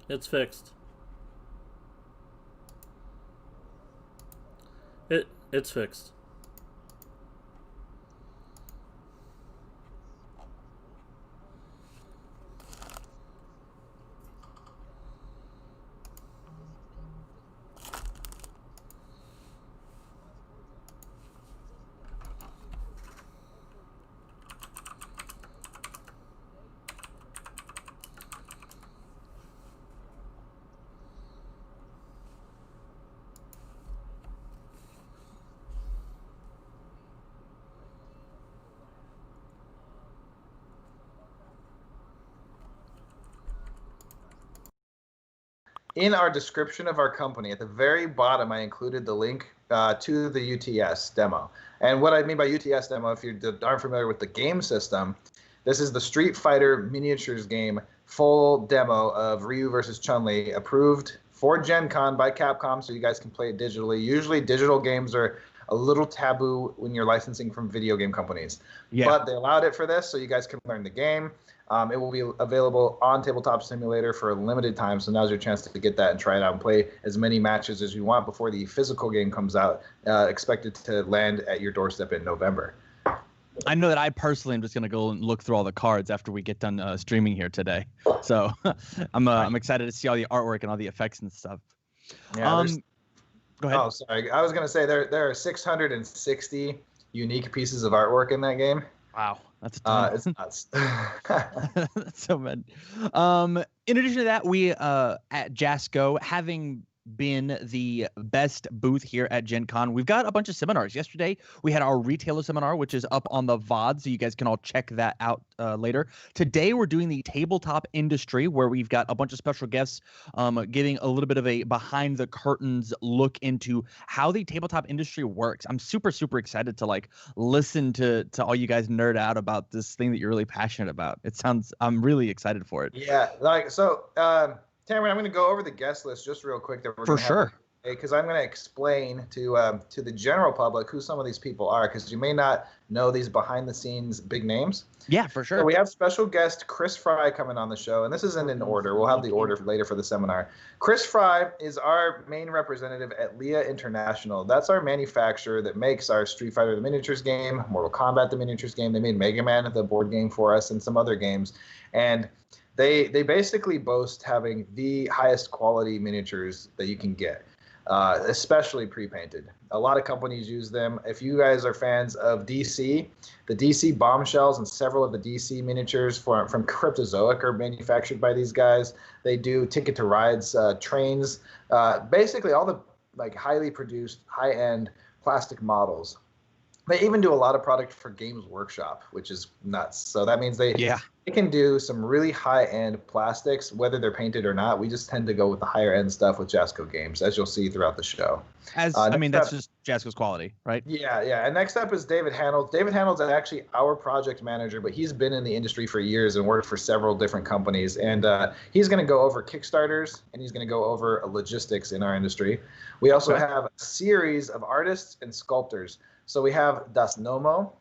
It's fixed. It's fixed. In our description of our company, at the very bottom, I included the link to the UTS demo. And what I mean by UTS demo, if you aren't familiar with the game system, this is the Street Fighter miniatures game full demo of Ryu versus Chun-Li, approved for Gen Con by Capcom, so you guys can play it digitally. Usually digital games are a little taboo when you're licensing from video game companies. Yeah. But they allowed it for this, so you guys can learn the game. It will be available on Tabletop Simulator for a limited time, so now's your chance to get that and try it out and play as many matches as you want before the physical game comes out, expected to land at your doorstep in November. I know that I personally am just going to go and look through all the cards after we get done streaming here today. So I'm excited to see all the artwork and all the effects and stuff. Yeah, go ahead. Oh, sorry. I was going to say there are 660 unique pieces of artwork in that game. Wow. That's a ton. It's nuts. That's so bad. In addition to that, we at Jasco, having been the best booth here at Gen Con, we've got a bunch of seminars. Yesterday, we had our retailer seminar, which is up on the VOD, so you guys can all check that out later. Today, we're doing the tabletop industry, where we've got a bunch of special guests giving a little bit of a behind-the-curtains look into how the tabletop industry works. I'm super, super excited to like listen to all you guys nerd out about this thing that you're really passionate about. I'm really excited for it. Yeah, Cameron, I'm going to go over the guest list just real quick. That we're For sure. Because I'm going to explain to the general public who some of these people are, because you may not know these behind-the-scenes big names. Yeah, for sure. So we have special guest Chris Fry coming on the show, and this isn't in order. We'll have the order later for the seminar. Chris Fry is our main representative at Leah International. That's our manufacturer that makes our Street Fighter the miniatures game, Mortal Kombat the miniatures game. They made Mega Man the board game for us and some other games. And they basically boast having the highest quality miniatures that you can get, especially pre-painted. A lot of companies use them. If you guys are fans of DC, the DC bombshells and several of the DC miniatures from Cryptozoic are manufactured by these guys. They do Ticket to Rides trains, basically all the like highly produced, high-end plastic models. They even do a lot of product for Games Workshop, which is nuts. So that means they can do some really high-end plastics, whether they're painted or not. We just tend to go with the higher-end stuff with Jasco Games, as you'll see throughout the show. That's just Jasco's quality, right? Yeah. And next up is David Hanold. David Hanold's actually our project manager, but he's been in the industry for years and worked for several different companies. And he's going to go over Kickstarters, and he's going to go over logistics in our industry. We also have a series of artists and sculptors. So we have Das Nomo,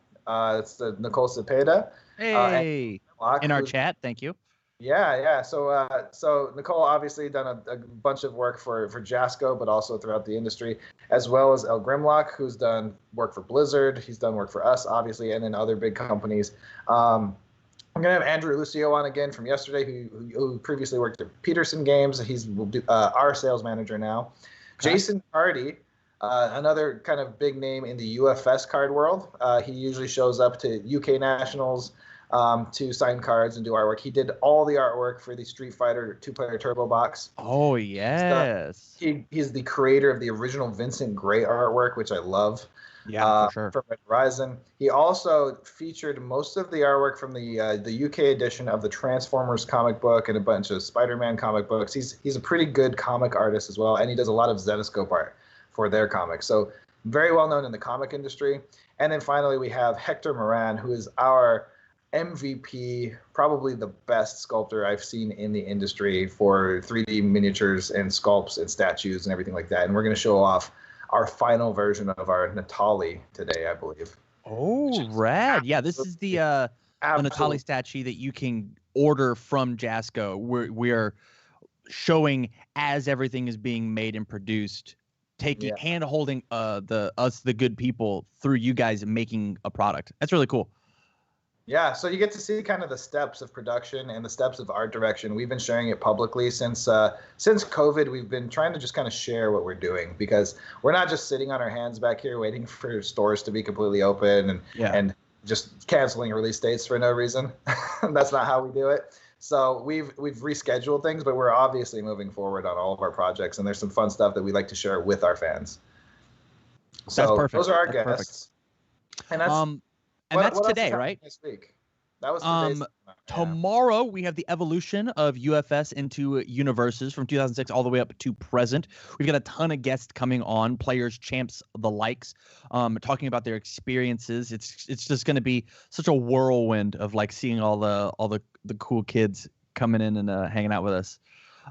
it's the Nicole Cepeda. Hey, in our chat, thank you. Yeah. So Nicole obviously done a bunch of work for Jasco, but also throughout the industry, as well as El Grimlock, who's done work for Blizzard. He's done work for us, obviously, and then other big companies. I'm going to have Andrew Lucio on again from yesterday, who previously worked at Peterson Games. He's our sales manager now. Okay. Jason Hardy. Another kind of big name in the UFS card world. He usually shows up to UK Nationals to sign cards and do artwork. He did all the artwork for the Street Fighter 2-player Turbo Box. Oh, yes. He's the creator of the original Vincent Gray artwork, which I love. Yeah, for sure. From Red Horizon. He also featured most of the artwork from the UK edition of the Transformers comic book and a bunch of Spider-Man comic books. He's a pretty good comic artist as well, and he does a lot of Zetascope art for their comics. So very well known in the comic industry. And then finally, we have Hector Moran, who is our MVP, probably the best sculptor I've seen in the industry for 3D miniatures and sculpts and statues and everything like that. And we're going to show off our final version of our Natali today, I believe. Oh, rad. Yeah, this is the Natali statue that you can order from Jasco. We're showing as everything is being made and produced, taking hand holding the good people through you guys making a product. That's really cool. Yeah, so you get to see kind of the steps of production and the steps of art direction. We've been sharing it publicly since COVID. We've been trying to just kind of share what we're doing, because we're not just sitting on our hands back here waiting for stores to be completely open and just canceling release dates for no reason. That's not how we do it. So we've rescheduled things, but we're obviously moving forward on all of our projects, and there's some fun stuff that we like to share with our fans. So that's perfect. Those are our guests. Perfect. And that's today, right? This week. That was today's. Tomorrow we have the evolution of UFS into universes from 2006 all the way up to present. We've got a ton of guests coming on, players, champs, the likes, talking about their experiences. It's just going to be such a whirlwind of like seeing all the cool kids coming in and hanging out with us.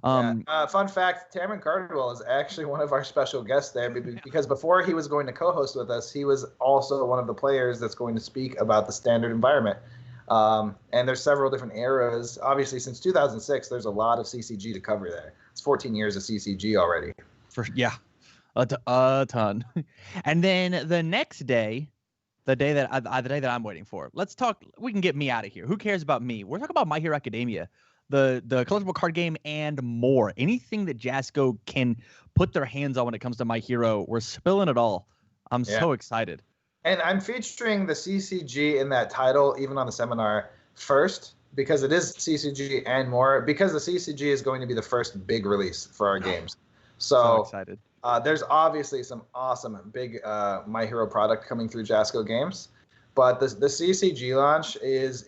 Fun fact, Tamron Cardwell is actually one of our special guests there, because before he was going to co-host with us, he was also one of the players that's going to speak about the standard environment. And there's several different eras. Obviously, since 2006, there's a lot of CCG to cover there. It's 14 years of CCG already. A ton. And then the next day, the day that I'm waiting for, let's talk. We can get me out of here. Who cares about me? We're talking about My Hero Academia, the collectible card game, and more. Anything that Jasco can put their hands on when it comes to My Hero, we're spilling it all. I'm so excited. And I'm featuring the CCG in that title, even on the seminar first, because it is CCG and more, because the CCG is going to be the first big release for our games. So excited. There's obviously some awesome big My Hero product coming through Jasco Games, but the CCG launch is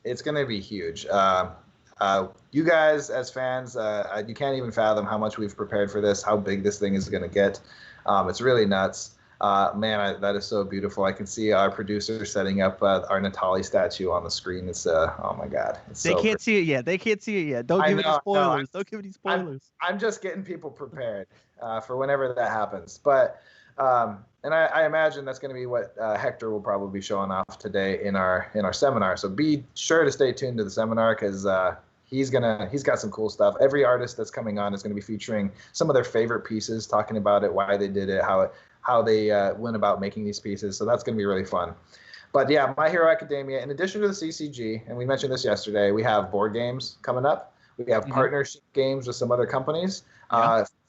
it's going to be huge. You guys as fans, you can't even fathom how much we've prepared for this, how big this thing is going to get. It's really nuts. That is so beautiful. I can see our producer setting up our Natali statue on the screen. It's oh my God. They can't see it yet. Don't give any spoilers. Don't give any spoilers. I'm just getting people prepared for whenever that happens. But and I imagine that's going to be what Hector will probably be showing off today in our seminar. So be sure to stay tuned to the seminar, because he's got some cool stuff. Every artist that's coming on is going to be featuring some of their favorite pieces, talking about it, why they did it, how they went about making these pieces. So that's going to be really fun. But yeah, My Hero Academia, in addition to the CCG, and we mentioned this yesterday, we have board games coming up. We have partnership games with some other companies.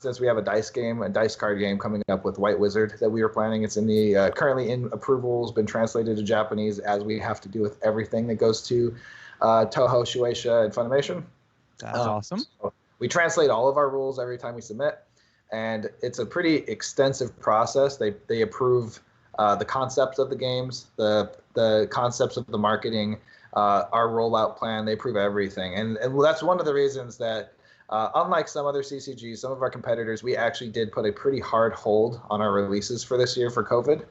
Since we have a dice card game coming up with White Wizard that we are planning. It's in the currently in approvals, been translated to Japanese, as we have to do with everything that goes to Toho, Shueisha, and Funimation. That's awesome. So we translate all of our rules every time we submit, and it's a pretty extensive process. They approve the concepts of the games, the concepts of the marketing, our rollout plan. They approve everything, and that's one of the reasons that unlike some other CCGs, some of our competitors, we actually did put a pretty hard hold on our releases for this year for COVID.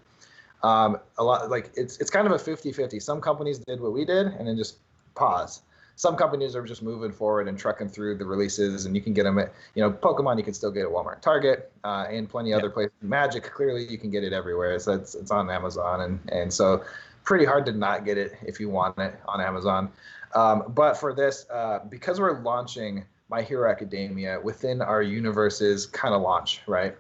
A lot, like it's kind of a 50-50. Some companies did what we did and then just pause. Some companies are just moving forward and trucking through the releases, and you can get them at, Pokemon you can still get at Walmart, Target, and plenty other places. Magic, clearly you can get it everywhere. So it's on Amazon, and so pretty hard to not get it if you want it on Amazon. But for this, because we're launching My Hero Academia within our universe's kind of launch, right?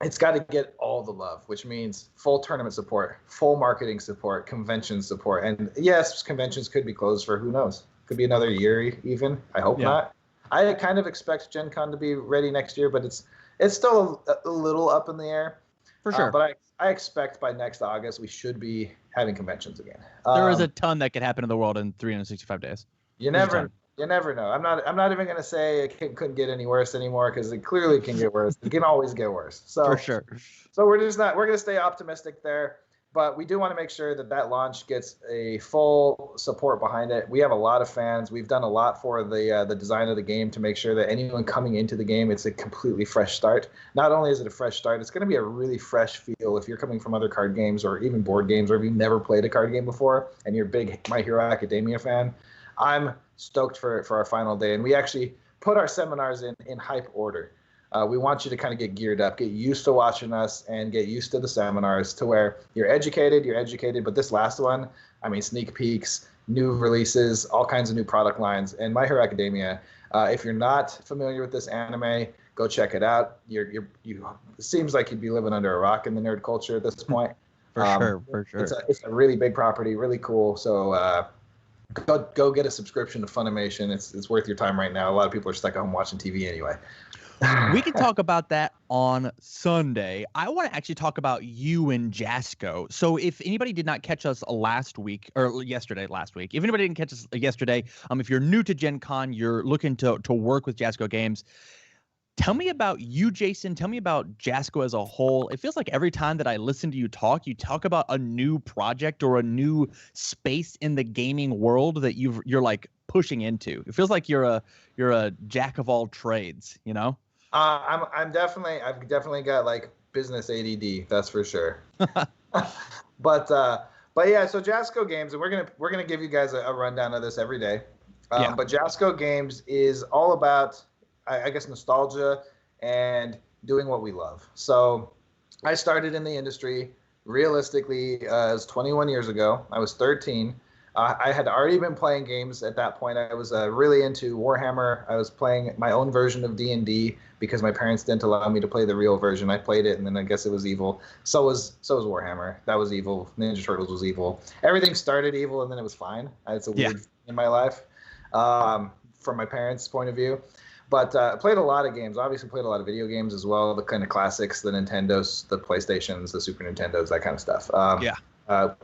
It's got to get all the love, which means full tournament support, full marketing support, convention support. And yes, conventions could be closed for who knows. Could be another year even. I hope not. I kind of expect Gen Con to be ready next year, but it's still a little up in the air. For sure. But I expect by next August we should be having conventions again. There is a ton that could happen in the world in 365 days. You never know. I'm not even gonna say it couldn't get any worse anymore, because it clearly can get worse. It can always get worse. So for sure. So we're gonna stay optimistic there, but we do want to make sure that launch gets a full support behind it. We have a lot of fans. We've done a lot for the design of the game to make sure that anyone coming into the game, it's a completely fresh start. Not only is it a fresh start, it's going to be a really fresh feel if you're coming from other card games or even board games, or if you've never played a card game before and you're a big My Hero Academia fan. I'm stoked for our final day, and we actually put our seminars in hype order. We want you to kind of get geared up, get used to watching us, and get used to the seminars to where you're educated, but this last one, I mean, sneak peeks, new releases, all kinds of new product lines. And My Hero Academia, if you're not familiar with this anime, go check it out. You it seems like you'd be living under a rock in the nerd culture at this point. For sure. It's a really big property, really cool. So go get a subscription to Funimation. It's worth your time right now. A lot of people are stuck at home watching TV anyway. We can talk about that on Sunday. I want to actually talk about you and Jasco. So if anybody did not catch us last week, if anybody didn't catch us yesterday, if you're new to Gen Con, you're looking to work with Jasco Games, tell me about you, Jason. Tell me about Jasco as a whole. It feels like every time that I listen to you talk about a new project or a new space in the gaming world that you're like pushing into. It feels like you're a jack of all trades, you know? I've definitely got like business ADD, that's for sure. But yeah, so Jasco Games, and we're gonna give you guys a rundown of this every day. But Jasco Games is all about, I guess, nostalgia and doing what we love. So I started in the industry realistically as 21 years ago. I was 13. I had already been playing games at that point. I was really into Warhammer. I was playing my own version of D&D because my parents didn't allow me to play the real version. I played it, and then I guess it was evil. So was Warhammer. That was evil. Ninja Turtles was evil. Everything started evil, and then it was fine. It's a weird thing in my life from my parents' point of view. But I played a lot of games. Obviously played a lot of video games as well, the kind of classics, the Nintendos, the PlayStations, the Super Nintendos, that kind of stuff.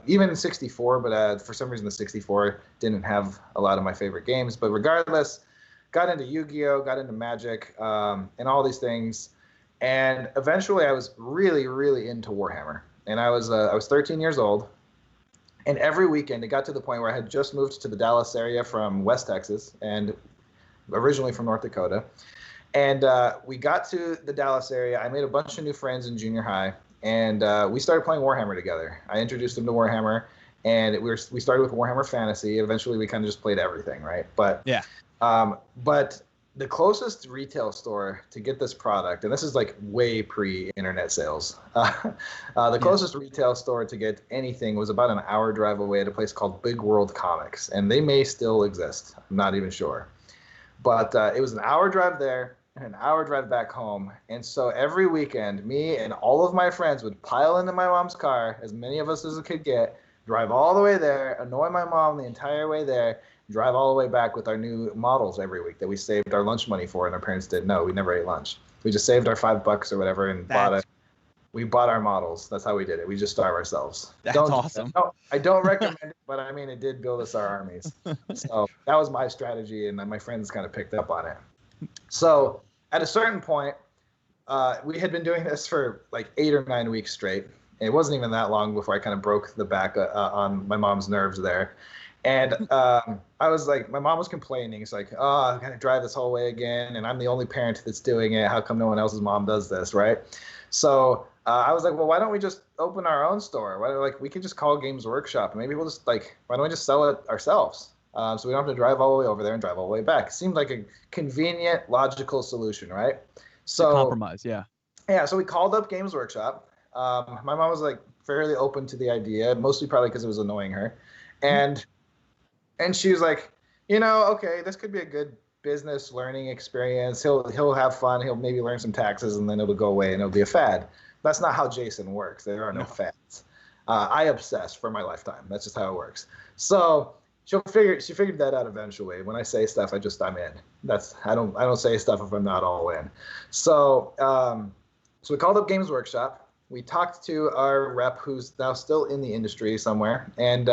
Even 64, but for some reason the 64 didn't have a lot of my favorite games. But regardless, got into Yu-Gi-Oh!, got into Magic, and all these things. And eventually I was really, really into Warhammer. And I was 13 years old. And every weekend it got to the point where I had just moved to the Dallas area from West Texas and originally from North Dakota. And we got to the Dallas area. I made a bunch of new friends in junior high. And we started playing Warhammer together. I introduced them to Warhammer, and we started with Warhammer Fantasy. Eventually, we kind of just played everything, right? But but the closest retail store to get this product, and this is like way pre-internet sales, the closest retail store to get anything was about an hour drive away at a place called Big World Comics, and they may still exist. I'm not even sure. But it was an hour drive there, an hour drive back home. And so every weekend, me and all of my friends would pile into my mom's car, as many of us as could get, drive all the way there, annoy my mom the entire way there, drive all the way back with our new models every week that we saved our lunch money for, and our parents didn't know. We never ate lunch. We just saved our $5 or whatever and bought it. We bought our models. That's how we did it. We just starved ourselves. That's awesome. I don't recommend it, but I mean, it did build us our armies. So that was my strategy, and my friends kind of picked up on it. So at a certain point, we had been doing this for like 8 or 9 weeks straight. It wasn't even that long before I kind of broke the back on my mom's nerves there. And I was like, my mom was complaining. It's like, oh, I'm going to drive this whole way again, and I'm the only parent that's doing it. How come no one else's mom does this, right? So I was like, well, why don't we just open our own store? We can just call Games Workshop, and maybe we'll just why don't we just sell it ourselves? So we don't have to drive all the way over there and drive all the way back. It seemed like a convenient, logical solution, right? So a compromise, yeah. Yeah, so we called up Games Workshop. My mom was like fairly open to the idea, mostly probably because it was annoying her. And she was like, okay, this could be a good business learning experience. He'll have fun. He'll maybe learn some taxes, and then it'll go away and it'll be a fad. That's not how Jason works. There are no fads. I obsess for my lifetime. That's just how it works. So she figured that out eventually. When I say stuff, I'm in. I don't say stuff if I'm not all in. So so we called up Games Workshop. We talked to our rep, who's now still in the industry somewhere, and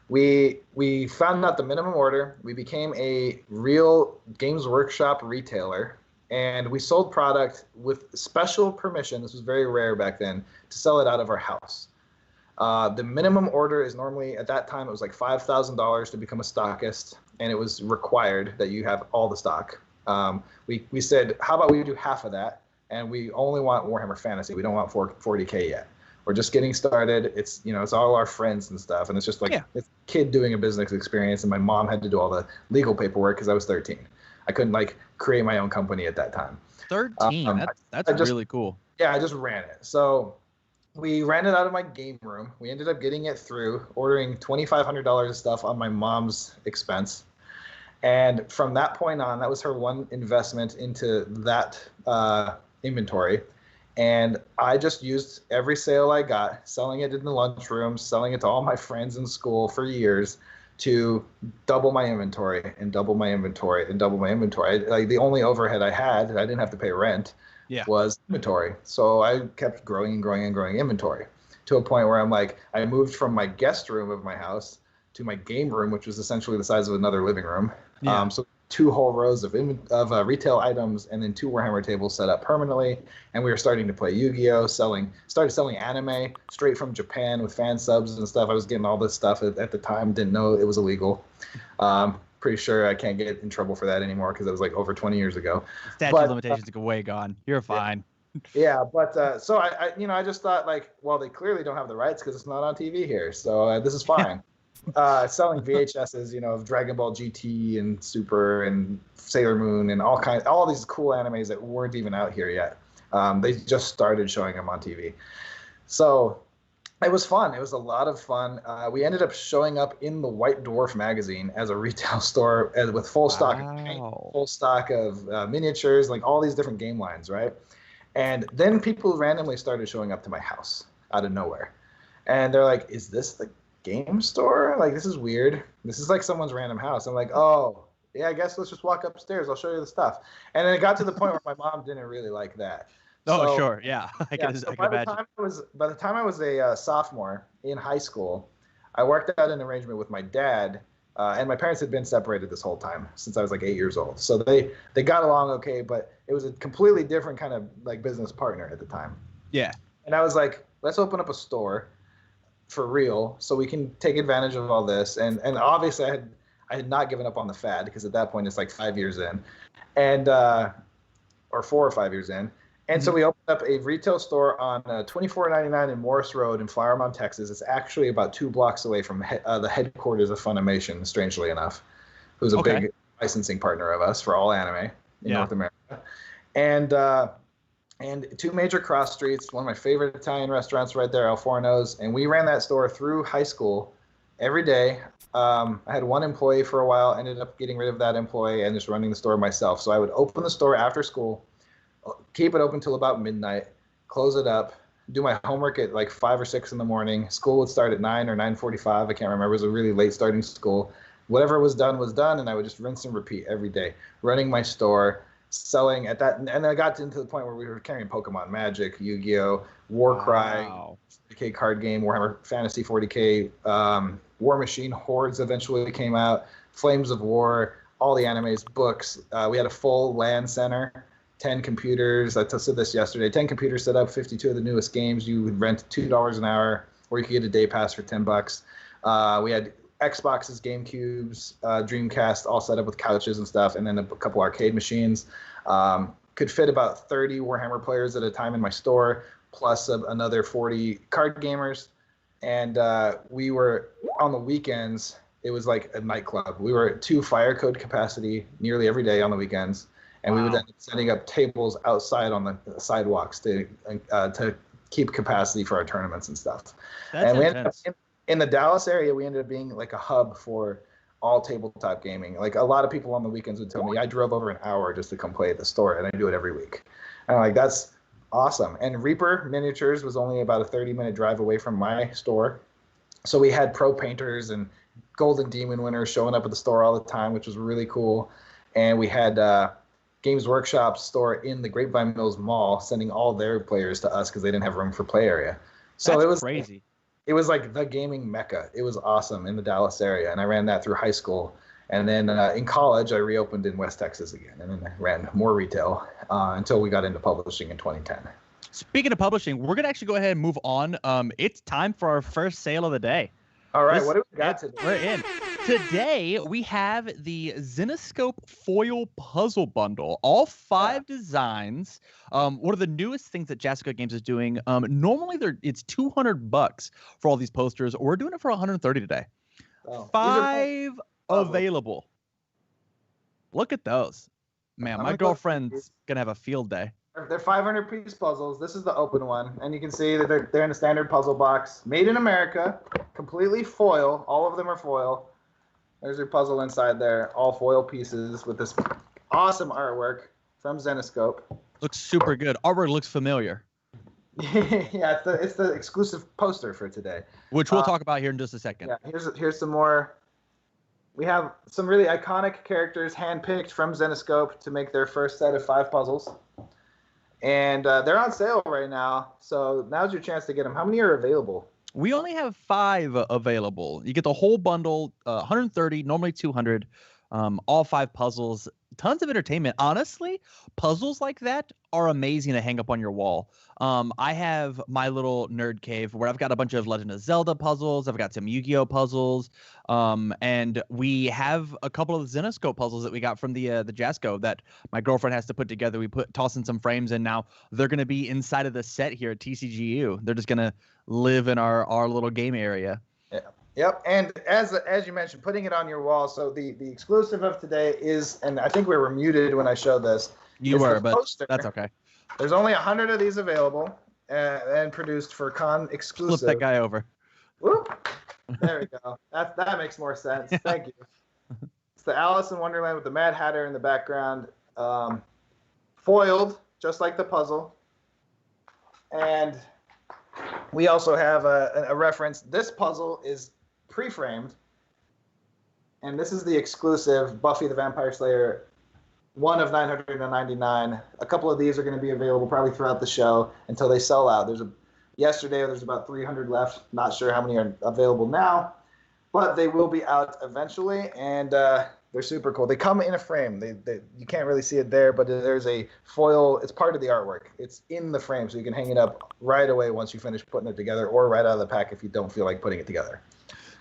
we found out the minimum order. We became a real Games Workshop retailer, and we sold product with special permission. This was very rare back then, to sell it out of our house. The minimum order is normally, at that time, it was like $5,000 to become a stockist, and it was required that you have all the stock. We said, how about we do half of that, and we only want Warhammer Fantasy. We don't want 40K yet. We're just getting started. It's it's all our friends and stuff, and it's just like it's a kid doing a business experience, and my mom had to do all the legal paperwork because I was 13. I couldn't create my own company at that time. 13. That's really cool. Yeah, I just ran it. So we ran it out of my game room. We ended up getting it through, ordering $2,500 of stuff on my mom's expense. And from that point on, that was her one investment into that inventory. And I just used every sale I got, selling it in the lunchroom, selling it to all my friends in school for years, to double my inventory and double my inventory and double my inventory. Like the only overhead I had, I didn't have to pay rent, was inventory. So I kept growing and growing and growing inventory to a point where I'm like, I moved from my guest room of my house to my game room, which was essentially the size of another living room. So 2 whole rows of retail items, and then 2 Warhammer tables set up permanently. And we were starting to play Yu-Gi-Oh, started selling anime straight from Japan with fan subs and stuff. I was getting all this stuff at the time, didn't know it was illegal. Pretty sure I can't get in trouble for that anymore because it was like over 20 years ago. Statute of limitations are way gone. You're fine. Yeah, but so I just thought like, well, they clearly don't have the rights because it's not on TV here, so this is fine. Selling VHSs, of Dragon Ball GT and Super and Sailor Moon and all these cool animes that weren't even out here yet. They just started showing them on TV. So it was fun. It was a lot of fun. We ended up showing up in the White Dwarf magazine as a retail store with full stock of paint, full stock of miniatures, like all these different game lines, right? And then people randomly started showing up to my house out of nowhere. And they're like, is this the game store? Like, this is weird. This is like someone's random house. I'm like, oh, yeah, I guess let's just walk upstairs. I'll show you the stuff. And then it got to the point where my mom didn't really like that. Oh, sure. Yeah. I can imagine. By the time I was a sophomore in high school, I worked out an arrangement with my dad, and my parents had been separated this whole time since I was like 8 years old. So they got along okay, but it was a completely different kind of like business partner at the time. Yeah. And I was like, let's open up a store for real so we can take advantage of all this. And obviously I had not given up on the fad because at that point it's like 5 years in, and or 4 or 5 years in. And so we opened up a retail store on 2499 in Morris Road in Flower Mound, Texas. It's actually about 2 blocks away from the headquarters of Funimation, strangely enough, who's a big licensing partner of us for all anime in North America. And 2 major cross streets, one of my favorite Italian restaurants right there, El Forno's. And we ran that store through high school every day. I had 1 employee for a while, ended up getting rid of that employee and just running the store myself. So I would open the store after school, keep it open till about midnight, close it up, do my homework at like 5 or 6 in the morning. School would start at 9 or 9:45. I can't remember. It was a really late starting school. Whatever was done, and I would just rinse and repeat every day, running my store, selling at that. And then I got into the point where we were carrying Pokemon, Magic, Yu-Gi-Oh, Warcry, 40K card game, Warhammer Fantasy 40K, War Machine Hordes eventually came out, Flames of War, all the animes, books. We had a full LAN center. 10 computers. I said this yesterday. 10 computers set up, 52 of the newest games. You would rent $2 an hour, or you could get a day pass for $10. We had Xboxes, GameCubes, Dreamcast, all set up with couches and stuff, and then a couple arcade machines. Could fit about 30 Warhammer players at a time in my store, plus another 40 card gamers. And we were on the weekends. It was like a nightclub. We were at 2 fire code capacity nearly every day on the weekends. And we would end up setting up tables outside on the sidewalks to keep capacity for our tournaments and stuff. That's we intense. ended up in the Dallas area, we ended up being like a hub for all tabletop gaming. Like a lot of people on the weekends would tell me, I drove over an hour just to come play at the store, and I do it every week. And I'm like, that's awesome. And Reaper Miniatures was only about a 30-minute drive away from my store. So we had pro painters and Golden Demon winners showing up at the store all the time, which was really cool. And we had Games Workshop store in the Grapevine Mills Mall, sending all their players to us because they didn't have room for play area. So That's it was crazy. It was like the gaming mecca. It was awesome in the Dallas area, and I ran that through high school. And then in college, I reopened in West Texas again, and then I ran more retail until we got into publishing in 2010. Speaking of publishing, we're gonna actually go ahead and move on. It's time for our first sale of the day. All right, what do we got today? We're in. Today, we have the Zenescope Foil Puzzle Bundle. All 5 designs. One of the newest things that Jessica Games is doing. Normally, it's $200 for all these posters. We're doing it for $130 today. Oh, 5 available. Look at those. Man, my girlfriend's going to have a field day. They're 500-piece puzzles. This is the open one, and you can see that they're in a standard puzzle box, made in America, completely foil. All of them are foil. There's your puzzle inside there, all foil pieces with this awesome artwork from Zenescope. Looks super good. Artwork looks familiar. Yeah, it's the exclusive poster for today, which we'll talk about here in just a second. Yeah, here's some more. We have some really iconic characters handpicked from Zenescope to make their first set of 5 puzzles. And they're on sale right now, so now's your chance to get them. How many are available? We only have 5 available. You get the whole bundle, 130, normally 200, all 5 puzzles. Tons of entertainment. Honestly, puzzles like that are amazing to hang up on your wall. I have my little nerd cave where I've got a bunch of Legend of Zelda puzzles. I've got some Yu-Gi-Oh puzzles. And we have a couple of Zenescope puzzles that we got from the Jasco that my girlfriend has to put together. We toss in some frames, and now they're going to be inside of the set here at TCGU. They're just going to live in our little game area. Yeah. Yep, and as you mentioned, putting it on your wall. So the exclusive of today is, and I think we were muted when I showed this. You were, but that's okay. There's only 100 of these available, and produced for con exclusive. Flip that guy over. Whoop. There we go. That makes more sense. Yeah. Thank you. It's the Alice in Wonderland with the Mad Hatter in the background, foiled just like the puzzle, and we also have a reference. This puzzle is pre-framed, and this is the exclusive Buffy the Vampire Slayer, one of 999. A couple of these are going to be available probably throughout the show until they sell out. Yesterday there's about 300 left. Not sure how many are available now, but they will be out eventually, and they're super cool. They come in a frame. You can't really see it there, but there's a foil. It's part of the artwork. It's in the frame, so you can hang it up right away once you finish putting it together, or right out of the pack if you don't feel like putting it together.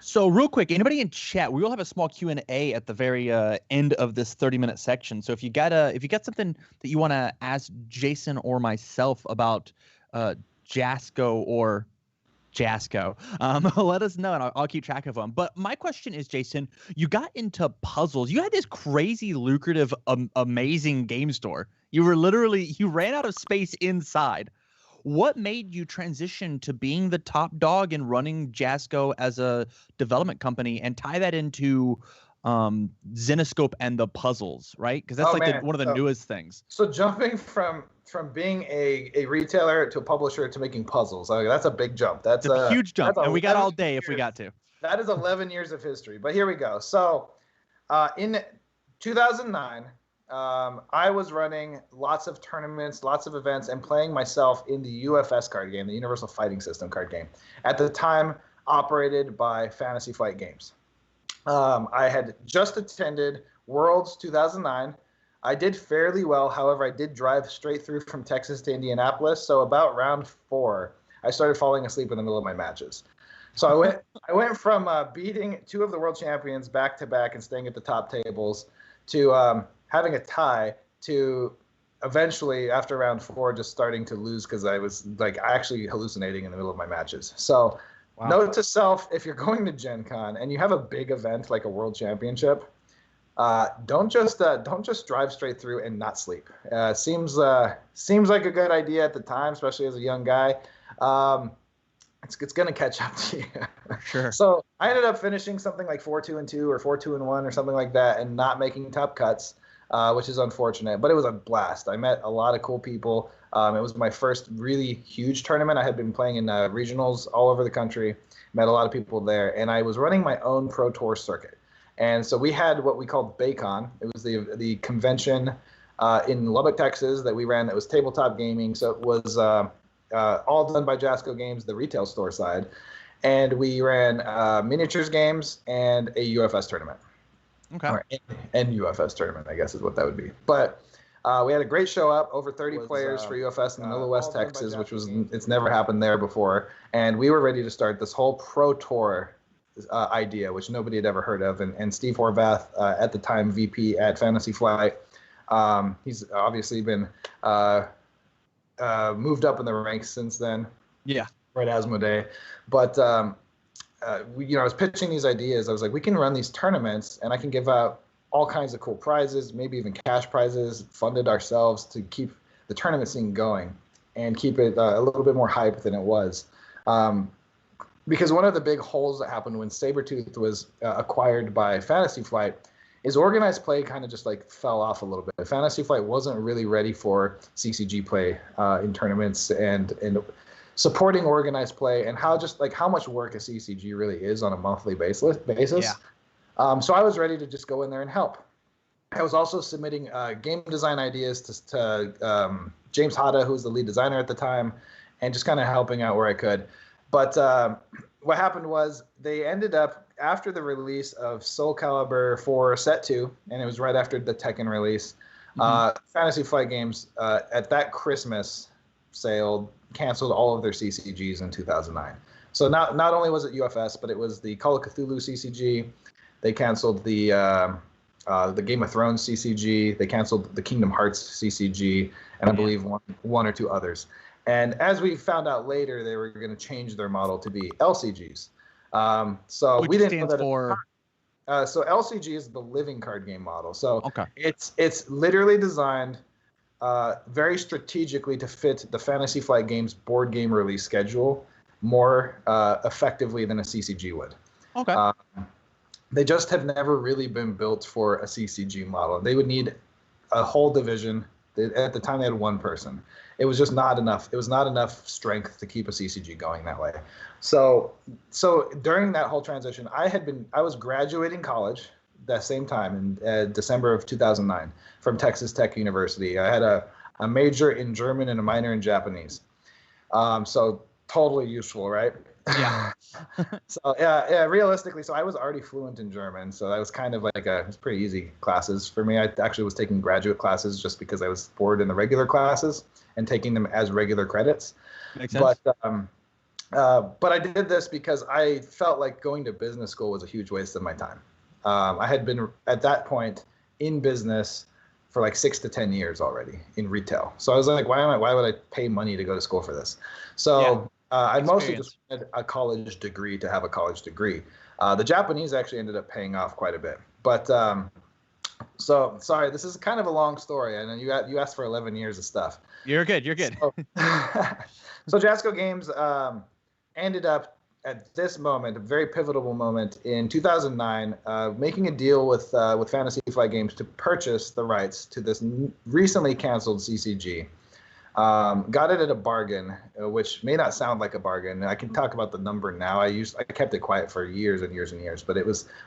So real quick, anybody in chat, we will have a small Q&A at the very end of this 30-minute section. So if you got something that you want to ask Jason or myself about Jasco or Jasco, let us know, and I'll keep track of them. But my question is, Jason, you got into puzzles. You had this crazy, lucrative, amazing game store. You ran out of space inside. What made you transition to being the top dog and running Jasco as a development company and tie that into Zenescope and the puzzles, right? Because that's one of the newest things. So jumping from being a retailer to a publisher to making puzzles, that's a big jump. That's a huge jump, and we got all day if we got to. That is 11 years of history. But here we go. So in 2009, I was running lots of tournaments, lots of events, and playing myself in the UFS card game, the Universal Fighting System card game, at the time operated by Fantasy Flight Games. I had just attended Worlds 2009. I did fairly well. However, I did drive straight through from Texas to Indianapolis. So about round 4, I started falling asleep in the middle of my matches. So I went from beating 2 of the world champions back to back and staying at the top tables to having a tie to eventually, after round 4, just starting to lose because I was actually hallucinating in the middle of my matches. So wow. Note to self, if you're going to Gen Con and you have a big event like a world championship, don't just drive straight through and not sleep. Seems like a good idea at the time, especially as a young guy. It's going to catch up to you. Sure. So I ended up finishing something like 4-2-2 or 4-2-1 or something like that, and not making top cuts, which is unfortunate. But it was a blast. I met a lot of cool people. It was my first really huge tournament. I had been playing in regionals all over the country, met a lot of people there, and I was running my own Pro Tour circuit. And so we had what we called Baycon. It was the convention in Lubbock, Texas that we ran that was tabletop gaming. So it was all done by Jasco Games, the retail store side. And we ran miniatures games and a UFS tournament. Okay. Or an UFS tournament, I guess is what that would be. But we had a great show up, over 30 players for UFS in the middle of West Texas, which it's never happened there before. And we were ready to start this whole Pro Tour idea, which nobody had ever heard of. And Steve Horvath, at the time VP at Fantasy Flight, he's obviously been moved up in the ranks since then. Yeah. Right, Asmodee. But I was pitching these ideas. I was like, we can run these tournaments, and I can give out all kinds of cool prizes, maybe even cash prizes, funded ourselves to keep the tournament scene going and keep it a little bit more hype than it was. Because one of the big holes that happened when Sabretooth was acquired by Fantasy Flight is organized play kind of just like fell off a little bit. Fantasy Flight wasn't really ready for CCG play in tournaments and supporting organized play and how much work a CCG really is on a monthly basis. Yeah. So I was ready to just go in there and help. I was also submitting game design ideas to James Hada, who was the lead designer at the time, and just kind of helping out where I could. But what happened was they ended up, after the release of Soul Calibur 4 Set 2, and it was right after the Tekken release, Fantasy Flight Games at that Christmas sale canceled all of their CCGs in 2009. So not only was it UFS, but it was the Call of Cthulhu CCG. They canceled the Game of Thrones CCG. They canceled the Kingdom Hearts CCG, and I believe one or two others. And as we found out later, they were going to change their model to be LCGs. So Which we didn't stands know that for. So LCG is the living card game model. So Okay. it's literally designed very strategically to fit the Fantasy Flight Games board game release schedule more effectively than a CCG would. Okay. They just have never really been built for a CCG model. They would need a whole division. At the time, they had one person. It was just not enough. It was not enough strength to keep a CCG going that way. So during that whole transition, I was graduating college that same time in December of 2009 from Texas Tech University. I had a major in German and a minor in Japanese. So totally useful, right? Yeah. So yeah. Realistically, so I was already fluent in German, so that was kind of like it was pretty easy classes for me. I actually was taking graduate classes just because I was bored in the regular classes and taking them as regular credits. Makes sense. But I did this because I felt like going to business school was a huge waste of my time. I had been at that point in business for like 6 to 10 years already in retail. So I was like, why would I pay money to go to school for this? So I mostly just wanted a college degree to have a college degree. The Japanese actually ended up paying off quite a bit. But so sorry, this is kind of a long story. I know you asked for 11 years of stuff. You're good. You're good. So Jasco Games ended up at this moment, a very pivotal moment in 2009, making a deal with Fantasy Flight Games to purchase the rights to this recently canceled CCG. Got it at a bargain, which may not sound like a bargain. I can talk about the number now. I kept it quiet for years and years and years, but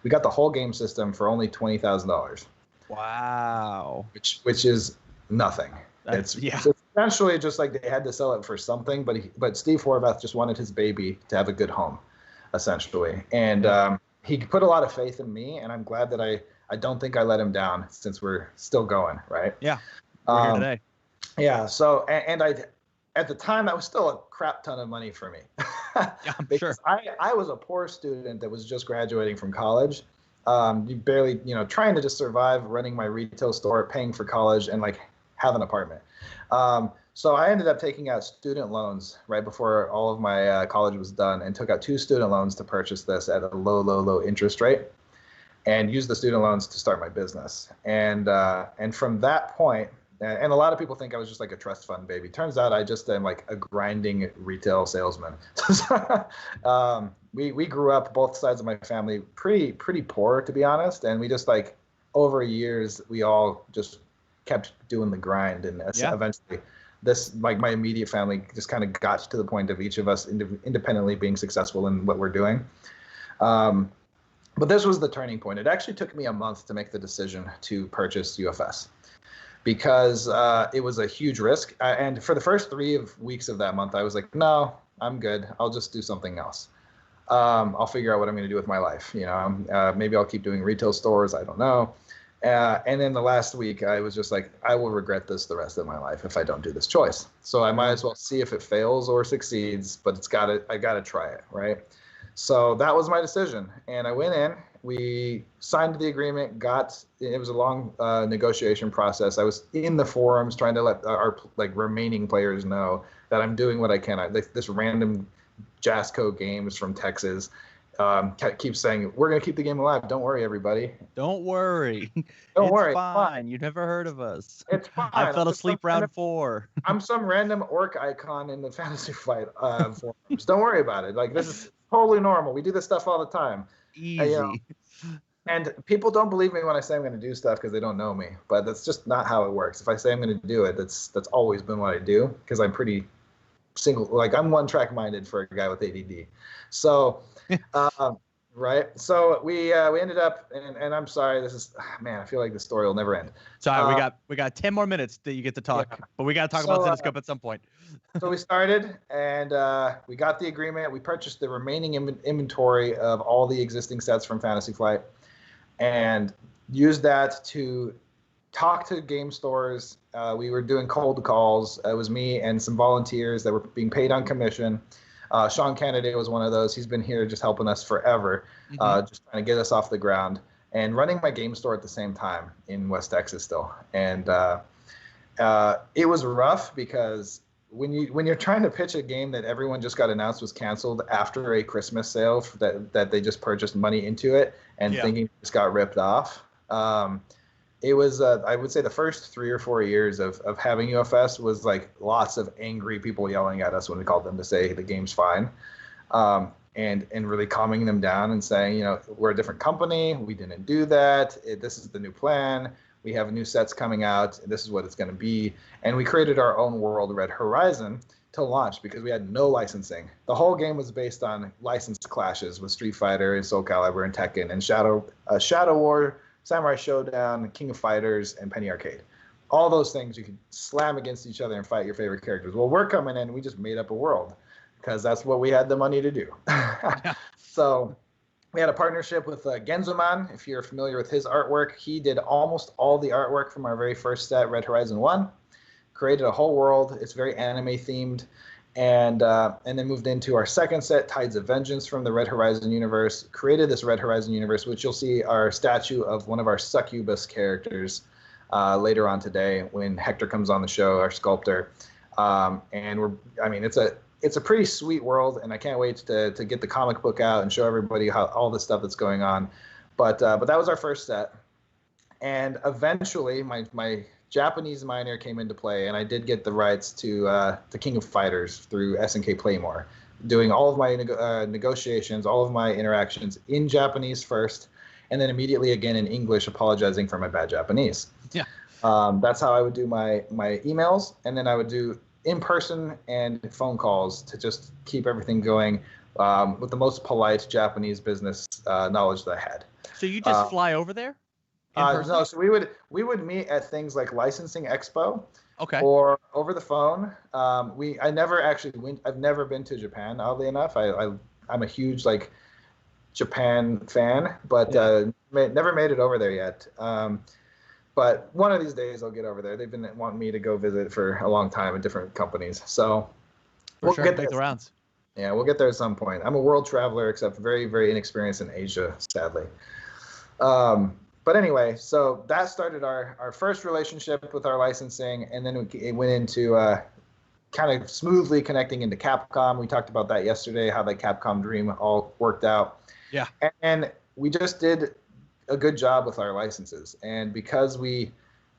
we got the whole game system for only $20,000. Wow. Which is nothing. It's essentially just like they had to sell it for something, but Steve Horvath just wanted his baby to have a good home, essentially. And he put a lot of faith in me, and I'm glad that I don't think I let him down since we're still going, right? Yeah. We're here today. Yeah. So, and at the time, that was still a crap ton of money for me. Yeah, I'm because sure. I was a poor student that was just graduating from college. You barely, trying to just survive running my retail store, paying for college, and like have an apartment. So I ended up taking out student loans right before all of my college was done, and took out 2 student loans to purchase this at a low interest rate, and used the student loans to start my business. And from that point, and a lot of people think I was just like a trust fund baby. Turns out I just am like a grinding retail salesman. We grew up, both sides of my family, pretty poor, to be honest. And we just like over years, we all just kept doing the grind. And eventually this, like my immediate family just kind of got to the point of each of us independently being successful in what we're doing. But this was the turning point. It actually took me a month to make the decision to purchase UFS. Because it was a huge risk. And for the first 3 weeks of that month, I was like, no, I'm good. I'll just do something else. I'll figure out what I'm going to do with my life. Maybe I'll keep doing retail stores. I don't know. And then the last week, I was just like, I will regret this the rest of my life if I don't do this choice. So I might as well see if it fails or succeeds, but I got to try it, right? So that was my decision. And I went in. We signed the agreement, it was a long negotiation process. I was in the forums trying to let our remaining players know that I'm doing what I can. This random Jasco Games from Texas keeps saying, "We're going to keep the game alive. Don't worry, everybody. Don't worry. Don't It's worry. fine. You never heard of us. It's fine. I fell asleep round 4. I'm some random orc icon in the Fantasy Flight forums. Don't worry about it. Like, this is totally normal. We do this stuff all the time. Easy. And people don't believe me when I say I'm going to do stuff because they don't know me. But that's just not how it works. If I say I'm going to do it, that's always been what I do because I'm pretty single. Like, I'm one-track minded for a guy with ADD. So, right. So we ended up, and I'm sorry. This is, man, I feel like the story will never end. Sorry, we got 10 more minutes that you get to talk, but we got to talk about Cinescope at some point. So we started, and we got the agreement. We purchased the remaining inventory of all the existing sets from Fantasy Flight, and used that to talk to game stores. We were doing cold calls. It was me and some volunteers that were being paid on commission. Sean Kennedy was one of those. He's been here just helping us forever, just trying to get us off the ground and running my game store at the same time in West Texas still. And it was rough because when you're trying to pitch a game that everyone just got announced was canceled after a Christmas sale that they just purchased money into it and thinking it just got ripped off. It was, I would say, the first 3 or 4 years of having UFS was like lots of angry people yelling at us when we called them to say the game's fine, and really calming them down and saying, we're a different company. We didn't do that. This is the new plan. We have new sets coming out. This is what it's going to be. And we created our own world, Red Horizon, to launch because we had no licensing. The whole game was based on license clashes with Street Fighter and Soul Calibur and Tekken and Shadow War, Samurai Showdown, King of Fighters, and Penny Arcade. All those things you could slam against each other and fight your favorite characters. Well, we're coming in, we just made up a world because that's what we had the money to do. So we had a partnership with Genzuman. If you're familiar with his artwork, he did almost all the artwork from our very first set, Red Horizon 1. Created a whole world. It's very anime themed. And then moved into our second set, Tides of Vengeance, from the Red Horizon universe. Created this Red Horizon universe, which you'll see our statue of one of our succubus characters later on today when Hector comes on the show, our sculptor. It's a pretty sweet world, and I can't wait to get the comic book out and show everybody all the stuff that's going on. But that was our first set, and eventually my Japanese minor came into play, and I did get the rights to the King of Fighters through SNK Playmore, doing all of my negotiations, all of my interactions in Japanese first, and then immediately again in English, apologizing for my bad Japanese. Yeah. That's how I would do my emails, and then I would do in-person and phone calls to just keep everything going with the most polite Japanese business knowledge that I had. So you just fly over there? No, so we would meet at things like Licensing Expo, okay, or over the phone. I never actually went. I've never been to Japan. Oddly enough, I'm a huge Japan fan, but never made it over there yet. But one of these days I'll get over there. They've been wanting me to go visit for a long time at different companies. So we'll get the rounds. Yeah, we'll get there at some point. I'm a world traveler, except very, very inexperienced in Asia, sadly. But anyway, so that started our first relationship with our licensing, and then it went into kind of smoothly connecting into Capcom. We talked about that yesterday, how that Capcom dream all worked out. Yeah. And we just did a good job with our licenses. And because we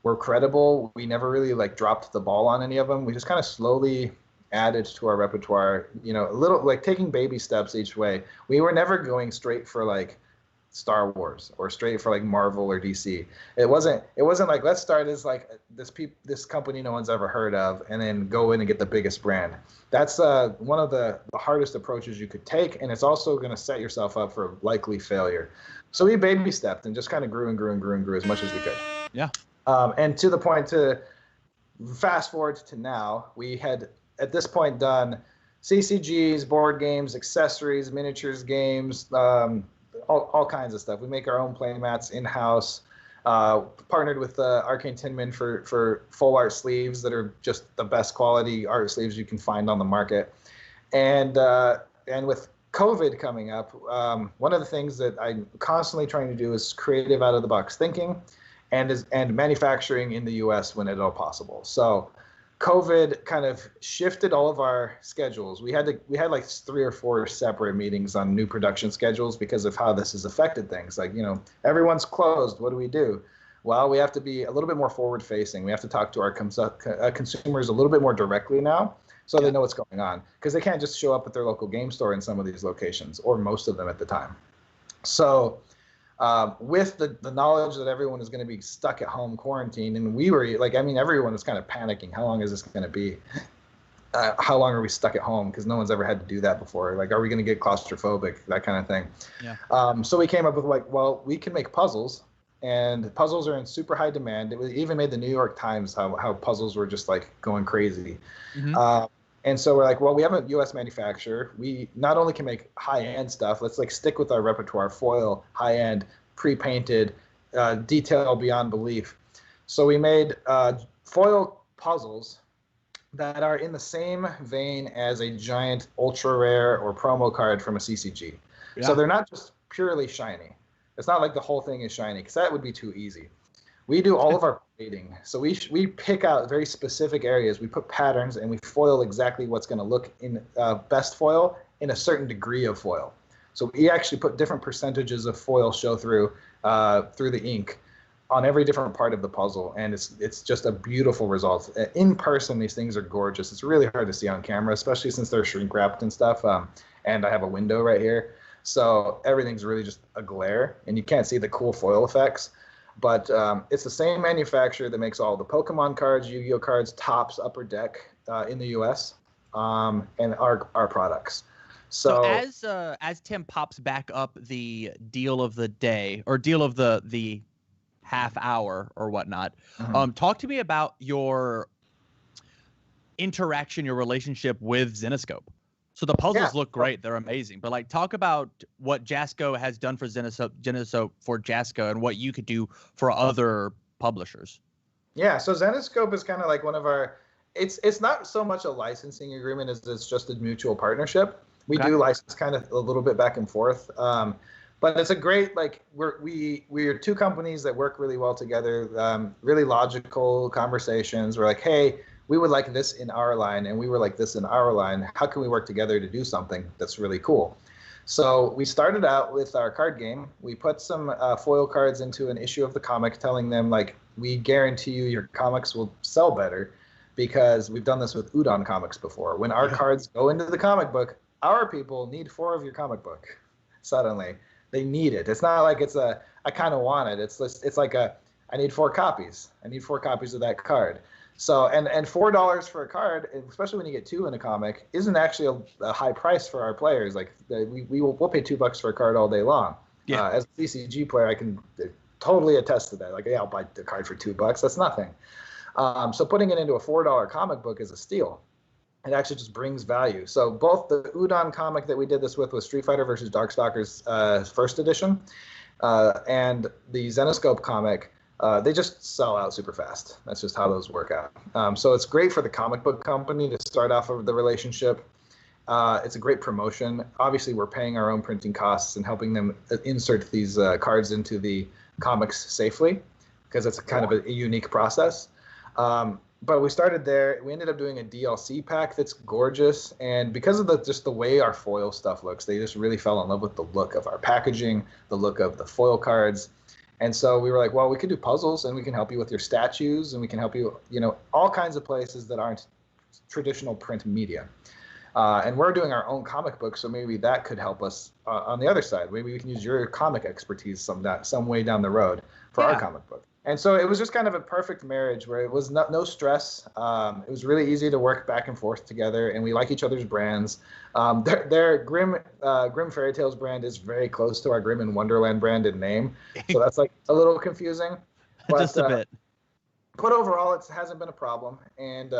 were credible, we never really dropped the ball on any of them. We just kind of slowly added to our repertoire, a little taking baby steps each way. We were never going straight for Star Wars or straight for Marvel or DC. It wasn't like, let's start as this company no one's ever heard of and then go in and get the biggest brand. That's one of the hardest approaches you could take, and it's also going to set yourself up for likely failure. So we baby stepped and just kind of grew and grew and grew and grew as much as we could. Yeah. And to the point, to fast forward to now, we had at this point done CCGs, board games, accessories, miniatures games, all kinds of stuff. We make our own playmats in-house, partnered with Arcane Tinman for full art sleeves that are just the best quality art sleeves you can find on the market. And with COVID coming up, one of the things that I'm constantly trying to do is creative out-of-the-box thinking and manufacturing in the U.S. when at all possible. So COVID kind of shifted all of our schedules. We had like 3 or 4 separate meetings on new production schedules because of how this has affected things. Like, everyone's closed. What do we do? Well, we have to be a little bit more forward facing. We have to talk to our consumers a little bit more directly now, so they know what's going on, because they can't just show up at their local game store in some of these locations, or most of them at the time. So with the knowledge that everyone is going to be stuck at home quarantined, and we were everyone was kind of panicking. How long is this going to be? How long are we stuck at home? Because no one's ever had to do that before. Like, are we going to get claustrophobic? That kind of thing. Yeah. So we came up with we can make puzzles, and puzzles are in super high demand. It even made the New York Times how puzzles were just like going crazy. Mm-hmm. And so we're like, well, we have a U.S. manufacturer. We not only can make high-end stuff, let's stick with our repertoire: foil, high-end, pre-painted, detail beyond belief. So we made foil puzzles that are in the same vein as a giant ultra rare or promo card from a CCG. Yeah. So they're not just purely shiny. It's not like the whole thing is shiny, because that would be too easy. We do all of our plating. So we pick out very specific areas. We put patterns, and we foil exactly what's going to look in best foil in a certain degree of foil. So we actually put different percentages of foil show through the ink on every different part of the puzzle, and it's just a beautiful result. In person, these things are gorgeous. It's really hard to see on camera, especially since they're shrink wrapped and stuff. And I have a window right here, so everything's really just a glare, and you can't see the cool foil effects. But it's the same manufacturer that makes all the Pokemon cards, Yu-Gi-Oh cards, Topps, Upper Deck in the U.S. And our products. So as Tim pops back up the deal of the day, or deal of the half hour or whatnot, mm-hmm. Talk to me about your interaction, your relationship with Zenescope. So the puzzles look great; they're amazing. But talk about what Jasco has done for Zenescope for Jasco, and what you could do for other publishers. Yeah, so Zenescope is kind of like one of our. It's not so much a licensing agreement as it's just a mutual partnership. We do license kind of a little bit back and forth, but it's a great we're 2 companies that work really well together. Really logical conversations. We're like, hey, we would like this in our line, and we were like this in our line. How can we work together to do something that's really cool? So we started out with our card game. We put some foil cards into an issue of the comic, telling them, we guarantee you your comics will sell better, because we've done this with Udon comics before. When our cards go into the comic book, our people need 4 of your comic book. Suddenly, they need it. It's not like it's I kind of want it. It's like I need 4 copies. I need 4 copies of that card. So and $4 for a card, especially when you get 2 in a comic, isn't actually a high price for our players. We'll pay $2 for a card all day long. Yeah. As a CCG player, I can totally attest to that. I'll buy the card for $2. That's nothing. So putting it into a $4 comic book is a steal. It actually just brings value. So both the Udon comic that we did this with was Street Fighter versus Darkstalkers first edition, and the Zenescope comic. They just sell out super fast. That's just how those work out. So it's great for the comic book company to start off of the relationship. It's a great promotion. Obviously, we're paying our own printing costs and helping them insert these cards into the comics safely, because it's kind of a unique process. But we started there. We ended up doing a DLC pack that's gorgeous, and because of just the way our foil stuff looks, they just really fell in love with the look of our packaging, the look of the foil cards. And so we were like, well, we could do puzzles, and we can help you with your statues, and we can help you, all kinds of places that aren't traditional print media. And we're doing our own comic book, so maybe that could help us on the other side. Maybe we can use your comic expertise some way down the road for our comic book. And so it was just kind of a perfect marriage where it was no stress. It was really easy to work back and forth together, and we like each other's brands. Their Grim Fairy Tales brand is very close to our Grim and Wonderland brand in name, so that's a little confusing. But, just a bit. But overall, it hasn't been a problem, and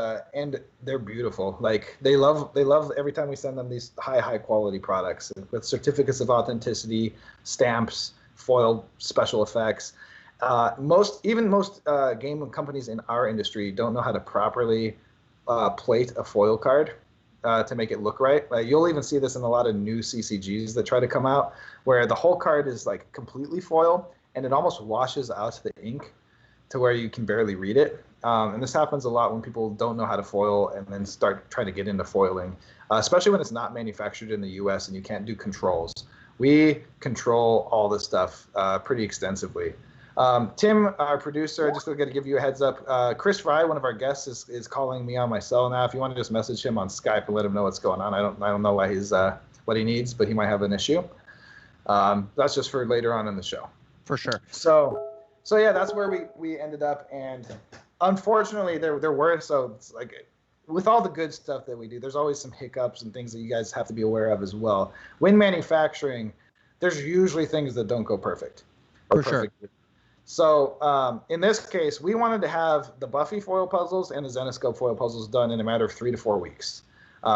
they're beautiful. They love every time we send them these high quality products with certificates of authenticity, stamps, foil special effects. Most game companies in our industry don't know how to properly plate a foil card to make it look right. You'll even see this in a lot of new CCGs that try to come out, where the whole card is completely foil, and it almost washes out the ink. to where you can barely read it. And this happens a lot when people don't know how to foil and then start trying to get into foiling, especially when it's not manufactured in the U.S. and you can't do controls. We control all this stuff pretty extensively. Tim, our producer, just going to give you a heads up. Chris Fry, one of our guests, is calling me on my cell now. If you want to just message him on Skype and let him know what's going on. I don't know why he's what he needs, but he might have an issue. That's just for later on in the show. For sure. So yeah, that's where we ended up, and unfortunately, there were, so it's like with all the good stuff that we do, there's always some hiccups and things that you guys have to be aware of as well. When manufacturing, there's usually things that don't go perfect. For sure. So in this case, we wanted to have the Buffy foil puzzles and the Zenescope foil puzzles done in a matter of 3 to 4 weeks.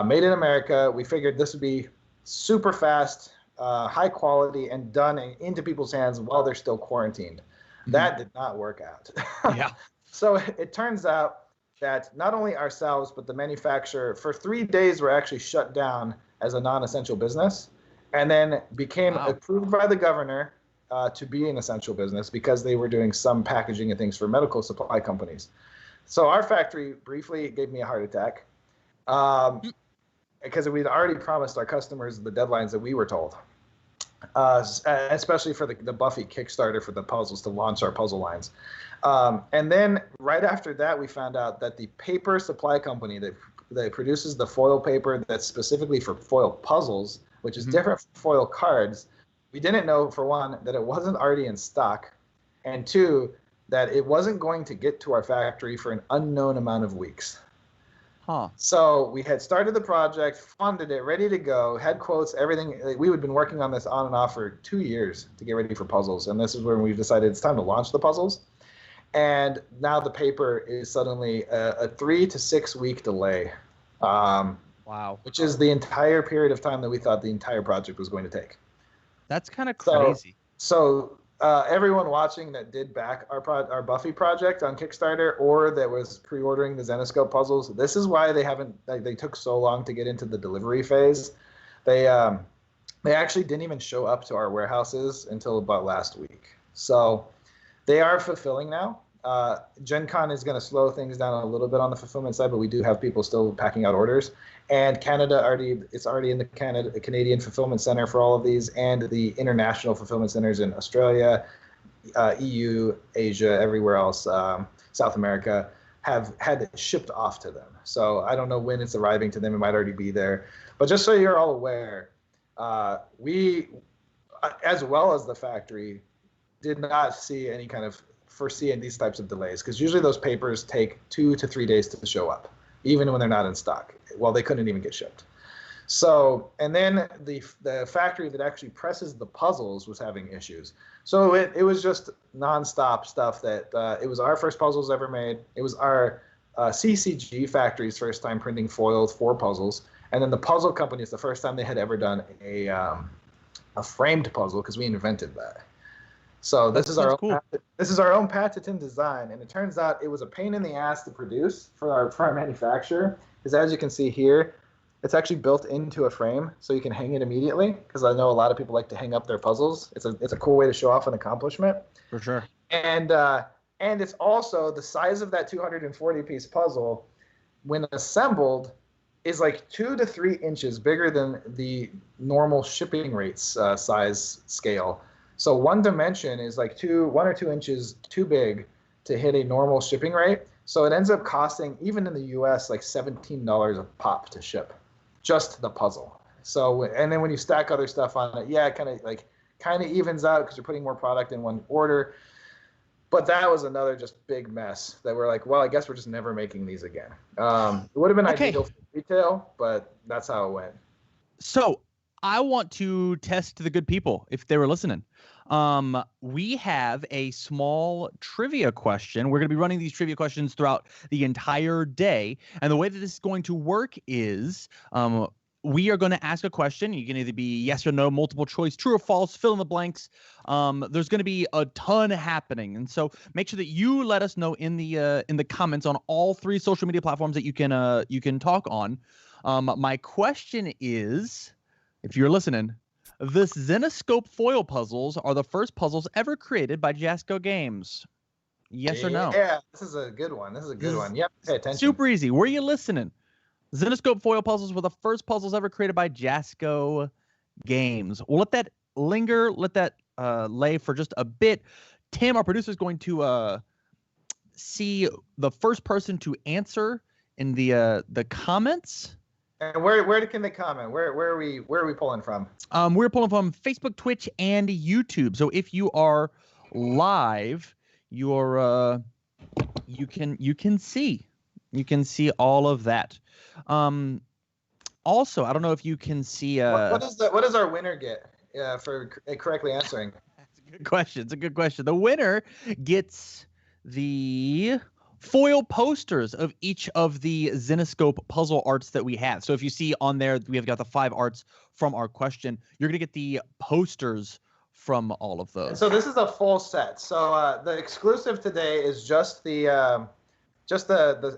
Made in America. We figured this would be super fast, high quality, and done into people's hands while they're still quarantined. That did not work out. Yeah. So it turns out that not only ourselves, but the manufacturer, for 3 days, were actually shut down as a non-essential business, and then became approved by the governor to be an essential business because they were doing some packaging and things for medical supply companies. So our factory briefly gave me a heart attack because we'd already promised our customers the deadlines that we were told. Especially for the Buffy Kickstarter for the puzzles to launch our puzzle lines. And then right after that, we found out that the paper supply company that produces the foil paper that's specifically for foil puzzles, which is different from foil cards, we didn't know, for one, that it wasn't already in stock, and two, that it wasn't going to get to our factory for an unknown amount of weeks. So we had started the project, funded it, ready to go, had quotes, everything. We had been working on this on and off for 2 years to get ready for puzzles. And this is when we decided it's time to launch the puzzles. And now the paper is suddenly a 3 to 6 week delay. Wow. Which is the entire period of time that we thought the entire project was going to take. That's kind of crazy. So everyone watching that did back our Buffy project on Kickstarter or that was pre-ordering the Zenescope puzzles, this is why they took so long to get into the delivery phase. They actually didn't even show up to our warehouses until about last week. So they are fulfilling now. Gen Con is going to slow things down a little bit on the fulfillment side, but we do have people still packing out orders. And Canada it's already in the Canadian fulfillment center for all of these, and the international fulfillment centers in Australia, EU, Asia, everywhere else, South America, have had it shipped off to them. So I don't know when it's arriving to them. It might already be there. But just so you're all aware, we, as well as the factory, did not see any kind of foresee these types of delays, because usually those papers take 2 to 3 days to show up, even when they're not in stock. Well, they couldn't even get shipped. So, and then the factory that actually presses the puzzles was having issues. So it was just nonstop stuff that it was our first puzzles ever made. It was our CCG factory's first time printing foils for puzzles. And then the puzzle company is the first time they had ever done a framed puzzle, because we invented that. So this is our own patented design, and it turns out it was a pain in the ass to produce for our manufacturer. Because as you can see here, it's actually built into a frame, so you can hang it immediately. Because I know a lot of people like to hang up their puzzles. It's a cool way to show off an accomplishment. For sure. And it's also the size of that 240-piece puzzle, when assembled, is like 2 to 3 inches bigger than the normal shipping rates size scale. So one dimension is like 1 or 2 inches too big to hit a normal shipping rate. So it ends up costing, even in the US, like $17 a pop to ship, just the puzzle. So, and then when you stack other stuff on it, yeah, it kind of evens out because you're putting more product in one order. But that was another just big mess that we're like, well, I guess we're just never making these again. It would have been ideal for retail, but that's how it went. So I want to test the good people if they were listening. We have a small trivia question. We're going to be running these trivia questions throughout the entire day. And the way that this is going to work is we are going to ask a question. You can either be yes or no, multiple choice, true or false, fill in the blanks. There's going to be a ton happening. And so make sure that you let us know in the comments on all 3 social media platforms that you can talk on. My question is, if you're listening, the Zenescope foil puzzles are the first puzzles ever created by Jasco Games. Yes or no? Yeah, this is a good one. This is a good one. You have to pay attention. Super easy. Were you listening? Zenescope foil puzzles were the first puzzles ever created by Jasco Games. We'll let that linger, let that lay for just a bit. Tim, our producer, is going to see the first person to answer in the comments. And where can they comment? Where are we pulling from? We're pulling from Facebook, Twitch, and YouTube. So if you are live, you're you can see all of that. Also, I don't know if you can see. What does our winner get for correctly answering? That's a good question. It's a good question. The winner gets the foil posters of each of the Zenescope puzzle arts that we have. So if you see on there, we have got the 5 arts from our question. You're gonna get the posters from all of those. So this is a full set. So the exclusive today is just the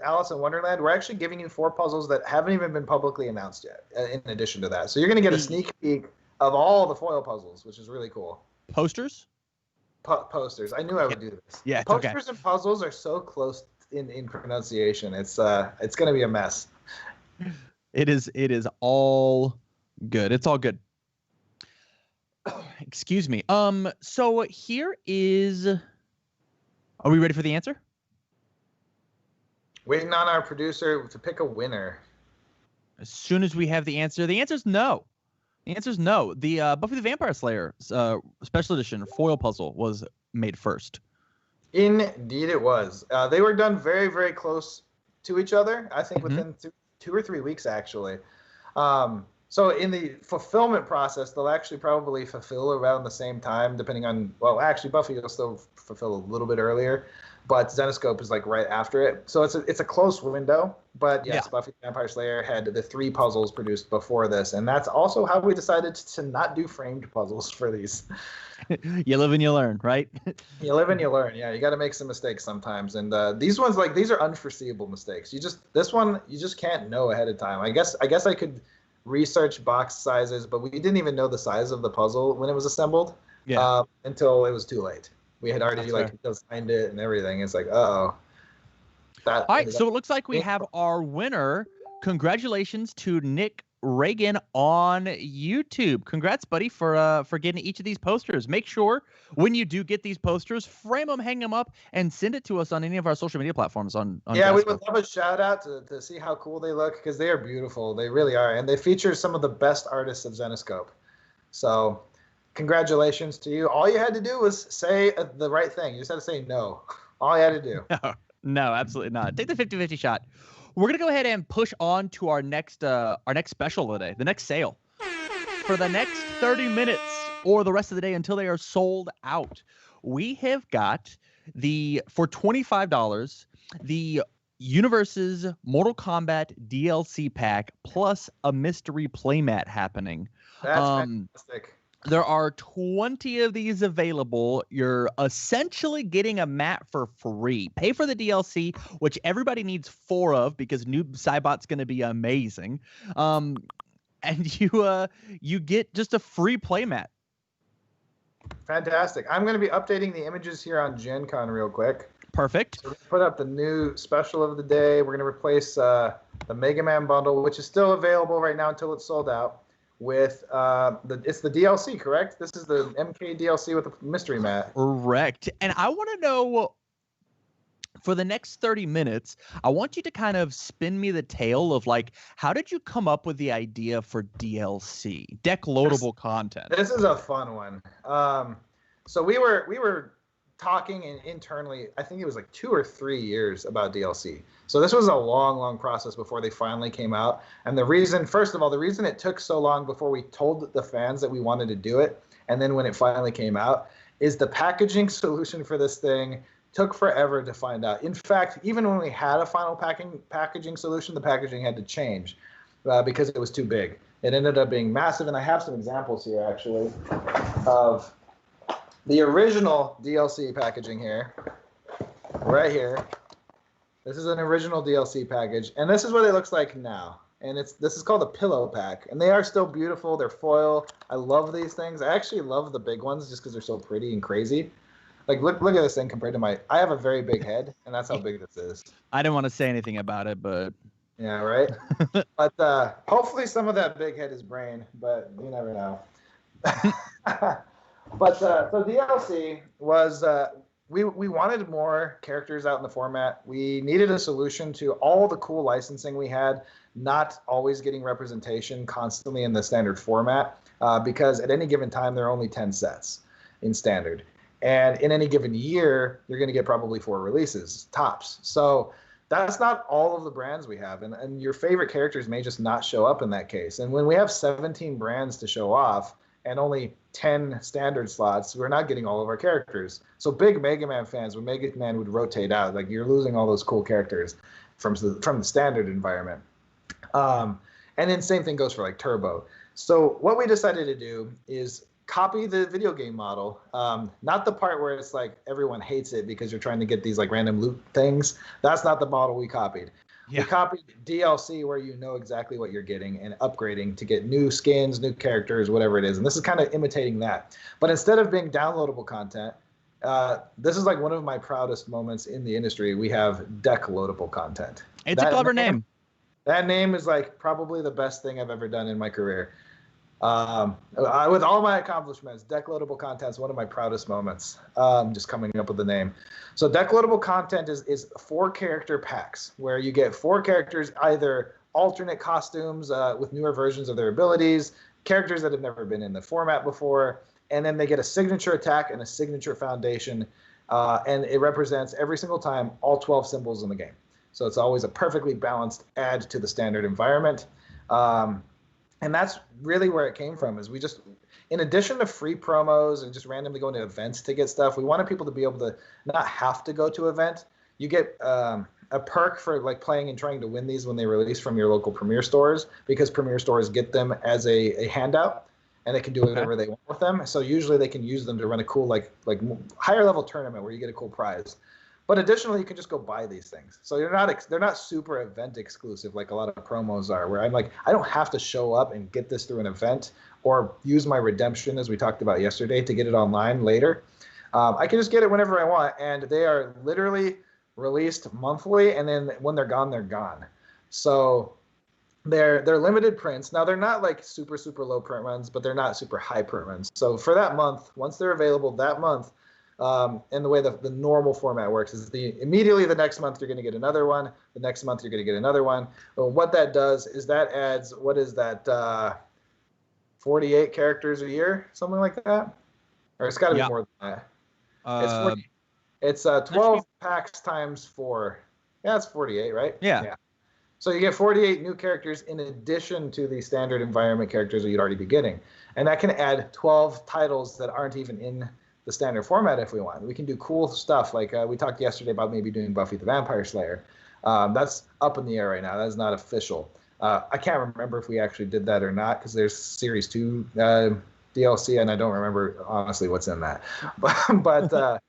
Alice in Wonderland. We're actually giving you 4 puzzles that haven't even been publicly announced yet. In addition to that, so you're gonna get a sneak peek of all the foil puzzles, which is really cool. Posters. Posters. I knew I would do this. Yeah. Posters and puzzles are so close in pronunciation. It's going to be a mess. It is all good. It's all good. Excuse me. So here is. Are we ready for the answer? Waiting on our producer to pick a winner. As soon as we have the answer is no. The answer is no. The Buffy the Vampire Slayer special edition foil puzzle was made first. Indeed it was. They were done very, very close to each other. I think within 2 or 3 weeks, actually. So in the fulfillment process, they'll actually probably fulfill around the same time, depending on, well, actually Buffy will still fulfill a little bit earlier, but Zenescope is like right after it. So it's a close window, but yes, yeah. Buffy the Vampire Slayer had the 3 puzzles produced before this, and that's also how we decided to not do framed puzzles for these. You live and you learn, right? You live and you learn. Yeah, you got to make some mistakes sometimes, and these ones, like, these are unforeseeable mistakes. This one you just can't know ahead of time. I guess I could research box sizes, but we didn't even know the size of the puzzle when it was assembled. Yeah. Until it was too late. We had already designed it and everything. It's like, uh-oh. All right, so it looks like we have our winner. Congratulations to Nick Reagan on YouTube. Congrats, buddy, for getting each of these posters. Make sure when you do get these posters, frame them, hang them up, and send it to us on any of our social media platforms. On yeah, we would love a shout out to see how cool they look, because they are beautiful. They really are, and they feature some of the best artists of Zenescope. So congratulations to you. All you had to do was say the right thing. You just had to say no. All you had to do. No, absolutely not. Take the 50-50 shot. We're going to go ahead and push on to our next special of the day, the next sale. For the next 30 minutes or the rest of the day until they are sold out, we have got for $25, the Universe's Mortal Kombat DLC pack plus a mystery playmat happening. That's fantastic. There are 20 of these available. You're essentially getting a mat for free. Pay for the DLC, which everybody needs 4 of because Noob Saibot's going to be amazing. And you get just a free playmat. Fantastic. I'm going to be updating the images here on Gen Con real quick. Perfect. So we're going to put up the new special of the day. We're going to replace the Mega Man bundle, which is still available right now until it's sold out, with it's the DLC, correct? This is the MK DLC with the mystery mat. Correct. And I want to know, for the next 30 minutes, I want you to kind of spin me the tale of, like, how did you come up with the idea for DLC, deck loadable content? This is a fun one. So we were talking internally, I think it was like 2 or 3 years about DLC. So this was a long process before they finally came out. And the reason, first of all, the reason it took so long before we told the fans that we wanted to do it, and then when it finally came out, is the packaging solution for this thing took forever to find out. In fact, even when we had a final packaging solution, the packaging had to change because it was too big. It ended up being massive, and I have some examples here, actually, of the original DLC packaging here, right here. This is an original DLC package, and this is what it looks like now. And this is called a pillow pack, and they are still beautiful. They're foil. I love these things. I actually love the big ones just because they're so pretty and crazy. Like look at this thing compared to I have a very big head, and that's how big this is. I didn't want to say anything about it, but yeah, right. But hopefully some of that big head is brain, but you never know. But so DLC was we wanted more characters out in the format. We needed a solution to all the cool licensing we had, not always getting representation constantly in the standard format, because at any given time there are only 10 sets in standard. And in any given year, you're going to get probably 4 releases, tops. So that's not all of the brands we have. And your favorite characters may just not show up in that case. And when we have 17 brands to show off and only 10 standard slots, we're not getting all of our characters. So big Mega Man fans, when Mega Man would rotate out, like you're losing all those cool characters from the standard environment. And then same thing goes for like Turbo. So what we decided to do is copy the video game model, not the part where it's like everyone hates it because you're trying to get these like random loot things. That's not the model we copied. Yeah. We copied DLC where you know exactly what you're getting and upgrading to get new skins, new characters, whatever it is. And this is kind of imitating that. But instead of being downloadable content, this is like one of my proudest moments in the industry. We have deck loadable content. It's a clever name. That name is like probably the best thing I've ever done in my career. With all my accomplishments, deck loadable content is one of my proudest moments. Just coming up with the name. So deck loadable content is 4 character packs where you get 4 characters, either alternate costumes with newer versions of their abilities, characters that have never been in the format before, and then they get a signature attack and a signature foundation, and it represents every single time all 12 symbols in the game. So it's always a perfectly balanced add to the standard environment. And that's really where it came from, is we just, in addition to free promos and just randomly going to events to get stuff, we wanted people to be able to not have to go to an event. You get a perk for like playing and trying to win these when they release from your local Premier stores, because Premier stores get them as a handout, and they can do whatever they want with them. So usually they can use them to run a cool like higher level tournament where you get a cool prize. But additionally, you can just go buy these things. So they're not super event exclusive like a lot of promos are, where I'm like, I don't have to show up and get this through an event or use my redemption, as we talked about yesterday, to get it online later. I can just get it whenever I want, and they are literally released monthly, and then when they're gone, they're gone. So they're limited prints. Now, they're not like super, super low print runs, but they're not super high print runs. So for that month, once they're available that month, and the way the normal format works is immediately the next month you're going to get another one. The next month you're going to get another one. But what that does is that adds, what is that, 48 characters a year, something like that? Or it's got to be more than that. It's 12 packs times 4. Yeah, it's 48, right? Yeah. So you get 48 new characters in addition to the standard environment characters that you'd already be getting. And that can add 12 titles that aren't even in the standard format if we want. We can do cool stuff like we talked yesterday about maybe doing Buffy the Vampire Slayer. That's up in the air right now. That's not official. I can't remember if we actually did that or not, because there's Series 2 DLC, and I don't remember honestly what's in that. But for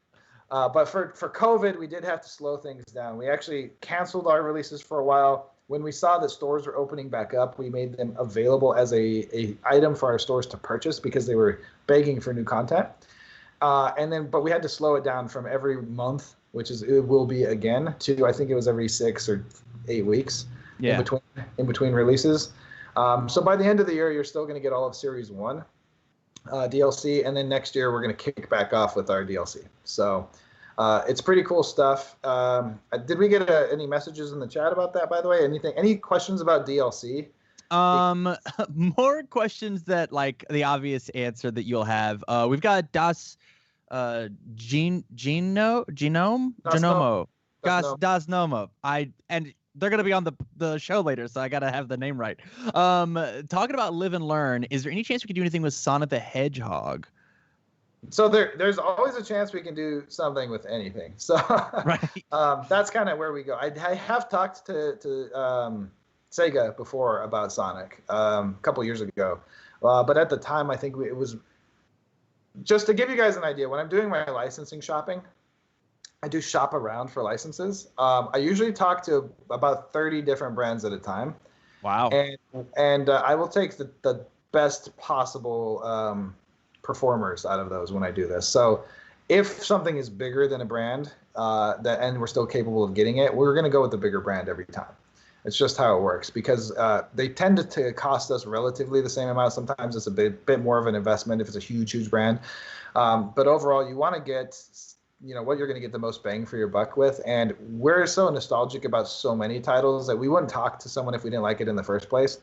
COVID, we did have to slow things down. We actually canceled our releases for a while. When we saw that stores were opening back up, we made them available as a item for our stores to purchase because they were begging for new content. But we had to slow it down from every month, which it will be again, to I think it was every 6 or 8 weeks in between releases. So by the end of the year, you're still going to get all of Series 1 DLC, and then next year we're going to kick back off with our DLC. So it's pretty cool stuff. Did we get any messages in the chat about that, by the way? Any questions about DLC? More questions that like the obvious answer that you'll have. We've got Nomo. And they're gonna be on the show later, so I gotta have the name right. Talking about live and learn, is there any chance we could do anything with Sonic the Hedgehog? So there's always a chance we can do something with anything. So that's kind of where we go. I have talked to Sega before about Sonic a couple years ago, but at the time I think it was just to give you guys an idea. When I'm doing my licensing shopping, I do shop around for licenses. I usually talk to about 30 different brands at a time. Wow. And I will take the best possible performers out of those when I do this. So if something is bigger than a brand and we're still capable of getting it, we're going to go with the bigger brand every time. It's just how it works because they tend to cost us relatively the same amount. Sometimes it's a bit more of an investment if it's a huge brand. But overall, you want to get what you're going to get the most bang for your buck with. And we're so nostalgic about so many titles that we wouldn't talk to someone if we didn't like it in the first place.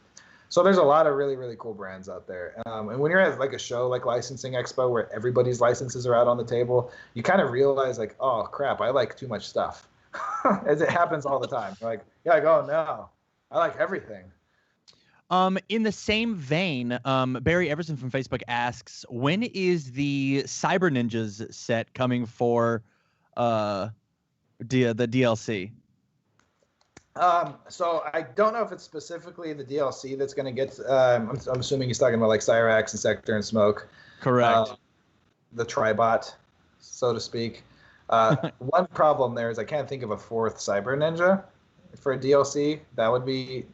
So there's a lot of really, really cool brands out there. And when you're at like a show like Licensing Expo where everybody's licenses are out on the table, you kind of realize like, oh crap, I like too much stuff. As it happens all the time. You're like, oh no, I like everything. In the same vein, Barry Everson from Facebook asks, when is the Cyber Ninjas set coming for the DLC? So I don't know if it's specifically the DLC that's going to get. I'm assuming he's talking about like Cyrax and Sector and Smoke. Correct. The Tribot, so to speak. One problem there is I can't think of a fourth Cyber Ninja for a DLC. That would be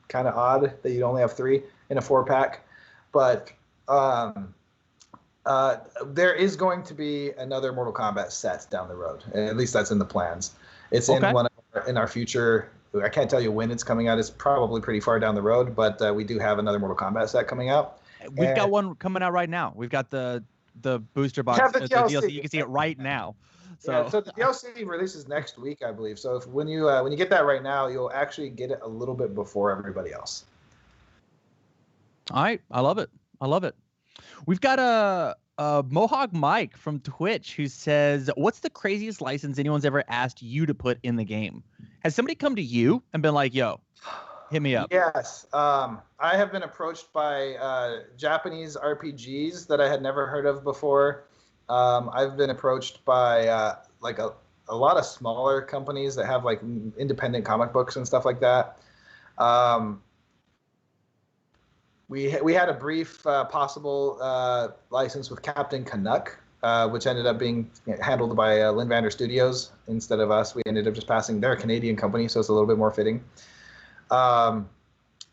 kind of odd that you'd only have 3 in a 4-pack. But there is going to be another Mortal Kombat set down the road. At least that's in the plans. It's in our future. I can't tell you when it's coming out. It's probably pretty far down the road, but we do have another Mortal Kombat set coming out. We've got one coming out right now. We've got the booster box, the DLC. You can see it right now. So the DLC releases next week, I believe. So when you get that right now, you'll actually get it a little bit before everybody else. All right, I love it. We've got a Mohawk Mike from Twitch who says, "What's the craziest license anyone's ever asked you to put in the game? Has somebody come to you and been like, yo, hit me up?" Yes. I have been approached by Japanese RPGs that I had never heard of before. I've been approached by like a lot of smaller companies that have like independent comic books and stuff like that. We had a brief possible license with Captain Canuck, which ended up being handled by Linvander Studios instead of us. We ended up just passing. They're a Canadian company, so it's a little bit more fitting.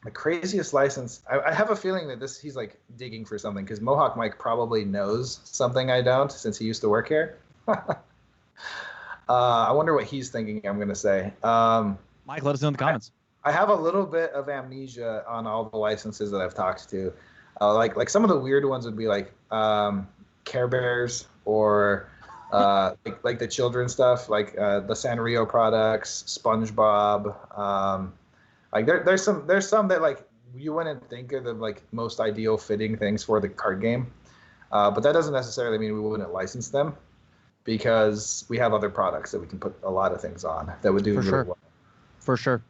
The craziest license, I have a feeling that he's like digging for something because Mohawk Mike probably knows something I don't since he used to work here. I wonder what he's thinking I'm going to say. Mike, let us know in the comments. I have a little bit of amnesia on all the licenses that I've talked to. Like some of the weird ones would be like Care Bears or like the children stuff, like the Sanrio products, SpongeBob. Like there's some that like you wouldn't think are the like most ideal fitting things for the card game, but that doesn't necessarily mean we wouldn't license them because we have other products that we can put a lot of things on that would do really well. For sure.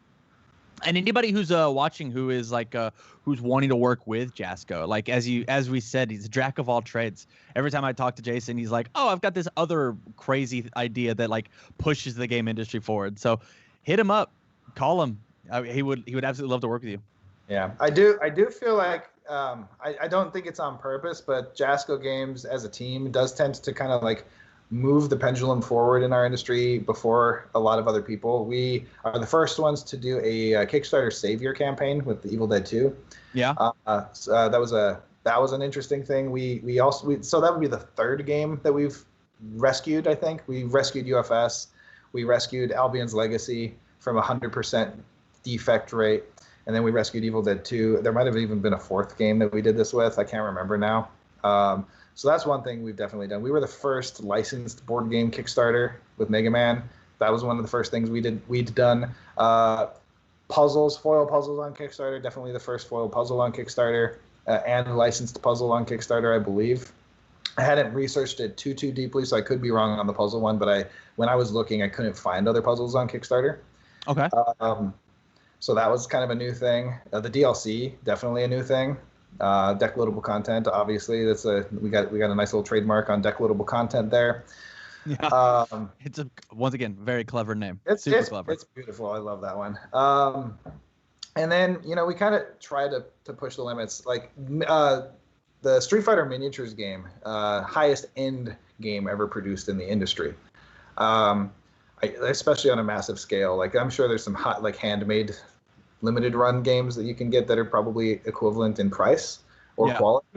And anybody who's watching who is like who's wanting to work with Jasco, like as we said, he's a jack of all trades. Every time I talk to Jason, he's like, "Oh, I've got this other crazy idea that like pushes the game industry forward." So hit him up, call him. He would absolutely love to work with you. Yeah, I do feel like I don't think it's on purpose, but Jasco Games as a team does tend to kind of like move the pendulum forward in our industry before a lot of other people. We are the first ones to do a Kickstarter Savior campaign with the Evil Dead 2. Yeah. So that was an interesting thing. So that would be the third game that we've rescued. I think we rescued UFS. We rescued Albion's Legacy from 100% defect rate, and then we rescued Evil Dead 2. There might have even been a fourth game that we did this with. I can't remember now. So that's one thing we've definitely done. We were the first licensed board game Kickstarter with Mega Man. That was one of the first things we'd done. Foil puzzles on Kickstarter. Definitely the first foil puzzle on Kickstarter and licensed puzzle on Kickstarter, I believe. I hadn't researched it too deeply, so I could be wrong on the puzzle one. But when I was looking, I couldn't find other puzzles on Kickstarter. Okay. So that was kind of a new thing. The DLC, definitely a new thing. Deck loadable content, obviously. We got a nice little trademark on deck loadable content there. Yeah. It's once again very clever name. It's super clever. It's beautiful. I love that one. And then we kind of try to push the limits. Like the Street Fighter Miniatures game, highest end game ever produced in the industry. Especially on a massive scale. Like I'm sure there's some hot like handmade limited run games that you can get that are probably equivalent in price or quality,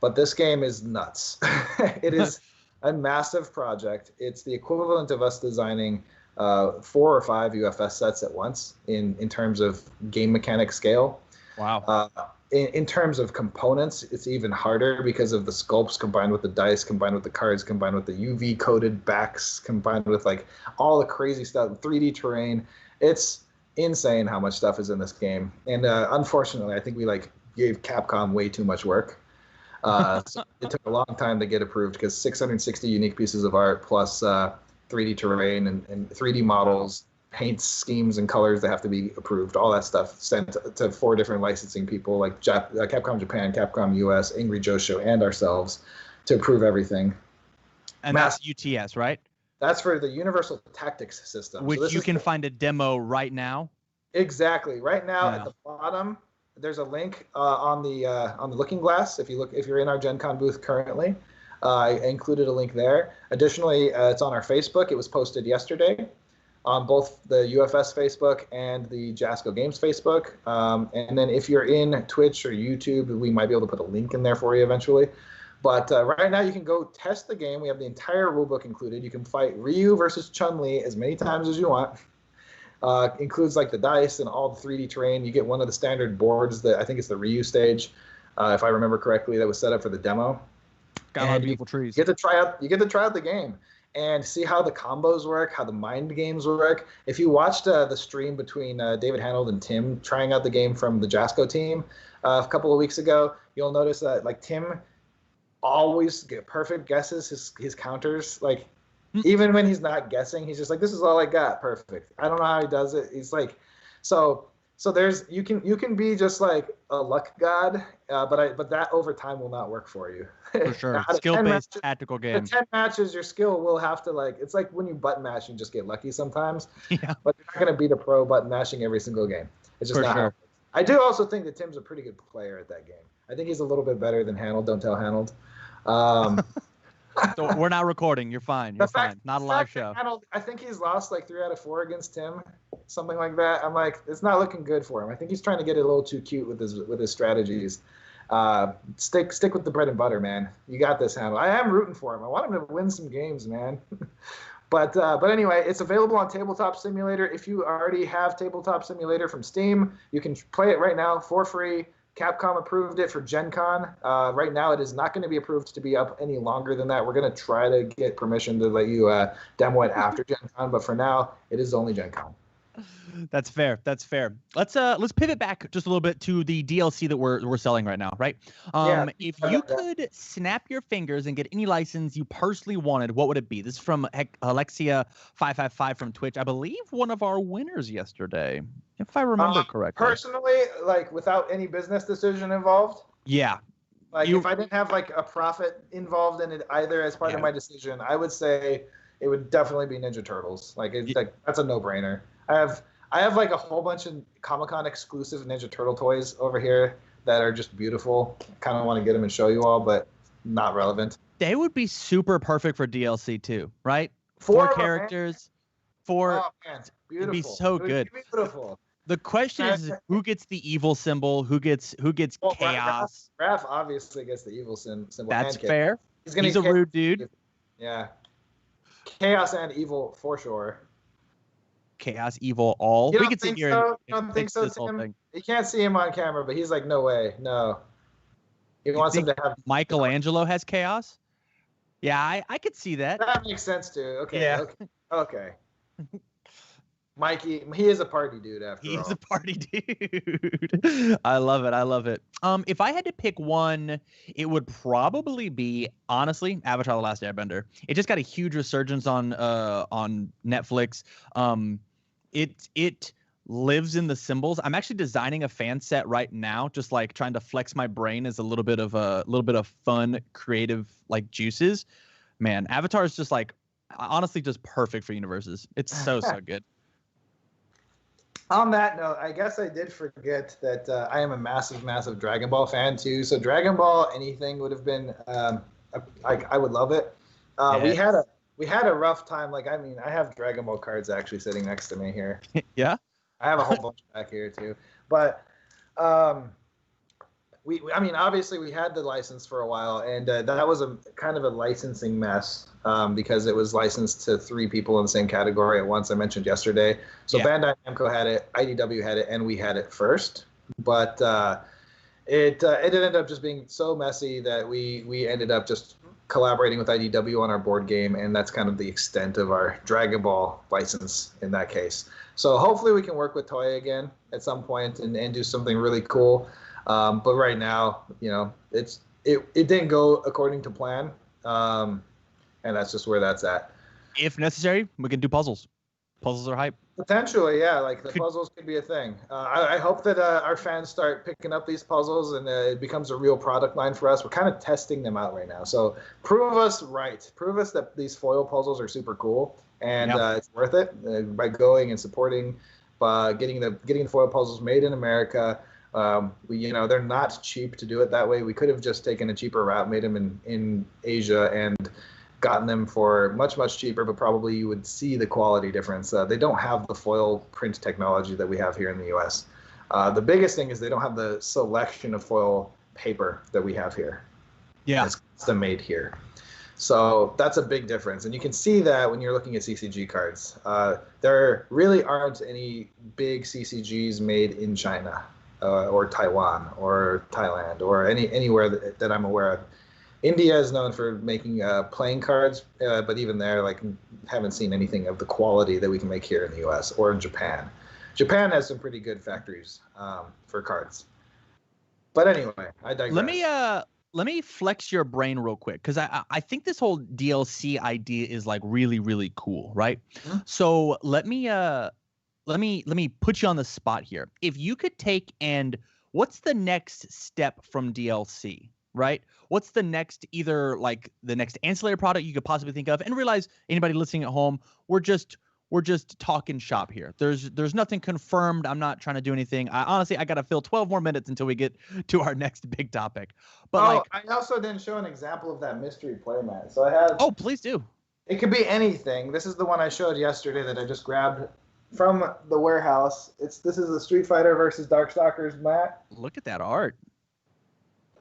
but this game is nuts. It is a massive project. It's the equivalent of us designing 4 or 5 UFS sets at once in terms of game mechanic scale. Wow. In terms of components, it's even harder because of the sculpts combined with the dice, combined with the cards, combined with the UV coated backs, combined with like all the crazy stuff, 3D terrain. It's insane how much stuff is in this game. And unfortunately, I think we like gave Capcom way too much work. So it took a long time to get approved because 660 unique pieces of art plus 3D terrain and 3D models, paint schemes and colors that have to be approved, all that stuff sent to 4 different licensing people like Capcom Japan, Capcom US, Angry Joe Show, and ourselves to approve everything. And that's UTS, right? That's for the Universal Tactics system. Which you can find a demo right now. Exactly. Right now at the bottom, there's a link on the Looking Glass. If you're in our Gen Con booth currently, I included a link there. Additionally, it's on our Facebook. It was posted yesterday on both the UFS Facebook and the Jasco Games Facebook. And then if you're in Twitch or YouTube, we might be able to put a link in there for you eventually. But right now you can go test the game. We have the entire rulebook included. You can fight Ryu versus Chun-Li as many times as you want. Includes like the dice and all the 3D terrain. You get one of the standard boards that I think it's the Ryu stage, if I remember correctly, that was set up for the demo. Got a lot of beautiful trees. You get to try out the game and see how the combos work, how the mind games work. If you watched the stream between David Hanold and Tim trying out the game from the Jasco team a couple of weeks ago, you'll notice that like Tim always get perfect guesses, his counters. Like even when he's not guessing, he's just like, this is all I got, perfect. I don't know how he does it. He's like, so there's you can be just like a luck god, but that over time will not work for you. For sure. Skill-based tactical game. 10 matches, your skill will have to like, it's like when you button mash and just get lucky sometimes. Yeah. But you're not going to beat a pro button mashing every single game. It's just For not sure. how it works. I do also think that Tim's a pretty good player at that game. I think he's a little bit better than Hanold. Don't tell Hanold. So we're not recording. You're fine. You're fine. Not a live show. Hanold, I think he's lost like 3 out of 4 against Tim, something like that. I'm like, it's not looking good for him. I think he's trying to get a little too cute with his strategies. Stick with the bread and butter, man. You got this, Hanold. I am rooting for him. I want him to win some games, man. But anyway, it's available on Tabletop Simulator. If you already have Tabletop Simulator from Steam, you can play it right now for free. Capcom approved it for Gen Con. Right now, it is not going to be approved to be up any longer than that. We're going to try to get permission to let you demo it after Gen Con, but for now, it is only Gen Con. That's fair. That's fair. Let's pivot back just a little bit to the DLC that we're selling right now, right? If you could snap your fingers and get any license you personally wanted, what would it be? This is from Alexia555 from Twitch. I believe one of our winners yesterday, if I remember correctly. Personally, like without any business decision involved? Yeah. Like if I didn't have like a profit involved in it either as part of my decision, I would say it would definitely be Ninja Turtles. Like that's a no-brainer. I have like a whole bunch of Comic-Con exclusive Ninja Turtle toys over here that are just beautiful. Kind of want to get them and show you all, but not relevant. They would be super perfect for DLC too, right? 4 characters, 4. Oh man, beautiful. It'd be so good. Beautiful. The question is, who gets the evil symbol? Who gets chaos? Raph obviously gets the evil symbol. That's fair. He's a rude dude. Yeah. Chaos and evil for sure. Chaos, evil, all. You we could sit here so? and don't think so, this whole Tim? thing. You can't see him on camera, but he's like, no way, no. He wants him to have. Michelangelo has chaos. Yeah, I could see that. That makes sense too. Okay. Yeah. Okay. Mikey, he is a party dude after all. He's a party dude. I love it. I love it. If I had to pick one, it would probably be, honestly, Avatar: The Last Airbender. It just got a huge resurgence on Netflix. It lives in the symbols. I'm actually designing a fan set right now, just like trying to flex my brain as a little bit of fun, creative like juices. Man, Avatar is just like honestly just perfect for universes. It's so good. On that note, I guess I did forget that I am a massive Dragon Ball fan too. So Dragon Ball anything would have been I would love it. Yes. We had a rough time. Like, I mean, I have Dragon Ball cards actually sitting next to me here. Yeah. I have a whole bunch back here too. But I mean, obviously we had the license for a while, and that was a kind of a licensing mess because it was licensed to 3 people in the same category at once. I mentioned yesterday. So Bandai Namco had it, IDW had it, and we had it first. But it ended up just being so messy that we ended up just collaborating with IDW on our board game, and that's kind of the extent of our Dragon Ball license in that case. So hopefully we can work with Toei again at some point and do something really cool. But right now, it didn't go according to plan, and that's just where that's at. If necessary, we can do puzzles. Puzzles are hype. Potentially, yeah. Like the puzzles could be a thing. I hope that our fans start picking up these puzzles and it becomes a real product line for us. We're kind of testing them out right now. So prove us right. Prove us that these foil puzzles are super cool and it's worth it by going and supporting, getting the foil puzzles made in America. They're not cheap to do it that way. We could have just taken a cheaper route, made them in Asia, and gotten them for much, much cheaper, but probably you would see the quality difference. They don't have the foil print technology that we have here in the U.S. The biggest thing is they don't have the selection of foil paper that we have here. Yeah. It's custom made here. So that's a big difference. And you can see that when you're looking at CCG cards. There really aren't any big CCGs made in China or Taiwan or Thailand or anywhere that I'm aware of. India is known for making playing cards, but even there, haven't seen anything of the quality that we can make here in the U.S. or in Japan. Japan has some pretty good factories for cards. But anyway, I digress. Let me flex your brain real quick, because I think this whole DLC idea is really, really cool, right? Mm-hmm. So let me put you on the spot here. If you could take what's the next step from DLC? Right? What's the next, either the next ancillary product you could possibly think of? And realize, anybody listening at home, we're just talking shop here. There's nothing confirmed. I'm not trying to do anything. I got to fill 12 more minutes until we get to our next big topic. But I also didn't show an example of that mystery playmat. So I have. Oh, please do. It could be anything. This is the one I showed yesterday that I just grabbed from the warehouse. This is the Street Fighter versus Darkstalkers mat. Look at that art.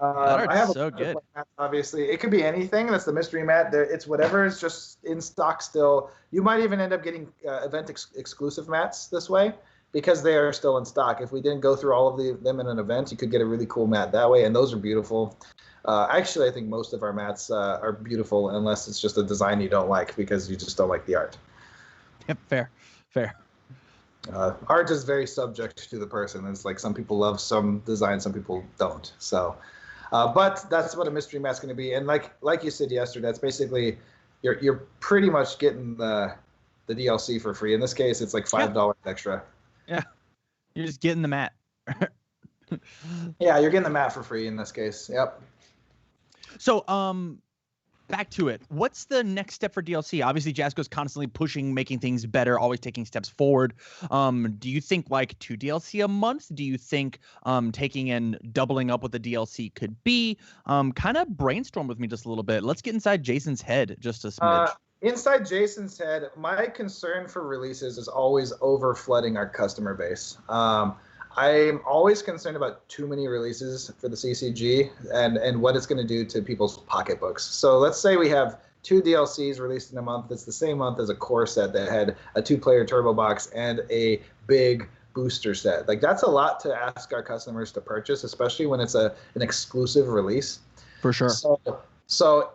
I have so good. Mats, obviously, it could be anything. That's the mystery mat. It's whatever is just in stock still. You might even end up getting event exclusive mats this way because they are still in stock. If we didn't go through all of them in an event, you could get a really cool mat that way, and those are beautiful. Actually, I think most of our mats are beautiful unless it's just a design you don't like because you just don't like the art. Yep, fair. Art is very subject to the person. It's some people love some design, some people don't. So. But that's what a mystery mat's going to be, and like you said yesterday, that's basically you're pretty much getting the DLC for free. In this case, it's $5 extra. Yeah, you're just getting the mat. Yeah, you're getting the mat for free in this case. Yep. So back to it. What's the next step for DLC? Obviously, Jasco's constantly pushing, making things better, always taking steps forward. Do you think 2 DLC a month? Do you think taking and doubling up what the DLC could be? Kind of brainstorm with me just a little bit. Let's get inside Jason's head just a smidge. Inside Jason's head, my concern for releases is always over flooding our customer base. I'm always concerned about too many releases for the CCG and what it's going to do to people's pocketbooks. So let's say we have 2 DLCs released in a month. It's the same month as a core set that had a 2-player turbo box and a big booster set. That's a lot to ask our customers to purchase, especially when it's an exclusive release. For sure. So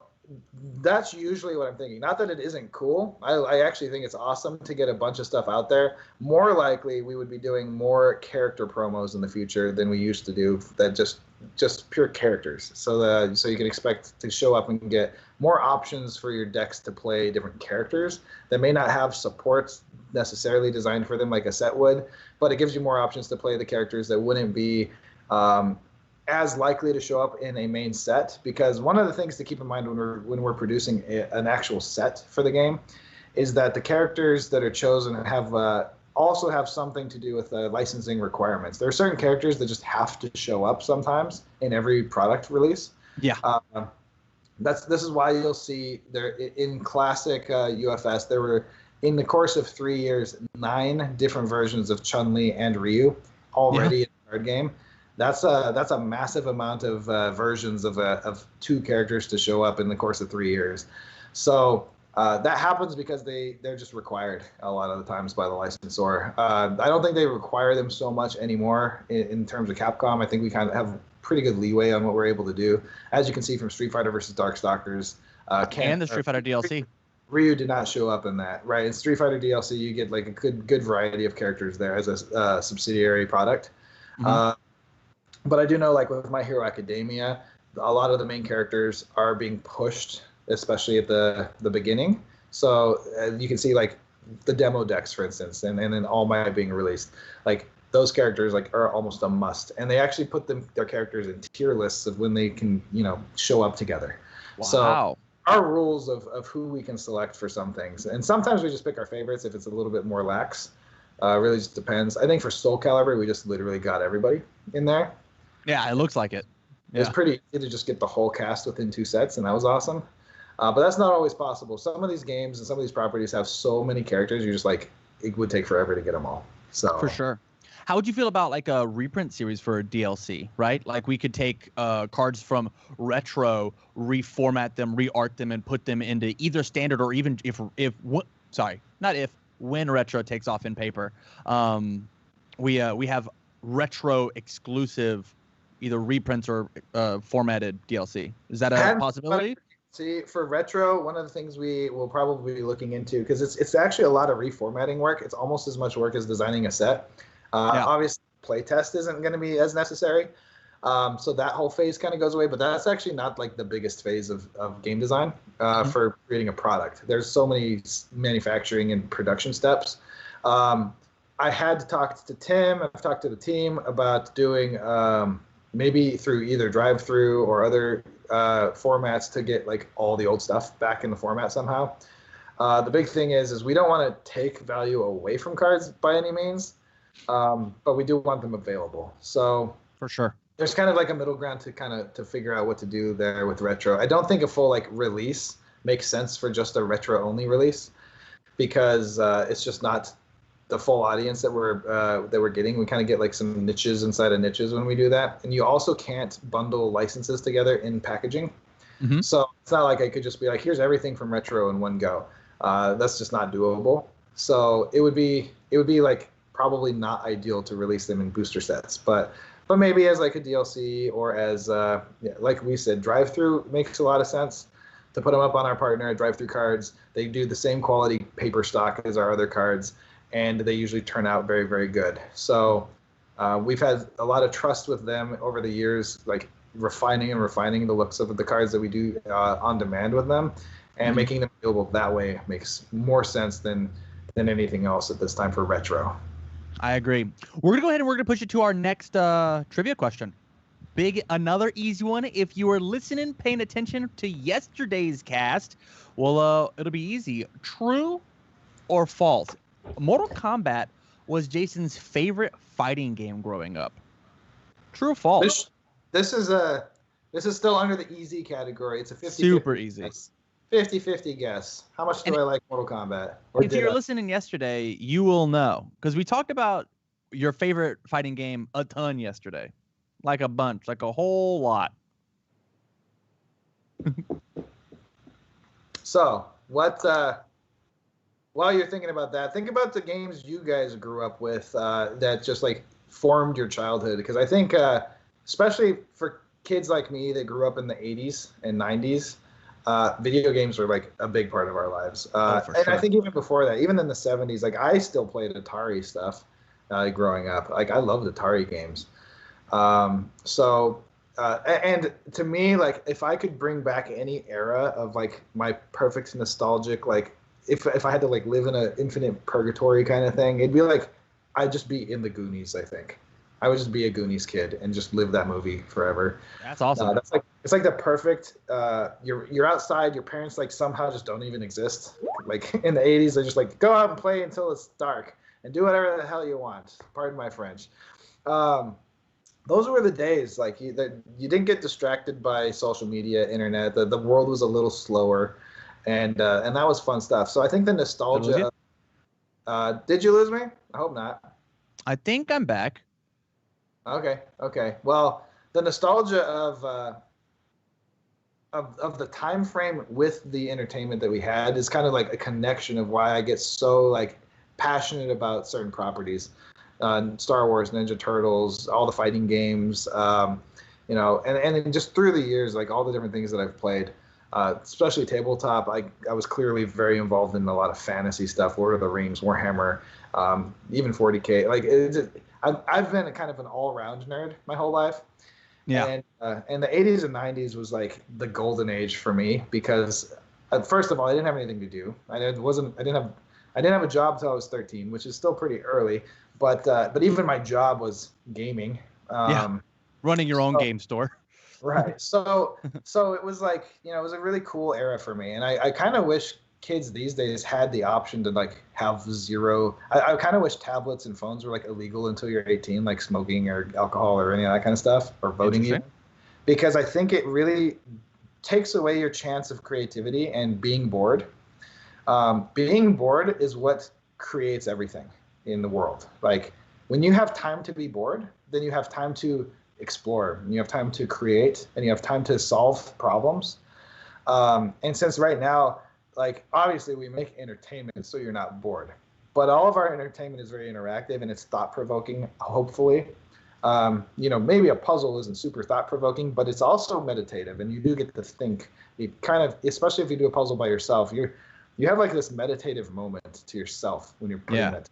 that's usually what I'm thinking. Not that it isn't cool. I actually think it's awesome to get a bunch of stuff out there. More likely, we would be doing more character promos in the future than we used to do. That just pure characters. So you can expect to show up and get more options for your decks to play different characters that may not have supports necessarily designed for them like a set would, but it gives you more options to play the characters that wouldn't be as likely to show up in a main set, because one of the things to keep in mind when we're producing an actual set for the game is that the characters that are chosen also have something to do with licensing requirements. There are certain characters that just have to show up sometimes in every product release. Yeah. This is why you'll see there in classic UFS there were, in the course of 3 years, 9 different versions of Chun-Li and Ryu already in the card game. That's a massive amount of versions of 2 characters to show up in the course of 3 years. So that happens because they're just required a lot of the times by the licensor. I don't think they require them so much anymore in terms of Capcom. I think we kind of have pretty good leeway on what we're able to do. As you can see from Street Fighter versus Darkstalkers, and the Street Fighter DLC. Ryu did not show up in that, right? In Street Fighter DLC, you get like a good variety of characters there as a subsidiary product. Mm-hmm. But I do know, like with My Hero Academia, a lot of the main characters are being pushed, especially at the beginning. So you can see like the demo decks, for instance, and then All Might being released. Like those characters like are almost a must, and they actually put their characters in tier lists of when they can show up together. Wow. So our rules of who we can select for some things, and sometimes we just pick our favorites if it's a little bit more lax. Really just depends. I think for Soul Calibur, we just literally got everybody in there. Yeah, it looks like it. Yeah. It was pretty easy to just get the whole cast within 2 sets, and that was awesome. But that's not always possible. Some of these games and some of these properties have so many characters, you're just like, it would take forever to get them all. So for sure. How would you feel about like a reprint series for a DLC, right? Like we could take cards from Retro, reformat them, reart them, and put them into either standard or even when Retro takes off in paper, we have Retro exclusive either reprints or formatted DLC. Is that a possibility? See, for Retro, one of the things we will probably be looking into, because it's actually a lot of reformatting work. It's almost as much work as designing a set. Obviously, playtest isn't going to be as necessary. So that whole phase kind of goes away, but that's actually not like the biggest phase of game design for creating a product. There's so many manufacturing and production steps. I had talked to Tim, I've talked to the team about doing maybe through either drive-through or other formats to get like all the old stuff back in the format somehow. The big thing is we don't want to take value away from cards by any means, but we do want them available. So for sure, there's kind of like a middle ground to figure out what to do there with Retro. I don't think a full like release makes sense for just a Retro only release, because it's just not the full audience that we're getting. We kind of get like some niches inside of niches when we do that, and you also can't bundle licenses together in packaging. Mm-hmm. So it's not like I could just be like, here's everything from Retro in one go. That's just not doable. So it would be like probably not ideal to release them in booster sets, but maybe as like a DLC or as like we said, drive-through makes a lot of sense to put them up on our partner at Drive-Thru Cards. They do the same quality paper stock as our other cards, and they usually turn out very, very good. So we've had a lot of trust with them over the years, like refining the looks of the cards that we do on demand with them, and making them available that way makes more sense than anything else at this time for Retro. I agree. We're going to go ahead and we're going to push it to our next trivia question. Another easy one. If you were listening, paying attention to yesterday's cast, well, it'll be easy. True or false? Mortal Kombat was Jason's favorite fighting game growing up. True or false? This is still under the easy category. It's a 50-50 super easy. Guess. 50-50 guess. How much do I like Mortal Kombat? If you're listening yesterday, you will know, because we talked about your favorite fighting game a ton yesterday. Like a bunch, like a whole lot. So, while you're thinking about that, think about the games you guys grew up with that just like formed your childhood. Because I think, especially for kids like me that grew up in the 80s and 90s, video games were like a big part of our lives. And sure. I think even before that, even in the 70s, like I still played Atari stuff growing up. Like I loved Atari games. And to me, like if I could bring back any era of like my perfect nostalgic, like if I had to like live in an infinite purgatory kind of thing, it'd be like I'd just be in the Goonies. I think I would just be a Goonies kid and just live that movie forever. That's awesome. It's like the perfect. You're outside. Your parents like somehow just don't even exist. Like in the 80s, they're just like go out and play until it's dark and do whatever the hell you want. Pardon my French. Those were the days. Like you didn't get distracted by social media, internet. The world was a little slower, and that was fun stuff. So I think the nostalgia. Did you lose me? I hope not. I think I'm back. Okay. Okay. Well, the nostalgia of the time frame with the entertainment that we had is kind of like a connection of why I get so like passionate about certain properties. Star Wars, Ninja Turtles, all the fighting games, and then just through the years, like all the different things that I've played, especially tabletop, I was clearly very involved in a lot of fantasy stuff, Lord of the Rings, Warhammer, even 40K. Like I've been a kind of an all-around nerd my whole life. Yeah. And the 80s and 90s was like the golden age for me because first of all, I didn't have anything to do. I didn't have a job till I was 13, which is still pretty early. But even my job was gaming. Yeah. Running your own so- game store. Right. So it was like, it was a really cool era for me. And I kind of wish kids these days had the option to like have zero. I kind of wish tablets and phones were like illegal until you're 18, like smoking or alcohol or any of that kind of stuff, or voting even. Because I think it really takes away your chance of creativity and being bored. Being bored is what creates everything in the world. Like when you have time to be bored, then you have time to explore, and you have time to create, and you have time to solve problems. And since right now, like obviously we make entertainment so you're not bored, but all of our entertainment is very interactive and it's thought-provoking, hopefully. Maybe a puzzle isn't super thought-provoking, but it's also meditative, and you do get to think. You kind of, especially if you do a puzzle by yourself, you have like this meditative moment to yourself when you're putting it.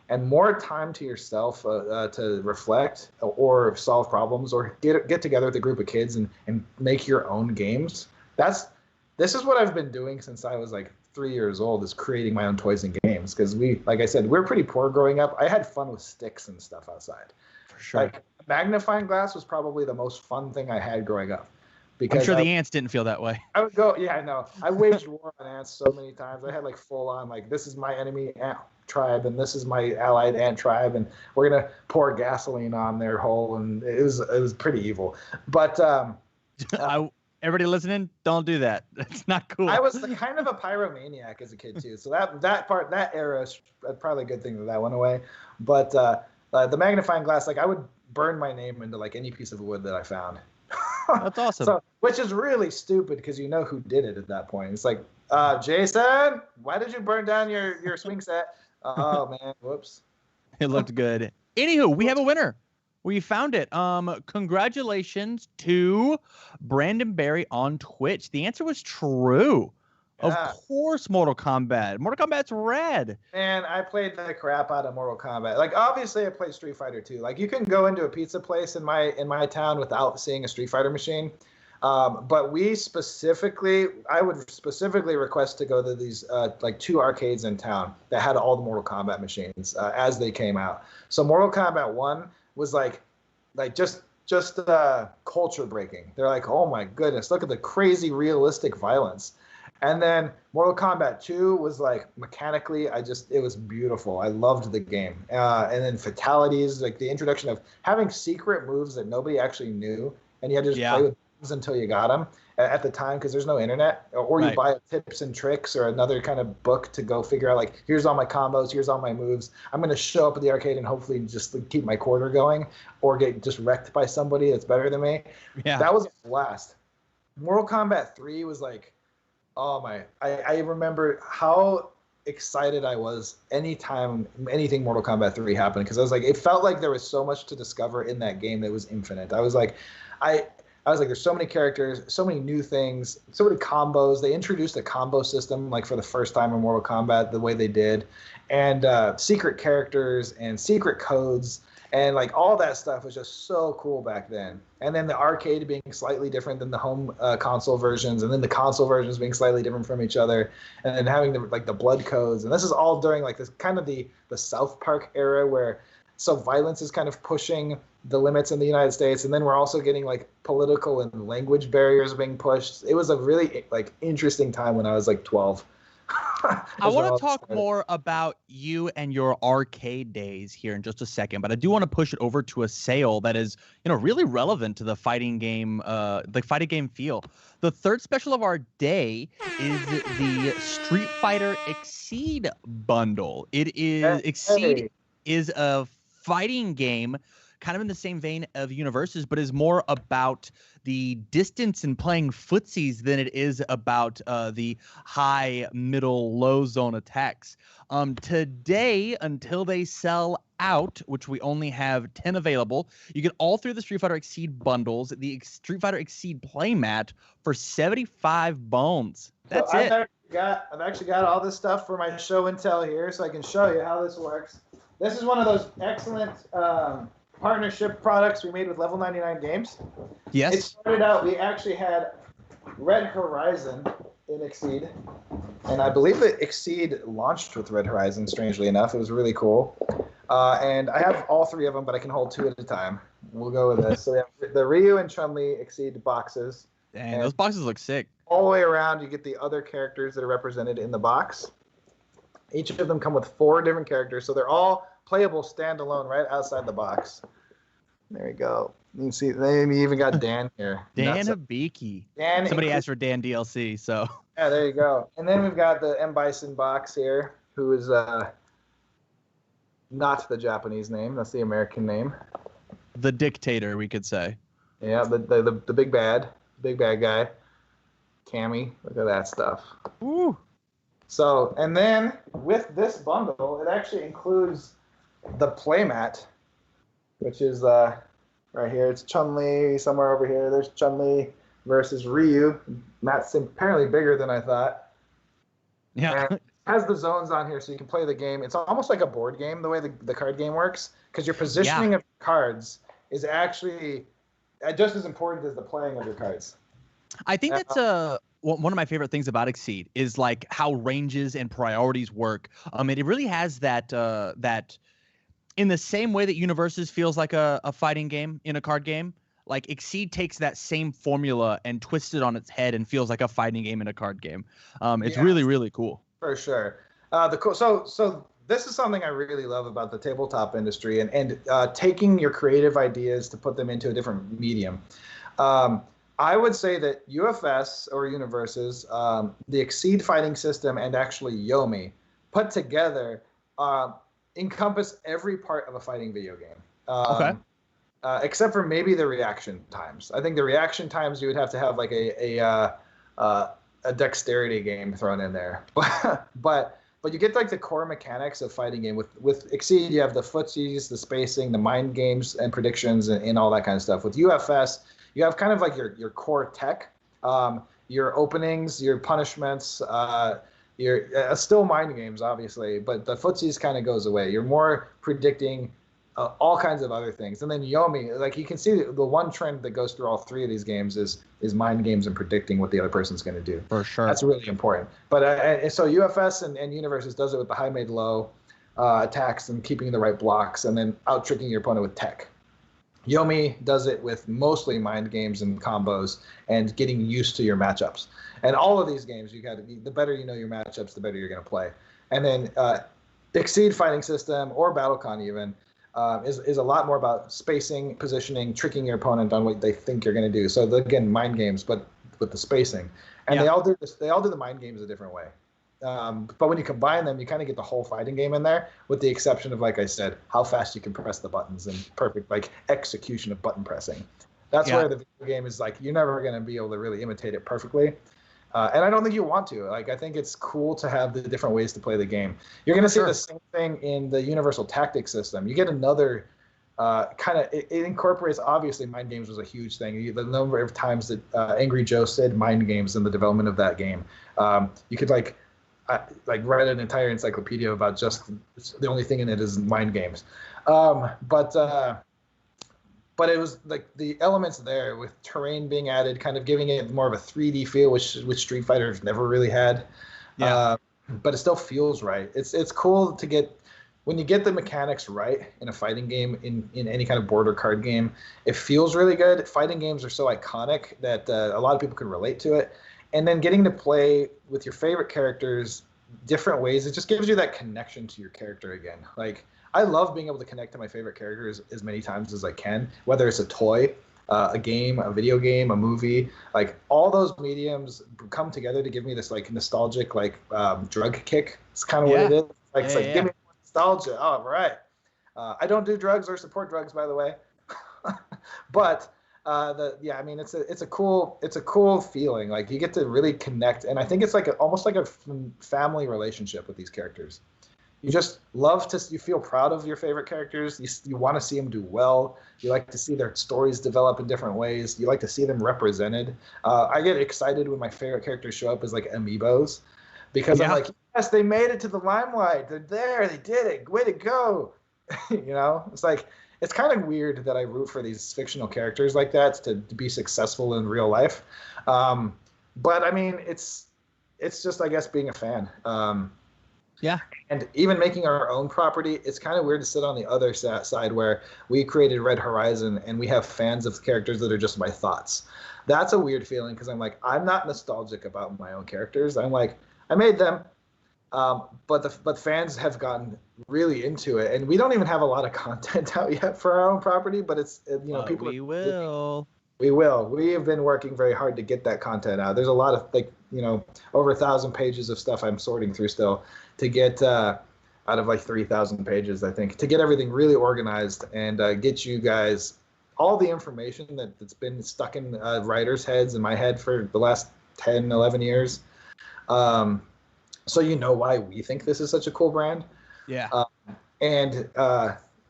And more time to yourself to reflect or solve problems or get together with a group of kids and make your own games. This is what I've been doing since I was like 3 years old, is creating my own toys and games. Because like I said, we're pretty poor growing up. I had fun with sticks and stuff outside. For sure. Like magnifying glass was probably the most fun thing I had growing up. Because I'm sure the ants didn't feel that way. I would go, yeah, I know. I waged war on ants so many times. I had like full on, like, this is my enemy ant tribe and this is my allied ant tribe, and we're gonna pour gasoline on their hole, and it was pretty evil. But everybody listening, don't do that. It's not cool. I was kind of a pyromaniac as a kid too, so that era is probably a good thing that went away. But the magnifying glass, like I would burn my name into like any piece of wood that I found. That's awesome. So, which is really stupid because you know who did it at that point. It's like, Jason, why did you burn down your swing set? Oh man, whoops. It looked good. Anywho, we have a winner. We found it. Congratulations to Brandon Berry on Twitch. The answer was true. Of course, Mortal Kombat. Mortal Kombat's rad. Man, I played the crap out of Mortal Kombat. Like, obviously, I played Street Fighter 2. Like, you can go into a pizza place in my town without seeing a Street Fighter machine. But I would specifically request to go to these like 2 arcades in town that had all the Mortal Kombat machines as they came out. So Mortal Kombat 1 was like just culture breaking. They're like, oh my goodness, look at the crazy realistic violence. And then Mortal Kombat 2 was like mechanically, it was beautiful. I loved the game. And then fatalities, like the introduction of having secret moves that nobody actually knew, and you had to just play with them until you got them at the time, because there's no internet, or you buy tips and tricks or another kind of book to go figure out, like, here's all my combos, here's all my moves. I'm going to show up at the arcade and hopefully just keep my quarter going or get just wrecked by somebody that's better than me. Yeah. That was a blast. Mortal Kombat 3 was like, oh my, I remember how excited I was anytime anything Mortal Kombat 3 happened, because I was like, it felt like there was so much to discover in that game that was infinite. I was like, there's so many characters, so many new things, so many combos. They introduced a combo system like for the first time in Mortal Kombat the way they did, and secret characters and secret codes. And like all that stuff was just so cool back then. And then the arcade being slightly different than the home console versions, and then the console versions being slightly different from each other, and then having the blood codes. And this is all during like this kind of the South Park era, where so violence is kind of pushing the limits in the United States, and then we're also getting like political and language barriers being pushed. It was a really like interesting time when I was like 12. I want to talk more about you and your arcade days here in just a second, but I do want to push it over to a sale that is, really relevant to the fighting game feel. The third special of our day is the Street Fighter Exceed bundle. It is Exceed is a fighting game kind of in the same vein of Universes, but is more about the distance and playing footsies than it is about the high, middle, low zone attacks. Today, until they sell out, which we only have 10 available, you get all through the Street Fighter Exceed bundles, the Street Fighter Exceed playmat for 75 bones. That's so it. I've actually got all this stuff for my show and tell here, so I can show you how this works. This is one of those excellent partnership products we made with Level 99 Games. Yes. It started out, we actually had Red Horizon in Exceed, and I believe that Exceed launched with Red Horizon, strangely enough. It was really cool. And I have all three of them, but I can hold two at a time. We'll go with this. So we have the Ryu and Chun-Li Exceed boxes. Dang, those boxes look sick. All the way around, you get the other characters that are represented in the box. Each of them come with 4 different characters, so they're all playable standalone right outside the box. There we go. You can see they even got Dan here. Dan Hibiki. Dan. Somebody asked for Dan DLC, so. Yeah, there you go. And then we've got the M. Bison box here, who is not the Japanese name. That's the American name. The dictator, we could say. Yeah, the big bad guy. Cammy, look at that stuff. Woo. So, and then with this bundle, it actually includes the playmat, which is right here. It's Chun-Li somewhere over here. There's Chun-Li versus Ryu. That's apparently bigger than I thought. Yeah. And it has the zones on here so you can play the game. It's almost like a board game, the way the card game works, because your positioning of cards is actually just as important as the playing of your cards. I think that's one of my favorite things about Exceed is like how ranges and priorities work. It really has that in the same way that Universes feels like a fighting game in a card game, like Exceed takes that same formula and twists it on its head and feels like a fighting game in a card game. It's really, really cool. For sure. So this is something I really love about the tabletop industry and taking your creative ideas to put them into a different medium. I would say that UFS or Universes, the Exceed fighting system, and actually Yomi put together encompass every part of a fighting video game. Okay. Except for maybe the reaction times. I think the reaction times you would have to have like a dexterity game thrown in there. but you get like the core mechanics of fighting game. With Exceed, you have the footsies, the spacing, the mind games and predictions and all that kind of stuff. With UFS, you have kind of like your core tech, your openings, your punishments, your still mind games, obviously, but the footsies kind of goes away. You're more predicting all kinds of other things. And then Yomi, like you can see the one trend that goes through all three of these games is mind games and predicting what the other person's going to do. For sure. That's really important. But so UFS and Universes does it with the high, mid, low attacks and keeping the right blocks and then out-tricking your opponent with tech. Yomi does it with mostly mind games and combos and getting used to your matchups. And all of these games, the better you know your matchups, the better you're going to play. And then Exceed fighting system or Battlecon even is a lot more about spacing, positioning, tricking your opponent on what they think you're going to do. So again, mind games, but with the spacing. And they all do this. They all do the mind games a different way. But when you combine them, you kind of get the whole fighting game in there, with the exception of, like I said, how fast you can press the buttons and perfect like execution of button pressing. That's where the video game is like you're never going to be able to really imitate it perfectly. And I don't think you want to. Like I think it's cool to have the different ways to play the game. You're going to see the same thing in the Universal Tactics system. You get another kind of it incorporates, obviously mind games was a huge thing. The number of times that Angry Joe said mind games in the development of that game. You could like write an entire encyclopedia about just the only thing in it is mind games. But it was like the elements there with terrain being added, kind of giving it more of a 3D feel, which Street Fighter's never really had. But it still feels right. It's cool to get when you get the mechanics right in a fighting game, in any kind of board or card game. It feels really good. Fighting games are so iconic that a lot of people can relate to it. And then getting to play with your favorite characters different ways, it just gives you that connection to your character again. Like, I love being able to connect to my favorite characters as many times as I can, whether it's a toy, a game, a video game, a movie. Like, all those mediums come together to give me this, like, nostalgic, like, drug kick. It's kind of what it is. Like, give me nostalgia. Oh, right. I don't do drugs or support drugs, by the way. But I mean, it's a cool feeling. Like you get to really connect, and I think it's like almost like a family relationship with these characters. You just you feel proud of your favorite characters. You want to see them do well. You like to see their stories develop in different ways. You like to see them represented. I get excited when my favorite characters show up as like amiibos, because I'm like, yes, they made it to the limelight. They're there. They did it. Way to go. It's like, it's kind of weird that I root for these fictional characters like that to be successful in real life. But I mean, it's just, I guess, being a fan. Yeah. And even making our own property, it's kind of weird to sit on the other side where we created Red Horizon and we have fans of characters that are just my thoughts. That's a weird feeling, because I'm like, I'm not nostalgic about my own characters. I'm like, I made them, but fans have gotten really into it, and we don't even have a lot of content out yet for our own property. But it's people. We will. We will. We have been working very hard to get that content out. There's a lot of over 1,000 pages of stuff I'm sorting through still to get out of like 3,000 pages, I think, to get everything really organized and get you guys all the information that's been stuck in writers' heads and my head for the last 10, 11 years. So you know why we think this is such a cool brand. Yeah. And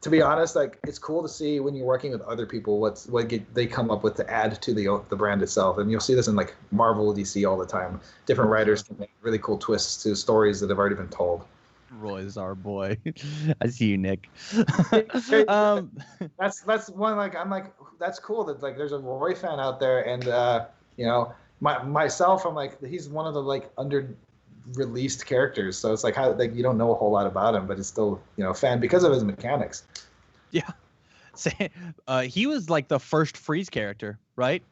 to be honest, like, it's cool to see when you're working with other people what they come up with to add to the brand itself. And you'll see this in like Marvel, DC all the time. Different writers can make really cool twists to stories that have already been told. Roy's our boy. I see you, Nick. That's one, like, I'm like, that's cool that like there's a Roy fan out there, and myself, I'm like, he's one of the like under released characters, so it's like how, like, you don't know a whole lot about him, but it's still fan because of his mechanics. Yeah. He was like the first Freeze character, right?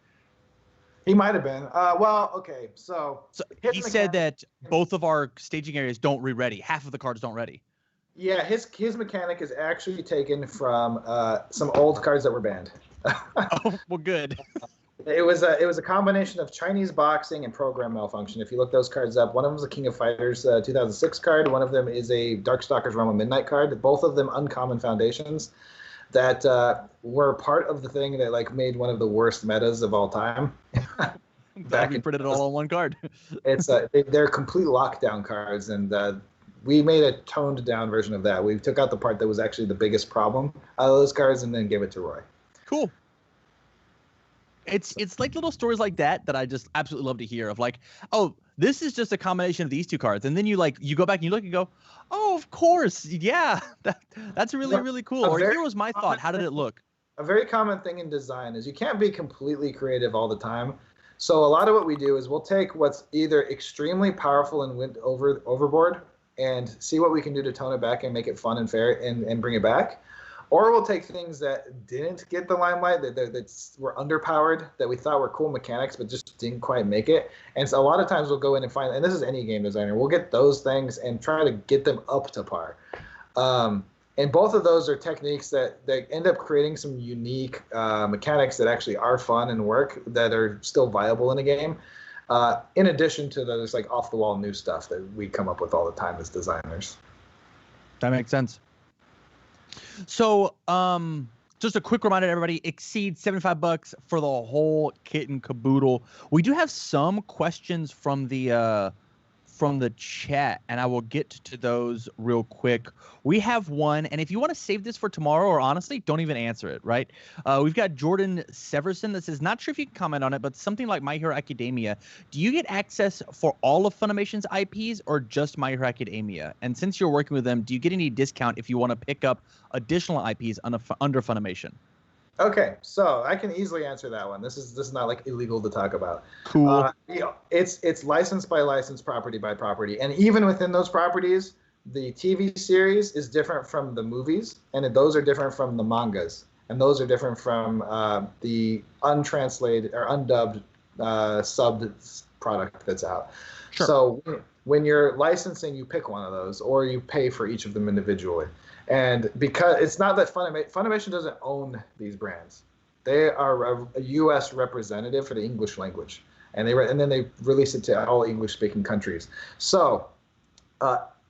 He might have been. Well, okay, so he said that both of our staging areas don't re-ready. Half of the cards don't ready. Yeah, his mechanic is actually taken from some old cards that were banned. Oh, well, good. It was a combination of Chinese boxing and program malfunction. If you look those cards up, one of them is a King of Fighters 2006 card. One of them is a Darkstalkers Realm of Midnight card. Both of them uncommon foundations that were part of the thing that like made one of the worst metas of all time. Back we printed it all on one card. It's they're complete lockdown cards, and we made a toned down version of that. We took out the part that was actually the biggest problem out of those cards and then gave it to Roy. Cool. It's like little stories like that I just absolutely love to hear, of like, oh, this is just a combination of these two cards, and then you go back and you look and go, oh, of course, yeah, that's really, really cool. Or here was my thought. How did it look? A very common thing in design is you can't be completely creative all the time. So a lot of what we do is we'll take what's either extremely powerful and went overboard and see what we can do to tone it back and make it fun and fair and bring it back. Or we'll take things that didn't get the limelight, that were underpowered, that we thought were cool mechanics, but just didn't quite make it. And so a lot of times we'll go in and find, and this is any game designer, we'll get those things and try to get them up to par. And both of those are techniques that end up creating some unique mechanics that actually are fun and work, that are still viable in a game. In addition to those like off-the-wall new stuff that we come up with all the time as designers. That makes sense. So, just a quick reminder to everybody, exceeds $75 for the whole kit and caboodle. We do have some questions from the chat, and I will get to those real quick. We have one, and if you want to save this for tomorrow, or honestly, don't even answer it, right? We've got Jordan Severson that says, not sure if you can comment on it, but something like My Hero Academia. Do you get access for all of Funimation's IPs or just My Hero Academia? And since you're working with them, do you get any discount if you want to pick up additional IPs under Funimation? Okay, so I can easily answer that one. This is not like illegal to talk about. Cool. It's license by license, property by property, and even within those properties, the TV series is different from the movies, and those are different from the mangas, and those are different from the untranslated or undubbed subbed product that's out. Sure. So when you're licensing, you pick one of those, or you pay for each of them individually. And because it's not that Funimation doesn't own these brands, they are a U.S. representative for the English language, and then they release it to all English-speaking countries. So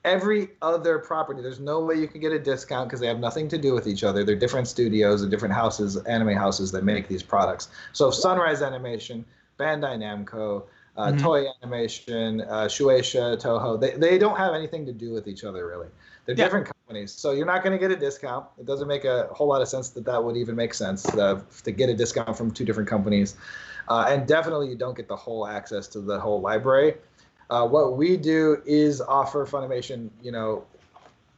every other property, there's no way you can get a discount because they have nothing to do with each other. They're different studios and different houses, anime houses that make these products. So Sunrise Animation, Bandai Namco, Toei Animation, Shueisha, Toho, they don't have anything to do with each other, really. They're different companies. So you're not going to get a discount. It doesn't make a whole lot of sense that would even make sense to get a discount from two different companies. And definitely you don't get the whole access to the whole library. What we do is offer Funimation,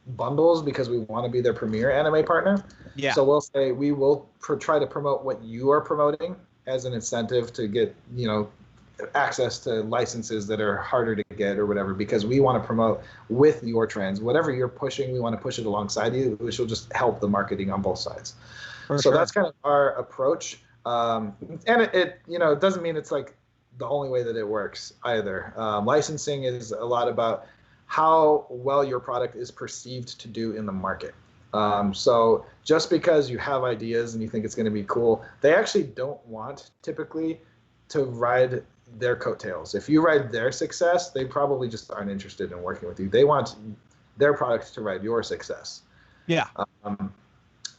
bundles because we want to be their premier anime partner. Yeah. So we'll say we will try to promote what you are promoting as an incentive to get, access to licenses that are harder to get or whatever, because we want to promote with your trends. Whatever you're pushing, we want to push it alongside you, which will just help the marketing on both sides. So that's kind of our approach. And it doesn't mean it's like the only way that it works either. Licensing is a lot about how well your product is perceived to do in the market. So just because you have ideas and you think it's going to be cool, they actually don't want typically to ride their coattails. If you ride their success, they probably just aren't interested in working with you. They want their product to ride your success. Yeah.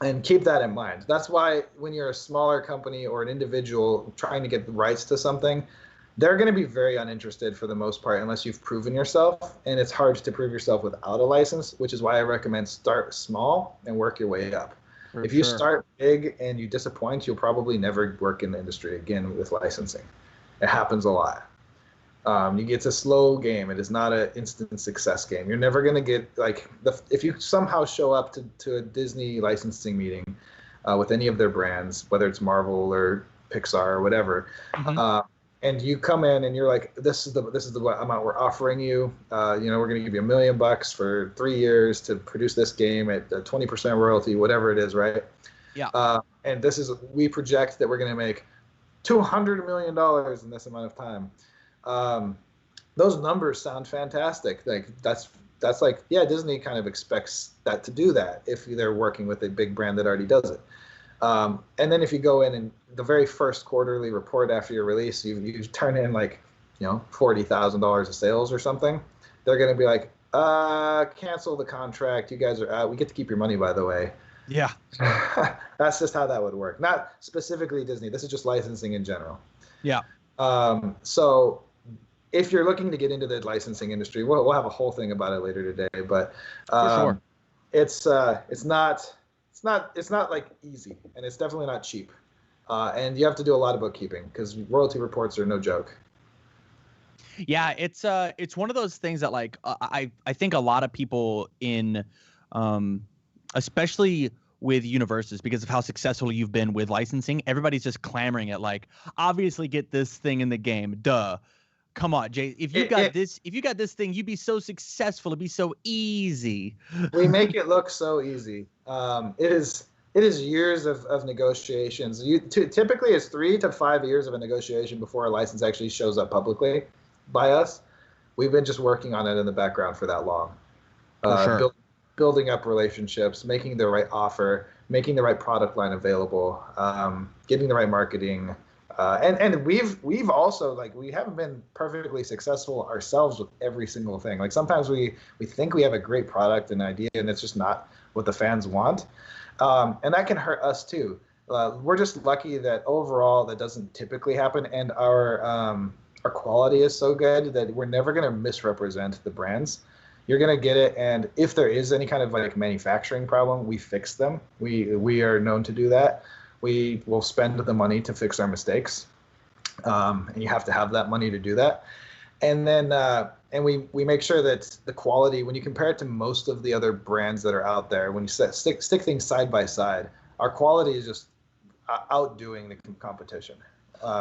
And keep that in mind. That's why when you're a smaller company or an individual trying to get the rights to something, they're going to be very uninterested for the most part unless you've proven yourself. And it's hard to prove yourself without a license, which is why I recommend start small and work your way up. If you start big and you disappoint, you'll probably never work in the industry again with licensing. It happens a lot. It's a slow game. It is not an instant success game. You're never going to get if you somehow show up to a Disney licensing meeting with any of their brands, whether it's Marvel or Pixar or whatever, and you come in and you're like, this is the amount we're offering you. We're going to give you $1 million for 3 years to produce this game at 20% royalty, whatever it is, right? Yeah. And we project that we're going to make $200 million in this amount of time. Those numbers sound fantastic. That's Disney kind of expects that to do that if they're working with a big brand that already does it. And then if you go in and the very first quarterly report after your release, you turn in $40,000 of sales or something, they're going to be like, cancel the contract. You guys are out. We get to keep your money, by the way. Yeah. That's just how that would work. Not specifically Disney. This is just licensing in general. Yeah. So if you're looking to get into the licensing industry, we'll have a whole thing about it later today, but for sure. It's not like easy, and it's definitely not cheap. And you have to do a lot of bookkeeping because royalty reports are no joke. Yeah, it's one of those things that I think a lot of people in especially with universes, because of how successful you've been with licensing, everybody's just clamoring at obviously get this thing in the game. Duh. Come on, Jay. If you got this thing, you'd be so successful. It'd be so easy. We make it look so easy. It is years of negotiations. Typically, it's 3 to 5 years of a negotiation before a license actually shows up publicly by us. We've been just working on it in the background for that long. For sure. Building up relationships, making the right offer, making the right product line available, getting the right marketing. And we've also we haven't been perfectly successful ourselves with every single thing. Sometimes we think we have a great product and idea, and it's just not what the fans want, and that can hurt us too. We're just lucky that overall that doesn't typically happen, and our quality is so good that we're never going to misrepresent the brands. You're going to get it, and if there is any kind of manufacturing problem, we fix them. We are known to do that. We will spend the money to fix our mistakes, and you have to have that money to do that. And then we make sure that the quality, when you compare it to most of the other brands that are out there, when you stick things side by side, our quality is just outdoing the competition.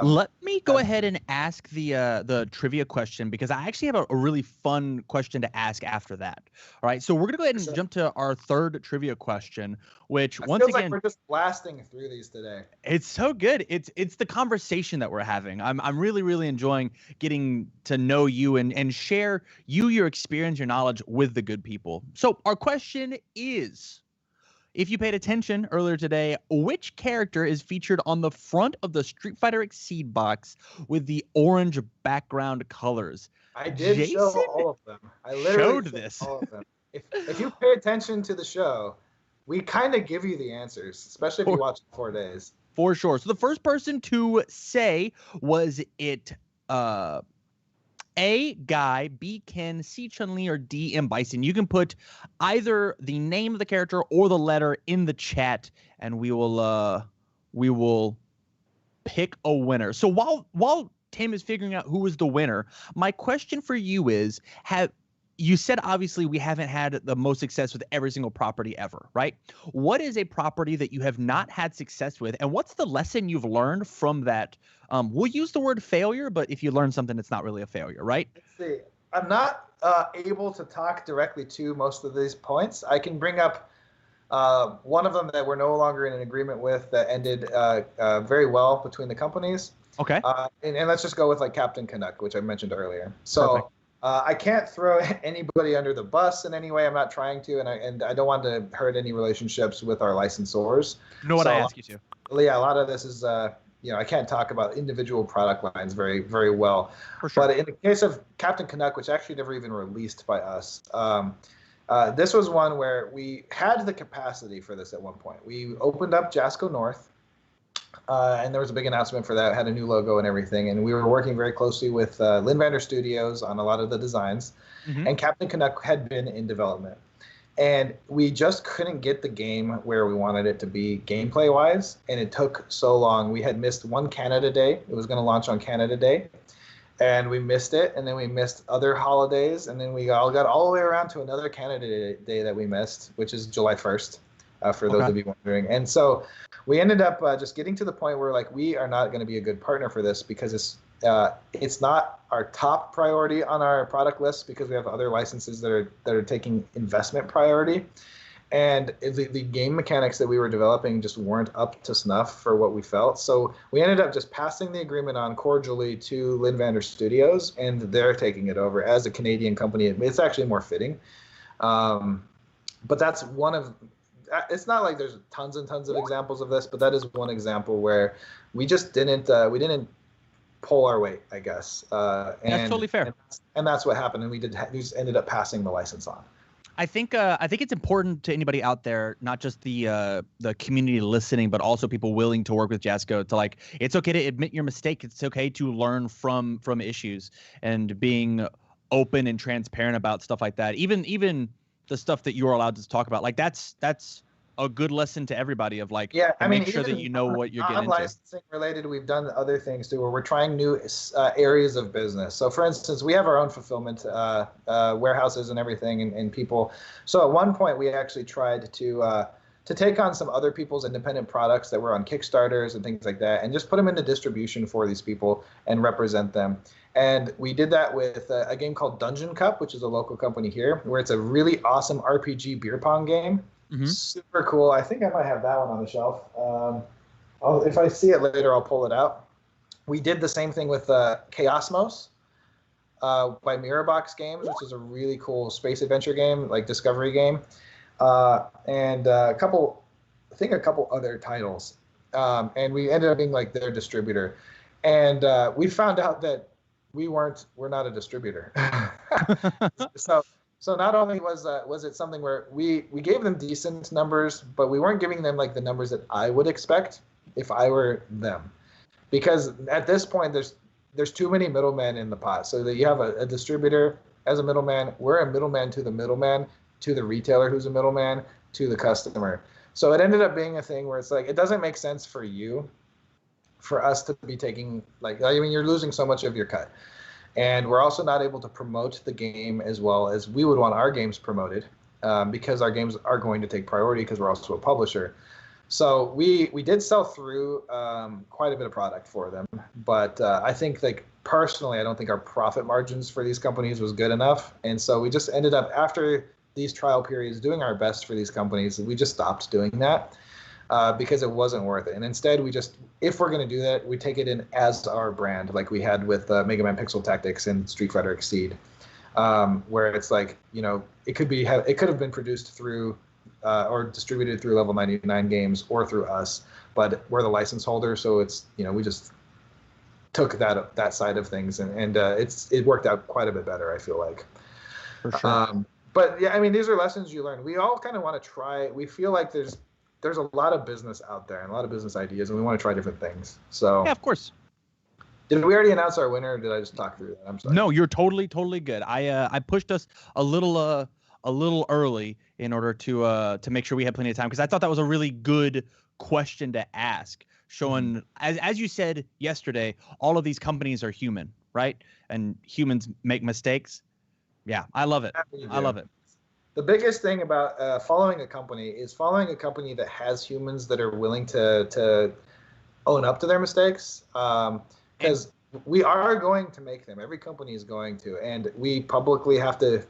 Let me go ahead and ask the trivia question, because I actually have a really fun question to ask after that. All right, so we're gonna go ahead and jump to our third trivia question, which once again, we're just blasting through these today. It's so good. It's the conversation that we're having. I'm really enjoying getting to know you and share your experience, your knowledge with the good people. So our question is, if you paid attention earlier today, which character is featured on the front of the Street Fighter Exceed box with the orange background colors? I did show Jason all of them. I literally showed showed this. all of them. If you pay attention to the show, we kind of give you the answers, especially if you watch 4 days. For sure. So the first person to say was it A, Guy, B, Ken, C, Chun-Li, or D, M, Bison. You can put either the name of the character or the letter in the chat, and we will pick a winner. So while Tim is figuring out who is the winner, my question for you is, you said obviously we haven't had the most success with every single property ever, right? What is a property that you have not had success with, and what's the lesson you've learned from that? We'll use the word failure, but if you learn something, it's not really a failure, right? Let's see. I'm not able to talk directly to most of these points. I can bring up one of them that we're no longer in an agreement with that ended very well between the companies. Okay. And let's just go with like Captain Canuck, which I mentioned earlier. So I can't throw anybody under the bus in any way. I'm not trying to, and I don't want to hurt any relationships with our licensors. Know what I ask you to. Yeah, a lot of this is, I can't talk about individual product lines very, very well. For sure. But in the case of Captain Canuck, which actually never even released by us, this was one where we had the capacity for this at one point. We opened up Jasco North. And there was a big announcement for that. It had a new logo and everything. And we were working very closely with Lindvander Studios on a lot of the designs. Mm-hmm. And Captain Canuck had been in development. And we just couldn't get the game where we wanted it to be gameplay-wise. And it took so long. We had missed one Canada Day. It was going to launch on Canada Day. And we missed it. And then we missed other holidays. And then we all got all the way around to another Canada Day that we missed, which is July 1st. For those of you wondering. And so we ended up just getting to the point where like we are not going to be a good partner for this because it's not our top priority on our product list because we have other licenses that are taking investment priority. And the game mechanics that we were developing just weren't up to snuff for what we felt. So we ended up just passing the agreement on cordially to Lindvander Studios, and they're taking it over as a Canadian company. It's actually more fitting. But that's one of... It's not like there's tons and tons of examples of this, but that is one example where we just didn't pull our weight, I guess. That's totally fair. And that's what happened. And we just ended up passing the license on. I think it's important to anybody out there, not just the community listening, but also people willing to work with Jasco, to like, it's okay to admit your mistake. It's okay to learn from issues, and being open and transparent about stuff like that. Even the stuff that you're allowed to talk about, like that's a good lesson to everybody of like, make sure that you know what you're getting into. Licensing related, we've done other things too, where we're trying new areas of business. So for instance, we have our own fulfillment warehouses and everything and people. So at one point we actually tried to take on some other people's independent products that were on Kickstarters and things like that, and just put them into distribution for these people and represent them. And we did that with a game called Dungeon Cup, which is a local company here, where it's a really awesome RPG beer pong game. Mm-hmm. Super cool. I think I might have that one on the shelf. If I see it later, I'll pull it out. We did the same thing with Chaosmos by Mirrorbox Games, which is a really cool space adventure game, like discovery game. And a couple other titles. And we ended up being like their distributor. And we found out that we're not a distributor. So not only was it something where we gave them decent numbers, but we weren't giving them like the numbers that I would expect if I were them, because at this point there's too many middlemen in the pot. So that you have a distributor as a middleman, we're a middleman to the middleman, to the retailer who's a middleman, to the customer. So it ended up being a thing where it's like it doesn't make sense for us to be taking you're losing so much of your cut. And we're also not able to promote the game as well as we would want our games promoted, because our games are going to take priority because we're also a publisher. So we did sell through quite a bit of product for them. But I think personally, I don't think our profit margins for these companies was good enough. And so we just ended up, after these trial periods, doing our best for these companies. We just stopped doing that. Because it wasn't worth it. And instead, if we're going to do that, we take it in as our brand, like we had with Mega Man Pixel Tactics and Street Fighter Exceed, where it's like, it could have been produced through or distributed through Level 99 Games or through us, but we're the license holder, so it's, we just took that side of things, and it worked out quite a bit better, I feel like. For sure. But yeah, I mean, these are lessons you learn. We all kind of want to try. We feel like there's a lot of business out there and a lot of business ideas, and we want to try different things. So yeah, of course. Did we already announce our winner, or did I just talk through that? I'm sorry. No, you're totally good. I pushed us a little early in order to make sure we had plenty of time, because I thought that was a really good question to ask. Showing, as you said yesterday, all of these companies are human, right? And humans make mistakes. Yeah, I love it. I love it. The biggest thing about following a company is following a company that has humans that are willing to own up to their mistakes. Because we are going to make them. Every company is going to, and we publicly have to,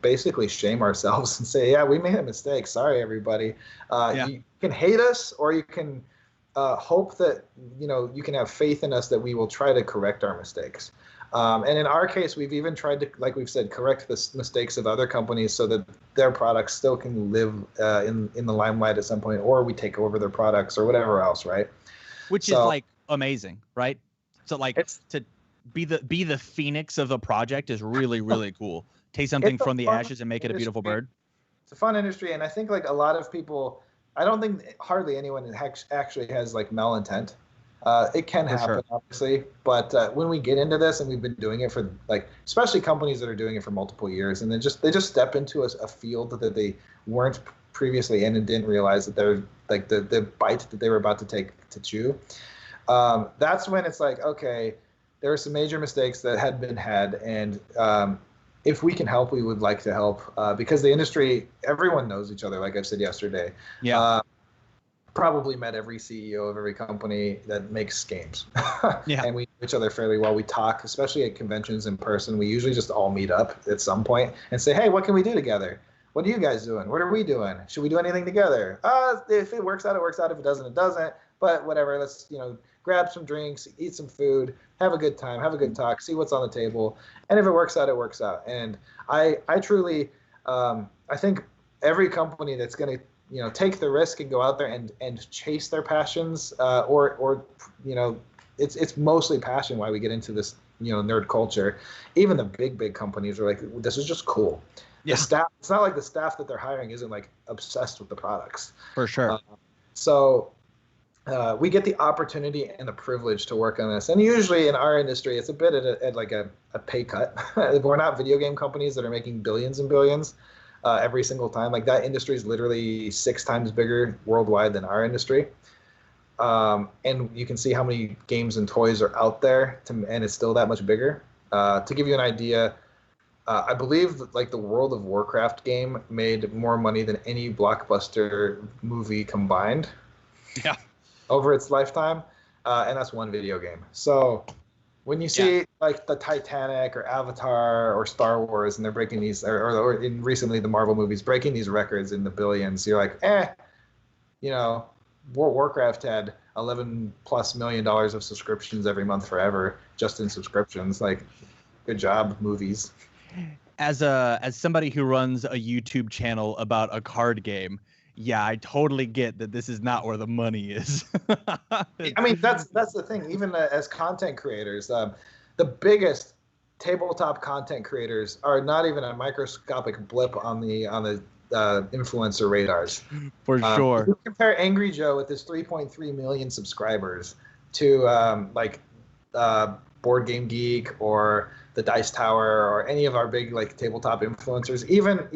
basically shame ourselves and say, yeah, we made a mistake. Sorry, everybody. You can hate us, or you can hope that, you can have faith in us that we will try to correct our mistakes. And in our case, we've even tried to, like we've said, correct the mistakes of other companies so that their products still can live in the limelight at some point, or we take over their products or whatever else, right? Which is like amazing, right? So like to be the phoenix of a project is really, really cool. Take something from the ashes and make it a beautiful bird. It's a fun industry, and I think like a lot of people, I don't think hardly anyone actually has like malintent. It can happen, obviously, but when we get into this, and we've been doing it for like, especially companies that are doing it for multiple years, and they just step into a field that they weren't previously in and didn't realize that they're like the bite that they were about to take to chew. That's when it's like, okay, there are some major mistakes that had been had, and if we can help, we would like to help, because the industry, everyone knows each other, like I said yesterday. Yeah. Probably met every CEO of every company that makes games. Yeah. And we know each other fairly well. We talk, especially at conventions in person. We usually just all meet up at some point and say, hey, what can we do together? What are you guys doing? What are we doing? Should we do anything together? If it works out, it works out. If it doesn't, it doesn't. But whatever, let's, grab some drinks, eat some food, have a good time, have a good talk, see what's on the table. And if it works out, it works out. And I truly, I think every company that's going to, take the risk and go out there and chase their passions, or it's mostly passion why we get into this, nerd culture. Even the big companies are like, this is just cool. Yeah. The staff, it's not like the staff that they're hiring isn't like obsessed with the products. For sure. So we get the opportunity and the privilege to work on this. And usually in our industry, it's a bit at like a pay cut. We're not video game companies that are making billions and billions every single time. Like, that industry is literally 6 times bigger worldwide than our industry. And you can see how many games and toys are out there, and it's still that much bigger. To give you an idea, I believe that, like, the World of Warcraft game made more money than any blockbuster movie combined. Yeah. Over its lifetime, and that's one video game. So when you see like the Titanic or Avatar or Star Wars, and they're breaking these, or in recently the Marvel movies breaking these records in the billions, you're like, World of Warcraft had $11+ million of subscriptions every month forever, just in subscriptions. Like, good job, movies. As somebody who runs a YouTube channel about a card game, yeah, I totally get that this is not where the money is. I mean, that's the thing. Even as content creators, the biggest tabletop content creators are not even a microscopic blip on the influencer radars. For sure. If you compare Angry Joe with his 3.3 million subscribers to Board Game Geek or the Dice Tower or any of our big like tabletop influencers, even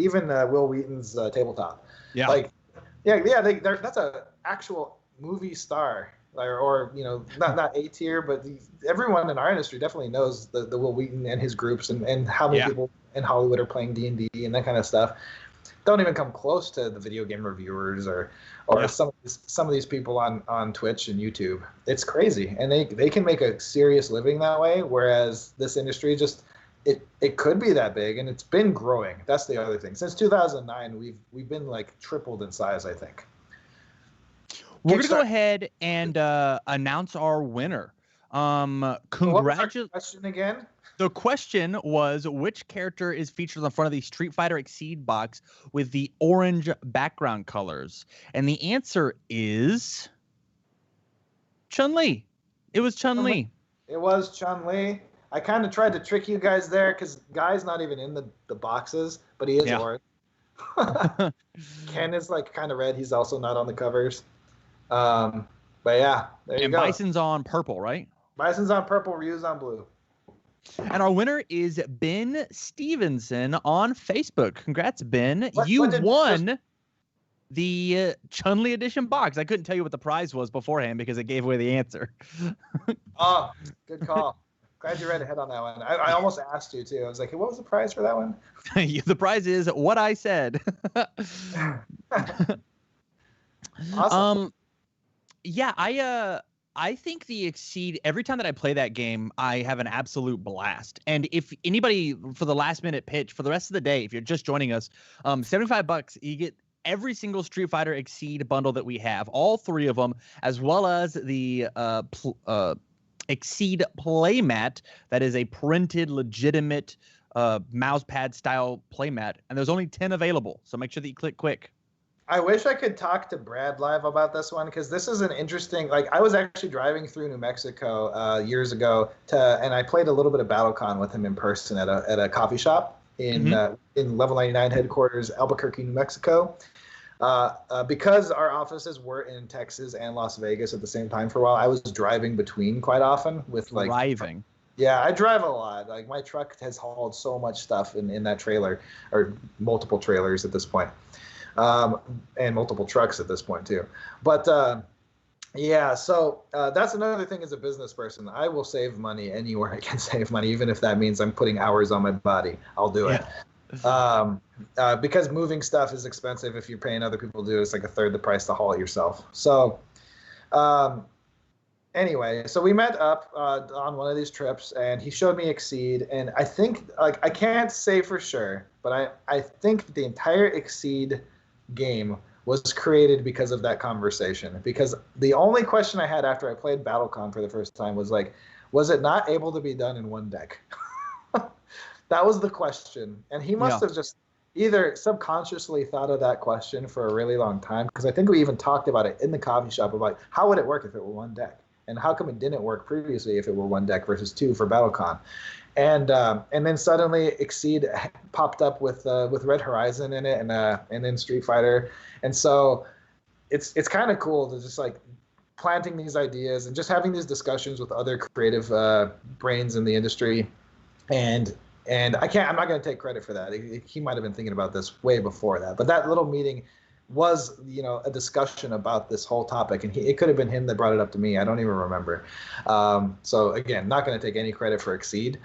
Will Wheaton's Tabletop. Yeah. Like, that's a actual movie star, or not A tier, but everyone in our industry definitely knows the Will Wheaton and his groups, and how many people in Hollywood are playing D&D and that kind of stuff. Don't even come close to the video game reviewers or some of these people on Twitch and YouTube. It's crazy, and they can make a serious living that way. Whereas this industry just it could be that big, and it's been growing. That's the other thing. Since 2009, we've been like tripled in size, I think. We're gonna go ahead and announce our winner. What was our question again? The question was, which character is featured on the front of the Street Fighter Exceed box with the orange background colors? And the answer is Chun-Li. It was Chun-Li. It was Chun-Li. I kind of tried to trick you guys there because Guy's not even in the boxes, but he is Yeah. orange. Ken is like kind of red. He's also not on the covers. But yeah, there you And go. Bison's on purple, right? Bison's on purple, Ryu's on blue. And our winner is Ben Stevenson on Facebook. Congrats, Ben. You won the Chun-Li edition box. I couldn't tell you what the prize was beforehand because it gave away the answer. Oh, good call. Glad you read ahead on that one. I almost asked you too. I was like, hey, what was the prize for that one? The prize is what I said. Awesome. Yeah, I think the Exceed, every time that I play that game, I have an absolute blast. And if anybody for the last minute pitch for the rest of the day, if you're just joining us, $75, you get every single Street Fighter Exceed bundle that we have, all three of them, as well as the Exceed playmat that is a printed, legitimate mouse pad style playmat. And there's only 10 available, so make sure that you click quick. I wish I could talk to Brad live about this one because this is an interesting. Like, I was actually driving through New Mexico years ago and I played a little bit of BattleCon with him in person at a coffee shop in Level 99 headquarters, Albuquerque, New Mexico. Because our offices were in Texas and Las Vegas at the same time for a while, I was driving between quite often with like driving. Yeah, I drive a lot. Like, my truck has hauled so much stuff in that trailer, or multiple trailers at this point. And multiple trucks at this point too. But yeah, so that's another thing as a business person. I will save money anywhere I can save money, even if that means I'm putting hours on my body. I'll do it. Because moving stuff is expensive. If you're paying other people to do it, it's like a third the price to haul it yourself. So anyway, so we met up on one of these trips, and he showed me Exceed, and I think, like, I can't say for sure, but I think the entire Exceed game was created because of that conversation. Because the only question I had after I played BattleCon for the first time was like, was it not able to be done in one deck? That was the question. And he must have just either subconsciously thought of that question for a really long time, because I think we even talked about it in the coffee shop about how would it work if it were one deck, and how come it didn't work previously if it were one deck versus two for BattleCon. And then suddenly Exceed popped up with Red Horizon in it, and then Street Fighter, and so it's kind of cool to just like planting these ideas and just having these discussions with other creative brains in the industry, and I'm not going to take credit for that. He might have been thinking about this way before that, but that little meeting was, a discussion about this whole topic, and it could have been him that brought it up to me. I don't even remember. So again, not going to take any credit for Exceed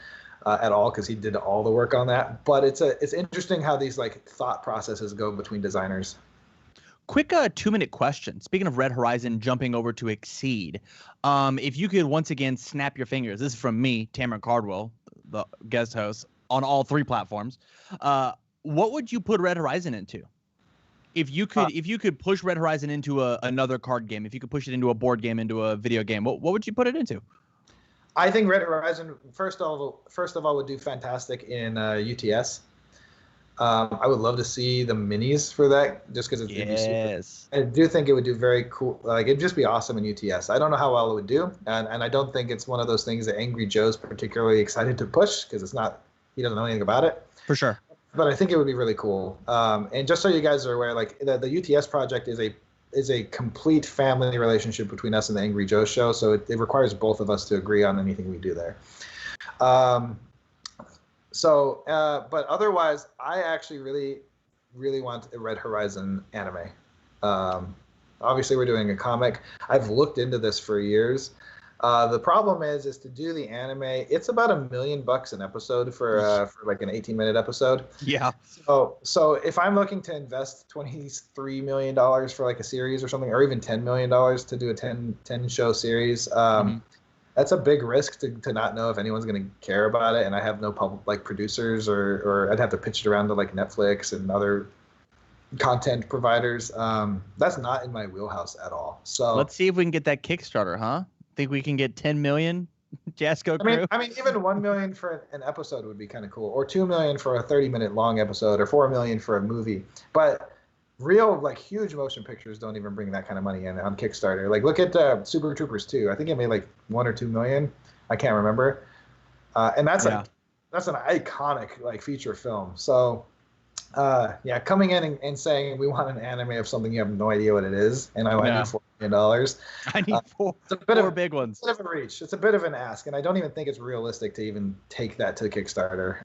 at all, because he did all the work on that. But it's interesting how these like thought processes go between designers. Quick 2-minute question. Speaking of Red Horizon, jumping over to Exceed, if you could once again snap your fingers, this is from me, Tamron Cardwell, the guest host on all three platforms. What would you put Red Horizon into? If you could push Red Horizon into another card game, if you could push it into a board game, into a video game, what would you put it into? I think Red Horizon, first of all, would do fantastic in UTS. I would love to see the minis for that, just because it's I do think it would do very cool. Like, it'd just be awesome in UTS. I don't know how well it would do, and I don't think it's one of those things that Angry Joe's particularly excited to push, because he doesn't know anything about it. For sure. But I think it would be really cool. And just so you guys are aware, like the UTS project is a complete family relationship between us and the Angry Joe show. So it requires both of us to agree on anything we do there. But otherwise, I actually really, really want a Red Horizon anime. Obviously, we're doing a comic. I've looked into this for years. The problem is to do the anime, it's about $1 million an episode for like an 18-minute episode. Yeah. So if I'm looking to invest $23 million for like a series or something, or even $10 million to do a 10 show series, that's a big risk to not know if anyone's going to care about it. And I have no producers, or I'd have to pitch it around to like Netflix and other content providers. That's not in my wheelhouse at all. So let's see if we can get that Kickstarter, huh? Think we can get 10 million, Jasco crew? I mean, even 1 million for an episode would be kind of cool, or 2 million for a 30-minute long episode, or 4 million for a movie. But real, like, huge motion pictures don't even bring that kind of money in on Kickstarter. Like, look at Super Troopers 2. I think it made like 1 or 2 million. I can't remember. And that's Yeah. that's an iconic like feature film. So coming in and saying we want an anime of something you have no idea what it is, and I need $4 million. I need four big ones. It's a bit of a reach. It's a bit of an ask, and I don't even think it's realistic to even take that to Kickstarter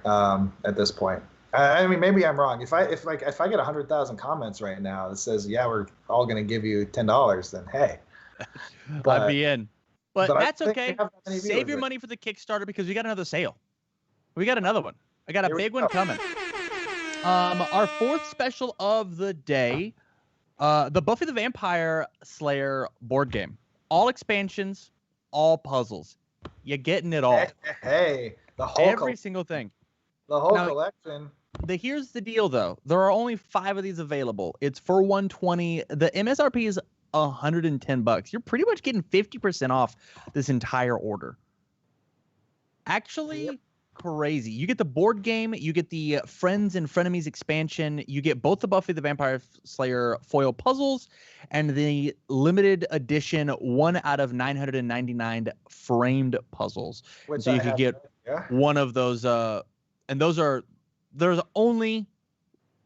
at this point. I mean, maybe I'm wrong. If I get 100,000 comments right now that says, "Yeah, we're all going to give you $10," then hey, I'd be in. But that's okay. Save your viewers. money for the Kickstarter because we got another sale. We got another one. I got a big one coming. Our fourth special of the day, the Buffy the Vampire Slayer board game. All expansions, all puzzles. You're getting it all. Hey, the whole every single thing. The whole collection. Here's the deal, though. There are only 5 of these available. It's for $120. The MSRP is $110. You're pretty much getting 50% off this entire order. Actually, crazy. You get the board game, you get the Friends and Frenemies expansion, you get both the Buffy the Vampire Slayer foil puzzles, and the limited edition 1 out of 999 framed puzzles. So you could get one of those, and there's only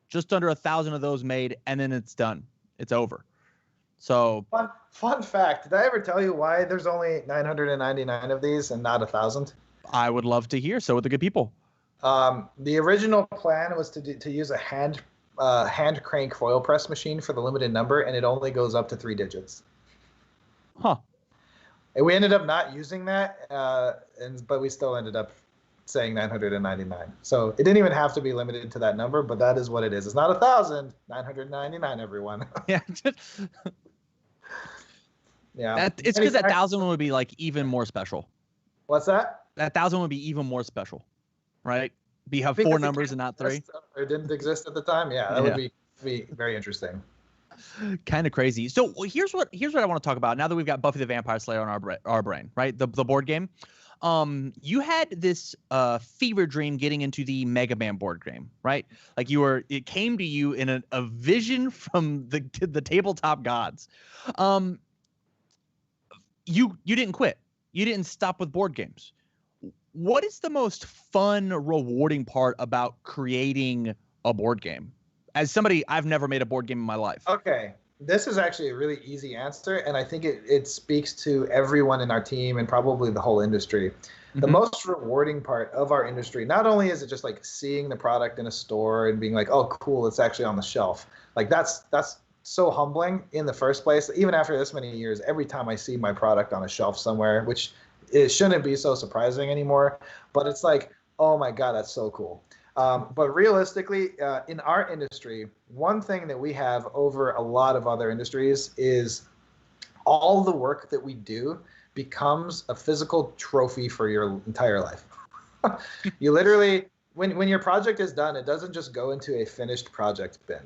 just under 1,000 of those made, and then it's done. It's over. So fun fact. Did I ever tell you why there's only 999 of these and not 1,000? I would love to hear. So with the good people. The original plan was to use a hand crank foil press machine for the limited number, and it only goes up to 3 digits. Huh. And we ended up not using that, but we still ended up saying 999. So it didn't even have to be limited to that number, but that is what it is. It's not 1,000, 999, everyone. Yeah. Yeah. It's because that 1,000 would be like even more special. What's that? That 1,000 would be even more special, right? You have 4 numbers and not 3. Or didn't exist at the time. Yeah, that would be very interesting. Kind of crazy. So here's what I want to talk about now that we've got Buffy the Vampire Slayer on our brain, right? The board game. You had this fever dream getting into the Mega Man board game, right? Like it came to you in a vision from the tabletop gods. You didn't quit. You didn't stop with board games. What is the most fun, rewarding part about creating a board game? As somebody, I've never made a board game in my life. Okay. This is actually a really easy answer, and I think it speaks to everyone in our team and probably the whole industry. The most rewarding part of our industry, not only is it just like seeing the product in a store and being like, oh, cool, it's actually on the shelf. Like that's so humbling in the first place. Even after this many years, every time I see my product on a shelf somewhere, which it shouldn't be so surprising anymore, but it's like, oh my God, that's so cool. But realistically, in our industry, one thing that we have over a lot of other industries is all the work that we do becomes a physical trophy for your entire life. You literally, when your project is done, it doesn't just go into a finished project bin.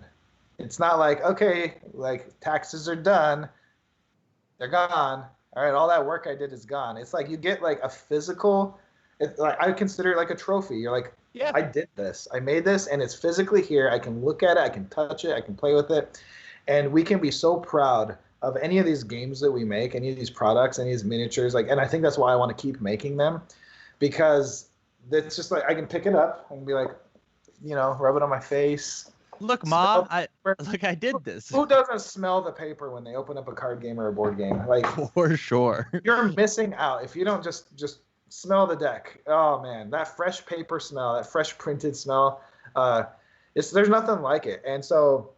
It's not like, okay, like taxes are done, they're gone. All right, all that work I did is gone. It's like you get like a physical, like I consider it like a trophy. You're like, yeah, I did this. I made this, and it's physically here. I can look at it. I can touch it. I can play with it. And we can be so proud of any of these games that we make, any of these products, any of these miniatures. Like, and I think that's why I want to keep making them, because it's just like I can pick it up and be like, rub it on my face. Look, Mom, I did this. Who doesn't smell the paper when they open up a card game or a board game? Like, for sure. You're missing out if you don't just smell the deck. Oh man, that fresh paper smell, that fresh printed smell, there's nothing like it. And so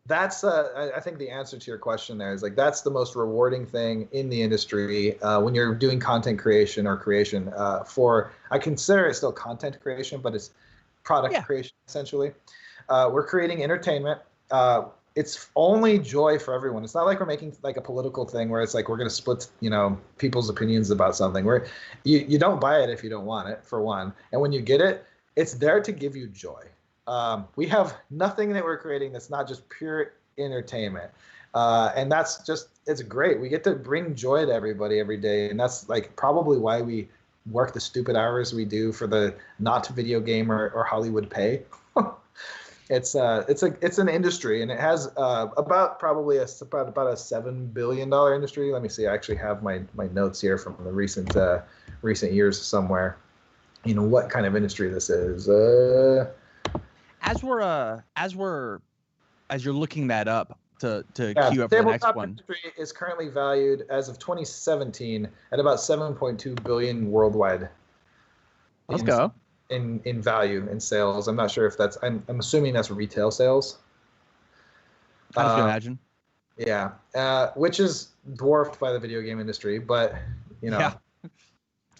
that's I think the answer to your question there is like that's the most rewarding thing in the industry when you're doing content creation or creation I consider it still content creation, but it's product creation essentially. We're creating entertainment. It's only joy for everyone. It's not like we're making like a political thing where it's like we're going to split, people's opinions about something. Where you don't buy it if you don't want it, for one. And when you get it, it's there to give you joy. We have nothing that we're creating that's not just pure entertainment. And that's just, it's great. We get to bring joy to everybody every day. And that's like probably why we work the stupid hours we do for the not video game or Hollywood pay. it's an industry, and it has about probably about a $7 billion industry. Let me see. I actually have my notes here from the recent years somewhere. You know what kind of industry this is. As you're looking that up to queue up for the next tabletop one. Industry is currently valued as of 2017 at about 7.2 billion worldwide. Let's go. In value in sales. I'm not sure if that's. I'm assuming that's retail sales. I can imagine. Yeah, which is dwarfed by the video game industry, but you know. Yeah.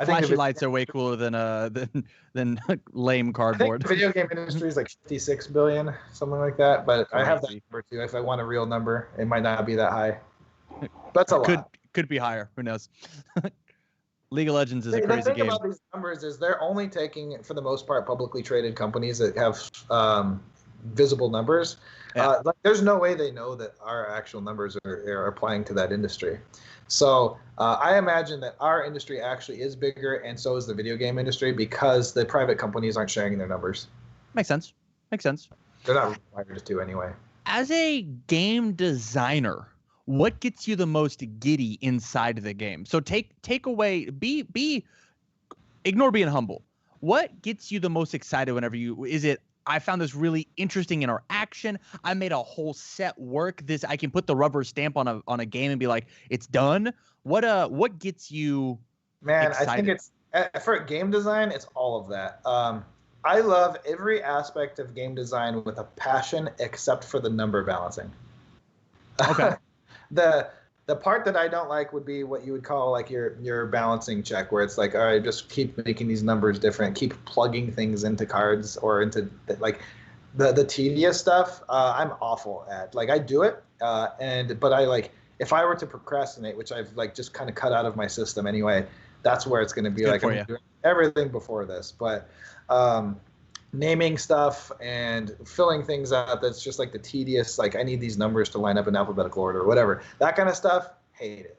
I think Flashy lights are way cooler than lame cardboard. I think the video game industry is like 56 billion, something like that. But I have that number too. If I want a real number, it might not be that high. That's a lot. Could be higher. Who knows? League of Legends is a crazy game. The thing about these numbers is they're only taking, for the most part, publicly traded companies that have visible numbers. Yeah. There's no way they know that our actual numbers are applying to that industry. So I imagine that our industry actually is bigger, and so is the video game industry, because the private companies aren't sharing their numbers. Makes sense. They're not required to anyway. As a game designer, what gets you the most giddy inside the game? So take away, ignore being humble. What gets you the most excited whenever is it, I found this really interesting interaction, I made a whole set work, I can put the rubber stamp on a game and be like, it's done? What gets you excited? I think it's for game design, it's all of that. I love every aspect of game design with a passion, except for the number balancing. Okay. The part that I don't like would be what you would call like your balancing check, where it's like, all right, just keep making these numbers different, keep plugging things into cards or into like the tedious stuff. I'm awful at. Like I do it, but I like, if I were to procrastinate, which I've like just kind of cut out of my system anyway, that's where it's going to be like I'm doing everything before this, but. Naming stuff and filling things out, that's just like the tedious, like I need these numbers to line up in alphabetical order or whatever. That kind of stuff, hate it.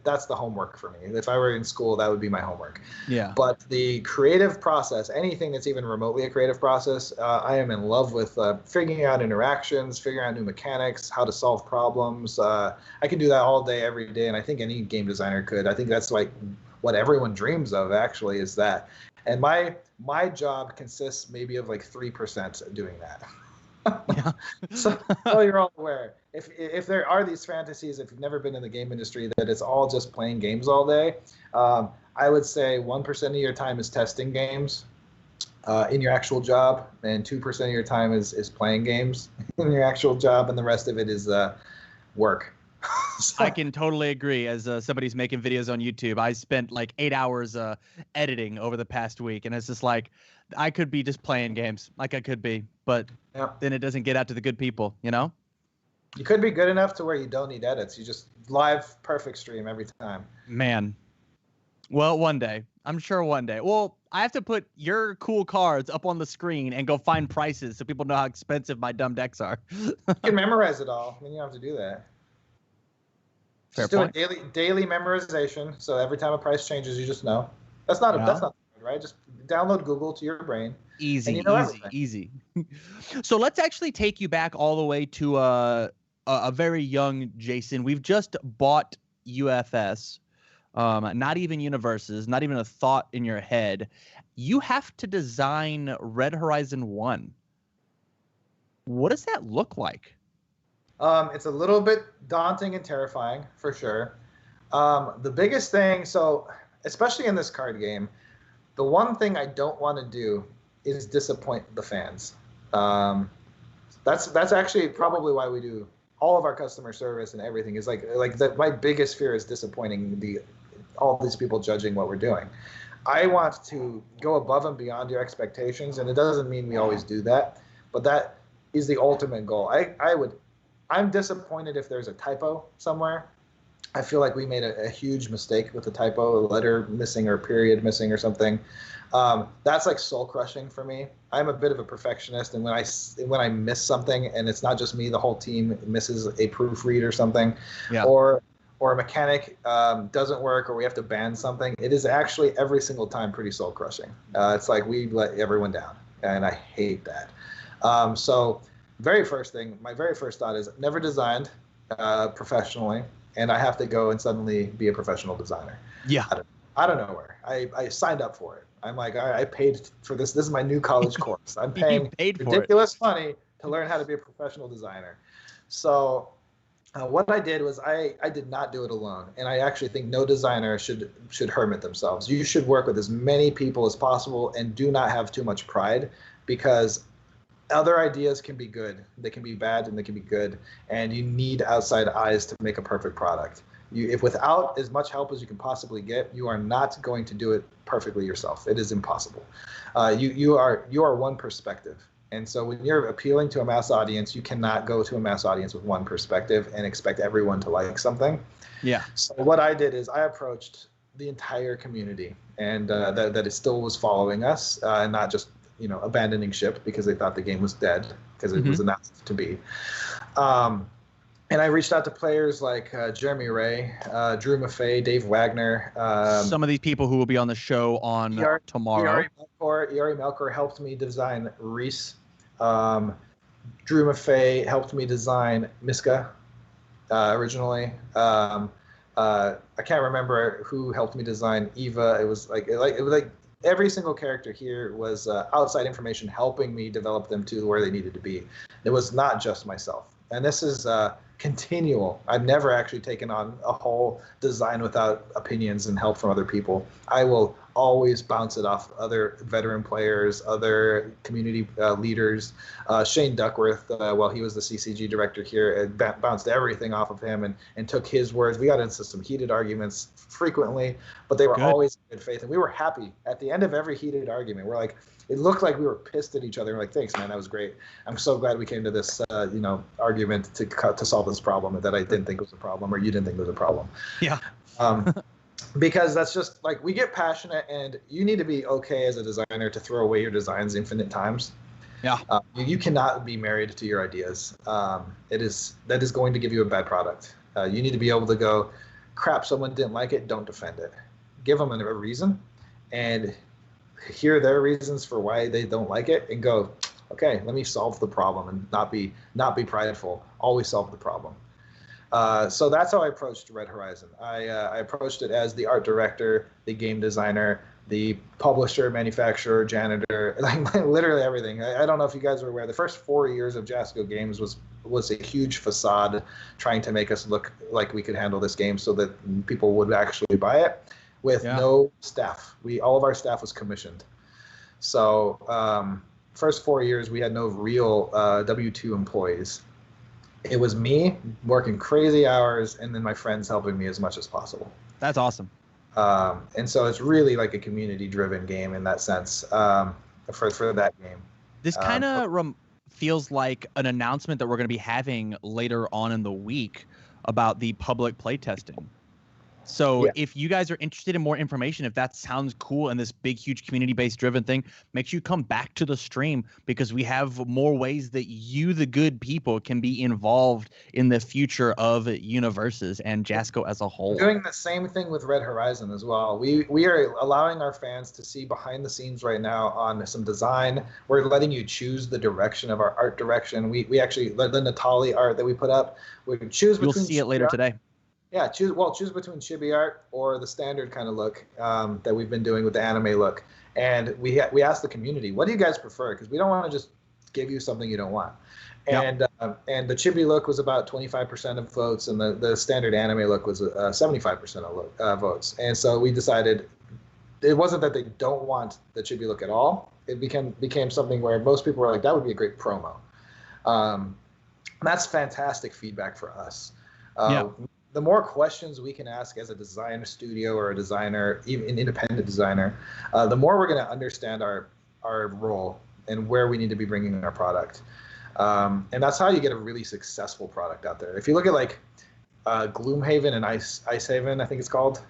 That's the homework for me. If I were in school, that would be my homework. Yeah. But the creative process, anything that's even remotely a creative process, I am in love with figuring out interactions, figuring out new mechanics, how to solve problems. I can do that all day, every day, and I think any game designer could. I think that's like what everyone dreams of, actually, is that. And my job consists maybe of like 3% doing that. Yeah. So you're all aware. If there are these fantasies, if you've never been in the game industry, that it's all just playing games all day, I would say 1% of your time is testing games in your actual job, and 2% of your time is playing games in your actual job, and the rest of it is work. I can totally agree. As somebody who's making videos on YouTube, I spent like 8 hours editing over the past week, and it's just like I could be just playing games, like I could be, but then it doesn't get out to the good people, you know? You could be good enough to where you don't need edits. You just live perfect stream every time. Man. Well, one day. I'm sure one day. Well, I have to put your cool cards up on the screen and go find prices so people know how expensive my dumb decks are. You can memorize it all. I mean, you don't have to do that. Just do a daily memorization, so every time a price changes, you just know. That's not right. Just download Google to your brain. Easy. So let's actually take you back all the way to a very young Jason. We've just bought UFS, not even Universes, not even a thought in your head. You have to design Red Horizon 1. What does that look like? It's a little bit daunting and terrifying, for sure. The biggest thing, so especially in this card game, the one thing I don't want to do is disappoint the fans. That's actually probably why we do all of our customer service and everything. Is my biggest fear is disappointing all these people judging what we're doing. I want to go above and beyond your expectations, and it doesn't mean we always do that, but that is the ultimate goal. I'm disappointed if there's a typo somewhere. I feel like we made a huge mistake with a typo, a letter missing or a period missing or something. That's like soul crushing for me. I'm a bit of a perfectionist, and when I miss something, and it's not just me, the whole team misses a proofread or something, or a mechanic doesn't work, or we have to ban something, it is actually every single time pretty soul crushing. It's like we let everyone down, and I hate that. So very first thing, my very first thought is never designed professionally, and I have to go and suddenly be a professional designer. Yeah. I don't know where. I signed up for it. I'm like, all right, I paid for this. This is my new college course. I'm paying ridiculous money to learn how to be a professional designer. So what I did was I did not do it alone, and I actually think no designer should hermit themselves. You should work with as many people as possible, and do not have too much pride, because other ideas can be good, they can be bad, and they can be good, and you need outside eyes to make a perfect product. If without as much help as you can possibly get, you are not going to do it perfectly yourself. It is impossible. You are one perspective. And so when you're appealing to a mass audience, you cannot go to a mass audience with one perspective and expect everyone to like something. Yeah. So what I did is I approached the entire community, and that it still was following us, and not just abandoning ship because they thought the game was dead because it was announced to be. And I reached out to players like Jeremy Ray, Drew Maffei, Dave Wagner. Some of these people who will be on the show on tomorrow. Yari Melkor helped me design Reese. Drew Maffei helped me design Miska originally. I can't remember who helped me design Eva. It was like every single character here was outside information helping me develop them to where they needed to be. It was not just myself. And this is continual. I've never actually taken on a whole design without opinions and help from other people. I will always bounce it off other veteran players, other community leaders. Shane Duckworth, while he was the CCG director here, bounced everything off of him and took his words. We got into some heated arguments frequently, but they were always in good faith. And we were happy at the end of every heated argument. We're like, it looked like we were pissed at each other. We're like, thanks, man, that was great. I'm so glad we came to this, argument to solve this problem that I didn't think was a problem, or you didn't think was a problem. Yeah. Because that's just like, we get passionate, and you need to be okay as a designer to throw away your designs infinite times. Yeah. You cannot be married to your ideas. That is going to give you a bad product. You need to be able to go, crap, someone didn't like it, don't defend it. Give them a reason, and hear their reasons for why they don't like it, and go, okay, let me solve the problem, and not be prideful. Always solve the problem. So that's how I approached Red Horizon. I approached it as the art director, the game designer, the publisher, manufacturer, janitor, like literally everything. I don't know if you guys are aware, the first 4 years of Jasco Games was a huge facade trying to make us look like we could handle this game so that people would actually buy it, with no staff. All of our staff was commissioned. So first 4 years, we had no real W-2 employees. It was me working crazy hours, and then my friends helping me as much as possible. That's awesome. And so it's really like a community-driven game in that sense, for that game. This kind of feels like an announcement that we're going to be having later on in the week about the public playtesting. So if you guys are interested in more information, if that sounds cool and this big, huge community-based driven thing, make sure you come back to the stream, because we have more ways that you, the good people, can be involved in the future of universes and Jasco as a whole. We're doing the same thing with Red Horizon as well. We are allowing our fans to see behind the scenes right now on some design. We're letting you choose the direction of our art direction. We actually, the Natali art that we put up, we can choose between. You'll see it later today. Yeah, choose between chibi art or the standard kind of look that we've been doing with the anime look. And we asked the community, what do you guys prefer? Because we don't want to just give you something you don't want. And and the chibi look was about 25% of votes, and the standard anime look was 75% of votes. And so we decided it wasn't that they don't want the chibi look at all. It became something where most people were like, that would be a great promo. That's fantastic feedback for us. The more questions we can ask as a design studio or a designer, even an independent designer, the more we're going to understand our role and where we need to be bringing our product. And that's how you get a really successful product out there. If you look at like Gloomhaven and Icehaven, I think it's called,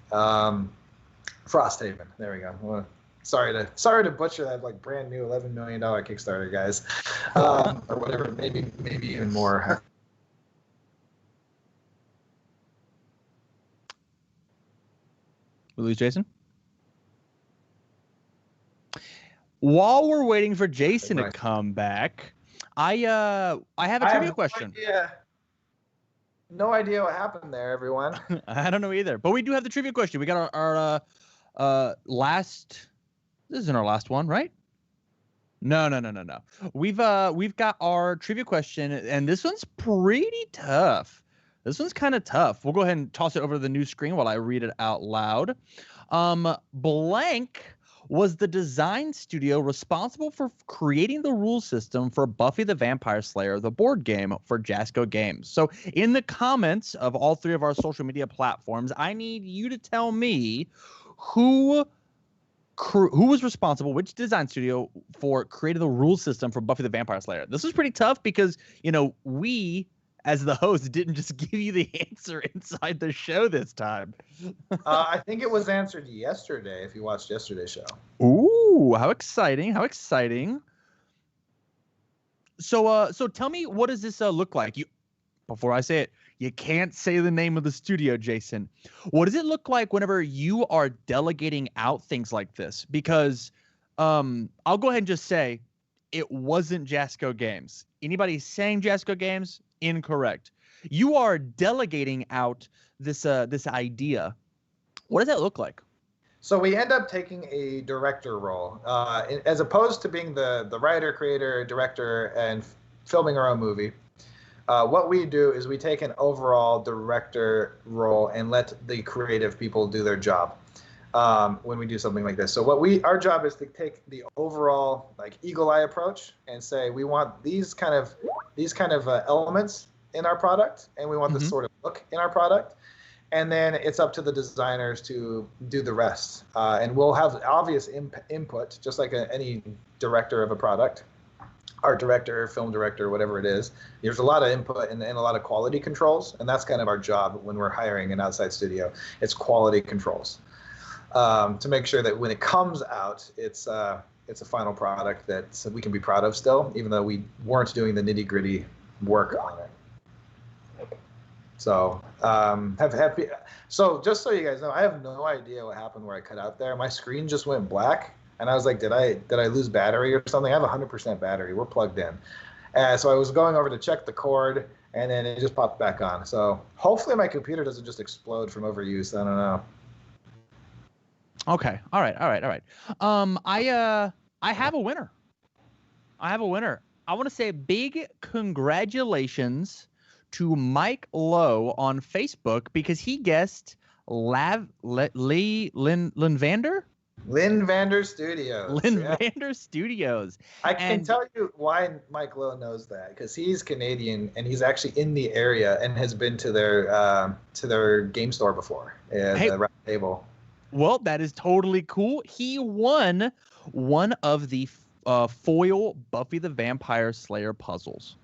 Frosthaven. There we go. Well, sorry to butcher that like brand new $11 million Kickstarter, guys, or whatever, maybe even more. We lose Jason? while we're waiting for Jason to come back, I have a trivia question. No idea what happened there, everyone. I don't know either, but we do have the trivia question. We got our last. This isn't our last one, right? No. We've got our trivia question, and this one's pretty tough. This one's kind of tough. We'll go ahead and toss it over to the new screen while I read it out loud. Blank was the design studio responsible for creating the rule system for Buffy the Vampire Slayer, the board game for Jasco Games. So in the comments of all three of our social media platforms, I need you to tell me who was responsible, which design studio, for creating the rule system for Buffy the Vampire Slayer. This is pretty tough because, we, as the host, didn't just give you the answer inside the show this time. I think it was answered yesterday, if you watched yesterday's show. Ooh, how exciting. How exciting. So tell me, what does this look like? Before I say it, you can't say the name of the studio, Jason. What does it look like whenever you are delegating out things like this? Because I'll go ahead and just say it wasn't Jasco Games. Anybody saying Jasco Games? Incorrect. You are delegating out this idea. What does that look like? So we end up taking a director role, as opposed to being the writer, creator, director, and filming our own movie. What we do is we take an overall director role and let the creative people do their job when we do something like this. So our job is to take the overall eagle eye approach and say we want these kind of elements in our product, and we want this sort of look in our product. And then it's up to the designers to do the rest. And we'll have obvious input, just like any director of a product, art director, film director, whatever it is. There's a lot of input and a lot of quality controls, and that's kind of our job when we're hiring an outside studio. It's quality controls to make sure that when it comes out, it's a final product that we can be proud of still, even though we weren't doing the nitty-gritty work on it. So so just so you guys know, I have no idea what happened where I cut out there. My screen just went black, and I was like, did I lose battery or something? I have 100% battery. We're plugged in. So I was going over to check the cord, and then it just popped back on. So hopefully my computer doesn't just explode from overuse. I don't know. Okay. All right. I have a winner. I want to say big congratulations to Mike Lowe on Facebook because he guessed Linvander? Linvander Studios. Linvander Studios. I can tell you why Mike Lowe knows that, because he's Canadian and he's actually in the area and has been to their game store before at the round table. Well, that is totally cool. He won one of the foil Buffy the Vampire Slayer puzzles.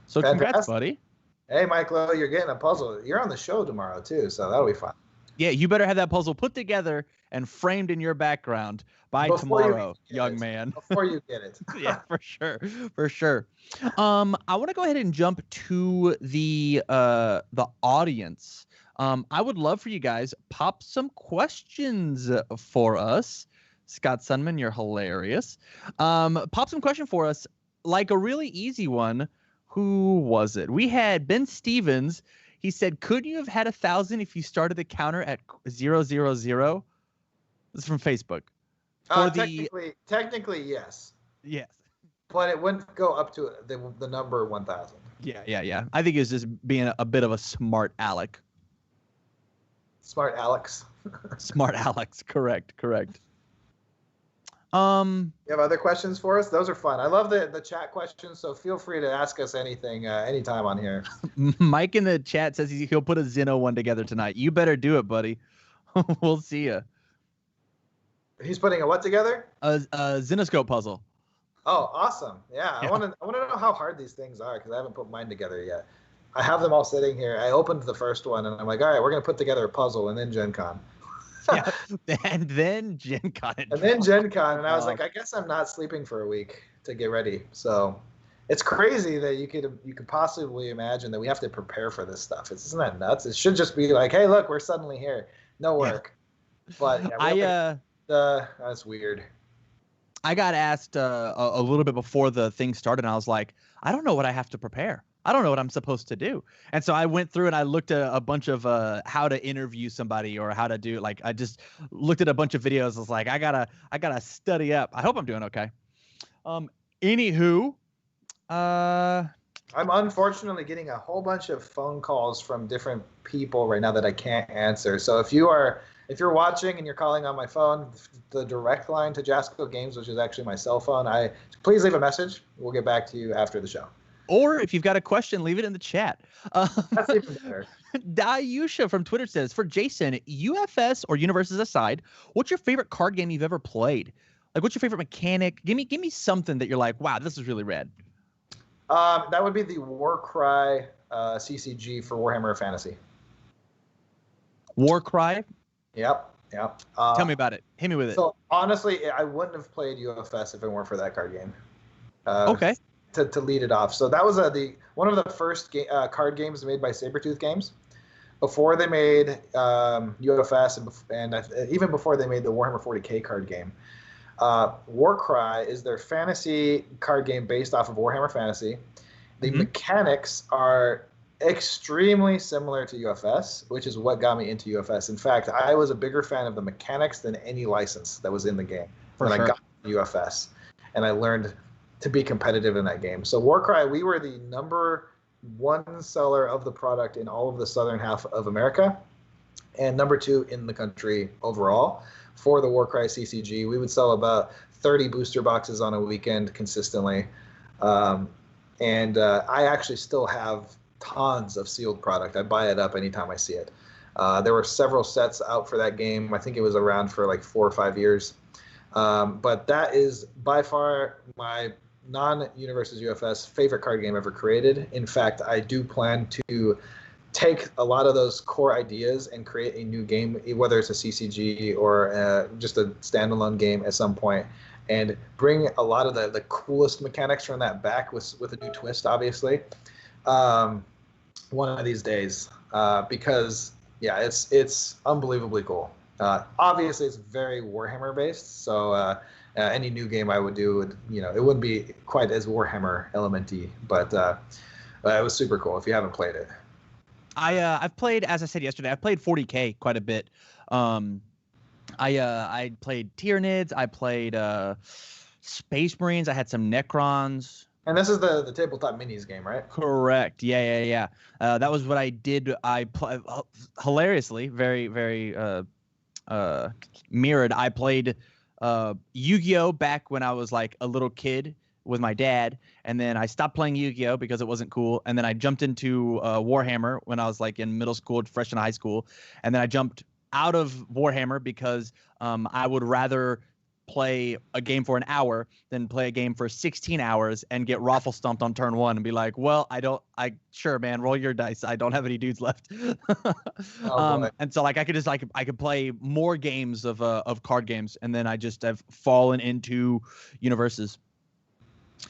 So congrats, buddy. Hey, Mike Lowe, you're getting a puzzle. You're on the show tomorrow, too, so that'll be fun. Yeah, you better have that puzzle put together and framed in your background by tomorrow, young man. Before you get it. Yeah, for sure. I want to go ahead and jump to the audience. I would love for you guys pop some questions for us. Scott Sunman, you're hilarious. Pop some question for us, like a really easy one. Who was it? We had Ben Stevens. He said, "Couldn't you have had 1,000 if you started the counter at 000?" This is from Facebook. Technically, yes. Yes. But it wouldn't go up to the number 1,000. Yeah. I think it was just being a bit of a smart aleck. Smart Alex. Smart Alex. Correct. You have other questions for us? Those are fun. I love the chat questions, so feel free to ask us anything anytime on here. Mike in the chat says he'll put a Xeno one together tonight. You better do it, buddy. We'll see ya. He's putting a what together? A Xenoscope puzzle. Oh, awesome. Yeah. I want to know how hard these things are, because I haven't put mine together yet. I have them all sitting here. I opened the first one, and I'm like, all right, we're going to put together a puzzle, and then Gen Con. Yeah, and then Gen Con. And I was like, I guess I'm not sleeping for a week to get ready. So it's crazy that you could possibly imagine that we have to prepare for this stuff. Isn't that nuts? It should just be like, hey, look, we're suddenly here. No work. Yeah. But that's weird. I got asked a little bit before the thing started, and I was like, I don't know what I have to prepare. I don't know what I'm supposed to do. And so I went through and I looked at a bunch of how to interview somebody or how to do, like, I just looked at a bunch of videos. I was like, I gotta study up. I hope I'm doing okay. Anywho, I'm unfortunately getting a whole bunch of phone calls from different people right now that I can't answer. So if you're watching and you're calling on my phone, the direct line to Jasco Games, which is actually my cell phone, please leave a message. We'll get back to you after the show. Or if you've got a question, leave it in the chat. That's even better. Dayusha from Twitter says, for Jason, UFS or universes aside, what's your favorite card game you've ever played? Like, what's your favorite mechanic? Give me something that you're like, wow, this is really rad. That would be the Warcry CCG for Warhammer Fantasy. Warcry? Yep. Tell me about it. Hit me with it. So honestly, I wouldn't have played UFS if it weren't for that card game. Okay. To lead it off. So that was one of the first card games made by Sabretooth Games. Before they made UFS and even before they made the Warhammer 40K card game. Warcry is their fantasy card game based off of Warhammer Fantasy. The mechanics are extremely similar to UFS, which is what got me into UFS. In fact, I was a bigger fan of the mechanics than any license that was in the game when I got UFS. And I learned to be competitive in that game. So Warcry, we were the #1 seller of the product in all of the southern half of America and #2 in the country overall. For the Warcry CCG, we would sell about 30 booster boxes on a weekend consistently. And I actually still have tons of sealed product. I buy it up anytime I see it. There were several sets out for that game. I think it was around for like 4 or 5 years. But that is by far my non-Universes UFS favorite card game ever created. In fact, I do plan to take a lot of those core ideas and create a new game, whether it's a CCG or just a standalone game at some point, and bring a lot of the coolest mechanics from that back with a new twist, obviously, one of these days, because yeah, it's unbelievably cool. Obviously, it's very Warhammer based, so any new game I would do would, it wouldn't be quite as Warhammer elementy, but it was super cool if you haven't played it. I've played, as I said yesterday, I've played 40K quite a bit. I played Tyranids, I played Space Marines, I had some Necrons. And this is the tabletop minis game, right? Correct. Yeah. That was what I did. Hilariously, very, very mirrored. I played Yu-Gi-Oh back when I was like a little kid with my dad, and then I stopped playing Yu-Gi-Oh because it wasn't cool, and then I jumped into Warhammer when I was like in middle school, fresh in high school, and then I jumped out of Warhammer because I would rather play a game for an hour than play a game for 16 hours and get raffle stomped on turn 1 and be like, well, sure, man, roll your dice. I don't have any dudes left. And so like I could play more games of card games, and then I just have fallen into universes.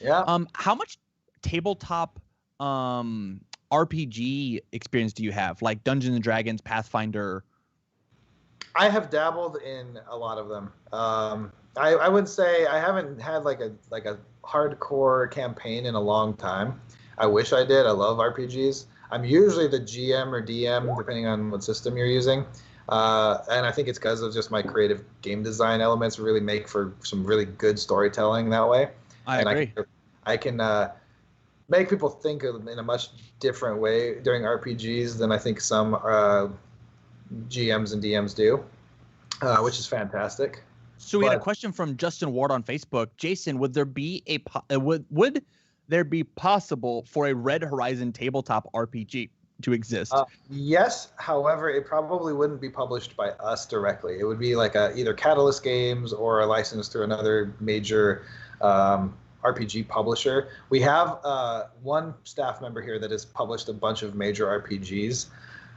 Yeah. How much tabletop RPG experience do you have? Like Dungeons and Dragons, Pathfinder? I have dabbled in a lot of them. I would say I haven't had like a hardcore campaign in a long time. I wish I did. I love RPGs. I'm usually the GM or DM, depending on what system you're using. And I think it's because of just my creative game design elements really make for some really good storytelling that way. I agree. I can make people think in a much different way during RPGs than I think some GMs and DMs do, which is fantastic. So we had a question from Justin Ward on Facebook. Jason, would there be would there be possible for a Red Horizon tabletop RPG to exist? Yes. However, it probably wouldn't be published by us directly. It would be like either Catalyst Games or a license through another major RPG publisher. We have one staff member here that has published a bunch of major RPGs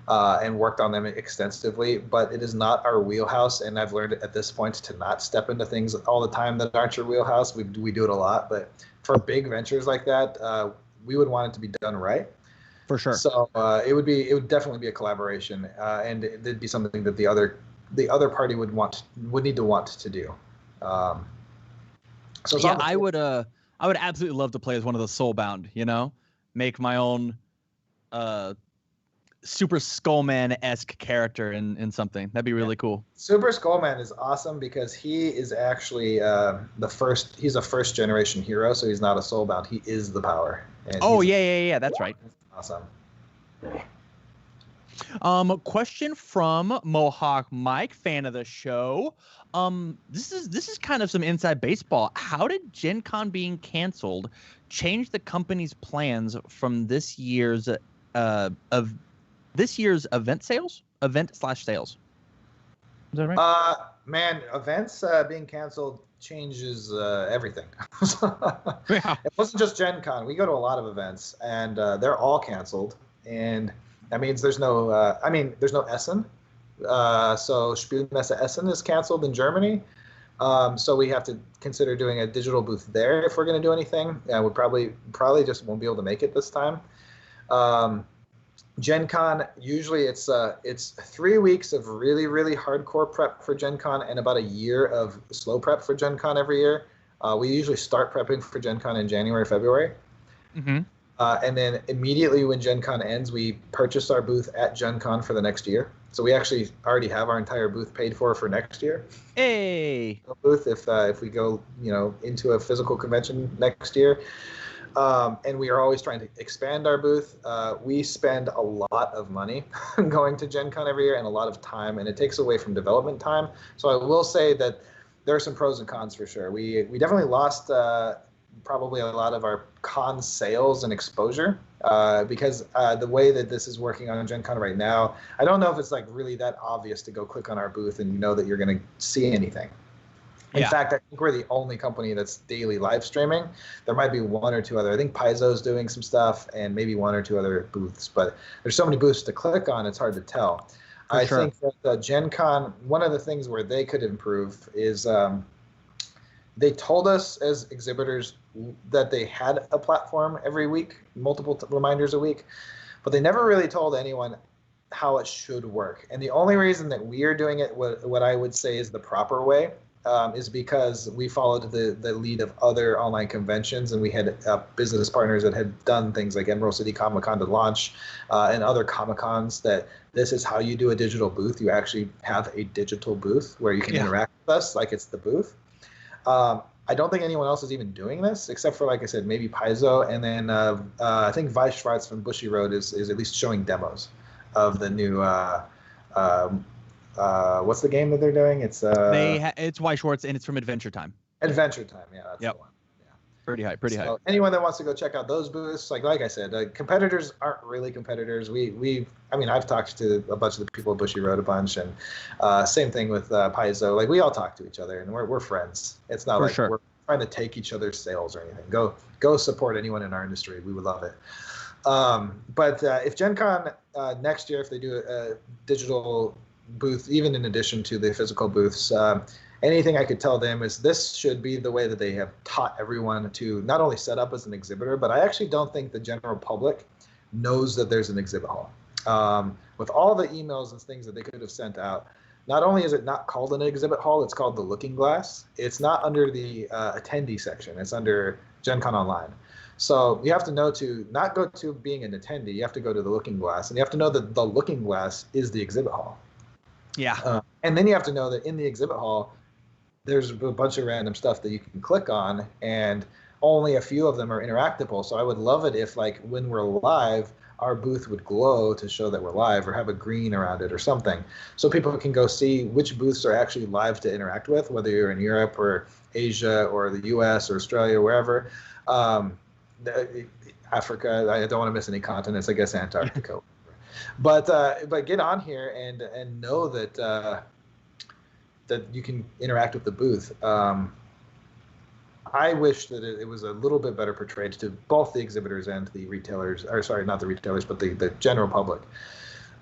and worked on them extensively, but it is not our wheelhouse, and I've learned at this point to not step into things all the time that aren't your wheelhouse. We do it a lot, but for big ventures like that, we would want it to be done right. For sure. So it would definitely be a collaboration, and it'd be something that the other party would need to want to do. So it's Yeah, on the I would absolutely love to play as one of the Soulbound, you know? Make my own Super Skullman-esque character in something. That'd be really cool. Super Skullman is awesome because he is actually he's a first generation hero, so he's not a soulbound. He is the power. And yeah, that's right. Awesome. Question from Mohawk Mike, fan of the show. This is kind of some inside baseball. How did Gen Con being canceled change the company's plans from this year's event sales? Event/sales. Is that right? Man, events being canceled changes everything. Yeah. It wasn't just Gen Con. We go to a lot of events, and they're all canceled. And that means there's no Essen. So Spielmesse Essen is canceled in Germany. So we have to consider doing a digital booth there if we're going to do anything. We probably just won't be able to make it this time. Gen Con, usually it's 3 weeks of really, really hardcore prep for Gen Con and about a year of slow prep for Gen Con every year. We usually start prepping for Gen Con in January, February. Mm-hmm. And then immediately when Gen Con ends, we purchase our booth at Gen Con for the next year. So we actually already have our entire booth paid for next year. Hey. Booth if we go into a physical convention next year. And we are always trying to expand our booth. We spend a lot of money going to Gen Con every year and a lot of time, and it takes away from development time. So I will say that there are some pros and cons for sure. We definitely lost probably a lot of our con sales and exposure because the way that this is working on Gen Con right now, I don't know if it's like really that obvious to go click on our booth and know that you're going to see anything. In fact, I think we're the only company that's daily live streaming. There might be one or two other. I think Paizo's doing some stuff and maybe one or two other booths. But there's so many booths to click on, it's hard to tell. I think that Gen Con, one of the things where they could improve is they told us as exhibitors that they had a platform every week, multiple reminders a week, but they never really told anyone how it should work. And the only reason that we are doing it, what I would say is the proper way, is because we followed the lead of other online conventions, and we had business partners that had done things like Emerald City Comic Con to launch and other Comic Cons, that this is how you do a digital booth. You actually have a digital booth where you can interact with us like it's the booth. I don't think anyone else is even doing this, except for, like I said, maybe Paizo, and then I think Weiss Schwarz from Bushy Road is at least showing demos of the new what's the game that they're doing? It's it's Weiss Schwarz, and it's from Adventure Time. Adventure Time, yeah, that's the one. Yeah. Pretty high. Anyone that wants to go check out those booths, like I said, competitors aren't really competitors. I've talked to a bunch of the people at Bushy Road a bunch, and same thing with Paizo. Like, we all talk to each other, and we're friends. It's not we're trying to take each other's sales or anything. Go support anyone in our industry. We would love it. But if Gen Con next year, if they do a digital booth, even in addition to the physical booths, anything I could tell them is this should be the way that they have taught everyone to not only set up as an exhibitor, but I actually don't think the general public knows that there's an exhibit hall. With all the emails and things that they could have sent out, not only is it not called an exhibit hall, it's called the Looking Glass. It's not under the attendee section. It's under Gen Con Online. So you have to know to not go to being an attendee. You have to go to the Looking Glass, and you have to know that the Looking Glass is the exhibit hall. Yeah. And then you have to know that in the exhibit hall, there's a bunch of random stuff that you can click on, and only a few of them are interactable. So I would love it if, like, when we're live, our booth would glow to show that we're live, or have a green around it or something, so people can go see which booths are actually live to interact with, whether you're in Europe or Asia or the US or Australia, wherever. Africa, I don't want to miss any continents, I guess Antarctica. But get on here and know that that you can interact with the booth. I wish that it was a little bit better portrayed to both the exhibitors and the retailers, or sorry, not the retailers, but the general public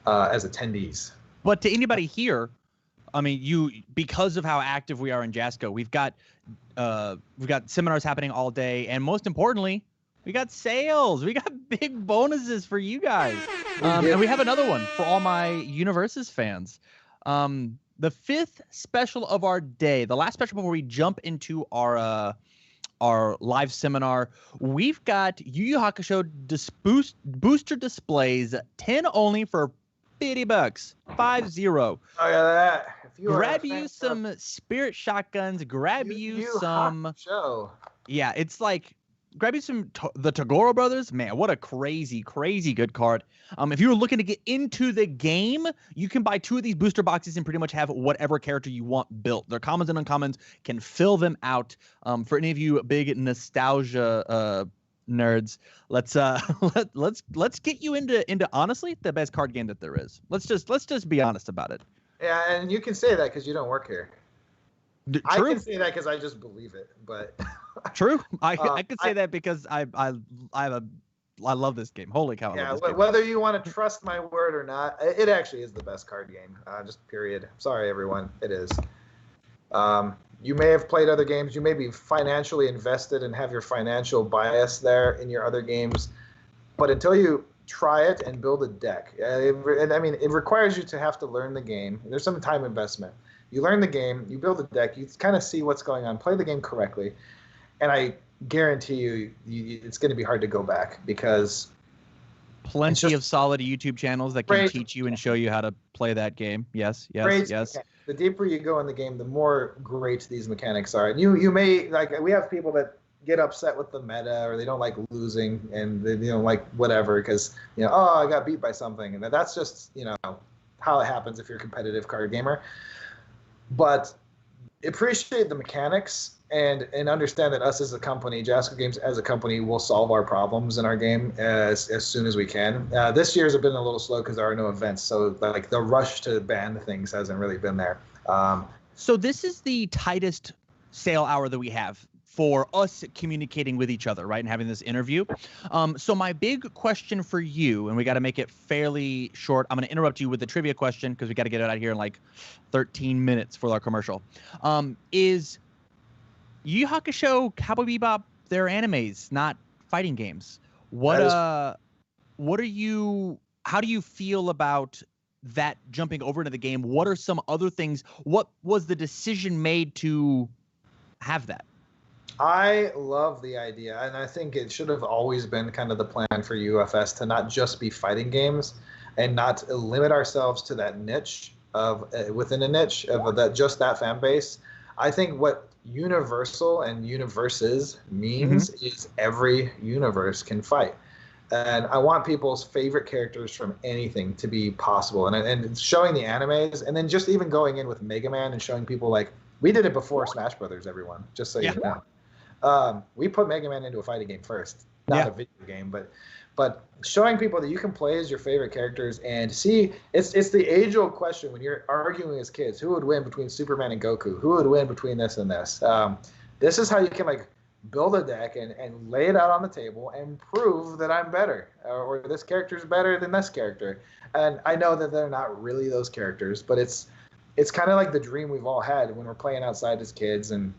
as attendees. But to anybody here, I mean, because of how active we are in JASCO, we've got seminars happening all day, and most importantly, we got sales. We got big bonuses for you guys. And we have another one for all my Universes fans. The fifth special of our day, the last special before we jump into our our live seminar. We've got Yu Yu Hakusho booster displays, 10 only for $50. 50. Oh yeah, that. If you Grab you some spirit shotguns. Grab you some. Show. Yeah, it's like grab you some the Tagoro brothers. Man, what a crazy good card. If you were looking to get into the game, you can buy 2 of these booster boxes and pretty much have whatever character you want built. Their commons and uncommons can fill them out. For any of you big nostalgia nerds, let's let's get you into honestly the best card game that there is. Let's just be honest about it. Yeah, and you can say that because you don't work here. True. I can say that because I just believe it, but true. I can say that because I love this game. Holy cow! Yeah, whether you want to trust my word or not, it actually is the best card game. Just period. Sorry, everyone, it is. You may have played other games. You may be financially invested and have your financial bias there in your other games, but until you try it and build a deck, and I mean, it requires you to have to learn the game. There's some time investment. You learn the game, you build a deck, you kind of see what's going on, play the game correctly, and I guarantee you it's going to be hard to go back because plenty of solid YouTube channels that can teach you and show you how to play that game. Yes. The deeper you go in the game, the more great these mechanics are. And you may, like, we have people that get upset with the meta or they don't like losing and they don't like whatever because, oh, I got beat by something. And that's just, how it happens if you're a competitive card gamer. But appreciate the mechanics and understand that us as a company, Jasco Games as a company, will solve our problems in our game as soon as we can. This year's been a little slow because there are no events, so like the rush to ban things hasn't really been there. So this is the tightest sale hour that we have for us communicating with each other, right, and having this interview. So my big question for you, and we got to make it fairly short. I'm going to interrupt you with the trivia question because we got to get it out here in like 13 minutes for our commercial. Is Yu Yu Hakusho, Cowboy Bebop, they're animes, not fighting games. How do you feel about that jumping over into the game? What are some other things? What was the decision made to have that? I love the idea, and I think it should have always been kind of the plan for UFS to not just be fighting games and not limit ourselves to that niche of within a niche of that fan base. I think what universal and universes means is every universe can fight. And I want people's favorite characters from anything to be possible. And showing the animes, and then just even going in with Mega Man and showing people, like, we did it before Smash Brothers, everyone, just so you know. We put Mega Man into a fighting game first, not a video game, but showing people that you can play as your favorite characters and see, it's the age-old question when you're arguing as kids, who would win between Superman and Goku? Who would win between this and this? This is how you can, like, build a deck and lay it out on the table and prove that I'm better or this character's better than this character. And I know that they're not really those characters, but it's kind of like the dream we've all had when we're playing outside as kids and,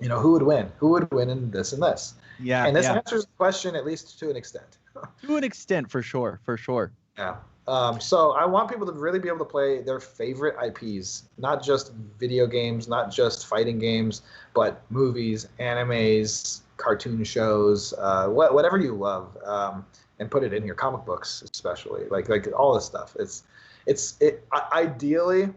who would win? Who would win in this and this? Yeah. And this answers the question, at least to an extent. To an extent, for sure. Yeah. So I want people to really be able to play their favorite IPs, not just video games, not just fighting games, but movies, animes, cartoon shows, whatever you love, and put it in here. Comic books, especially, like all this stuff. Ideally,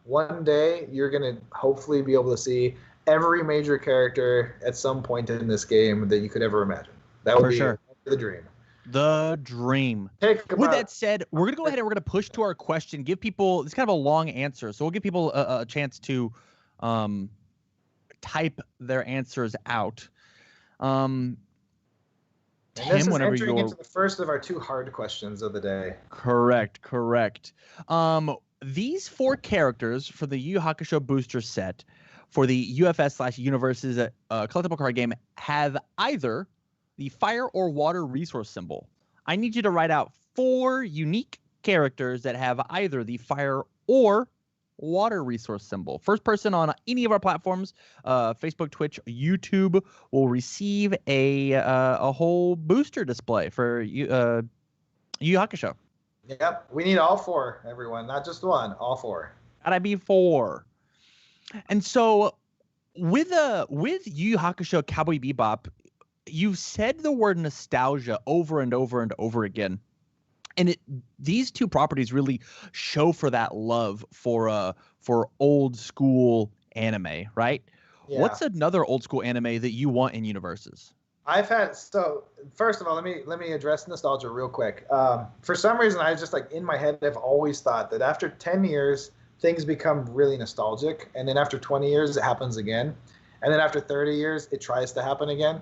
one day you're gonna hopefully be able to see every major character at some point in this game that you could ever imagine. That would be the dream. The dream. With that said, we're going to go ahead and we're going to push to our question. Give people, it's kind of a long answer, so we'll give people a chance to type their answers out. Tim, whenever you're into the first of our 2 hard questions of the day. Correct. These 4 characters for the Yu Yu Hakusho booster set for the UFS/Universes collectible card game have either the fire or water resource symbol. I need you to write out 4 unique characters that have either the fire or water resource symbol. First person on any of our platforms, Facebook, Twitch, YouTube, will receive a whole booster display for Yu Yu Hakusho. Yep, we need all 4, everyone, not just 1, all 4. Gotta be 4. And so with Yu Yu Hakusho Cowboy Bebop, you've said the word nostalgia over and over and over again. And these two properties really show for that love for old school anime, right? Yeah. What's another old school anime that you want in universes? So first of all, let me address nostalgia real quick. For some reason, I just like in my head have always thought that after 10 years, things become really nostalgic, and then after 20 years, it happens again, and then after 30 years, it tries to happen again.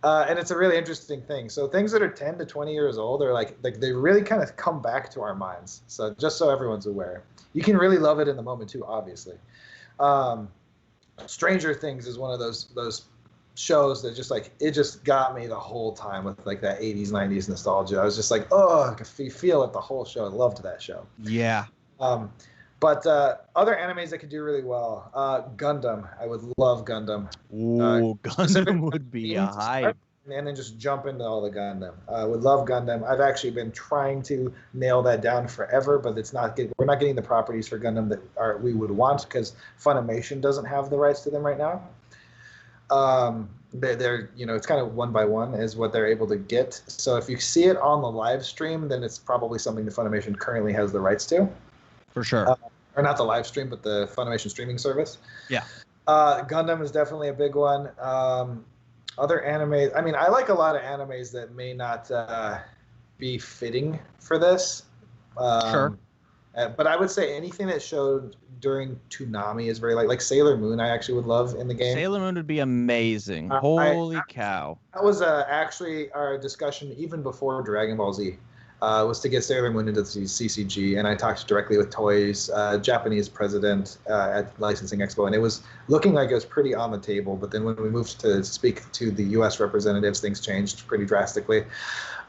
And it's a really interesting thing. So things that are 10 to 20 years old are like they really kind of come back to our minds. So just so everyone's aware, you can really love it in the moment too, obviously. Stranger Things is one of those shows that just like it just got me the whole time with like that 80s 90s nostalgia. I was just like, oh, I could feel it the whole show. I loved that show. Yeah. But other animes that could do really well, Gundam. I would love Gundam. Ooh, Gundam would be a hype. And then just jump into all the Gundam. I would love Gundam. I've actually been trying to nail that down forever, but it's not good. We're not getting the properties for Gundam that we would want because Funimation doesn't have the rights to them right now. They're it's kind of one by one is what they're able to get. So if you see it on the live stream, then it's probably something the Funimation currently has the rights to. For sure. Or not the live stream, but the Funimation streaming service. Yeah. Gundam is definitely a big one. Other anime, I mean, I like a lot of animes that may not be fitting for this. Sure. But I would say anything that showed during Toonami is very like Sailor Moon. I actually would love in the game. Sailor Moon would be amazing. Holy cow! That was actually our discussion even before Dragon Ball Z. Was to get Sailor Moon into the CCG, and I talked directly with Toys, Japanese president at Licensing Expo, and it was looking like it was pretty on the table. But then when we moved to speak to the U.S. representatives, things changed pretty drastically.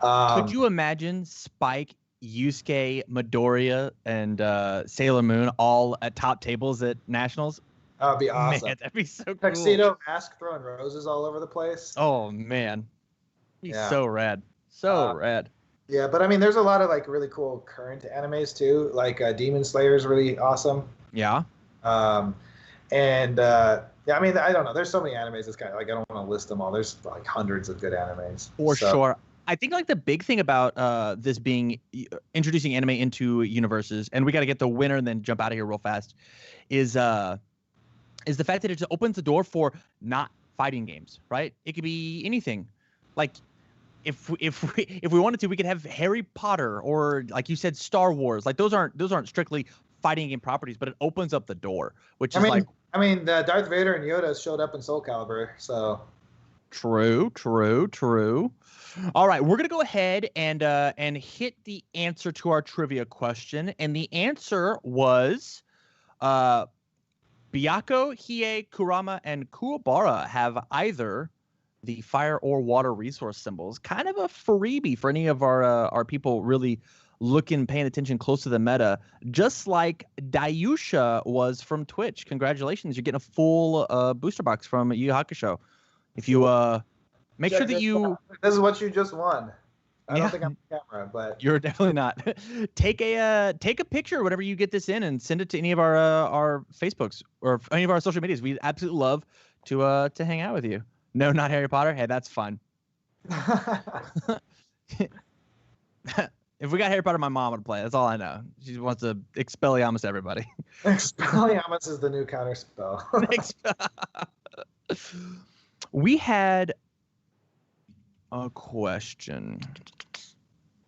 Could you imagine Spike, Yusuke, Midoriya, and Sailor Moon all at top tables at nationals? That would be awesome. Man, that'd be so cool. Tuxedo mask throwing roses all over the place. Oh man, he's so rad, so rad. Yeah, but I mean, there's a lot of like really cool current animes too. Like Demon Slayer is really awesome. Yeah. Yeah, I mean, I don't know. There's so many animes. It's kind of like I don't want to list them all. There's like hundreds of good animes. For sure. I think like the big thing about this being introducing anime into universes, and we got to get the winner and then jump out of here real fast, is the fact that it just opens the door for not fighting games, right? It could be anything. Like if we wanted to, we could have Harry Potter or like you said, Star Wars. Like those aren't strictly fighting game properties, but it opens up the door, which is I mean, Darth Vader and Yoda showed up in Soul Calibur, so. True. All right, we're gonna go ahead and hit the answer to our trivia question, and the answer was, Byakuya, Hiei, Kurama, and Kuwabara have either the fire or water resource symbols. Kind of a freebie for any of our people really paying attention close to the meta, just like Dayusha was from Twitch. Congratulations, you're getting a full booster box from Yu Yu Hakusho. If you make sure that you... This is what you just won. I don't think I'm on camera, but... You're definitely not. Take a picture whenever you get this in and send it to any of our Facebooks or any of our social medias. We'd absolutely love to hang out with you. No, not Harry Potter. Hey, that's fun. If we got Harry Potter, my mom would play. That's all I know. She wants to Expelliarmus everybody. Expelliarmus is the new counter spell. We had a question.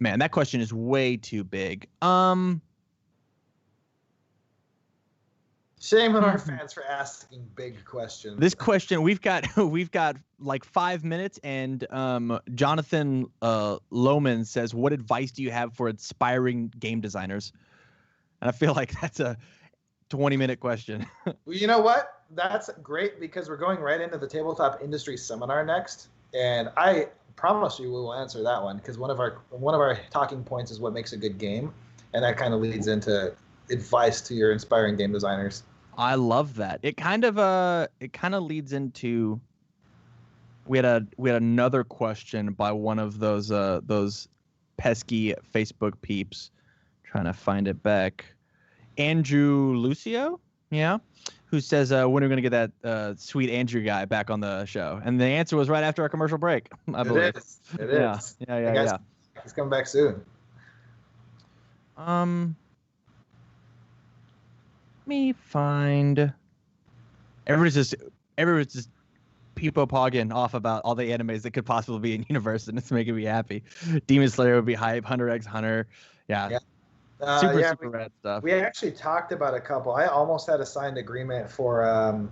Man, that question is way too big. Shame on our fans for asking big questions. This question, we've got like 5 minutes, and Jonathan Lohman says, "What advice do you have for aspiring game designers?" And I feel like that's a 20-minute question. Well, you know what? That's great because we're going right into the Tabletop Industry seminar next, and I promise you we will answer that one because one of our talking points is what makes a good game, and that kind of leads into advice to your inspiring game designers. I love that. It kind of leads into we had another question by one of those pesky Facebook peeps. Trying to find it back. Andrew Lucio, yeah. who says, when are we going to get that sweet Andrew guy back on the show? And the answer was right after our commercial break, I believe. It Yeah. is. Yeah. He's coming back soon. Let me find. Everybody's just people-pogging off about all the animes that could possibly be in universe, and it's making me happy. Demon Slayer would be hype. Hunter x Hunter. Yeah. Super rad stuff. We actually talked about a couple. I almost had a signed agreement for.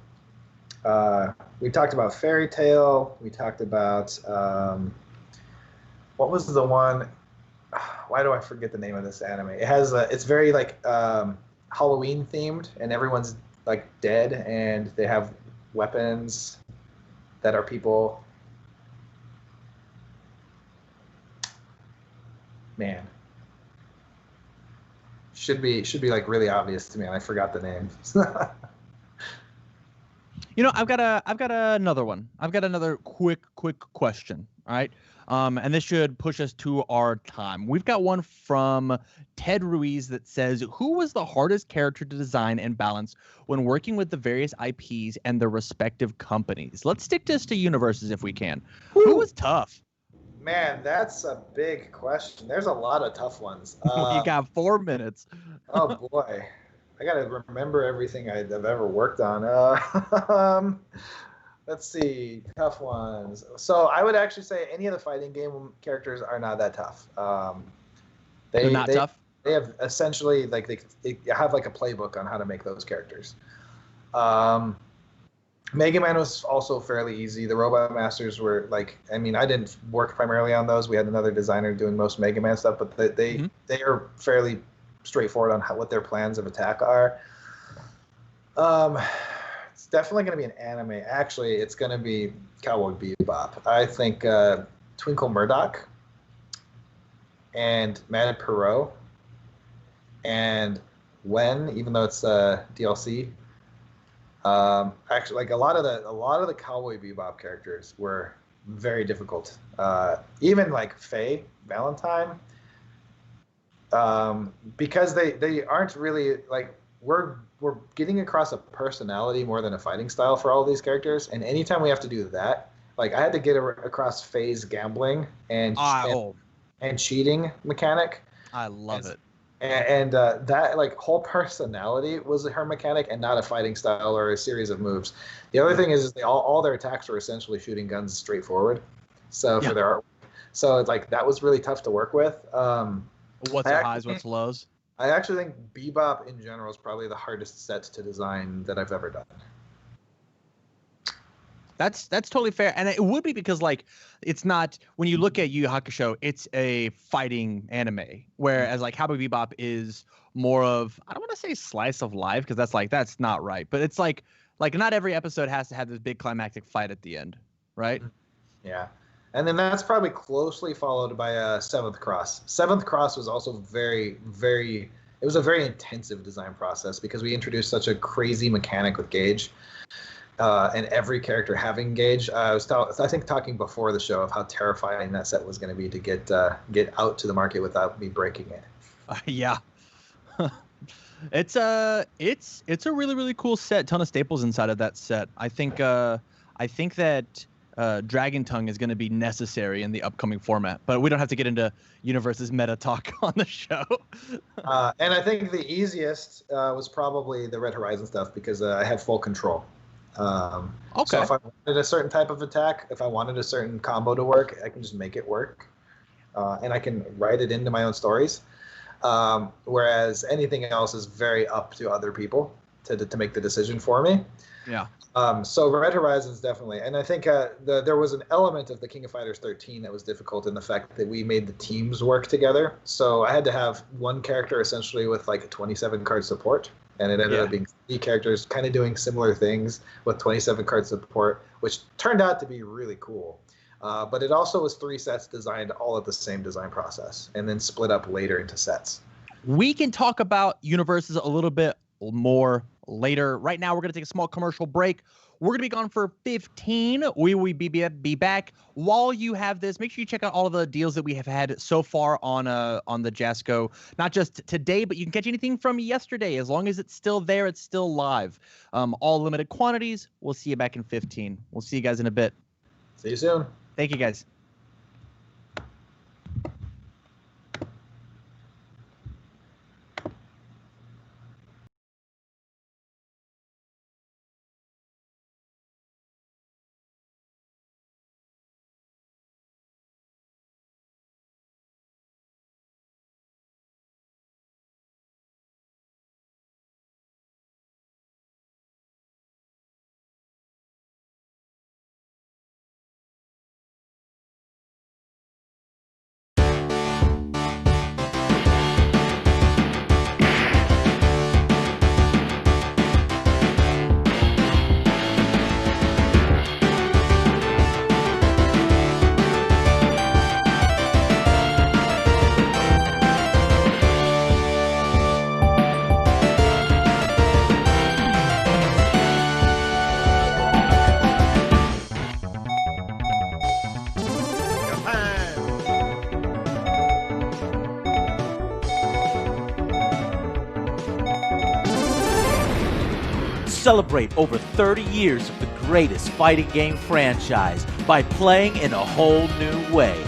We talked about Fairy Tail. We talked about what was the one? Why do I forget the name of this anime? It has it's very like Halloween themed, and everyone's like dead, and they have weapons that are people. Man. Should be like really obvious to me, and I forgot the name. I've got another one. I've got another quick question. All right. And this should push us to our time. We've got one from Ted Ruiz that says, who was the hardest character to design and balance when working with the various IPs and their respective companies? Let's stick this to universes if we can. Who was tough? Man, that's a big question. There's a lot of tough ones. You got 4 minutes. Oh boy, I gotta remember everything I've ever worked on. Let's see, tough ones. So I would actually say any of the fighting game characters are not that tough. They're not tough. They have essentially like they have like a playbook on how to make those characters. Mega Man was also fairly easy. The Robot Masters were like, I mean, I didn't work primarily on those. We had another designer doing most Mega Man stuff, but they are fairly straightforward on what their plans of attack are. It's definitely going to be an anime. Actually, it's going to be Cowboy Bebop. I think Twinkle Murdoch and Mad Perot and Wen, even though it's DLC. Actually, like a lot of the Cowboy Bebop characters were very difficult. Even like Faye Valentine, because they aren't really like we're getting across a personality more than a fighting style for all of these characters. And anytime we have to do that, like I had to get across Faye's gambling and cheating mechanic. I love it. And that like whole personality was her mechanic and not a fighting style or a series of moves. The other thing is they all their attacks were essentially shooting guns straight forward. So for their art, so it's like that was really tough to work with. What's the highs? What's the lows? I actually think Bebop in general is probably the hardest set to design that I've ever done. That's totally fair, and it would be because like it's not when you look at Yu Yu Hakusho, it's a fighting anime, whereas like Cowboy Bebop is more of, I don't want to say slice of life because that's not right, but it's like not every episode has to have this big climactic fight at the end, right? Yeah, and then that's probably closely followed by Seventh Cross. Seventh Cross was also very it was a very intensive design process because we introduced such a crazy mechanic with Gauge. And every character having Gauge. I think talking before the show of how terrifying that set was going to be to get out to the market without me breaking it. Yeah, it's a really, really cool set. Ton of staples inside of that set. I think that Dragon Tongue is going to be necessary in the upcoming format, but we don't have to get into Universe's meta talk on the show. And I think the easiest was probably the Red Horizon stuff because I have full control. Okay. So if I wanted a certain type of attack, if I wanted a certain combo to work, I can just make it work, and I can write it into my own stories. Whereas anything else is very up to other people to make the decision for me. Yeah. So Red Horizons definitely, and I think there was an element of the King of Fighters 13 that was difficult in the fact that we made the teams work together. So I had to have one character essentially with like a 27 card support. And it ended up being 3 characters kind of doing similar things with 27 card support, which turned out to be really cool. But it also was 3 sets designed all at the same design process and then split up later into sets. We can talk about universes a little bit more later. Right now, we're going to take a small commercial break. We're going to be gone for 15. We will be back. While you have this, make sure you check out all of the deals that we have had so far on the Jasco. Not just today, but you can catch anything from yesterday. As long as it's still there, it's still live. All limited quantities. We'll see you back in 15. We'll see you guys in a bit. See you soon. Thank you, guys. Celebrate over 30 years of the greatest fighting game franchise by playing in a whole new way.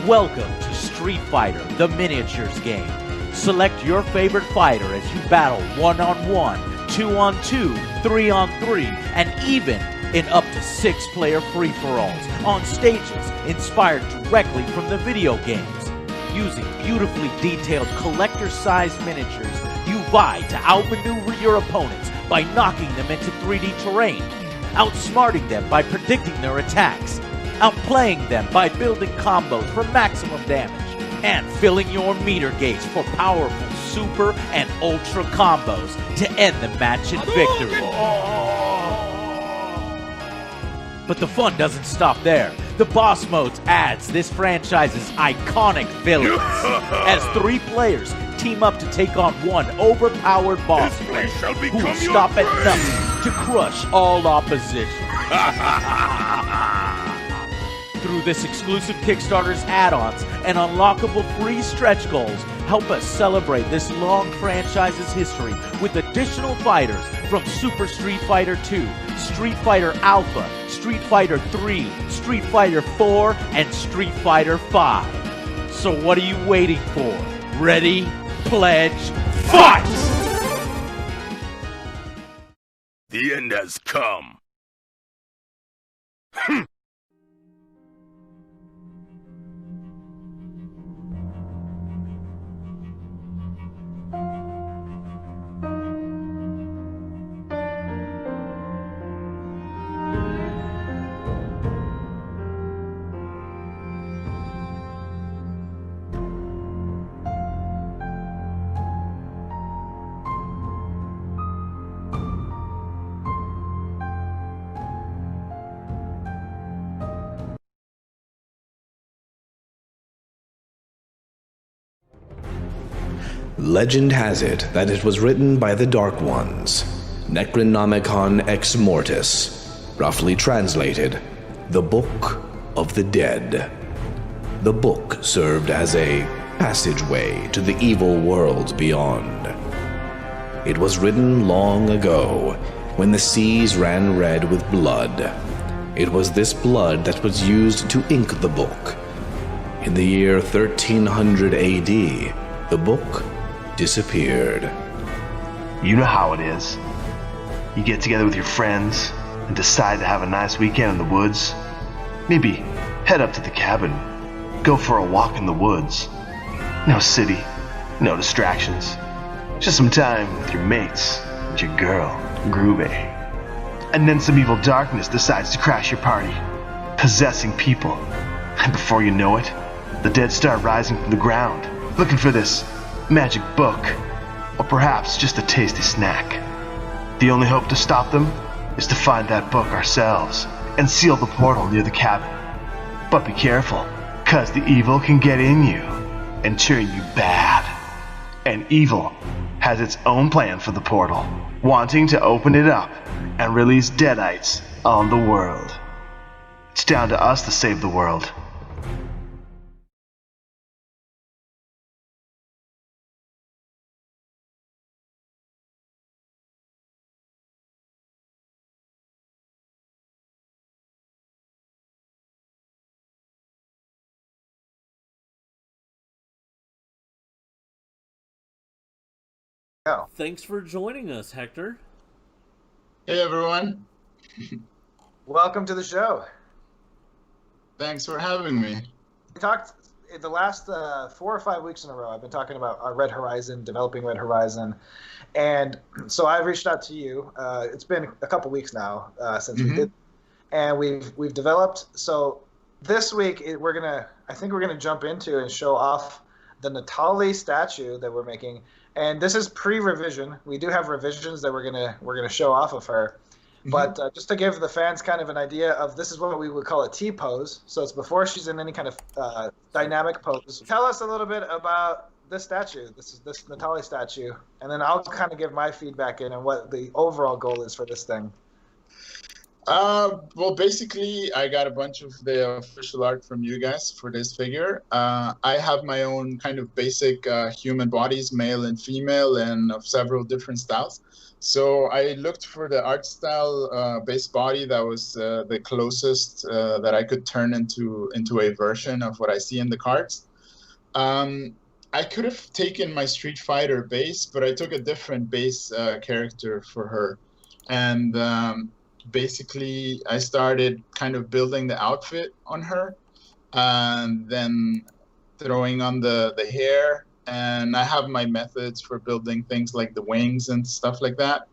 Welcome to Street Fighter, the miniatures game. Select your favorite fighter as you battle 1-on-1, 2-on-2, 3-on-3, and even in up to 6-player free-for-alls on stages inspired directly from the video games. Using beautifully detailed collector-sized miniatures, you vie to outmaneuver your opponents by knocking them into 3D terrain, outsmarting them by predicting their attacks, outplaying them by building combos for maximum damage, and filling your meter gauge for powerful super and ultra combos to end the match in victory. But the fun doesn't stop there. The boss modes adds this franchise's iconic villains as 3 players team up to take on one overpowered boss who will stop at nothing to crush all opposition. Through this exclusive Kickstarter's add-ons and unlockable free stretch goals, help us celebrate this long franchise's history with additional fighters from Super Street Fighter 2, Street Fighter Alpha, Street Fighter 3, Street Fighter 4, and Street Fighter 5. So what are you waiting for? Ready, pledge, fight! The end has come. Legend has it that it was written by the Dark Ones, Necronomicon Ex Mortis, roughly translated, the Book of the Dead. The book served as a passageway to the evil worlds beyond. It was written long ago, when the seas ran red with blood. It was this blood that was used to ink the book. In the year 1300 AD, the book disappeared. You know how it is. You get together with your friends and decide to have a nice weekend in the woods. Maybe head up to the cabin, go for a walk in the woods. No city, no distractions. Just some time with your mates and your girl, Groovy. And then some evil darkness decides to crash your party, possessing people. And before you know it, the dead start rising from the ground, looking for this magic book, or perhaps just a tasty snack. The only hope to stop them is to find that book ourselves and seal the portal near the cabin. But be careful, cause the evil can get in you and turn you bad. And evil has its own plan for the portal, wanting to open it up and release deadites on the world. It's down to us to save the world. Thanks for joining us, Hector. Hey everyone. Welcome to the show. Thanks for having me. We talked in the last 4 or 5 weeks in a row. I've been talking about our Red Horizon, developing Red Horizon, and so I've reached out to you. It's been a couple weeks now since we did, and we've developed. So this week I think we're gonna jump into and show off the Natalie statue that we're making. And this is pre-revision. We do have revisions that we're gonna show off of her, but just to give the fans kind of an idea of, this is what we would call a T-pose. So it's before she's in any kind of dynamic pose. Tell us a little bit about this statue. This Natalie statue, and then I'll kind of give my feedback in and what the overall goal is for this thing. Well, basically, I got a bunch of the official art from you guys for this figure. I have my own kind of basic human bodies, male and female, and of several different styles. So I looked for the art style based body that was the closest that I could turn into a version of what I see in the cards. I could have taken my Street Fighter base, but I took a different base character for her. And basically, I started kind of building the outfit on her, and then throwing on the hair. And I have my methods for building things like the wings and stuff like that.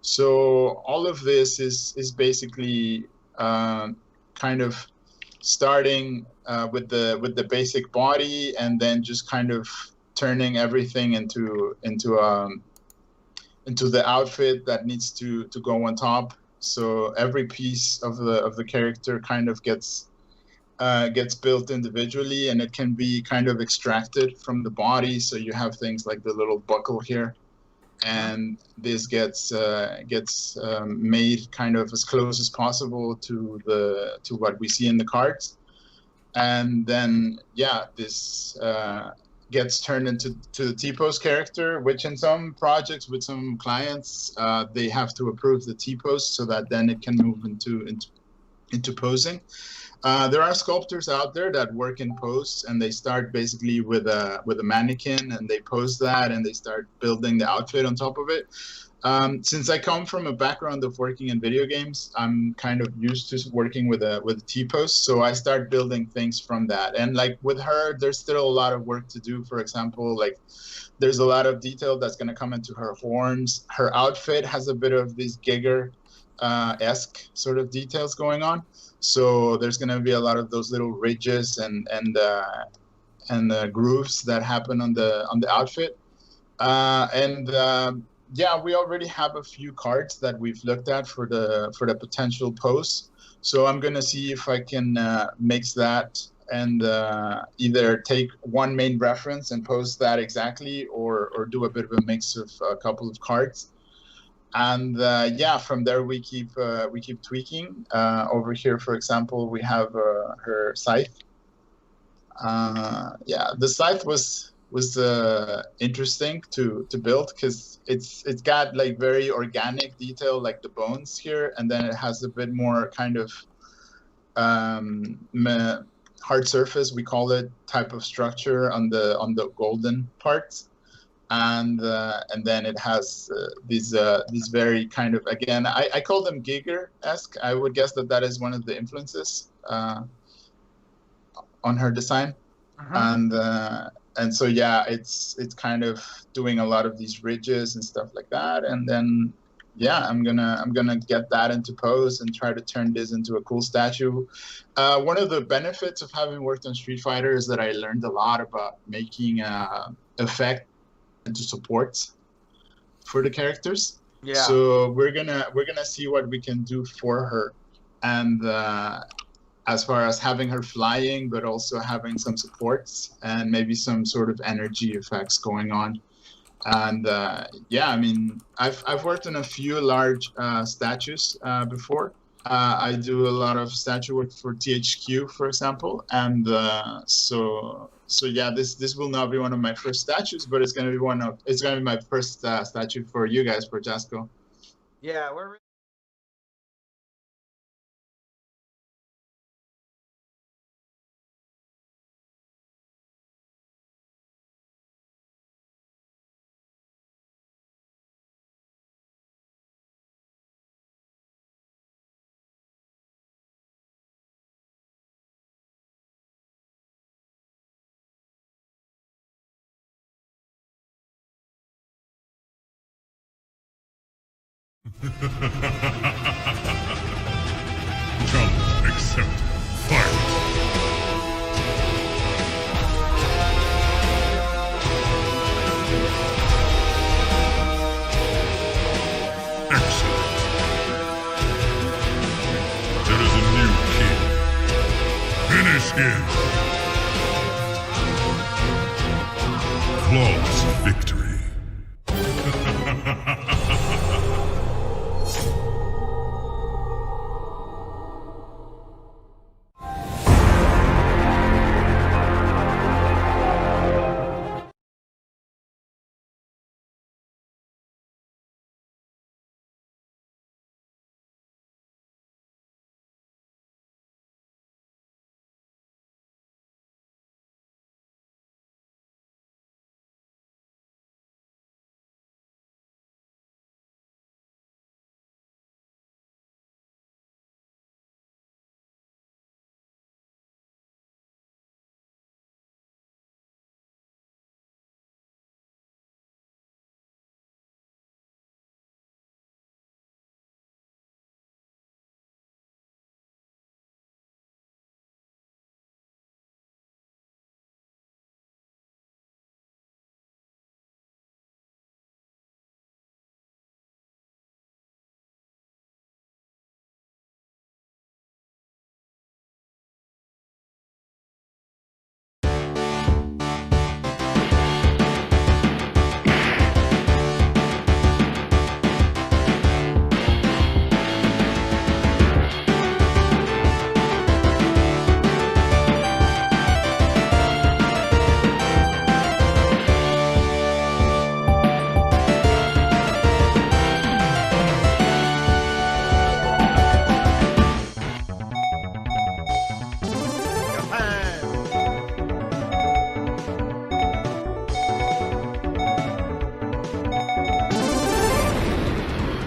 So all of this is basically kind of starting with the basic body, and then just kind of turning everything into the outfit that needs to go on top. So every piece of the character kind of gets built individually, and it can be kind of extracted from the body. So you have things like the little buckle here, and this gets made kind of as close as possible to what we see in the cards. And then this gets turned into the T-pose character, which in some projects with some clients, they have to approve the T-pose so that then it can move into posing. There are sculptors out there that work in pose, and they start basically with a mannequin, and they pose that, and they start building the outfit on top of it. Since I come from a background of working in video games, I'm kind of used to working with a T-pose, so I start building things from that. And like with her, there's still a lot of work to do. For example, like there's a lot of detail that's going to come into her horns. Her outfit has a bit of these Giger-esque sort of details going on. So there's going to be a lot of those little ridges and grooves that happen on the outfit. We already have a few cards that we've looked at for the potential pose. So I'm gonna see if I can mix that and either take one main reference and pose that exactly, or do a bit of a mix of a couple of cards. And from there we keep tweaking. Over here, for example, we have her scythe. The scythe was interesting to build, because it's got like very organic detail, like the bones here, and then it has a bit more kind of hard surface, we call it, type of structure on the golden parts, and then it has these very kind of, again, I call them Giger-esque. I would guess that is one of the influences on her design. And so it's kind of doing a lot of these ridges and stuff like that, and then I'm gonna get that into pose and try to turn this into a cool statue. One of the benefits of having worked on Street Fighter is that I learned a lot about making effect into supports for the characters. So we're gonna see what we can do for her, and as far as having her flying, but also having some supports and maybe some sort of energy effects going on. And yeah, I mean, I've worked on a few large statues before. I do a lot of statue work for THQ, for example, and so yeah, this will not be one of my first statues, but it's gonna be my first statue for you guys for Jasco. Yeah, we're Challenge accepted. Fight! Excellent. There is a new king. Finish him. Flawless victory.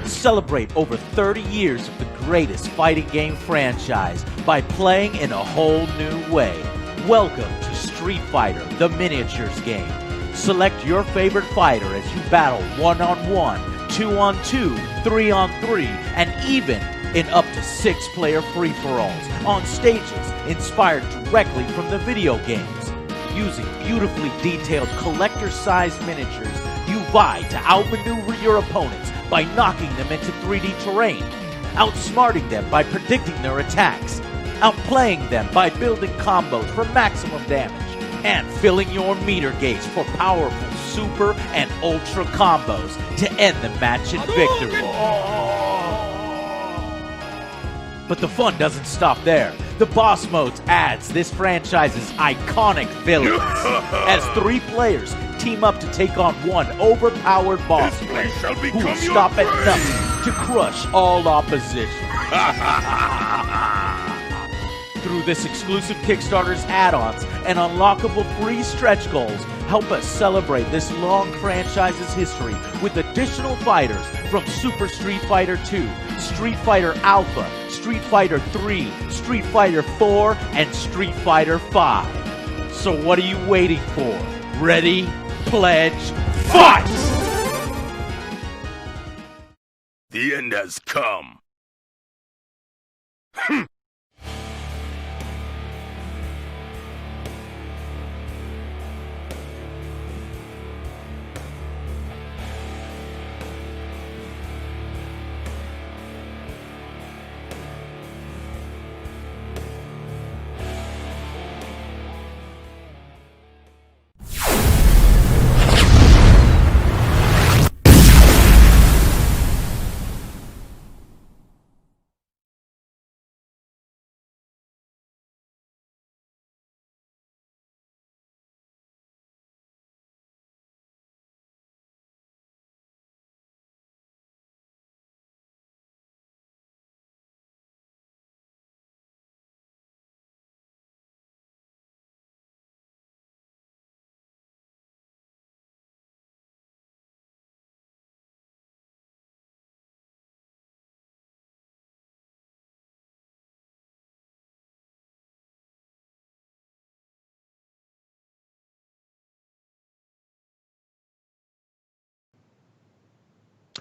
Celebrate over 30 years of the greatest fighting game franchise by playing in a whole new way. Welcome to Street Fighter, the miniatures game. Select your favorite fighter as you battle 1-on-1, 2-on-2, 3-on-3, and even in up to 6-player free-for-alls on stages inspired directly from the video games. Using beautifully detailed collector-sized miniatures, you vie to outmaneuver your opponents by knocking them into 3D terrain, outsmarting them by predicting their attacks, outplaying them by building combos for maximum damage, and filling your meter gauge for powerful super and ultra combos to end the match in victory. But the fun doesn't stop there. The Boss Modes adds this franchise's iconic villains, as 3 players team up to take on one overpowered boss player who will stop at nothing to crush all opposition. Through this exclusive Kickstarter's add-ons and unlockable free stretch goals, help us celebrate this long franchise's history with additional fighters from Super Street Fighter 2, Street Fighter Alpha, Street Fighter 3, Street Fighter 4, and Street Fighter 5. So what are you waiting for? Ready, pledge, fight! The end has come.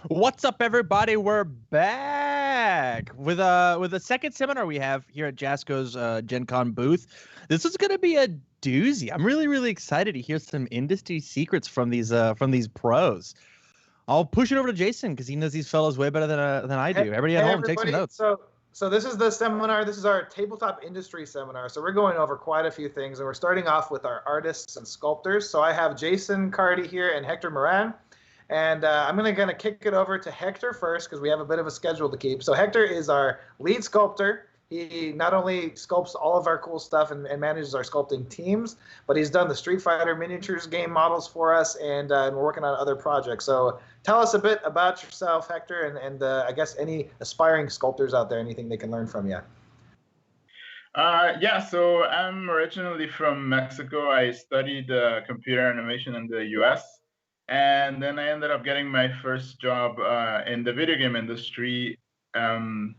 What's up, everybody? We're back with a second seminar we have here at Jasco's Gen Con booth. This is going to be a doozy. I'm really excited to hear some industry secrets from these pros. I'll push it over to Jason because he knows these fellows way better than I do. Everybody at home, take some notes. So this is the seminar. This is our tabletop industry seminar. So we're going over quite a few things, and we're starting off with our artists and sculptors. So I have Jason Cardy here and Hector Moran. And I'm going to kick it over to Hector first because we have a bit of a schedule to keep. So Hector is our lead sculptor. He not only sculpts all of our cool stuff and manages our sculpting teams, but he's done the Street Fighter miniatures game models for us, and we're working on other projects. So tell us a bit about yourself, Hector, and I guess any aspiring sculptors out there, anything they can learn from you. Yeah, so I'm originally from Mexico. I studied computer animation in the US. And then I ended up getting my first job in the video game industry in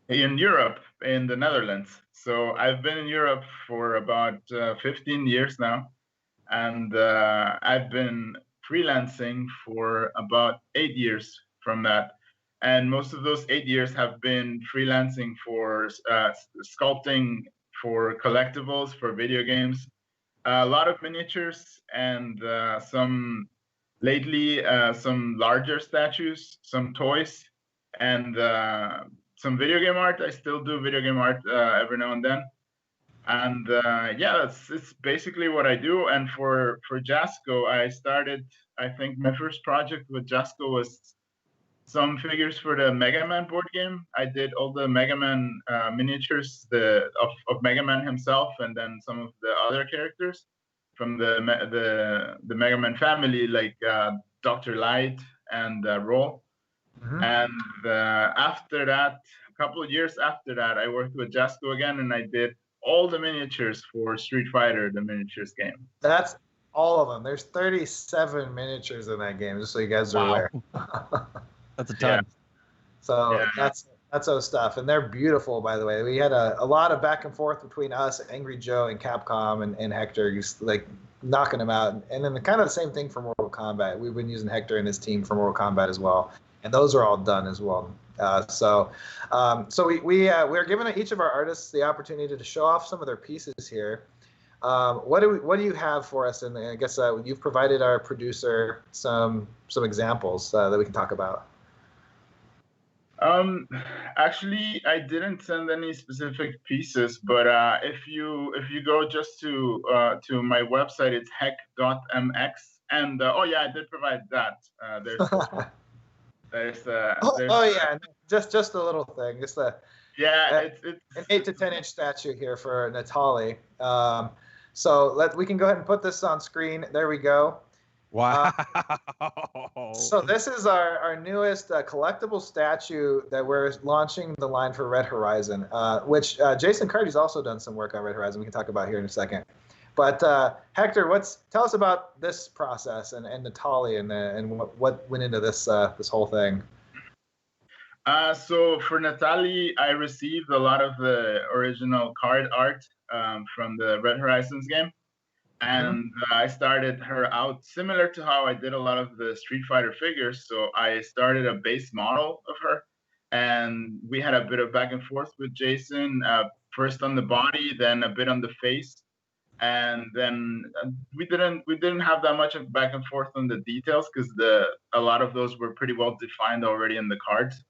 Europe, in the Netherlands. So I've been in Europe for about 15 years now. And I've been freelancing for about 8 years from that. And most of those 8 years have been freelancing for sculpting for collectibles, for video games, a lot of miniatures, and lately, some larger statues, some toys, and some video game art. I still do video game art every now and then. And yeah, it's basically what I do. And for Jasco, I think my first project with Jasco was some figures for the Mega Man board game. I did all the Mega Man miniatures of Mega Man himself, and then some of the other characters from the Mega Man family, like Dr. Light and Roll. Mm-hmm. And after that, a couple of years after that, I worked with Jasco again, and I did all the miniatures for Street Fighter, the miniatures game. That's all of them. There's 37 miniatures in that game, just so you guys are aware. That's a ton. Yeah. So yeah. That's those stuff, and they're beautiful, by the way. We had a lot of back and forth between us, Angry Joe, and Capcom, and Hector, just like knocking them out. And then kind of the same thing for Mortal Kombat. We've been using Hector and his team for Mortal Kombat as well, and those are all done as well. So we're giving each of our artists the opportunity to show off some of their pieces here. What do you have for us? And I guess you've provided our producer some examples that we can talk about. Actually, I didn't send any specific pieces, but if you go just to my website, it's heck.mx, and oh yeah, I did provide that. Just a little thing, it's an 8 to 10 inch statue here for Natali. So we can go ahead and put this on screen. There we go. Wow. So this is our newest collectible statue that we're launching the line for Red Horizon, which Jason Cardy's also done some work on Red Horizon. We can talk about here in a second. But Hector, tell us about this process and Natali and what went into this whole thing. So for Natali, I received a lot of the original card art from the Red Horizons game. And I started her out similar to how I did a lot of the Street Fighter figures. So I started a base model of her, and we had a bit of back and forth with Jason, first on the body, then a bit on the face. And then we didn't have that much of back and forth on the details because a lot of those were pretty well defined already in the cards.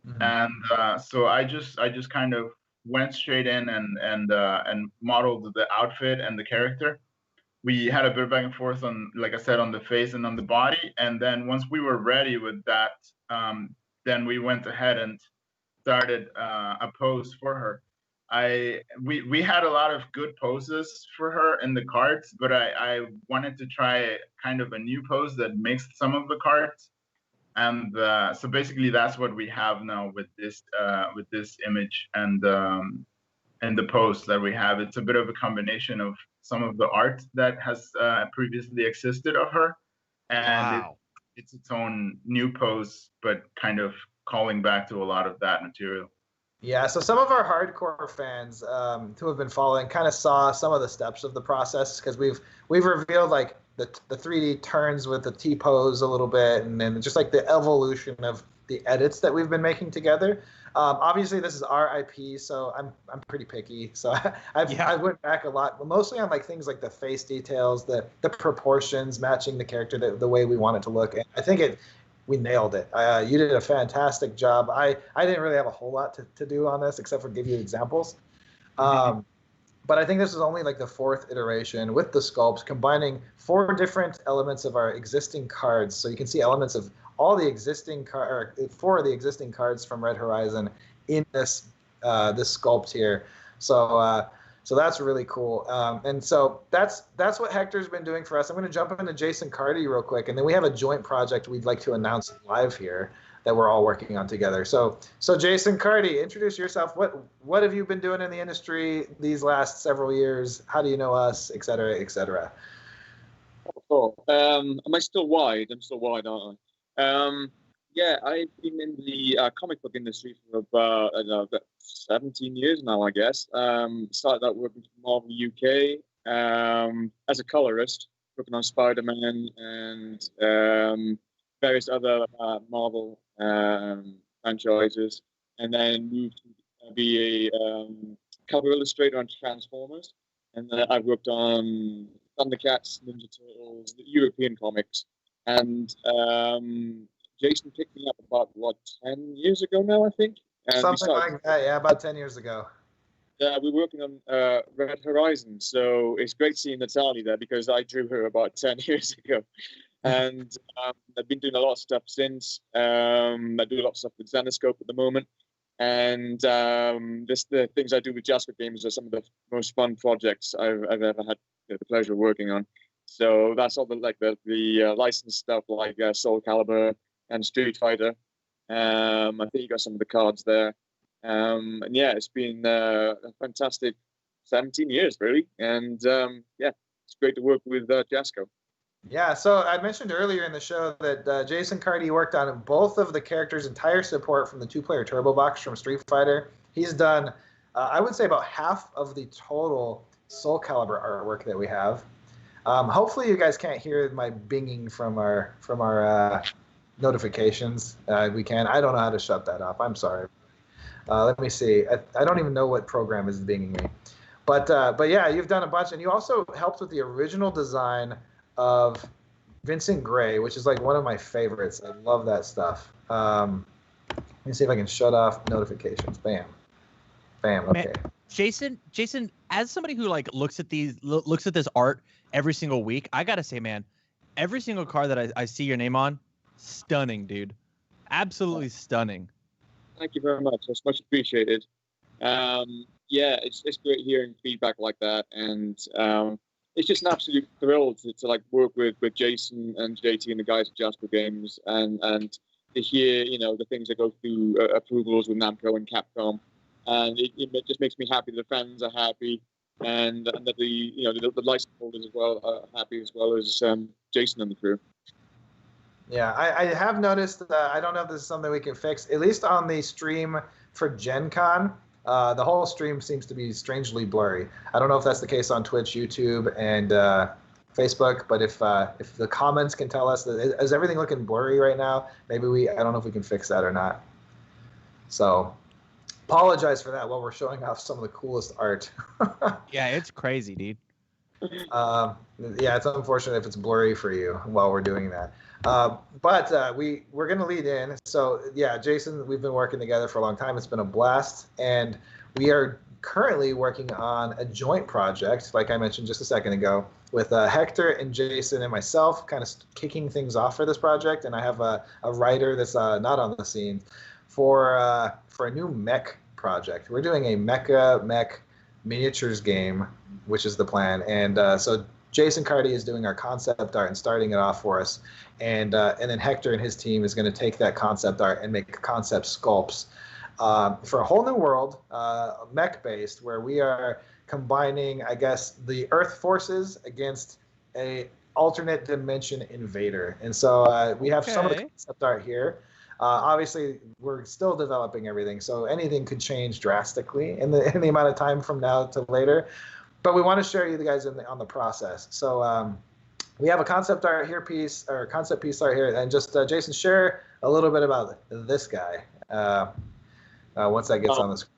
Mm-hmm. And so I just kind of went straight in and modeled the outfit and the character. We had a bit of back and forth on, like I said, on the face and on the body. And then once we were ready with that, then we went ahead and started a pose for her. We had a lot of good poses for her in the cards, but I wanted to try kind of a new pose that mixed some of the cards. And so basically that's what we have now with this image and the pose that we have. It's a bit of a combination of some of the art that has previously existed of her, and it's its own new pose, but kind of calling back to a lot of that material. Yeah, so some of our hardcore fans who have been following kind of saw some of the steps of the process because we've revealed like the 3D turns with the T pose a little bit, and then just like the evolution of the edits that we've been making together. Obviously, this is our IP, so I'm pretty picky. So I went back a lot, mostly on like things like the face details, the proportions matching the character the way we want it to look. And I think we nailed it. You did a fantastic job. I didn't really have a whole lot to do on this except for give you examples. But I think this is only like the 4th iteration with the sculpts, combining 4 different elements of our existing cards. So you can see elements of all the existing 4 of the existing cards from Red Horizon in this sculpt here. So that's really cool. And so that's what Hector's been doing for us. I'm going to jump into Jason Carty real quick, and then we have a joint project we'd like to announce live here that we're all working on together. So Jason Carty, introduce yourself. What have you been doing in the industry these last several years? How do you know us, et cetera, et cetera? Oh, am I still wide? I'm still wide, aren't I? Yeah, I've been in the comic book industry for about 17 years now, I guess. Started out working for Marvel UK as a colorist, working on Spider-Man and various other Marvel franchises, and then moved to be a cover illustrator on Transformers. And I've worked on Thundercats, Ninja Turtles, the European comics. And Jason picked me up about, 10 years ago now, I think? And something like that, yeah, about 10 years ago. We're working on Red Horizon, so it's great seeing Natalie there because I drew her about 10 years ago. And I've been doing a lot of stuff since. I do a lot of stuff with Zenoscope at the moment. And just the things I do with Jasper Games are some of the most fun projects I've ever had the pleasure of working on. So that's all the licensed stuff like Soul Calibur and Street Fighter. I think you got some of the cards there. And yeah, it's been a fantastic 17 years, really. And yeah, it's great to work with Jasco. Yeah, so I mentioned earlier in the show that Jason Carty worked on both of the characters' entire support from the 2-player Turbo Box from Street Fighter. He's done, I would say, about half of the total Soul Calibur artwork that we have. Hopefully, you guys can't hear my binging from our notifications. We can. I don't know how to shut that off. I'm sorry. Let me see. I don't even know what program is binging me. But yeah, you've done a bunch, and you also helped with the original design of Vincent Gray, which is like one of my favorites. I love that stuff. Let me see if I can shut off notifications. Bam. Okay. Man, Jason, as somebody who like looks at this art every single week, I gotta say, man, every single card that I see your name on, stunning, dude. Absolutely stunning. Thank you very much. That's much appreciated. Yeah, it's great hearing feedback like that, and it's just an absolute thrill to like work with Jason and JT and the guys at Jasper Games, and to hear the things that go through approvals with Namco and Capcom, and it just makes me happy that the fans are happy, and that the license holders as well are happy, as well as Jason and the crew. Yeah, I have noticed. I don't know if this is something we can fix. At least on the stream for Gen Con, the whole stream seems to be strangely blurry. I don't know if that's the case on Twitch, YouTube, and Facebook. But if the comments can tell us that is everything looking blurry right now, maybe I don't know if we can fix that or not. So apologize for that while we're showing off some of the coolest art. Yeah, it's crazy, dude. Yeah, it's unfortunate if it's blurry for you while we're doing that. But we're going to lead in. So, yeah, Jason, we've been working together for a long time. It's been a blast. And we are currently working on a joint project, like I mentioned just a second ago, with Hector and Jason and myself kind of kicking things off for this project. And I have a writer that's not on the scene for a new mech project. We're doing a mech miniatures game, which is the plan. And so Jason Carty is doing our concept art and starting it off for us. And then Hector and his team is going to take that concept art and make concept sculpts for a whole new world, mech-based, where we are combining, I guess, the Earth forces against a alternate dimension invader. And so we have some of the concept art here. Obviously, we're still developing everything, so anything could change drastically in the amount of time from now to later. But we want to share you guys on the process. So we have a concept piece art here, and just Jason, share a little bit about this guy once that gets on the screen.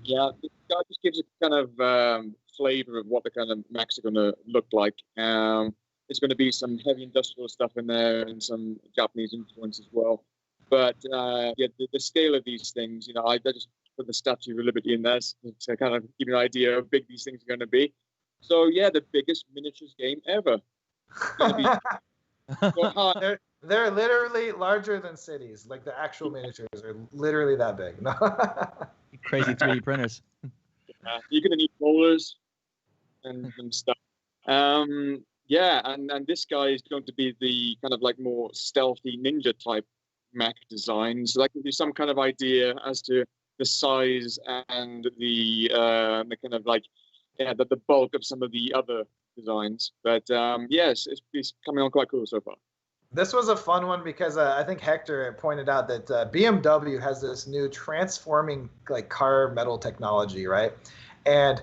Yeah, this guy just gives a kind of flavor of what the kind of mechs are going to look like. There's going to be some heavy industrial stuff in there and some Japanese influence as well. But yeah, the scale of these things, I just put the Statue of Liberty in there to kind of give you an idea of how big these things are going to be. So yeah, the biggest miniatures game ever. They're literally larger than cities. Like the actual miniatures are literally that big. Crazy 3D printers. You're going to need rollers and stuff. Yeah, and this guy is going to be the kind of like more stealthy ninja type mech design. So that gives you some kind of idea as to the size and the kind of like the bulk of some of the other designs. But yes, it's coming on quite cool so far. This was a fun one because I think Hector pointed out that BMW has this new transforming like car metal technology, right? And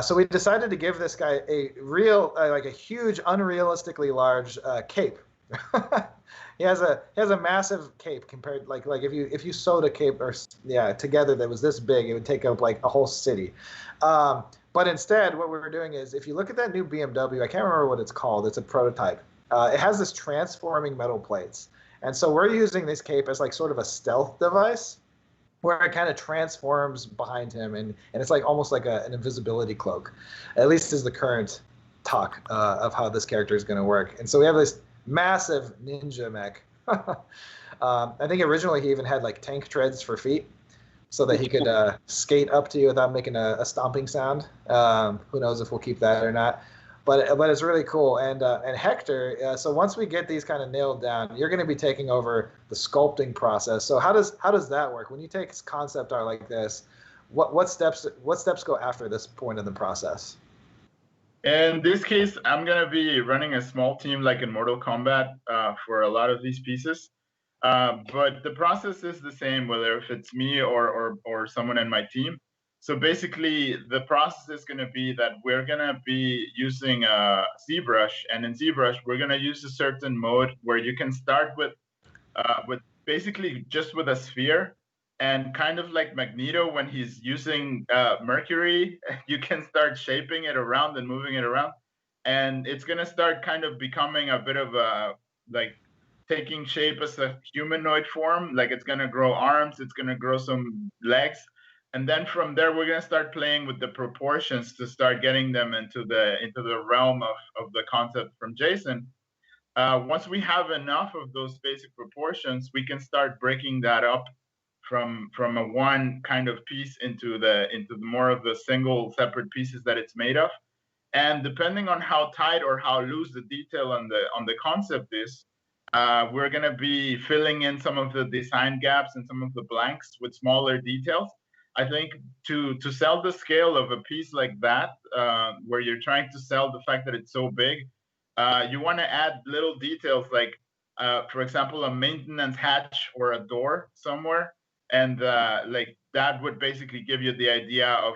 so we decided to give this guy a real, like a huge, unrealistically large cape. He has a massive cape compared, like if you sewed a cape together that was this big, it would take up like a whole city. But instead, what we're doing is, if you look at that new BMW, I can't remember what it's called. It's a prototype. It has this transforming metal plates, and so we're using this cape as like sort of a stealth device, where it kind of transforms behind him, and it's like almost like an invisibility cloak, at least is the current talk of how this character is going to work. And so we have this massive ninja mech. I think originally he even had like tank treads for feet, so that he could skate up to you without making a stomping sound. Who knows if we'll keep that or not. But it's really cool. And Hector, so once we get these kind of nailed down, you're going to be taking over the sculpting process. So how does that work? When you take concept art like this, what steps go after this point in the process? In this case, I'm going to be running a small team like in Mortal Kombat for a lot of these pieces. But the process is the same, whether if it's me or someone in my team. So basically, the process is going to be that we're going to be using ZBrush, and in ZBrush, we're going to use a certain mode where you can start with basically just with a sphere, and kind of like Magneto when he's using Mercury, you can start shaping it around and moving it around, and it's going to start kind of becoming a bit of a like taking shape as a humanoid form. Like it's going to grow arms, it's going to grow some legs. And then from there, we're going to start playing with the proportions to start getting them into the realm of the concept from Jason. Once we have enough of those basic proportions, we can start breaking that up from a one kind of piece into the more of the single separate pieces that it's made of. And depending on how tight or how loose the detail on the concept is, we're going to be filling in some of the design gaps and some of the blanks with smaller details. I think to sell the scale of a piece like that, where you're trying to sell the fact that it's so big, you want to add little details like, for example, a maintenance hatch or a door somewhere, and like that would basically give you the idea of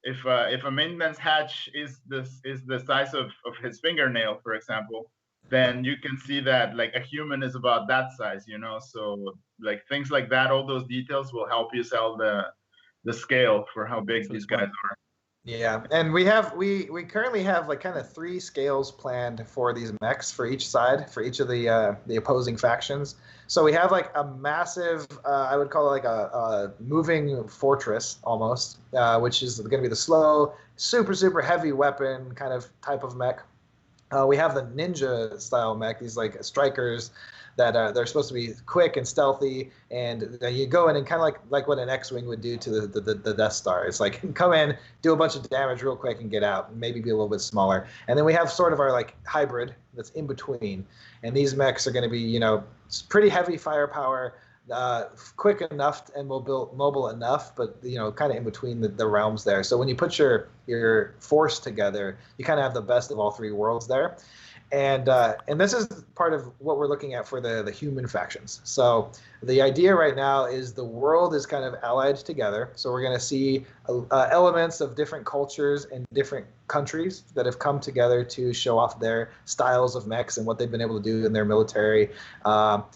if a maintenance hatch is the size of his fingernail, for example, then you can see that like a human is about that size, So like things like that, all those details will help you sell the scale for how big these guys are. Yeah, and we currently have like kind of 3 scales planned for these mechs for each side, for each of the opposing factions. So we have like a massive, I would call it like a moving fortress almost, which is going to be the slow, super heavy weapon kind of type of mech. We have the ninja style mech, these like strikers that they're supposed to be quick and stealthy, and you go in and kind of like what an X-Wing would do to the Death Star. It's like come in, do a bunch of damage real quick, and get out, and maybe be a little bit smaller. And then we have sort of our like hybrid that's in between, and these mechs are going to be pretty heavy firepower, quick enough and mobile enough, but kind of in between the realms there. So when you put your force together, you kind of have the best of all 3 worlds there. And this is part of what we're looking at for the human factions. So the idea right now is the world is kind of allied together. So we're going to see elements of different cultures and different countries that have come together to show off their styles of mechs and what they've been able to do in their military,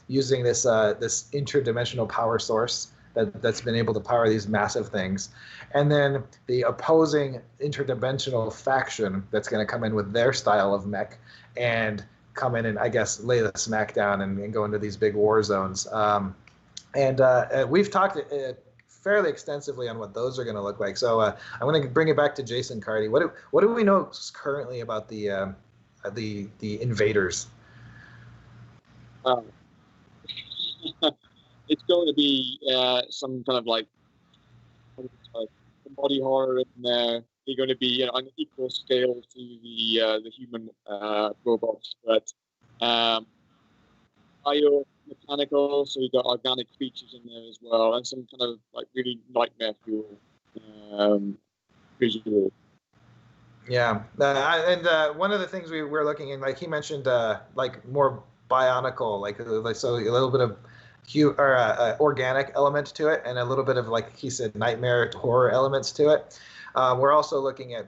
using this interdimensional power source that's been able to power these massive things. And then the opposing interdimensional faction that's going to come in with their style of mech and come in and, I guess, lay the smack down and go into these big war zones. We've talked fairly extensively on what those are going to look like. So I'm going to bring it back to Jason Cardy. What do we know currently about the invaders? It's going to be some kind of like body horror in there. They're going to be on an equal scale to the human robots, but biomechanical. So you've got organic features in there as well, and some kind of like really nightmare fuel visual. Yeah, and one of the things we're looking in, like he mentioned, like more bionical, like so a little bit of organic element to it, and a little bit of, like he said, nightmare horror elements to it. We're also looking at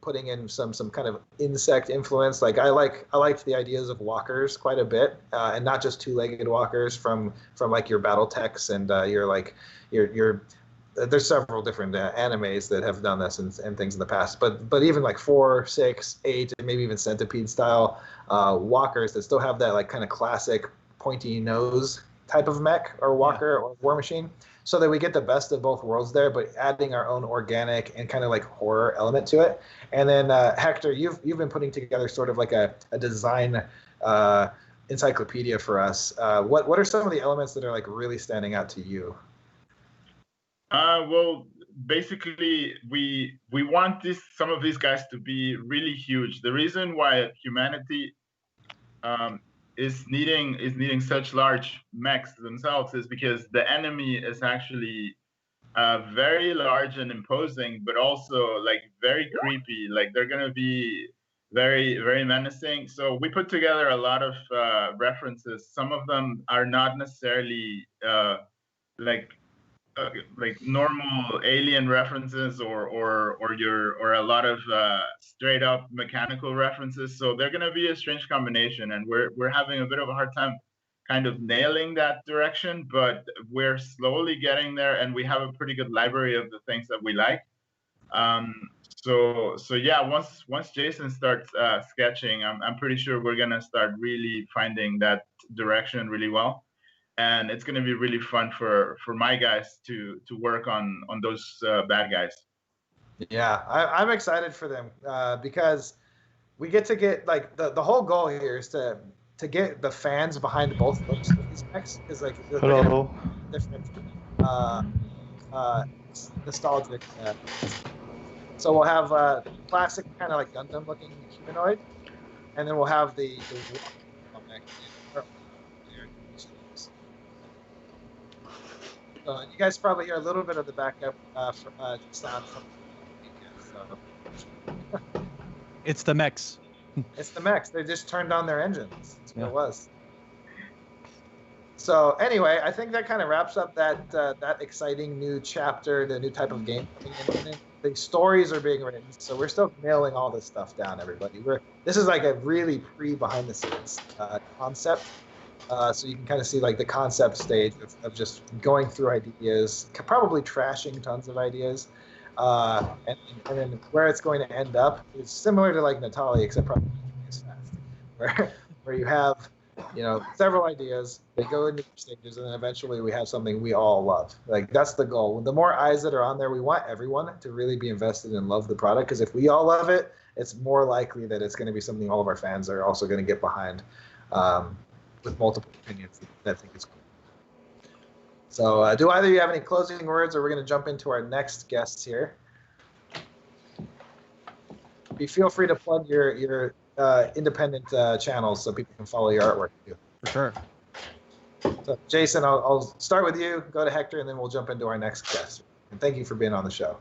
putting in some kind of insect influence. Like I liked the ideas of walkers quite a bit, and not just two-legged walkers from like your BattleTechs and your there's several different animes that have done this and things in the past. But even like 4, 6, 8, and maybe even centipede style walkers that still have that like kind of classic pointy nose type of mech or walker or war machine, so that we get the best of both worlds there, but adding our own organic and kind of like horror element to it. And then Hector, you've been putting together sort of like a design encyclopedia for us. What are some of the elements that are like really standing out to you? Well, basically, we want some of these guys to be really huge. The reason why humanity is needing such large mechs themselves is because the enemy is actually very large and imposing, but also like very creepy. Like they're gonna be very, very menacing. So we put together a lot of references. Some of them are not necessarily like normal alien references or a lot of straight up mechanical references. So they're gonna be a strange combination, and we're having a bit of a hard time kind of nailing that direction, but we're slowly getting there, and we have a pretty good library of the things that we like. So yeah, once Jason starts sketching, I'm pretty sure we're gonna start really finding that direction really well. And it's going to be really fun for my guys to work on those bad guys. Yeah, I'm excited for them because we get like the whole goal here is to get the fans behind both of these mechs, because like hello, different nostalgic. So we'll have classic kind of like Gundam looking humanoid, and then we'll have the mech. You guys probably hear a little bit of the backup sound from so. It's the mechs. It's the mechs. They just turned on their engines. That's what it was. So anyway, I think that kind of wraps up that exciting new chapter, the new type of game coming in. The stories are being written, so we're still nailing all this stuff down, everybody. This is like a really behind the scenes concept. So you can kind of see like the concept stage of just going through ideas, probably trashing tons of ideas, and then where it's going to end up is similar to like Natalia, except probably as fast, where you have several ideas, they go into stages, and then eventually we have something we all love. Like that's the goal. The more eyes that are on there, we want everyone to really be invested and love the product, because if we all love it, it's more likely that it's going to be something all of our fans are also going to get behind. With multiple opinions that think it's cool. So do either of you have any closing words, or we're going to jump into our next guests here? Feel free to plug your independent channels so people can follow your artwork too. For sure. So Jason, I'll start with you, go to Hector, and then we'll jump into our next guest. And thank you for being on the show.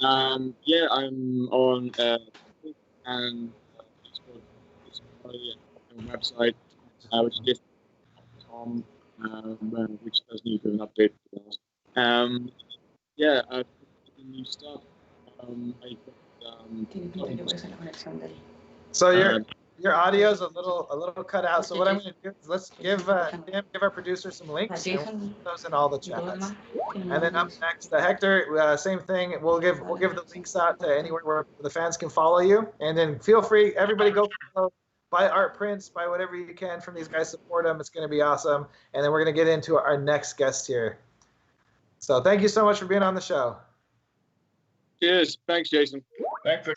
Yeah, I'm on and website, which is which does need an update. New stuff. So your audio's a little cut out. So what I'm going to do is let's give our producer some links and we'll put those in all the chats. And then up next, Hector, same thing. We'll give the links out to anywhere where the fans can follow you. And then feel free, everybody, go follow, buy art prints, buy whatever you can from these guys. Support them. It's going to be awesome. And then we're going to get into our next guest here. So thank you so much for being on the show. Cheers. Thanks, Jason. Thanks. Take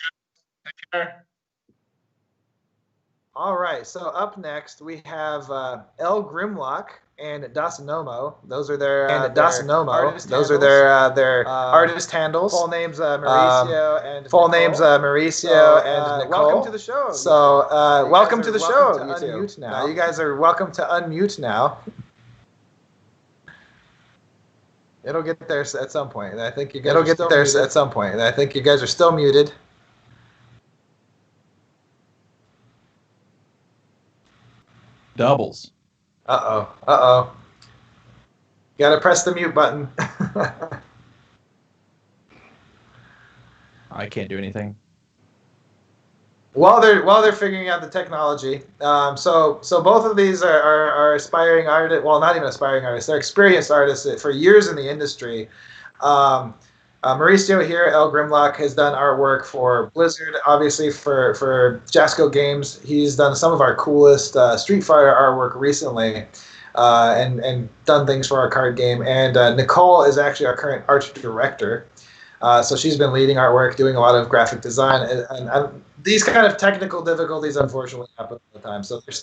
care. All right. So up next, we have El Grimlock and Das Nomo. Those are their artist handles. Full names Mauricio and Nicole. And Nicole. Welcome to the show. So welcome to the show. Unmute now. You guys are welcome to unmute now. It'll get there at some point. I think you guys are still muted. Doubles. Uh-oh. You gotta press the mute button. I can't do anything. While they're figuring out the technology, so both of these are aspiring artists. Well, not even aspiring artists; they're experienced artists for years in the industry. Mauricio here, El Grimlock, has done artwork for Blizzard, obviously for Jasco Games. He's done some of our coolest Street Fighter artwork recently, and done things for our card game. And Nicole is actually our current art director. So she's been leading artwork, doing a lot of graphic design, and these kind of technical difficulties unfortunately happen all the time. So they're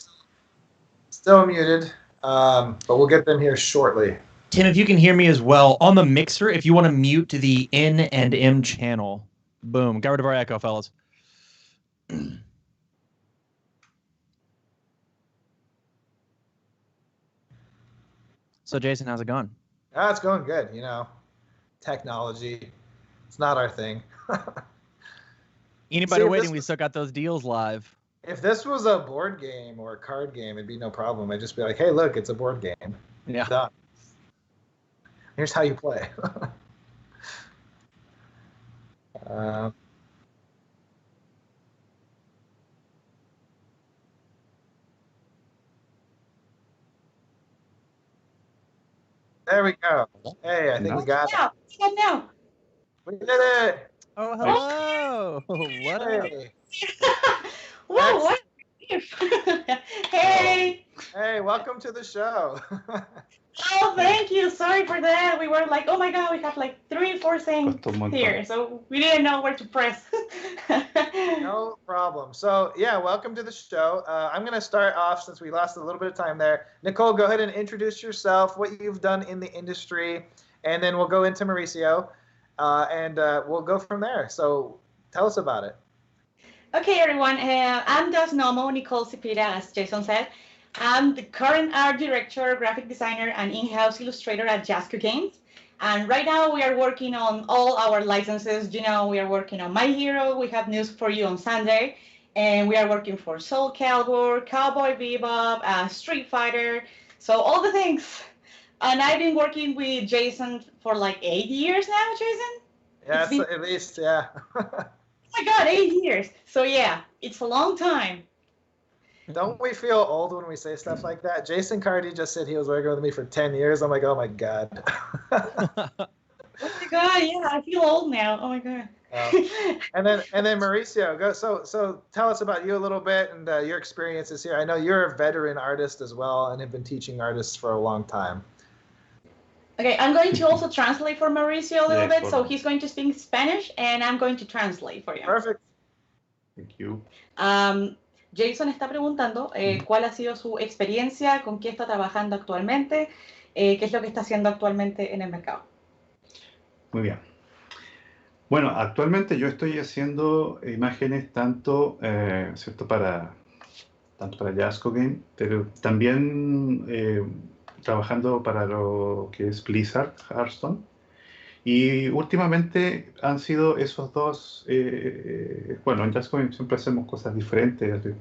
still muted, but we'll get them here shortly. Tim, if you can hear me as well, on the mixer, if you want to mute the N and M channel, boom, got rid of our echo, fellas. So Jason, how's it going? It's going good. Technology. It's not our thing. Anybody waiting? We still got those deals live. If this was a board game or a card game, it'd be no problem. I'd just be like, hey, look, it's a board game. Yeah. Done. Here's how you play. There we go. Hey, I think we got it. We did it. Oh, hello. What up? Whoa, what? Hey. Hey, welcome to the show. Oh, thank you. Sorry for that. We were like, oh my God, we have like 3 or 4 things here. So we didn't know where to press. No problem. So yeah, welcome to the show. I'm going to start off since we lost a little bit of time there. Nicole, go ahead and introduce yourself, what you've done in the industry, and then we'll go into Mauricio, and we'll go from there. So tell us about it. Okay, everyone. I'm Das Nomo, Nicole Cepeda, as Jason said. I'm the current art director, graphic designer, and in-house illustrator at Jasco Games. And right now we are working on all our licenses. We are working on My Hero. We have news for you on Sunday. And we are working for Soul Calibur, Cowboy Bebop, Street Fighter. So all the things. And I've been working with Jason for like 8 years now, Jason? Yeah, at least, yeah. Oh my God, 8 years. So yeah, it's a long time. Don't we feel old when we say stuff like that? Jason Cardy just said he was working with me for 10 years. I'm like, oh my God. Oh my God, yeah, I feel old now. Oh my God. And then Mauricio, go. So tell us about you a little bit and your experiences here. I know you're a veteran artist as well and have been teaching artists for a long time. Okay, I'm going to also translate for Mauricio a little bit. So he's going to speak Spanish and I'm going to translate for you. Perfect. Thank you. Jason está preguntando cuál ha sido su experiencia, con qué está trabajando actualmente, qué es lo que está haciendo actualmente en el mercado. Muy bien. Bueno, actualmente yo estoy haciendo imágenes tanto, ¿cierto? Tanto para Jasco Game, pero también trabajando para lo que es Blizzard, Hearthstone. Y últimamente han sido esos dos, bueno, en Jasco Game siempre hacemos cosas diferentes.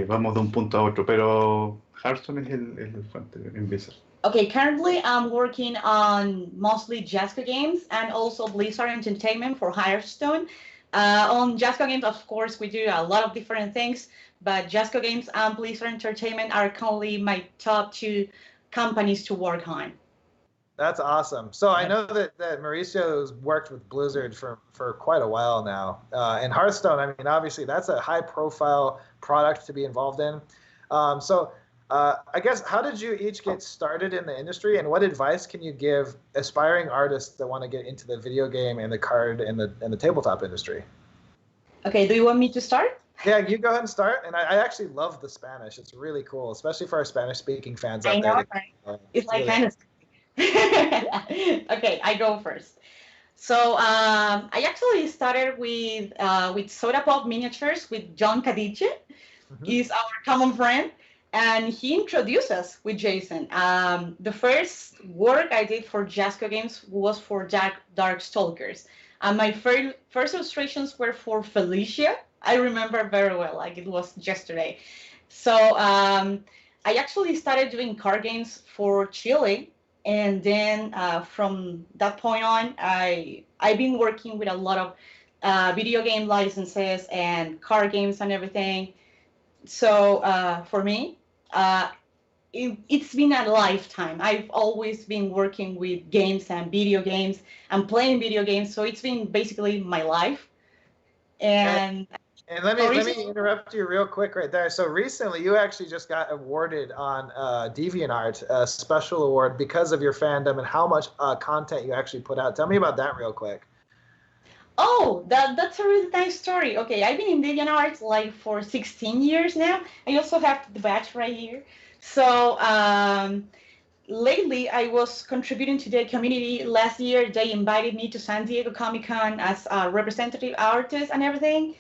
vamos de un punto a otro, pero Hearthstone es el fuerte en Blizzard. Okay, currently I'm working on mostly Jasco games and also Blizzard Entertainment for Hearthstone. On Jasco games, of course, we do a lot of different things, but Jasco games and Blizzard Entertainment are currently my top two companies to work on. That's awesome. So I know that Mauricio's worked with Blizzard for quite a while now. And Hearthstone, I mean, obviously that's a high-profile product to be involved in. I guess, how did you each get started in the industry, and what advice can you give aspiring artists that want to get into the video game and the card and the tabletop industry? Okay, do you want me to start? Yeah, you go ahead and start. And I actually love the Spanish. It's really cool, especially for our Spanish-speaking fans out there. Right? It's like fantasy. Okay, I go first. So I actually started with Soda Pop Miniatures with John Cadice. He's our common friend, and he introduced us with Jason. The first work I did for Jasco Games was for Darkstalkers. My first illustrations were for Felicia. I remember very well, like it was yesterday. So I actually started doing card games for Chile. And then from that point on, I've been working with a lot of video game licenses and card games and everything. So for me, it's been a lifetime. I've always been working with games and video games and playing video games. So it's been basically my life. And let me interrupt you real quick right there. So recently, you actually just got awarded on DeviantArt, a special award because of your fandom and how much content you actually put out. Tell me about that real quick. Oh, that's a really nice story. Okay, I've been in DeviantArt like for 16 years now. I also have the badge right here. So lately, I was contributing to the community. Last year, they invited me to San Diego Comic-Con as a representative artist and everything.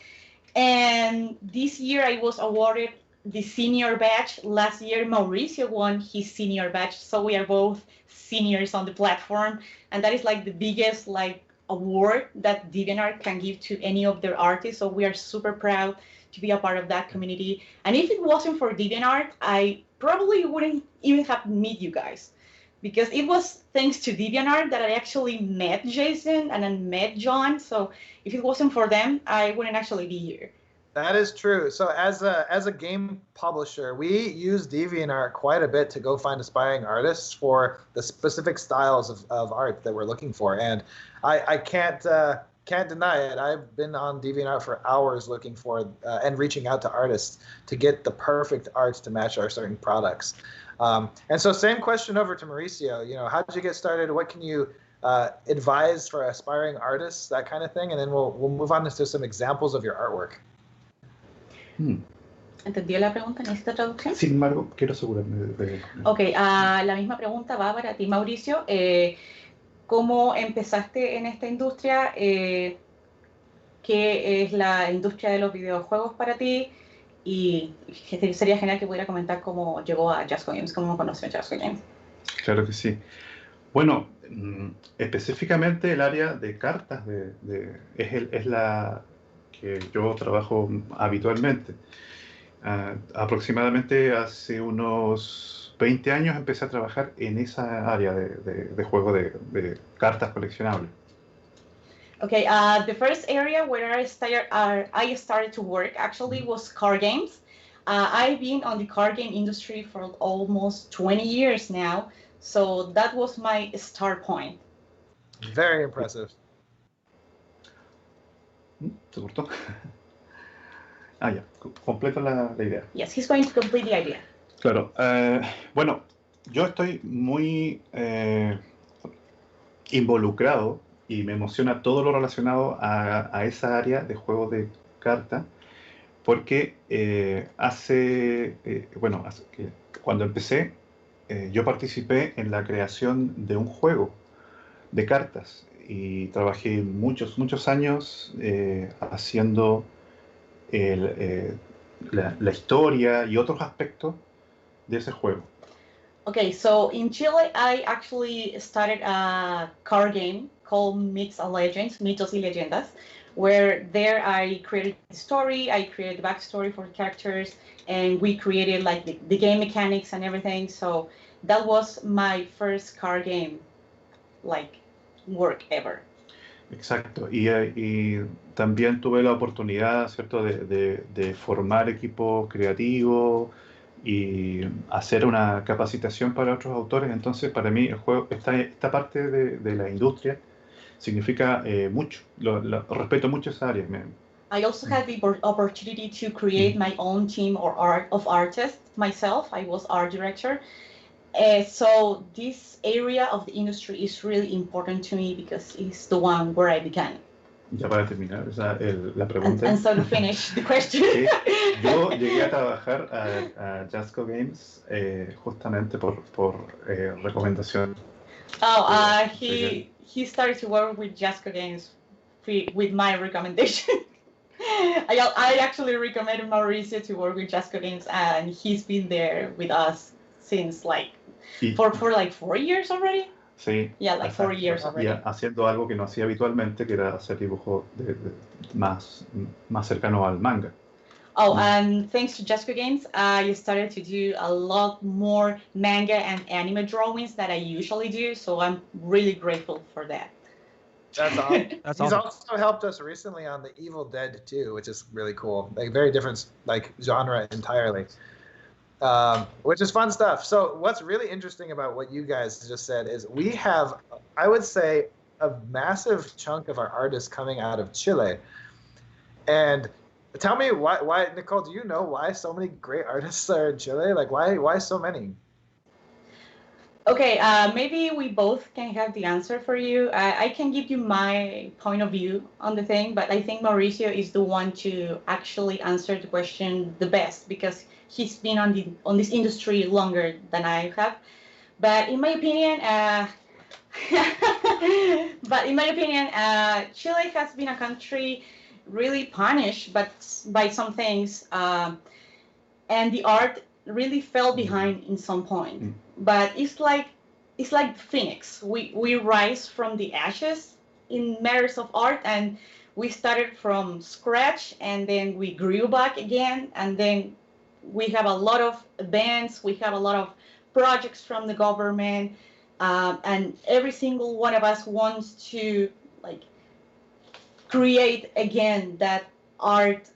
And this year I was awarded the senior badge. Last year Mauricio won his senior badge, so we are both seniors on the platform, and that is like the biggest like award that DeviantArt can give to any of their artists. So we are super proud to be a part of that community. And if it wasn't for DeviantArt, I probably wouldn't even have met you guys, because it was thanks to DeviantArt that I actually met Jason and I met John. So if it wasn't for them, I wouldn't actually be here. That is true. So as a game publisher, we use DeviantArt quite a bit to go find aspiring artists for the specific styles of art that we're looking for. And I can't deny it. I've been on DeviantArt for hours looking for and reaching out to artists to get the perfect art to match our certain products. And so same question over to Mauricio. You know, how did you get started? What can you advise for aspiring artists, that kind of thing? And then we'll move on to some examples of your artwork. ¿Entendió la pregunta? ¿Necesita traducción? Sin embargo, quiero asegurarme de... Ok, la misma pregunta va para ti, Mauricio. ¿Cómo empezaste en esta industria? ¿Qué es la industria de los videojuegos para ti? Y sería genial que pudiera comentar cómo llegó a Jasco Games, cómo conoció a Jasco Games. Claro que sí. Bueno, específicamente el área de cartas es la que yo trabajo habitualmente. Aproximadamente hace unos 20 años empecé a trabajar en esa área de juego de cartas coleccionables. Okay, the first area where I started to work actually was card games. I've been on the card game industry for almost 20 years now, so that was my start point. Very impressive. ¿Se cortó? Ya, completo la idea. Yes, he's going to complete the idea. Claro, bueno, yo estoy muy involucrado y me emociona todo lo relacionado a esa área de juego de carta, porque cuando empecé, yo participé en la creación de un juego de cartas y trabajé muchos años haciendo la historia y otros aspectos de ese juego. Okay, so in Chile, I actually started a card game called Myths and Legends, Mitos y Leyendas, where there I created the story, I created the backstory for the characters, and we created like the game mechanics and everything. So that was my first card game like work ever. Exacto, y también tuve la oportunidad, ¿cierto?, de formar equipos creativos y hacer una capacitación para otros autores. Entonces, para mí, el juego, esta parte de la industria significa mucho. Respeto mucho esa área. I also had the opportunity to create my own team of artists myself. I was art director. So this area of the industry is really important to me because it's the one where I began. Ya para terminar la pregunta. And so to finish the question. Yo llegué a trabajar a Jasco Games justamente por recomendación. He started to work with Jasco Games with my recommendation. I actually recommended Mauricio to work with Jasco Games, and he's been there with us since for like 4 years already. Sí. Yeah, like 4 years already. Haciendo algo que no hacía habitualmente, que era hacer dibujos más cercano al manga. And thanks to Jasco Games, I started to do a lot more manga and anime drawings that I usually do. So I'm really grateful for that. That's awesome. That's He's awesome. also helped us recently on the Evil Dead 2, which is really cool. Like very different genre entirely. Which is fun stuff. So what's really interesting about what you guys just said is we have, I would say, a massive chunk of our artists coming out of Chile. And tell me why, Nicole, do you know why so many great artists are in Chile? Like why so many? Okay, maybe we both can have the answer for you. I can give you my point of view on the thing, but I think Mauricio is the one to actually answer the question the best because he's been on this industry longer than I have. But in my opinion, Chile has been a country really punished, by some things, and the art really fell behind in some point. But it's like Phoenix. We rise from the ashes in matters of art, and we started from scratch, and then we grew back again, and then we have a lot of events, we have a lot of projects from the government, and every single one of us wants to create again that art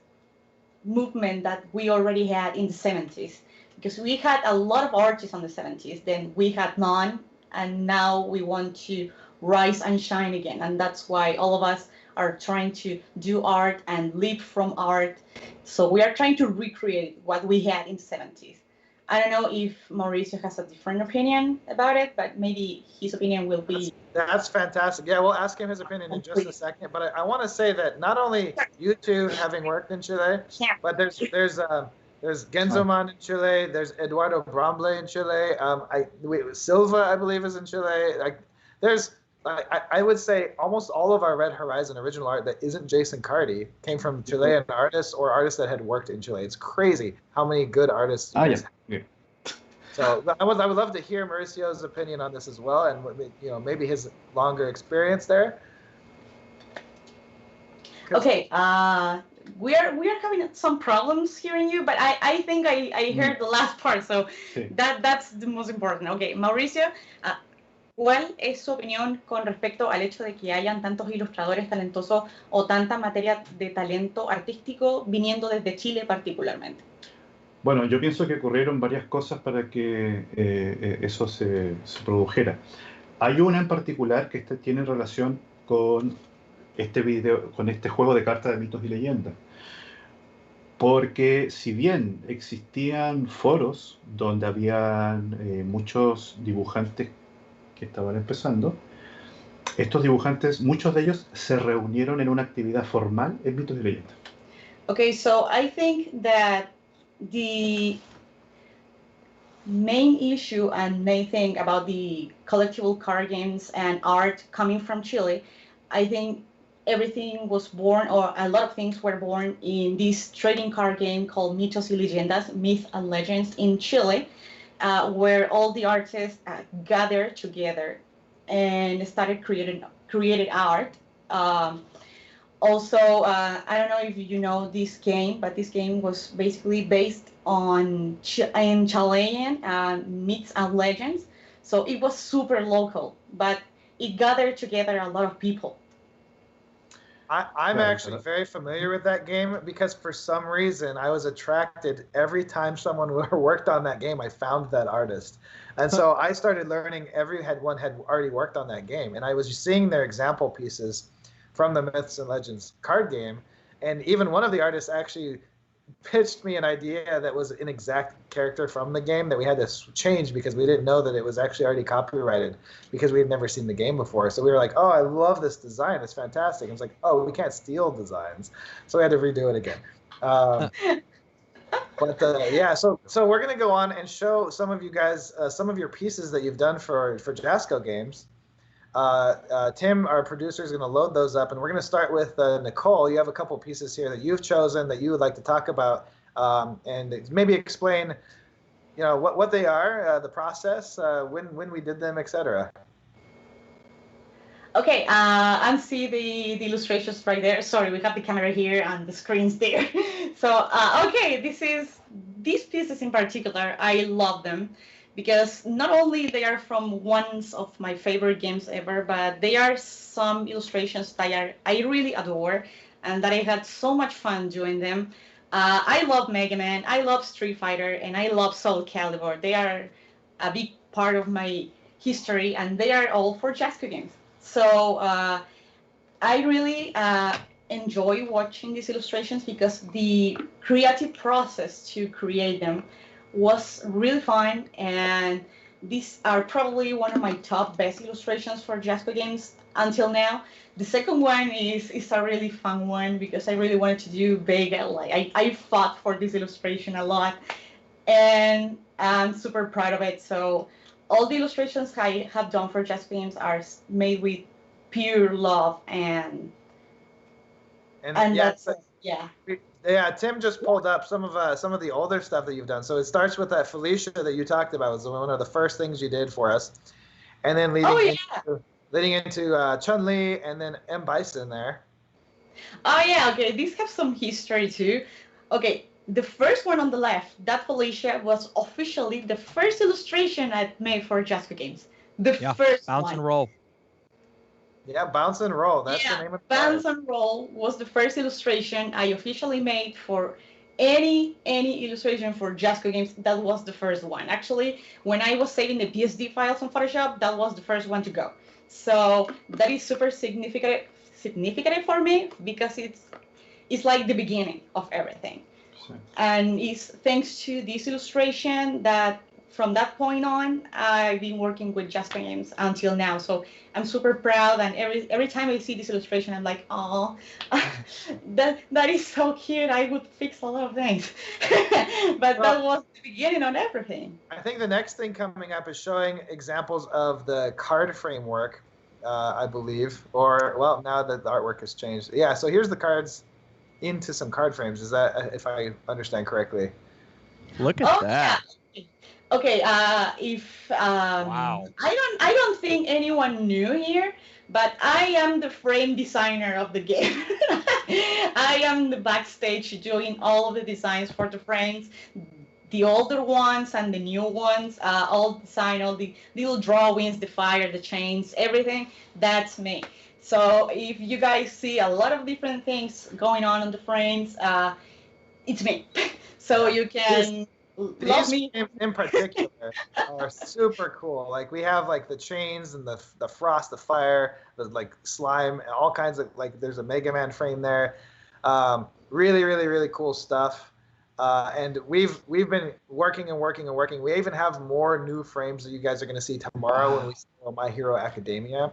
movement that we already had in the 70s. Because we had a lot of artists on the 70s, then we had none, and now we want to rise and shine again. And that's why all of us are trying to do art and live from art. So we are trying to recreate what we had in the 70s. I don't know if Mauricio has a different opinion about it, but maybe his opinion will be... That's fantastic. Yeah, we'll ask him his opinion in just a second. But I want to say that not only you two having worked in Chile, but there's Genzoman in Chile. There's Eduardo Bramble in Chile. Silva, I believe, is in Chile. I would say almost all of our Red Horizon original art that isn't Jason Cardy came from Chilean artists or artists that had worked in Chile. It's crazy how many good artists. Yeah. So I would love to hear Mauricio's opinion on this as well, and maybe his longer experience there. Okay. We are having some problems hearing you, but I think I heard the last part, so that's the most important. Okay, Mauricio, ¿cuál es su opinión con respecto al hecho de que hayan tantos ilustradores talentosos o tanta materia de talento artístico viniendo desde Chile particularmente? Bueno, yo pienso que ocurrieron varias cosas para que eso se produjera. Hay una en particular que tiene relación con este juego de cartas de mitos y leyendas. Porque si bien existían foros donde habían muchos dibujantes que estaban empezando, estos dibujantes, muchos de ellos se reunieron en una actividad formal en mitos y leyendas. Okay, so I think that the main issue and main thing about the collectible card games and art coming from Chile, I think everything was born, or a lot of things were born in this trading card game called Mitos y Leyendas, Myth and Legends in Chile, where all the artists gathered together and started creating art. Also, I don't know if you know this game, but this game was basically based on in Chilean myths and legends. So it was super local, but it gathered together a lot of people. I'm actually very familiar with that game because for some reason I was attracted every time someone worked on that game. I found that artist, and so I started learning. Everyone had already worked on that game, and I was seeing their example pieces from the Myths and Legends card game, and even one of the artists actually pitched me an idea that was an exact character from the game that we had to change because we didn't know that it was actually already copyrighted because we had never seen the game before. So we were like, oh, I love this design. It's fantastic. And it's like, oh, we can't steal designs. So we had to redo it again. Yeah, so we're going to go on and show some of you guys some of your pieces that you've done for Jasco games. Tim, our producer, is going to load those up, and we're going to start with Nicole. You have a couple pieces here that you've chosen that you would like to talk about, and maybe explain, what they are, the process, when we did them, etc. Okay, and see the illustrations right there. Sorry, we have the camera here and the screens there. So, okay, these pieces in particular, I love them. Because not only they are from one of my favorite games ever, but they are some illustrations that I really adore and that I had so much fun doing them. I love Mega Man, I love Street Fighter, and I love Soul Calibur. They are a big part of my history, and they are all for Jasco games. So I really enjoy watching these illustrations because the creative process to create them was really fun, and these are probably one of my top best illustrations for Jasco games until now. The second one is a really fun one because I really wanted to do Vega. Like I fought for this illustration a lot, and I'm super proud of it. So all the illustrations I have done for Jasco games are made with pure love, and that's it. Yeah. Yeah, Tim just pulled up some of the older stuff that you've done. So it starts with that Felicia that you talked about. It was one of the first things you did for us, and then leading into Chun-Li and then M. Bison there. Oh yeah, okay. These have some history too. Okay, the first one on the left, that Felicia was officially the first illustration I made for Jasco games. The first bounce one. And roll. Yeah, Bounce and Roll. That's the name of the Bounce and Roll was the first illustration I officially made for any illustration for Jasco games. That was the first one. Actually, when I was saving the PSD files on Photoshop, that was the first one to go. So that is super significant for me because it's like the beginning of everything. Sure. And it's thanks to this illustration that from that point on, I've been working with Jasco games until now. So I'm super proud, and every time I see this illustration, I'm like, oh, that is so cute. I would fix a lot of things. But that was the beginning on everything. I think the next thing coming up is showing examples of the card framework, I believe. Or, now that the artwork has changed. Yeah, so here's the cards into some card frames. Is that, if I understand correctly? Look at that. Yeah. Okay, wow. I don't think anyone knew here, but I am the frame designer of the game. I am the backstage doing all of the designs for the frames, the older ones and the new ones, all design, all the little drawings, the fire, the chains, everything. That's me. So if you guys see a lot of different things going on the frames, it's me. So you can. These games in particular are super cool. Like we have like the chains and the frost, the fire, the like slime, all kinds of there's a Mega Man frame there. Really, really, really cool stuff. And we've been working and working and working. We even have more new frames that you guys are going to see tomorrow when we see My Hero Academia.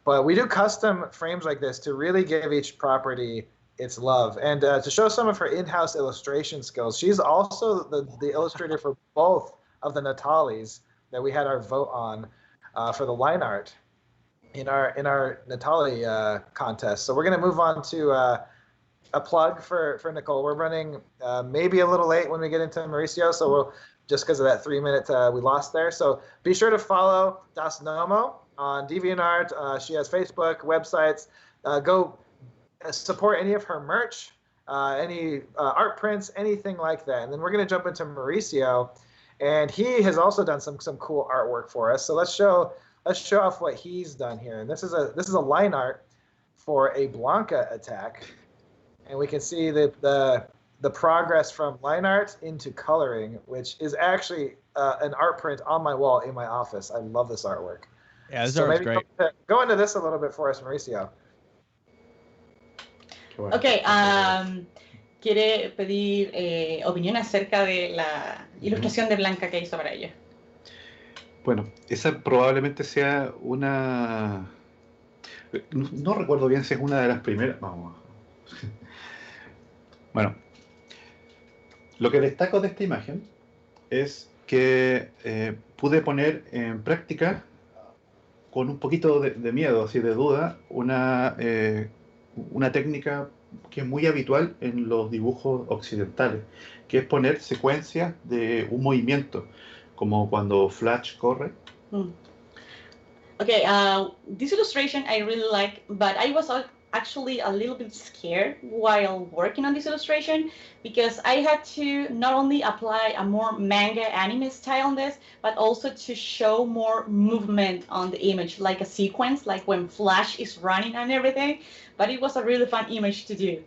But we do custom frames like this to really give each property its love, and to show some of her in-house illustration skills. She's also the illustrator for both of the Natalis that we had our vote on for the line art in our Natali contest. So we're going to move on to a plug for Nicole. We're running maybe a little late when we get into Mauricio, so we'll just because of that 3 minute we lost there. So be sure to follow Das Nomo on DeviantArt. She has Facebook, websites. Go support any of her merch, any art prints, anything like that. And then we're going to jump into Mauricio, and he has also done some cool artwork for us. So let's show off what he's done here. And this is a line art for a Blanca attack, and we can see the progress from line art into coloring, which is actually an art print on my wall in my office. I love this artwork. Yeah, this artwork's great. Go into this a little bit for us, Mauricio. Ok, quiere pedir opinión acerca de la ilustración de Blanca que hizo para ella. Bueno, esa probablemente sea una... No recuerdo bien si es una de las primeras... Vamos. Bueno, lo que destaco de esta imagen es que pude poner en práctica, con un poquito de miedo, así de duda, una técnica que es muy habitual en los dibujos occidentales, que es poner secuencias de un movimiento, como cuando Flash corre. Okay, this illustration I really like, but I was actually a little bit scared while working on this illustration because I had to not only apply a more manga anime style on this, but also to show more movement on the image, like a sequence, like when Flash is running and everything. But it was a really fun image to do.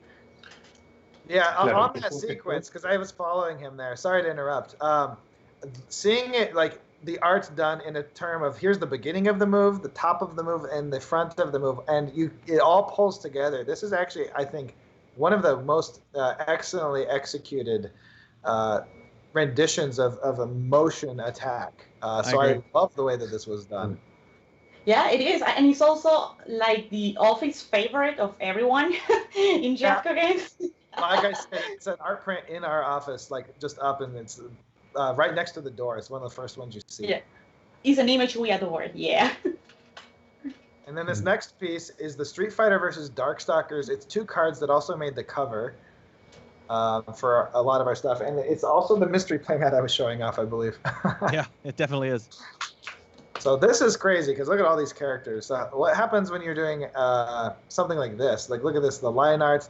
Yeah, on that sequence, because I was following him there. Sorry to interrupt. Seeing it, like the art done in a term of here's the beginning of the move, the top of the move, and the front of the move, and it all pulls together. This is actually, I think, one of the most excellently executed renditions of a motion attack. So I love the way that this was done. Yeah, it is, and it's also like the office favorite of everyone in Jaffa games. Like I said, it's an art print in our office, like just up, and it's right next to the door. It's one of the first ones you see. Yeah, it's an image we adore. Yeah. And then this next piece is the Street Fighter versus Darkstalkers. It's 2 cards that also made the cover for a lot of our stuff, and it's also the mystery playmat I was showing off, I believe. Yeah, it definitely is. So this is crazy because look at all these characters. What happens when you're doing something like this? Like look at this, the line art.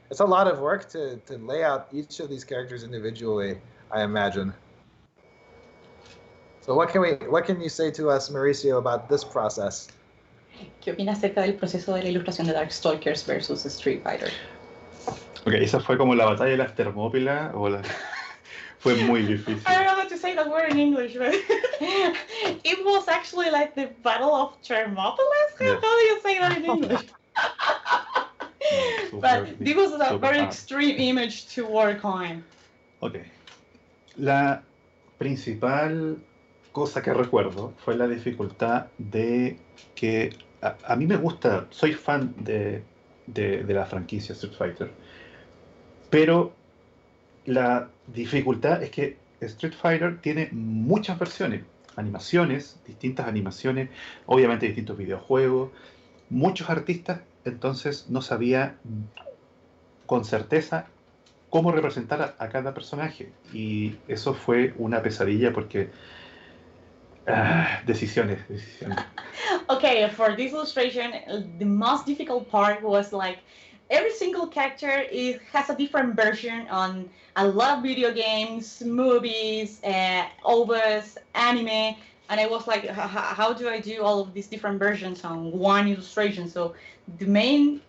It's a lot of work to lay out each of these characters individually, I imagine. So what can you say to us, Mauricio, about this process? ¿Qué opina acerca del proceso de la ilustración de Darkstalkers versus Street Fighter? Okay, esa fue como la batalla de las Termópilas fue muy difícil. I don't know how to say that word in English, but it was actually like the Battle of Thermopylae. Yeah. How do you say that in English? But this was a very extreme image to work on. Ok. La principal cosa que recuerdo fue la dificultad de que a mí me gusta, soy fan de la franquicia Street Fighter, pero la dificultad es que Street Fighter tiene muchas versiones, distintas animaciones, obviamente distintos videojuegos, muchos artistas, entonces no sabía con certeza cómo representar a cada personaje, y eso fue una pesadilla porque decisiones. Okay, for this illustration, the most difficult part was like every single character has a different version on a lot of video games, movies, OVAs, anime, and I was like, how do I do all of these different versions on one illustration? So the main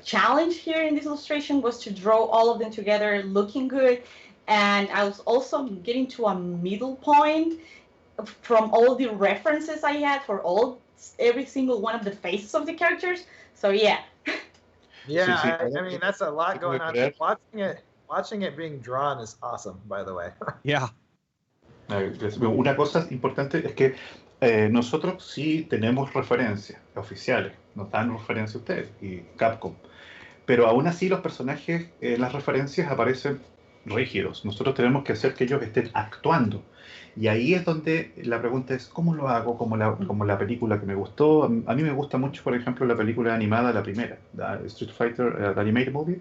challenge here in this illustration was to draw all of them together looking good, and I was also getting to a middle point from all the references I had for every single one of the faces of the characters. So yeah. Yeah, I mean that's a lot going on. Watching it being drawn is awesome, by the way. Yeah. Una cosa importante es que nosotros sí tenemos referencias oficiales, nos dan referencias ustedes y Capcom, pero aún así los personajes en las referencias aparecen rígidos. Nosotros tenemos que hacer que ellos estén actuando, y ahí es donde la pregunta es ¿cómo lo hago? Como la película que me gustó, a mí me gusta mucho, por ejemplo, la película animada, la primera, Street Fighter, the Animated Movie.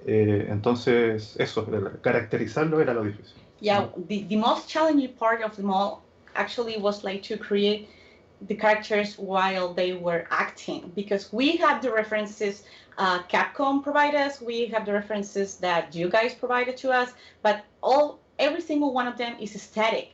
Entonces eso, caracterizarlo era lo difícil. Yeah, the most challenging part of them all actually was to create the characters while they were acting, because we have the references Capcom provided us, we have the references that you guys provided to us, but every single one of them is static.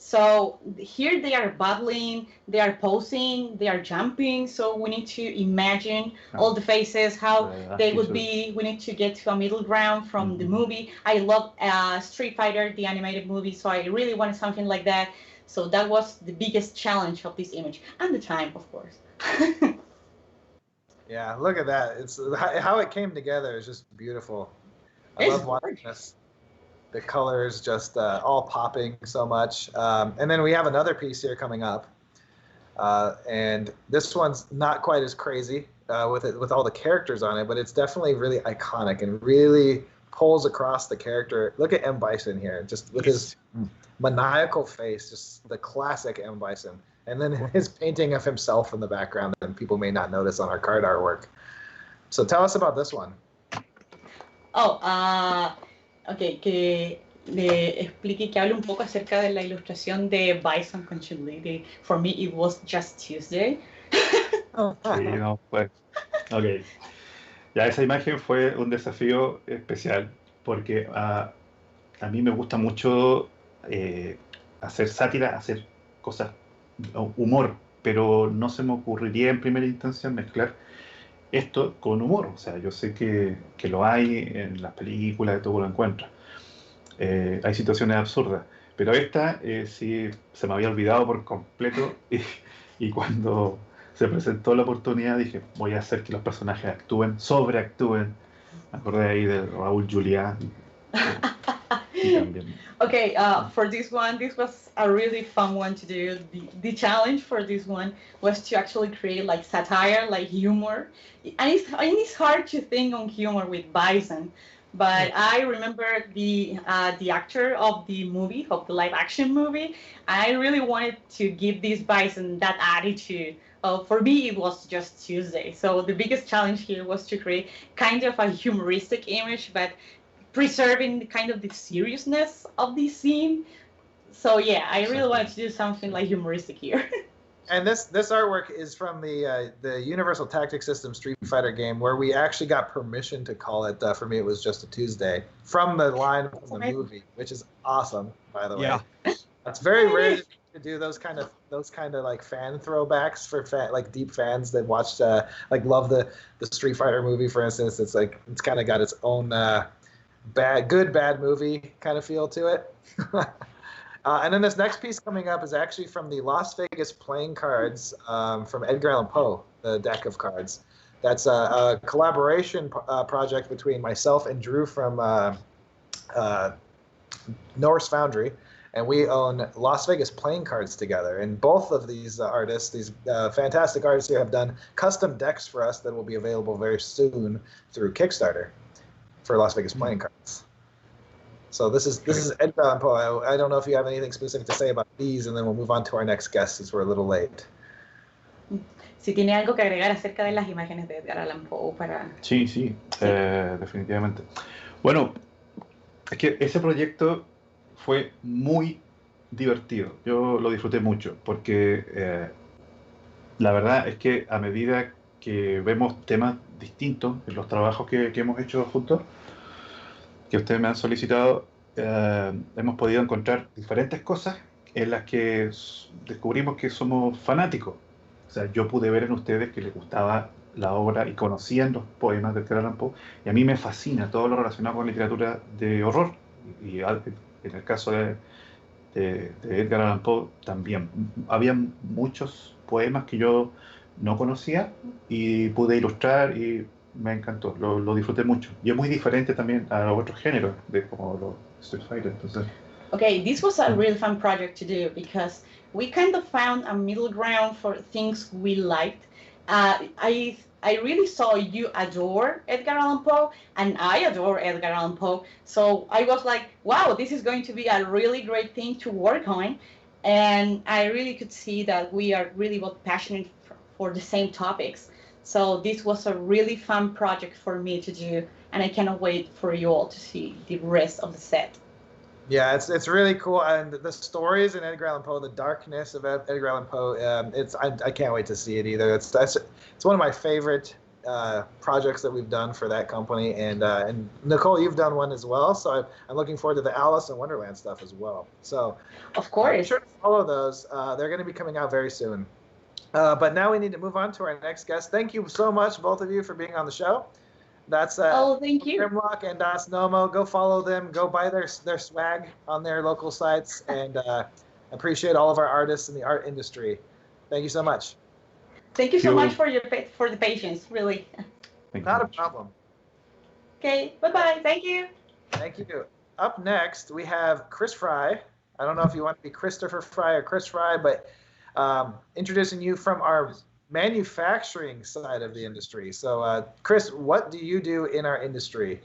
So here they are battling, they are posing, they are jumping. So we need to imagine all the faces, how they would be. We need to get to a middle ground from the movie. I love Street Fighter, the animated movie, so I really wanted something like that. So that was the biggest challenge of this image, and the time, of course. Yeah, look at that. It's how it came together is just beautiful. I love watching this. The colors just all popping so much. And then we have another piece here coming up. And this one's not quite as crazy with all the characters on it, but it's definitely really iconic and really pulls across the character. Look at M. Bison here, just with his maniacal face, just the classic M. Bison. And then his painting of himself in the background that people may not notice on our card artwork. So tell us about this one. Ok, que le explique, que hable un poco acerca de la ilustración de Bison con Chun-Li. For me, it was just Tuesday. Sí, no, pues. Ok. Ya esa imagen fue un desafío especial porque a mí me gusta mucho hacer sátira, hacer cosas, humor, pero no se me ocurriría en primera instancia mezclar esto con humor. O sea, yo sé que lo hay en las películas, de todo lo encuentras. Hay situaciones absurdas, pero esta sí se me había olvidado por completo y cuando se presentó la oportunidad dije, voy a hacer que los personajes actúen, sobreactúen. Me acordé ahí de Raúl Juliá. Okay, for this one, this was a really fun one to do. The challenge for this one was to actually create like satire, like humor. And it's hard to think on humor with Bison. But I remember the actor of the movie, of the live action movie. I really wanted to give this Bison that attitude. For me, it was just Tuesday. So the biggest challenge here was to create kind of a humoristic image, but preserving kind of the seriousness of the scene. So yeah, I really wanted to do something like humoristic here. And this artwork is from the Universal Tactics System Street Fighter game, where we actually got permission to call it. For me, it was just a Tuesday from the line from the movie, which is awesome, by the way. Yeah. It's very rare to do those kind of like fan throwbacks for like deep fans that watched like love the Street Fighter movie, for instance. It's like it's kind of got its own bad movie kind of feel to it. And then this next piece coming up is actually from the Las Vegas playing cards from Edgar Allan Poe, the deck of cards. That's a collaboration project between myself and Drew from Norse Foundry, and we own Las Vegas playing cards together. And both of these artists, these fantastic artists here, have done custom decks for us that will be available very soon through Kickstarter for Las Vegas playing cards. So this is Edgar Allan Poe. I don't know if you have anything specific to say about these, and then we'll move on to our next guest since we're a little late. Si tiene algo que agregar acerca de las imágenes de Edgar Allan Poe para... Sí. Definitivamente. Bueno, es que ese proyecto fue muy divertido. Yo lo disfruté mucho porque la verdad es que a medida que vemos temas distintos en los trabajos que hemos hecho juntos, que ustedes me han solicitado, hemos podido encontrar diferentes cosas en las que descubrimos que somos fanáticos. O sea, yo pude ver en ustedes que les gustaba la obra y conocían los poemas de Edgar Allan Poe, y a mí me fascina todo lo relacionado con literatura de horror, y en el caso de Edgar Allan Poe también. Había muchos poemas que yo no conocía y pude ilustrar y me encantó, lo disfruté mucho. Y es muy diferente también a otros géneros, de como los Street Fighter. Entonces... Okay, this was a really fun project to do because we kind of found a middle ground for things we liked. I really saw you adore Edgar Allan Poe, and I adore Edgar Allan Poe. So I was like, wow, this is going to be a really great thing to work on. And I really could see that we are really both passionate for the same topics. So this was a really fun project for me to do, and I cannot wait for you all to see the rest of the set. Yeah, it's really cool, and the stories in Edgar Allan Poe, the darkness of Edgar Allan Poe, I can't wait to see it either. It's one of my favorite projects that we've done for that company, and Nicole, you've done one as well, so I'm looking forward to the Alice in Wonderland stuff as well. So, of course, be sure to follow those. They're going to be coming out very soon. But now we need to move on to our next guest. Thank you so much, both of you, for being on the show. That's thank you. Grimlock and Das Nomo. Go follow them. Go buy their swag on their local sites, and appreciate all of our artists in the art industry. Thank you so much. Thank you so much for the patience. Really. Not a problem. Okay. Bye-bye. Thank you. Thank you. Up next, we have Chris Fry. I don't know if you want to be Christopher Fry or Chris Fry, but introducing you from our manufacturing side of the industry. So, Chris, what do you do in our industry?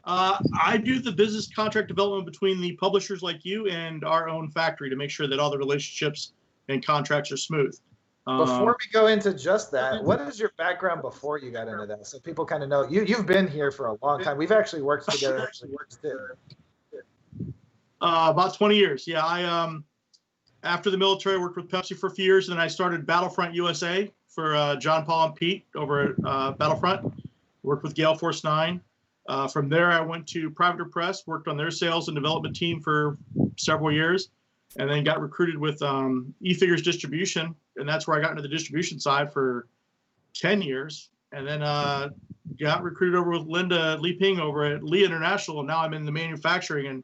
I do the business contract development between the publishers like you and our own factory to make sure that all the relationships and contracts are smooth. Before we go into just that, what is your background before you got into that? So people kind of know you've been here for a long time. We've actually worked together. About 20 years. Yeah, I after the military, I worked with Pepsi for a few years, and then I started Battlefront USA for John Paul and Pete over at Battlefront. Worked with Gale Force 9. From there, I went to Privateer Press, worked on their sales and development team for several years, and then got recruited with E-Figures Distribution, and that's where I got into the distribution side for 10 years. And then got recruited over with Linda Lee Ping over at Lee International, and now I'm in the manufacturing. And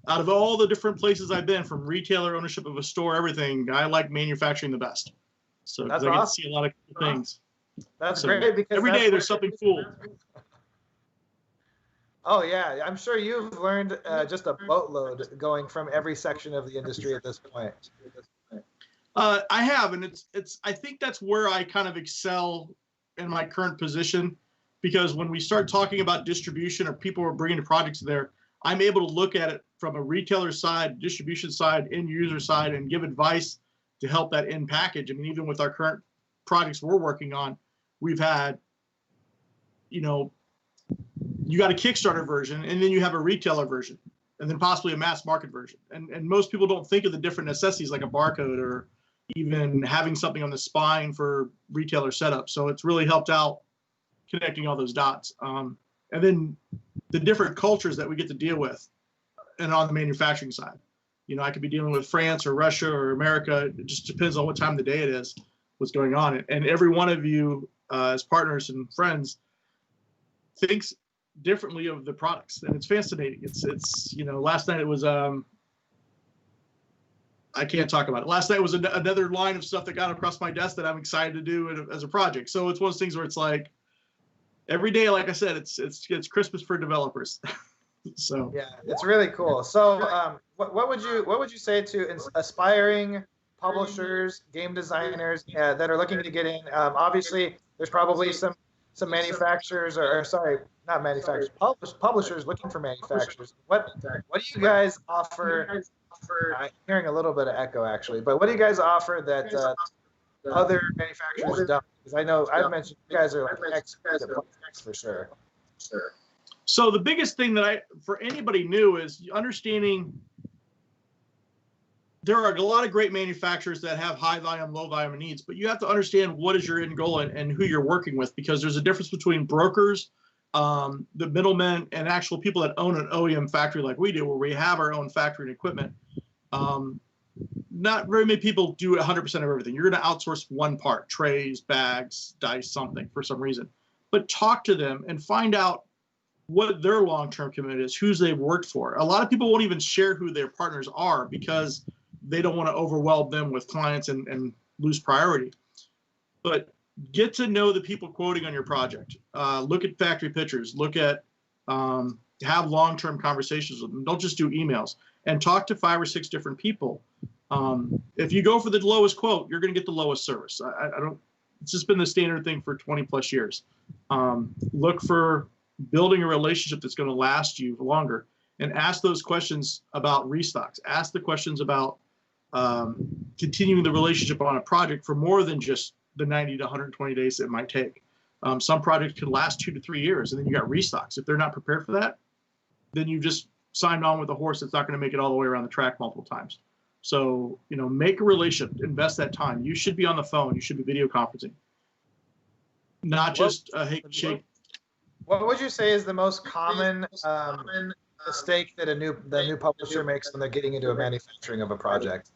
out of all the different places I've been, from retailer ownership of a store, everything, I like manufacturing the best. So I get to see a lot of cool things. That's great, because every day there's something cool. Oh yeah, I'm sure you've learned just a boatload going from every section of the industry at this point. I have, and it's. I think that's where I kind of excel in my current position, because when we start talking about distribution or people are bringing the projects there, I'm able to look at it from a retailer side, distribution side, end user side, and give advice to help that end package. I mean, even with our current projects we're working on, we've had, you got a Kickstarter version, and then you have a retailer version, and then possibly a mass market version. And most people don't think of the different necessities like a barcode or even having something on the spine for retailer setup. So it's really helped out connecting all those dots. And then the different cultures that we get to deal with, and on the manufacturing side, I could be dealing with France or Russia or America. It just depends on what time of the day it is, what's going on. And every one of you as partners and friends thinks differently of the products, and it's fascinating. It's last night it was I can't talk about it. Last night was another line of stuff that got across my desk that I'm excited to do as a project. So it's one of those things where it's like every day, like I said, it's Christmas for developers. So yeah, it's really cool. So what would you say to aspiring publishers, game designers that are looking to get in? Obviously, there's probably some manufacturers or sorry, not manufacturers, publishers looking for manufacturers. What do you guys offer? I'm hearing a little bit of echo actually, but what do you guys offer that other manufacturers don't? Because I know I've mentioned you guys are like experts at plastics for sure. So the biggest thing that for anybody new is understanding there are a lot of great manufacturers that have high volume, low volume needs, but you have to understand what is your end goal and who you're working with, because there's a difference between brokers, the middlemen, and actual people that own an OEM factory like we do, where we have our own factory and equipment. Not very many people do 100% of everything. You're going to outsource one part, trays, bags, dice, something for some reason. But talk to them and find out what their long-term commitment is, who's they've worked for. A lot of people won't even share who their partners are because they don't want to overwhelm them with clients and lose priority. But get to know the people quoting on your project. Look at factory pictures. Look at, have long-term conversations with them. Don't just do emails. And talk to 5 or 6 different people. If you go for the lowest quote, you're going to get the lowest service. It's just been the standard thing for 20 plus years. Look for building a relationship that's going to last you longer, and ask those questions about restocks. Ask the questions about continuing the relationship on a project for more than just the 90 to 120 days it might take. Some projects can last 2 to 3 years, and then you got restocks. If they're not prepared for that, then you just signed on with a horse that's not going to make it all the way around the track multiple times. So, make a relationship, invest that time. You should be on the phone. You should be video conferencing. Not just hey, shake. What would you say is the most common mistake that the new publisher makes when they're getting into a manufacturing of a project?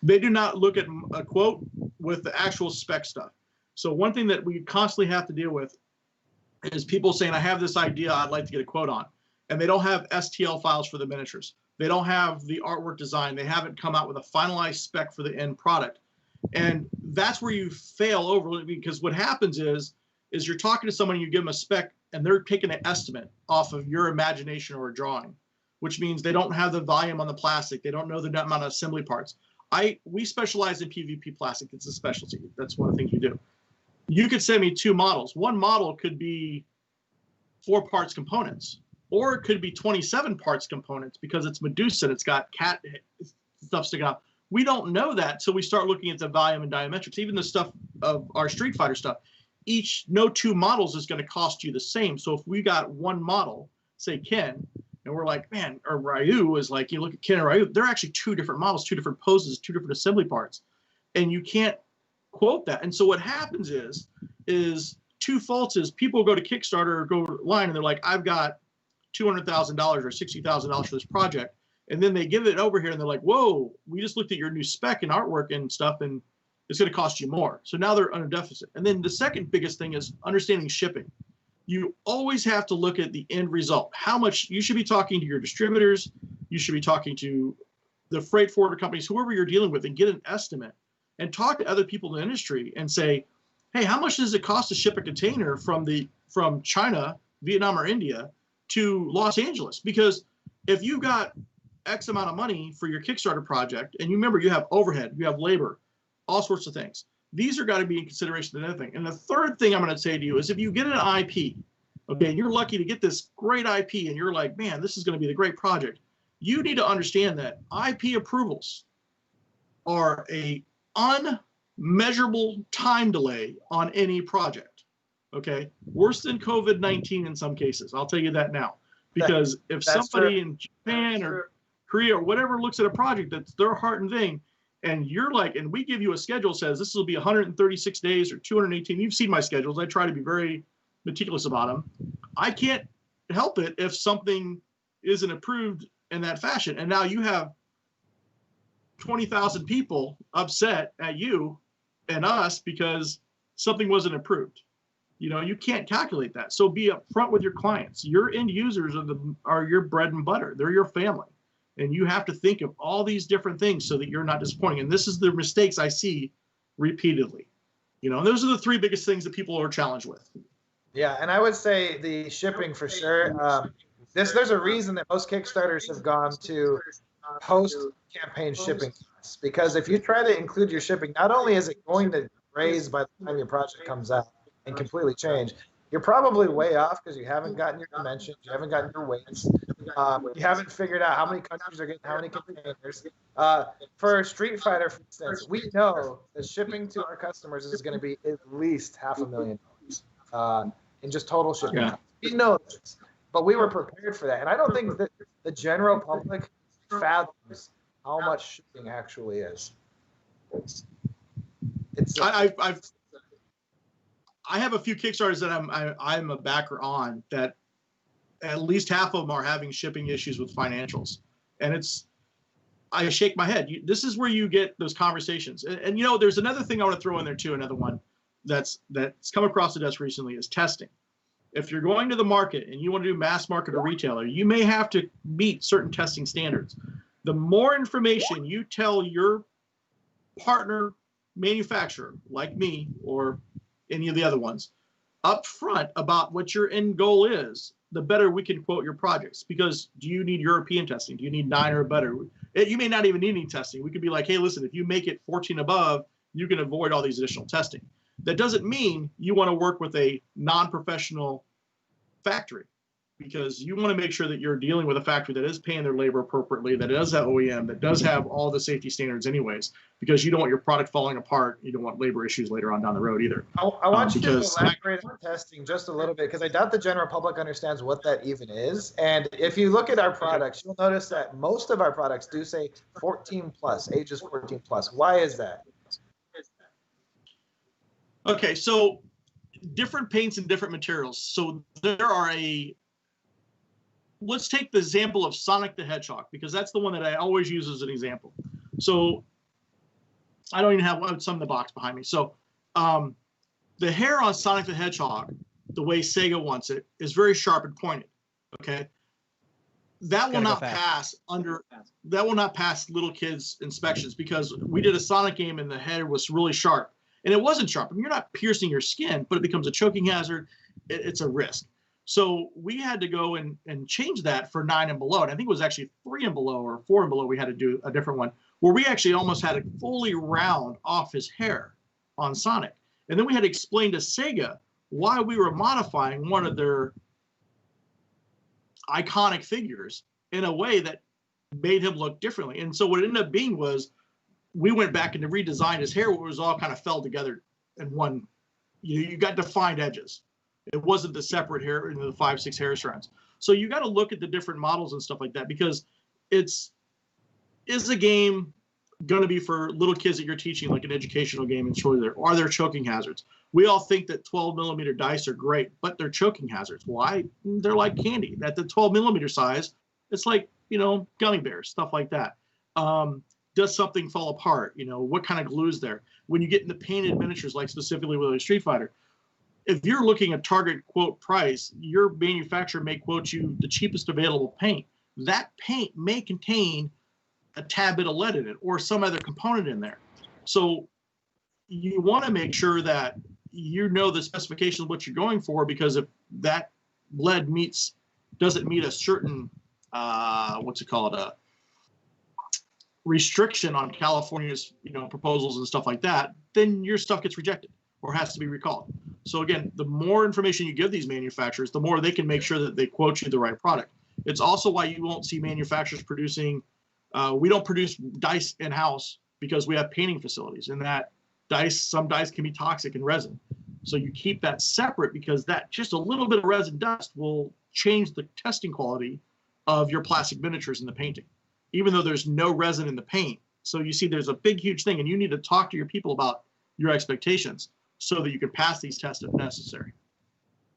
They do not look at a quote with the actual spec stuff. So one thing that we constantly have to deal with is people saying, I have this idea I'd like to get a quote on. And they don't have STL files for the miniatures. They don't have the artwork design. They haven't come out with a finalized spec for the end product. And that's where you fail over, because what happens is you're talking to someone, you give them a spec, and they're taking an estimate off of your imagination or a drawing, which means they don't have the volume on the plastic. They don't know the amount of assembly parts. We specialize in PVP plastic. It's a specialty. That's one of the things we do. You could send me 2 models. One model could be 4 parts components, or it could be 27 parts components because it's Medusa and it's got cat stuff sticking out. We don't know that till we start looking at the volume and diametrics. Even the stuff of our Street Fighter stuff, no 2 models is going to cost you the same. So if we got one model, say Ken, and we're like, man, or Ryu is like, you look at Ken and Ryu, they're actually 2 different models, 2 different poses, 2 different assembly parts. And you can't quote that. And so what happens is 2 faults is people go to Kickstarter or go line and they're like, I've got $200,000 or $60,000 for this project. And then they give it over here and they're like, whoa, we just looked at your new spec and artwork and stuff, and it's going to cost you more. So now they're under deficit. And then the second biggest thing is understanding shipping. You always have to look at the end result. How much you should be talking to your distributors. You should be talking to the freight forwarder companies, whoever you're dealing with, and get an estimate and talk to other people in the industry and say, hey, how much does it cost to ship a container from China, Vietnam, or India to Los Angeles? Because if you got X amount of money for your Kickstarter project, and you remember you have overhead, you have labor, all sorts of things. These are got to be in consideration of anything. And the third thing I'm going to say to you is if you get an IP, okay, and you're lucky to get this great IP and you're like, man, this is going to be the great project, you need to understand that IP approvals are a unmeasurable time delay on any project, okay? Worse than COVID-19 in some cases. I'll tell you that now. Because if somebody in Japan or Korea or whatever looks at a project that's their heart and thing, and you're like, and we give you a schedule says this will be 136 days or 218. You've seen my schedules. I try to be very meticulous about them. I can't help it if something isn't approved in that fashion. And now you have 20,000 people upset at you and us because something wasn't approved. You can't calculate that. So be upfront with your clients. Your end users are your bread and butter. They're your family. And you have to think of all these different things so that you're not disappointing. And this is the mistakes I see repeatedly. Those are the 3 biggest things that people are challenged with. Yeah, and I would say the shipping for sure. There's a reason that most Kickstarters have gone to post-campaign shipping costs, because if you try to include your shipping, not only is it going to raise by the time your project comes out and completely change, you're probably way off because you haven't gotten your dimensions, you haven't gotten your weights, you haven't figured out how many countries are getting how many containers. For Street Fighter, for instance, we know that shipping to our customers is going to be at least $500,000 in just total shipping. Yeah. We know this, but we were prepared for that, and I don't think that the general public fathoms how much shipping actually is. I have a few Kickstarters that I'm a backer on that at least half of them are having shipping issues with financials, and I shake my head. This is where you get those conversations, and there's another thing I want to throw in there too. Another one that's come across the desk recently is testing. If you're going to the market and you want to do mass market or retailer, you may have to meet certain testing standards. The more information you tell your partner manufacturer, like me or any of the other ones, up front about what your end goal is, the better we can quote your projects. Because do you need European testing? Do you need 9 or better? You may not even need any testing. We could be like, hey, listen, if you make it 14 above, you can avoid all these additional testing. That doesn't mean you want to work with a non-professional factory. because you want to make sure that you're dealing with a factory that is paying their labor appropriately, that does have OEM, that does have all the safety standards anyways, because you don't want your product falling apart. You don't want labor issues later on down the road either. I want you to elaborate on testing just a little bit, because I doubt the general public understands what that even is. And if you look at our products, you'll notice that most of our products do say 14 plus, ages 14 plus. Why is that? Okay, so different paints and different materials. So there are let's take the example of Sonic the Hedgehog, because that's the one that I always use as an example. So I don't even have some in the box behind me. So the hair on Sonic the Hedgehog, the way Sega wants it, is very sharp and pointed. Okay, that will not pass little kids' inspections, because we did a Sonic game and the head was really sharp, and it wasn't sharp. I mean, you're not piercing your skin, but it becomes a choking hazard. It's a risk. So we had to go and change that for 9 and below. And I think it was actually 3 and below or 4 and below. We had to do a different one where we actually almost had it fully round off his hair on Sonic. And then we had to explain to Sega why we were modifying one of their iconic figures in a way that made him look differently. And so what it ended up being was we went back and redesigned his hair, where it was all kind of fell together in one. You got defined edges. It wasn't the separate hair into the 5-6 hair strands. So you got to look at the different models and stuff like that, because is the game going to be for little kids that you're teaching, like an educational game, and show there are there choking hazards? We all think that 12 millimeter dice are great, but they're choking hazards. Why? They're like candy. At the 12 millimeter size, it's like, gummy bears, stuff like that. Does something fall apart? What kind of glue's there? When you get into painted miniatures, like specifically with a Street Fighter, if you're looking at target quote price, your manufacturer may quote you the cheapest available paint. That paint may contain a tad bit of lead in it or some other component in there. So you want to make sure that you know the specifications of what you're going for, because if that lead doesn't meet a certain a restriction on California's proposals and stuff like that, then your stuff gets rejected or has to be recalled. So again, the more information you give these manufacturers, the more they can make sure that they quote you the right product. It's also why you won't see manufacturers producing, we don't produce dice in-house because we have painting facilities, and that some dice can be toxic in resin. So you keep that separate, because that just a little bit of resin dust will change the testing quality of your plastic miniatures in the painting, even though there's no resin in the paint. So you see there's a big, huge thing, and you need to talk to your people about your expectations so that you can pass these tests if necessary.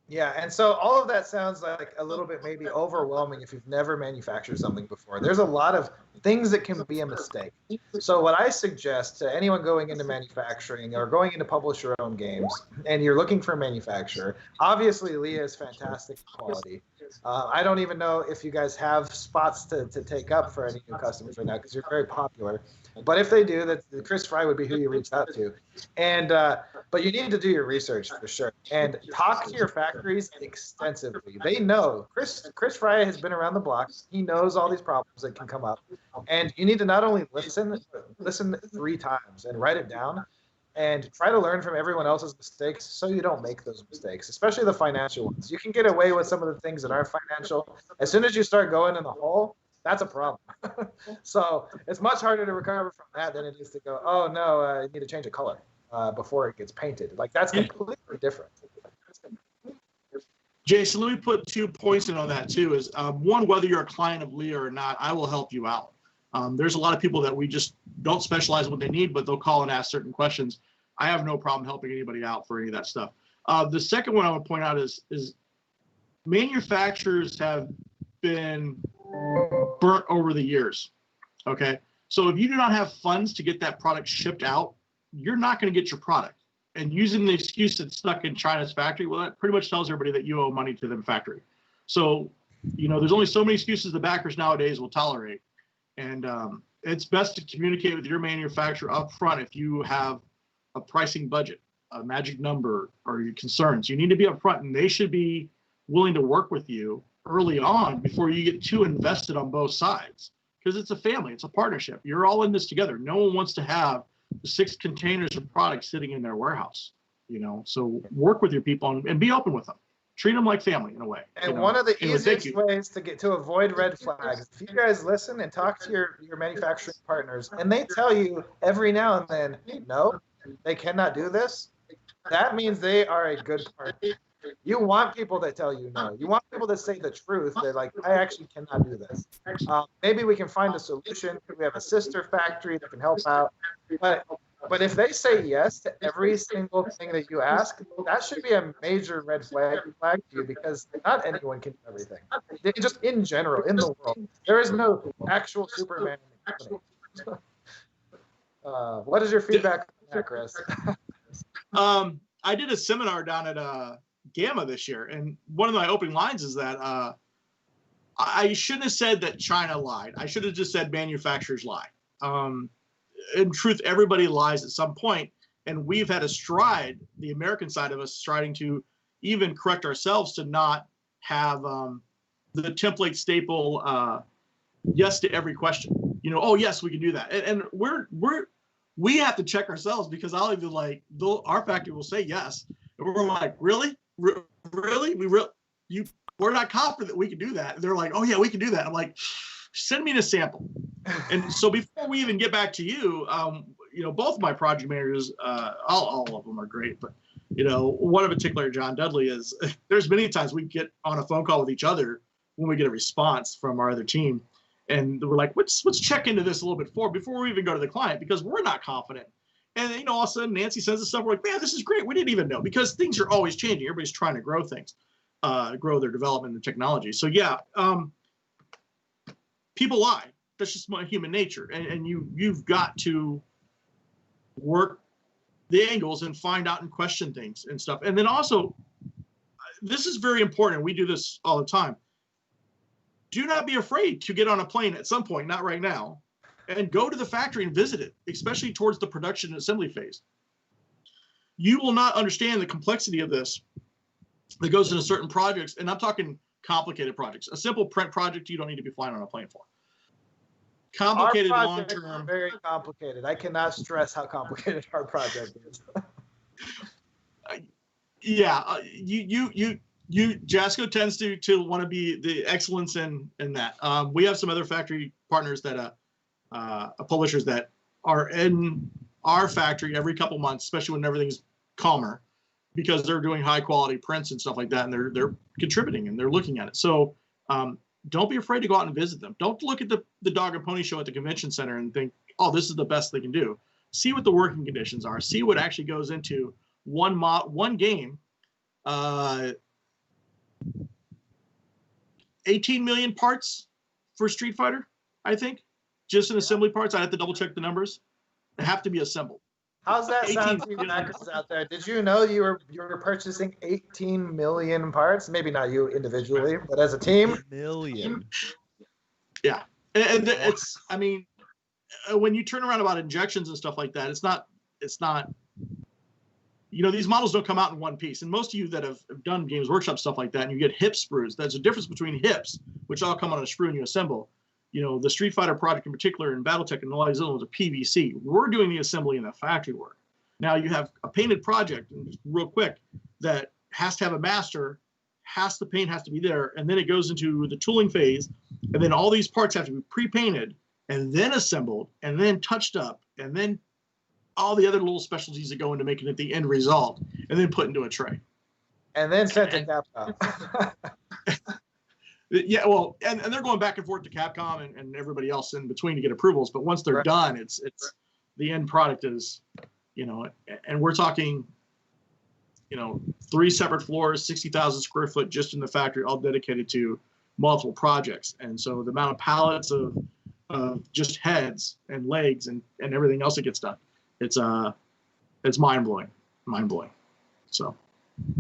Yeah, and so all of that sounds like a little bit maybe overwhelming if you've never manufactured something before. There's a lot of things that can be a mistake. So what I suggest to anyone going into manufacturing or going into publish your own games, and you're looking for a manufacturer, obviously Leah is fantastic quality. I don't even know if you guys have spots to take up for any new customers right now, because you're very popular. But if they do, that Chris Fry would be who you reach out to. And but you need to do your research for sure, and talk to your factories extensively. They know Chris Fry has been around the block. He knows all these problems that can come up, and you need to not only listen 3 times and write it down, and try to learn from everyone else's mistakes so you don't make those mistakes, especially the financial ones. You can get away with some of the things that are financial. As soon as you start going in the hole, that's a problem. So it's much harder to recover from that than it is to go, oh no, you need to change a color before it gets painted. Like, that's completely different. Jason, let me put 2 points in on that too. Is one, whether you're a client of Leah or not, I will help you out. There's a lot of people that we just don't specialize in what they need, but they'll call and ask certain questions. I have no problem helping anybody out for any of that stuff. The second one I would point out is manufacturers have been burnt over the years. Okay, so if you do not have funds to get that product shipped out, you're not going to get your product. And using the excuse that's stuck in China's factory, well, that pretty much tells everybody that you owe money to the factory. So, there's only so many excuses the backers nowadays will tolerate. And it's best to communicate with your manufacturer up front if you have a pricing budget, a magic number, or your concerns. You need to be up front, and they should be willing to work with you early on before you get too invested on both sides, because it's a family, it's a partnership. You're all in this together. No one wants to have 6 containers of products sitting in their warehouse, So work with your people and be open with them. treat them like family in a way. And one of the easiest ways to avoid red flags, if you guys listen and talk to your manufacturing partners, and they tell you every now and then, no, they cannot do this, that means they are a good partner. You want people that tell you no. You want people that say the truth. They're like, I actually cannot do this. Maybe we can find a solution. We have a sister factory that can help out. But if they say yes to every single thing that you ask, that should be a major red flag to you, because not anyone can do everything. Just in general, in the world, there is no actual Superman in the company. What is your feedback on that, Chris? I did a seminar down at Gamma this year, and one of my opening lines is that I shouldn't have said that China lied. I should have just said manufacturers lie. In truth, everybody lies at some point, and we've had a stride, the American side of us, striding to even correct ourselves to not have the template staple yes to every question. You know, oh yes, we can do that, and we have to check ourselves, because I'll even like our factory will say yes, and we're like, really, we're not confident that we can do that. And they're like, oh yeah, we can do that. I'm like, send me a sample. And so before we even get back to you, you know, both of my project managers, all of them are great, but you know, one in particular, John Dudley, is there's many times we get on a phone call with each other when we get a response from our other team, and we're like, let's check into this a little bit before we even go to the client, because we're not confident. And you know, all of a sudden Nancy sends us stuff. We're like, man, this is great. We didn't even know, because things are always changing. Everybody's trying to grow things, grow their development and technology. So yeah, people lie. That's just my human nature, and you've got to work the angles and find out and question things and stuff. And then also, this is very important. We do this all the time. Do not be afraid to get on a plane at some point, not right now, and go to the factory and visit it, especially towards the production and assembly phase. You will not understand the complexity of this that goes into certain projects, and I'm talking complicated projects. A simple print project, you don't need to be flying on a plane for. Complicated long-term. Very complicated. I cannot stress how complicated our project is. Yeah, Jasco tends to want to be the excellence in that. We have some other factory partners that publishers that are in our factory every couple months, especially when everything's calmer, because they're doing high quality prints and stuff like that, and they're contributing and they're looking at it. So don't be afraid to go out and visit them. Don't look at the dog and pony show at the convention center and think, oh, this is the best they can do. See what the working conditions are. See what actually goes into one game. 18 million parts for Street Fighter, I think, just in assembly parts. I have to double check the numbers. They have to be assembled. How's that sound to you hackers out there? Did you know you were purchasing 18 million parts? Maybe not you individually, but as a team. Million. Yeah, and it's. I mean, when you turn around about injections and stuff like that, it's not. You know, these models don't come out in one piece. And most of you that have done Games Workshop stuff like that, and you get hip sprues, there's a difference between hips, which all come on a sprue and you assemble. You know, the Street Fighter project in particular, and Battletech and all these other ones are PVC. We're doing the assembly and the factory work. Now you have a painted project, and just real quick, that has to have a master, the paint has to be there, and then it goes into the tooling phase, and then all these parts have to be pre-painted, and then assembled, and then touched up, and then all the other little specialties that go into making it the end result, and then put into a tray. And then sent to Capcom. Yeah, well, and they're going back and forth to Capcom and everybody else in between to get approvals. But once they're done, it's the end product is, you know, and we're talking, you know, 3 separate floors, 60,000 square foot just in the factory, all dedicated to multiple projects. And so the amount of pallets of just heads and legs and everything else that gets done, it's mind blowing. So.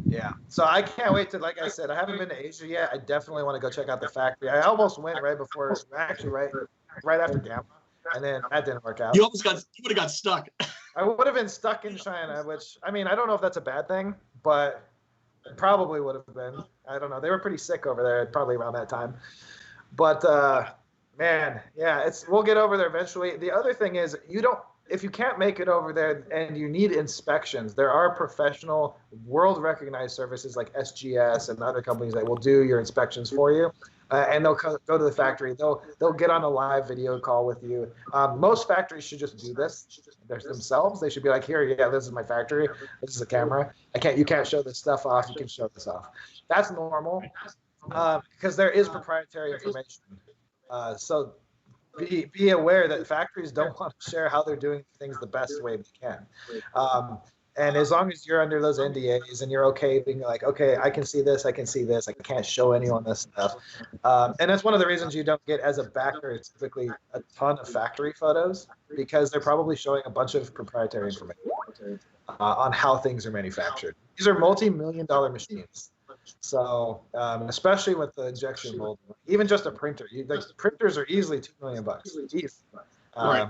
Yeah. So I can't wait to, like I said, I haven't been to Asia yet. I definitely want to go check out the factory. I almost went right after Gamma, and then that didn't work out. You would have got stuck. I would have been stuck in China, which, I mean, I don't know if that's a bad thing, but it probably would have been. I don't know. They were pretty sick over there probably around that time. But man, yeah, we'll get over there eventually. The other thing is, if you can't make it over there and you need inspections, there are professional, world-recognized services like SGS and other companies that will do your inspections for you. And they'll go to the factory. They'll get on a live video call with you. Most factories should just do this themselves. They should be like, here, yeah, this is my factory. This is a camera. You can't show this stuff off. You can show this off. That's normal because there is proprietary information. So be aware that factories don't want to share how they're doing things the best way they can. And as long as you're under those NDAs and you're okay being like, okay, I can see this, I can't show anyone this stuff. And that's one of the reasons you don't get, as a backer, typically a ton of factory photos, because they're probably showing a bunch of proprietary information on how things are manufactured. These are multi-million-dollar machines. So especially with the injection molding, even just a printer, printers are easily $2 million. Easy. Right.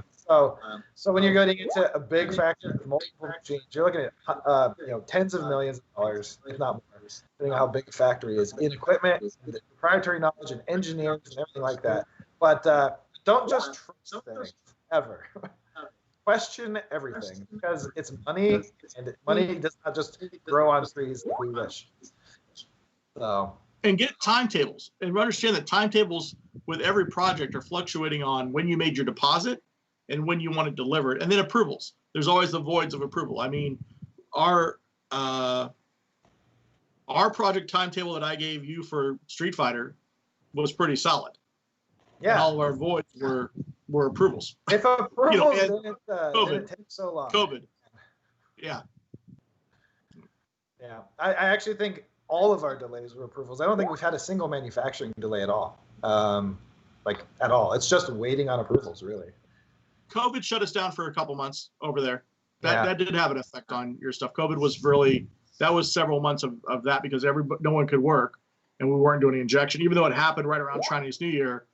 So when you're getting into a big factory with multiple machines, you're looking at tens of millions of dollars, if not more, depending on how big a factory is, in equipment, proprietary knowledge, and engineers and everything like that. But don't just trust things ever. Question everything, because it's money, and money does not just grow on trees like we wish. So. And get timetables, and understand that timetables with every project are fluctuating on when you made your deposit and when you want it delivered, and then approvals. There's always the voids of approval. I mean, our project timetable that I gave you for Street Fighter was pretty solid. Yeah. And all of our voids were approvals. If approvals didn't take so long. COVID. Yeah. Yeah. I actually think all of our delays were approvals. I don't think we've had a single manufacturing delay at all. At all. It's just waiting on approvals, really. COVID shut us down for a couple months over there. That did have an effect on your stuff. COVID was that was several months of that, because no one could work and we weren't doing any injection. Even though it happened right around Chinese New Year,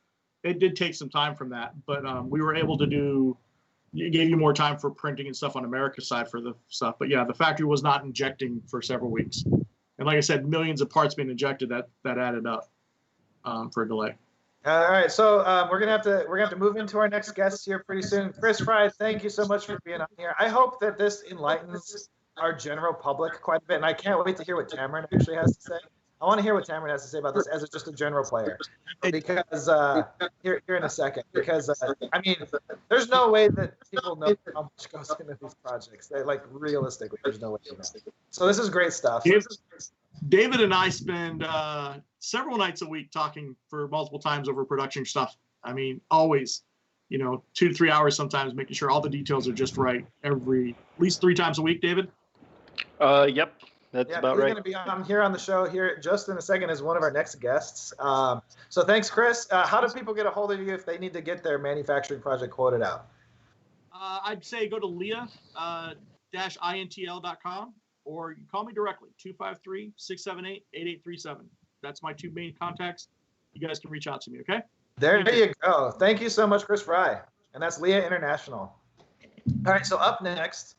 it did take some time from that. But we were able to it gave you more time for printing and stuff on America's side for the stuff. But yeah, the factory was not injecting for several weeks. And like I said, millions of parts being injected, that added up for a delay. All right, so we're gonna have to move into our next guest here pretty soon. Chris Fry, thank you so much for being on here. I hope that this enlightens our general public quite a bit, and I can't wait to hear what Tamron actually has to say. I want to hear what Tamron has to say about this as just a general player, because here in a second. Because I mean, there's no way that people know how much goes into these projects. Realistically, there's no way to know. So this is great stuff. David and I spend several nights a week talking for multiple times over production stuff. I mean, always, 2 to 3 hours sometimes, making sure all the details are just right at least 3 times a week, David? Yep, that's about right. He's going to be on here on the show here just in a second as one of our next guests. So thanks, Chris. How do people get a hold of you if they need to get their manufacturing project quoted out? I'd say go to leah-intl.com. or you call me directly, 253-678-8837. That's my 2 main contacts. You guys can reach out to me, okay? There you go. Thank you so much, Chris Fry. And that's Leah International. All right, so up next,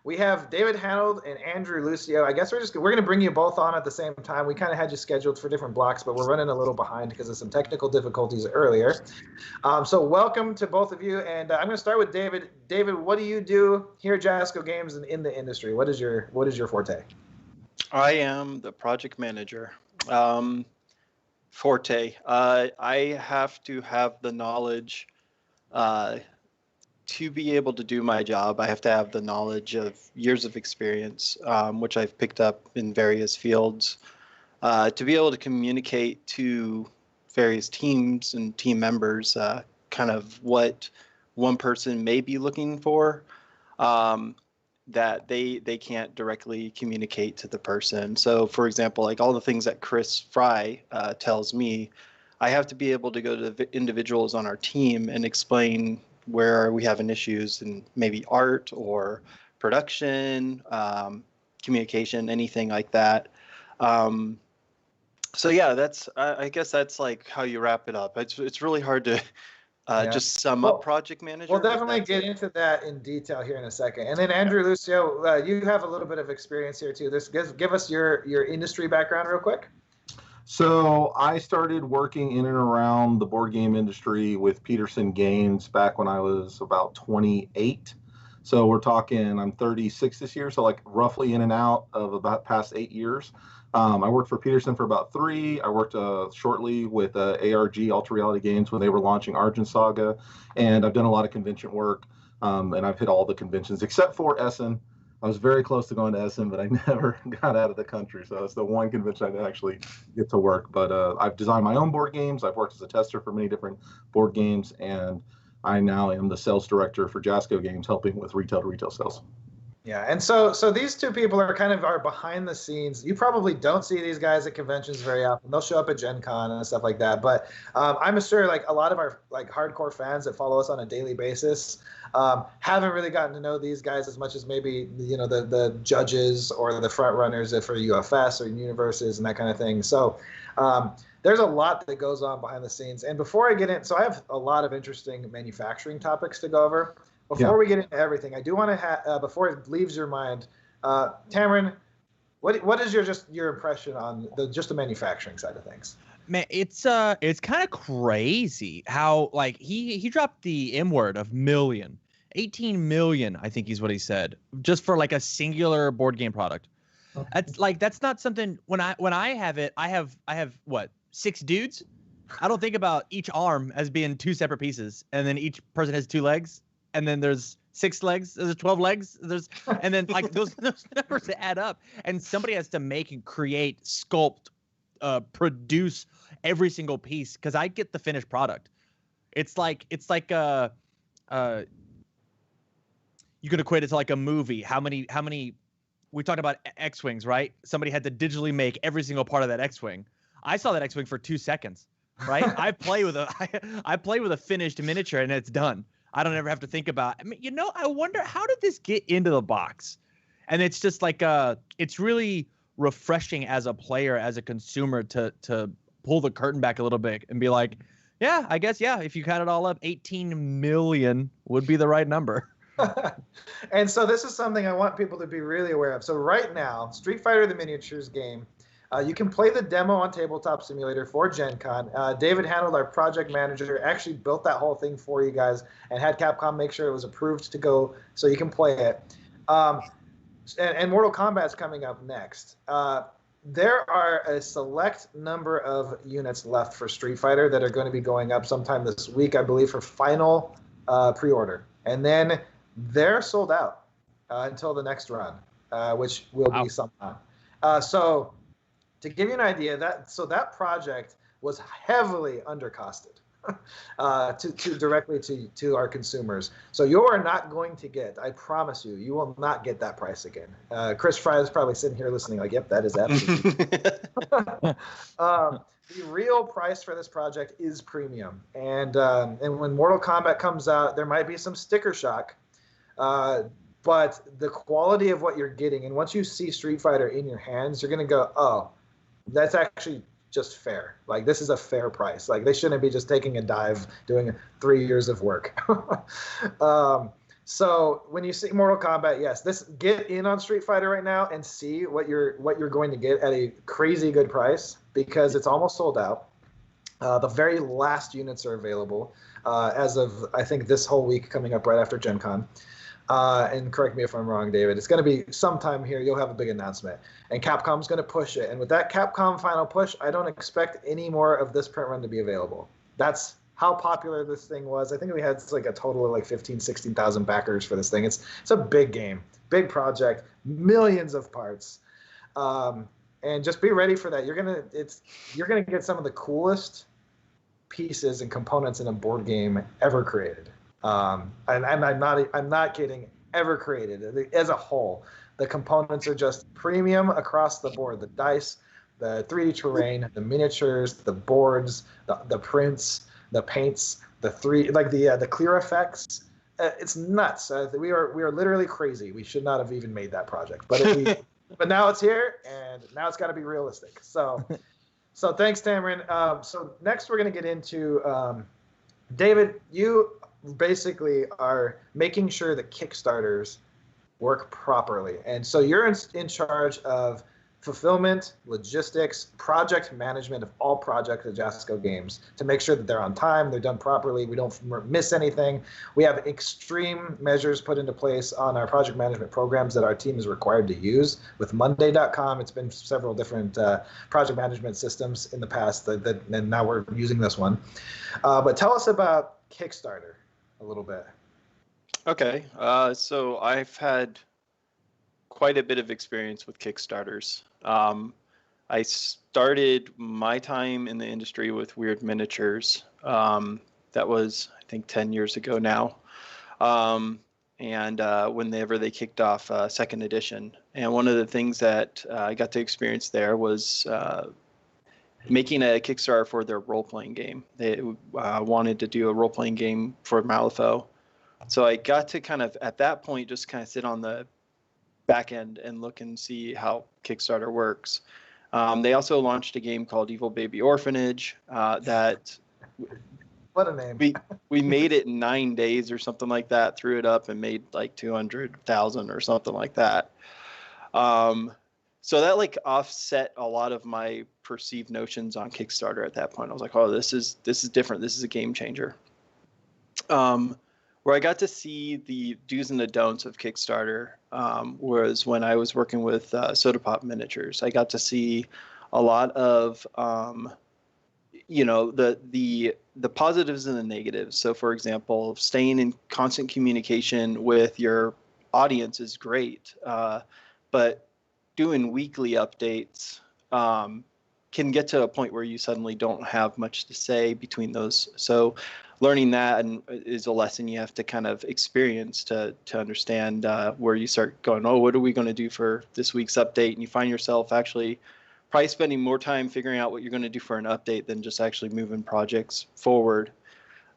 we have David Hanold and Andrew Lucio. I guess we're going to bring you both on at the same time. We kind of had you scheduled for different blocks, but we're running a little behind because of some technical difficulties earlier. So welcome to both of you. And I'm going to start with David. David, what do you do here at Jasco Games and in the industry? What is your forte? I am the project manager. Forte. I have to have the knowledge to be able to do my job. I have to have the knowledge of years of experience, which I've picked up in various fields, to be able to communicate to various teams and team members kind of what one person may be looking for, that they can't directly communicate to the person. So, for example, like all the things that Chris Fry tells me, I have to be able to go to the individuals on our team and explain where we having issues in maybe art or production, communication, anything like that. So yeah, that's I guess that's like how you wrap it up. It's really hard to just sum up project manager. We'll definitely get into that in detail here in a second. And then Andrew Lucio, you have a little bit of experience here too. Give us your industry background real quick. So I started working in and around the board game industry with Peterson Games back when I was about 28. So we're talking, I'm 36 this year, so like roughly in and out of about past 8 years. I worked for Peterson for about 3. I worked shortly with ARG, Ultra Reality Games, when they were launching Argent Saga. And I've done a lot of convention work, and I've hit all the conventions except for Essen. I was very close to going to Essen, but I never got out of the country. So it's the one convention I didn't actually get to work. But I've designed my own board games. I've worked as a tester for many different board games. And I now am the sales director for Jasco Games, helping with retail-to-retail sales. Yeah, and so these two people are behind the scenes. You probably don't see these guys at conventions very often. They'll show up at Gen Con and stuff like that. But I'm sure like a lot of our like hardcore fans that follow us on a daily basis haven't really gotten to know these guys as much as maybe the judges or the front runners for UFS or Universes and that kind of thing. So there's a lot that goes on behind the scenes. And before I get in, so I have a lot of interesting manufacturing topics to go over. Before we get into everything, I do want to before it leaves your mind, Tamron, what is your impression on the manufacturing side of things? Man, it's kind of crazy how like he dropped the M word of million, 18 million, I think is what he said, just for like a singular board game product. That's not something when I have it, I have what, 6 dudes? I don't think about each arm as being 2 separate pieces, and then each person has 2 legs. And then there's 6 legs, there's 12 legs, and then like those numbers add up, and somebody has to make and create, sculpt, produce every single piece, because I get the finished product. It's like you could equate it to like a movie. How many we talked about X-Wings, right? Somebody had to digitally make every single part of that X-Wing. I saw that X-Wing for 2 seconds, right? I play with a finished miniature and it's done. I don't ever have to think about, I wonder, how did this get into the box? And it's just like, it's really refreshing as a player, as a consumer to pull the curtain back a little bit and be like, yeah, I guess, yeah, if you count it all up, 18 million would be the right number. And so this is something I want people to be really aware of. So right now, Street Fighter the Miniatures game, you can play the demo on Tabletop Simulator for Gen Con. David Hanold, our project manager, actually built that whole thing for you guys and had Capcom make sure it was approved to go so you can play it. And Mortal Kombat's coming up next. There are a select number of units left for Street Fighter that are going to be going up sometime this week, I believe, for final pre-order. And then they're sold out until the next run, which will be sometime. So to give you an idea, that project was heavily undercosted directly to our consumers. So you are not going to get, I promise you will not get that price again. Chris Fry is probably sitting here listening like, yep, that is absolutely the real price for this project is premium. And when Mortal Kombat comes out, there might be some sticker shock. But the quality of what you're getting, and once you see Street Fighter in your hands, you're going to go, oh, that's actually just fair. Like, this is a fair price. Like, they shouldn't be just taking a dive doing 3 years of work. So when you see Mortal Kombat, yes, get in on Street Fighter right now and see what you're going to get at a crazy good price, because it's almost sold out. The very last units are available as of, I think, this whole week coming up right after Gen Con. And correct me if I'm wrong, David. It's going to be sometime here. You'll have a big announcement. And Capcom's going to push it. And with that Capcom final push, I don't expect any more of this print run to be available. That's how popular this thing was. I think we had like a total of like 15,000, 16,000 backers for this thing. It's a big game, big project, millions of parts. And just be ready for that. You're gonna get some of the coolest pieces and components in a board game ever created. And I'm not kidding, ever created as a whole. The components are just premium across the board. The dice, the 3D terrain, the miniatures, the boards, the prints, the paints, the clear effects. It's nuts. We are literally crazy. We should not have even made that project, but now it's here, and now it's got to be realistic. So thanks, Tamron. So next we're going to get into David. You basically are making sure that Kickstarters work properly, and so you're in charge of fulfillment, logistics, project management of all projects at Jasco Games to make sure that they're on time, they're done properly, we don't miss anything. We have extreme measures put into place on our project management programs that our team is required to use. With Monday.com, it's been several different project management systems in the past, and now we're using this one. But tell us about Kickstarter a little bit. Okay, so I've had quite a bit of experience with Kickstarters. I started my time in the industry with Weird Miniatures. That was, I think, 10 years ago now. And whenever they kicked off second edition. And one of the things that I got to experience there was making a Kickstarter for their role-playing game. They wanted to do a role-playing game for Malifaux. So I got to kind of, at that point, just kind of sit on the back end and look and see how Kickstarter works. They also launched a game called Evil Baby Orphanage that what a name. we made it in 9 days or something like that, threw it up and made like 200,000 or something like that. So that like offset a lot of my perceived notions on Kickstarter at that point. I was like, oh, this is different. This is a game changer. Where I got to see the do's and the don'ts of Kickstarter was when I was working with Soda Pop Miniatures. I got to see a lot of, the positives and the negatives. So, for example, staying in constant communication with your audience is great, but doing weekly updates can get to a point where you suddenly don't have much to say between those. So learning that is a lesson you have to kind of experience to understand where you start going, oh, what are we going to do for this week's update? And you find yourself actually probably spending more time figuring out what you're going to do for an update than just actually moving projects forward.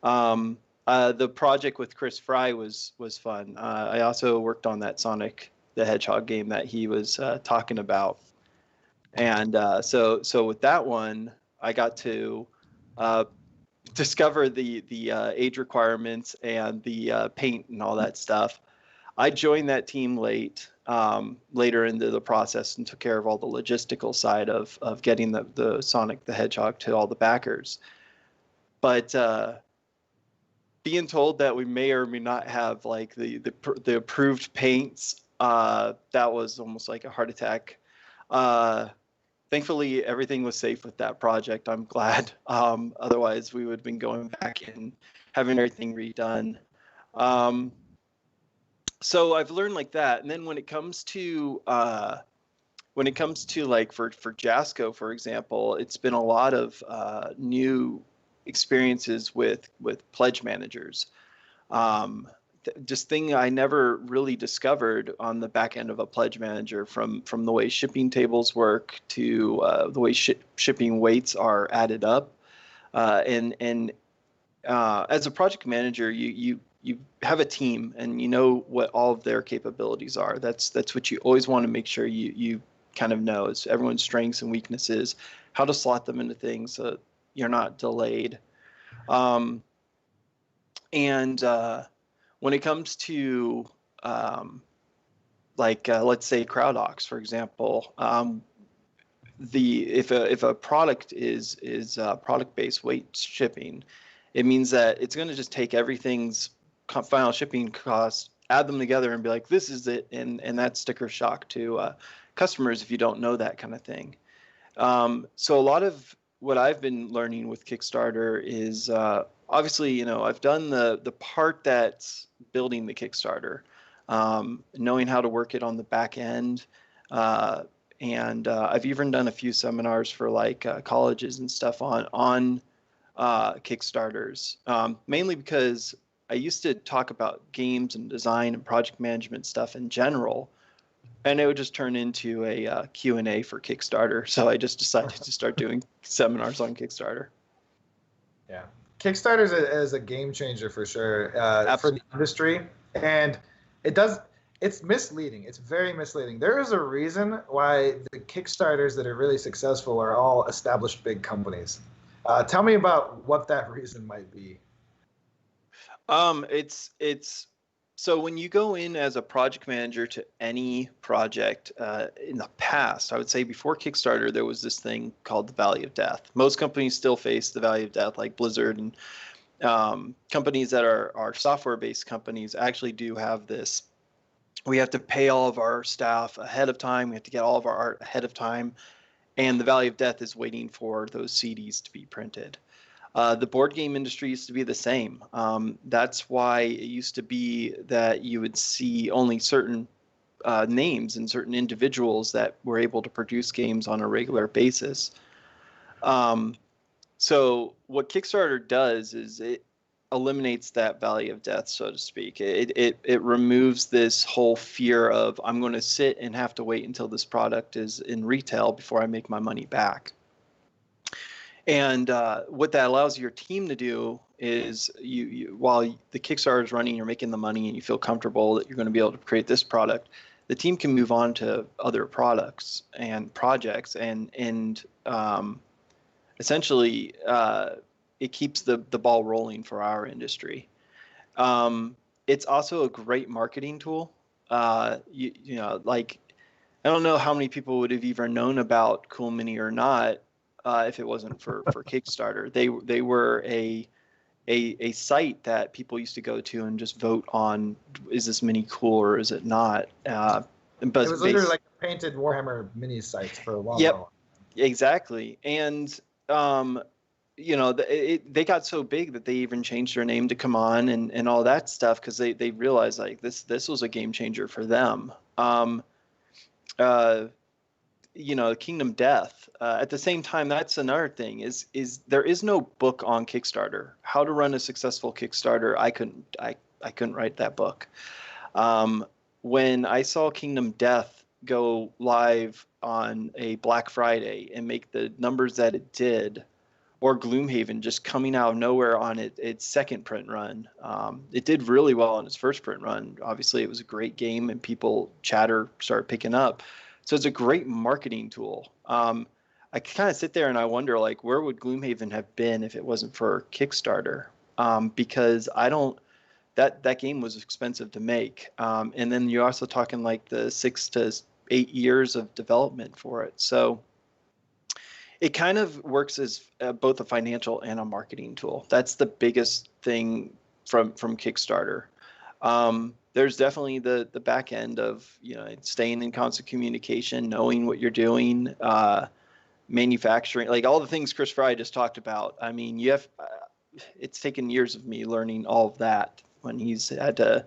The project with Chris Fry was fun. I also worked on that Sonic the Hedgehog game that he was talking about. And so with that one, I got to discover the age requirements and the paint and all that stuff. I joined that team later into the process and took care of all the logistical side of getting the Sonic the Hedgehog to all the backers. But being told that we may or may not have like the approved paints, that was almost like a heart attack. Thankfully, everything was safe with that project. I'm glad. Otherwise, we would have been going back and having everything redone. So I've learned like that. And then when it comes to like for Jasco, for example, it's been a lot of new experiences with pledge managers. Just thing I never really discovered on the back end of a pledge manager, from the way shipping tables work to the way shipping weights are added up. And as a project manager, you have a team and you know what all of their capabilities are. That's what you always want to make sure you kind of know, is everyone's strengths and weaknesses, how to slot them into things so you're not delayed. When it comes to let's say CrowdOx, for example, if a product is product-based weight shipping, it means that it's going to just take everything's final shipping costs, add them together, and be like, this is it, and that's sticker shock to customers if you don't know that kind of thing. So a lot of what I've been learning with Kickstarter is obviously, I've done the part that's building the Kickstarter, knowing how to work it on the back end. And I've even done a few seminars for like colleges and stuff on Kickstarters, mainly because I used to talk about games and design and project management stuff in general, and it would just turn into a Q&A for Kickstarter. So I just decided to start doing seminars on Kickstarter. Yeah. Kickstarter is a game changer for sure for the industry, and it's misleading. It's very misleading. There is a reason why the Kickstarters that are really successful are all established big companies. Tell me about what that reason might be. It's So when you go in as a project manager to any project in the past, I would say before Kickstarter, there was this thing called the Valley of Death. Most companies still face the Valley of Death, like Blizzard, and companies that are software-based companies actually do have this. We have to pay all of our staff ahead of time. We have to get all of our art ahead of time. And the Valley of Death is waiting for those CDs to be printed. The board game industry used to be the same. That's why it used to be that you would see only certain names and certain individuals that were able to produce games on a regular basis. So what Kickstarter does is it eliminates that Valley of Death, so to speak. It removes this whole fear of, I'm going to sit and have to wait until this product is in retail before I make my money back. And what that allows your team to do is, you while the Kickstarter is running, you're making the money and you feel comfortable that you're going to be able to create this product, the team can move on to other products and projects, and essentially it keeps the ball rolling for our industry. It's also a great marketing tool. You know, like, I don't know how many people would have even known about Cool Mini or not if it wasn't for Kickstarter. They were a site that people used to go to and just vote on, is this mini cool or is it not? But it was literally like a painted Warhammer mini sites for a while. Yep, exactly. And you know, they got so big that they even changed their name to Come On and all that stuff, because they realized like this was a game changer for them. You know, Kingdom Death. At the same time, that's another thing. Is there is no book on Kickstarter. How to run a successful Kickstarter? I couldn't write that book. When I saw Kingdom Death go live on a Black Friday and make the numbers that it did, or Gloomhaven just coming out of nowhere on its second print run, it did really well on its first print run. Obviously, it was a great game, and people chatter started picking up. So it's a great marketing tool. I kind of sit there and I wonder, like, where would Gloomhaven have been if it wasn't for Kickstarter? Because that game was expensive to make. And then you're also talking like the 6 to 8 years of development for it. So it kind of works as both a financial and a marketing tool. That's the biggest thing from Kickstarter. There's definitely the back end of, you know, staying in constant communication, knowing what you're doing, manufacturing, like all the things Chris Fry just talked about. I mean, you have it's taken years of me learning all of that when he's had to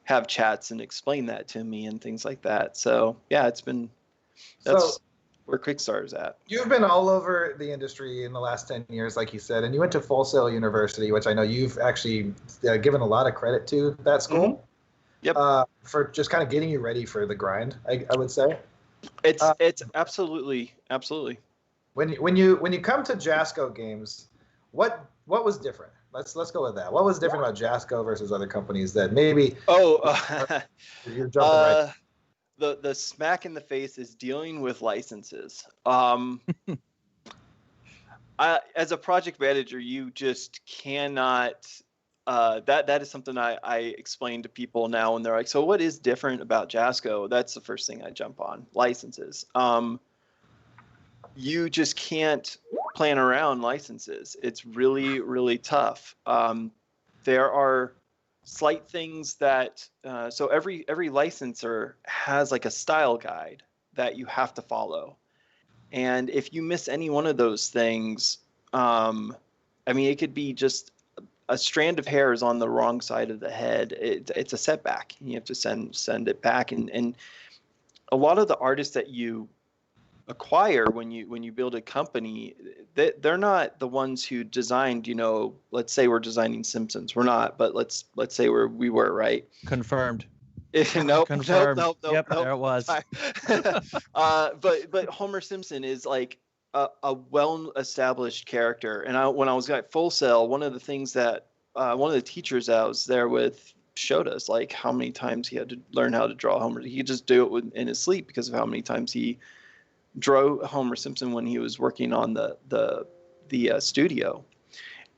have chats and explain that to me and things like that. So yeah, that's where Kickstarter's at. You've been all over the industry in the last 10 years, like you said, and you went to Full Sail University, which I know you've actually given a lot of credit to that school. Mm-hmm. Yep. For just kind of getting you ready for the grind, I would say. It's absolutely. When you come to Jasco games, what was different? Let's go with that. What was different about Jasco versus other companies that maybe? You're jumping right. The smack in the face is dealing with licenses. As a project manager, you just cannot. That is something I explain to people now when they're like, so what is different about Jasco? That's the first thing I jump on, licenses. You just can't plan around licenses. It's really, really tough. There are slight things that, so every licenser has like a style guide that you have to follow. And if you miss any one of those things, I mean, it could be just a strand of hair is on the wrong side of the head. It's a setback. You have to send it back. And a lot of the artists that you acquire when you build a company, they're not the ones who designed, you know, let's say we're designing Simpsons. We're not, but let's say we were, right? Confirmed. Nope. Confirmed. Nope. Yep, there it was. But Homer Simpson is like a well-established character. And when I was at Full Sail, one of the things that one of the teachers I was there with showed us, like, how many times he had to learn how to draw Homer. He could just do it in his sleep because of how many times he drew Homer Simpson when he was working on the studio.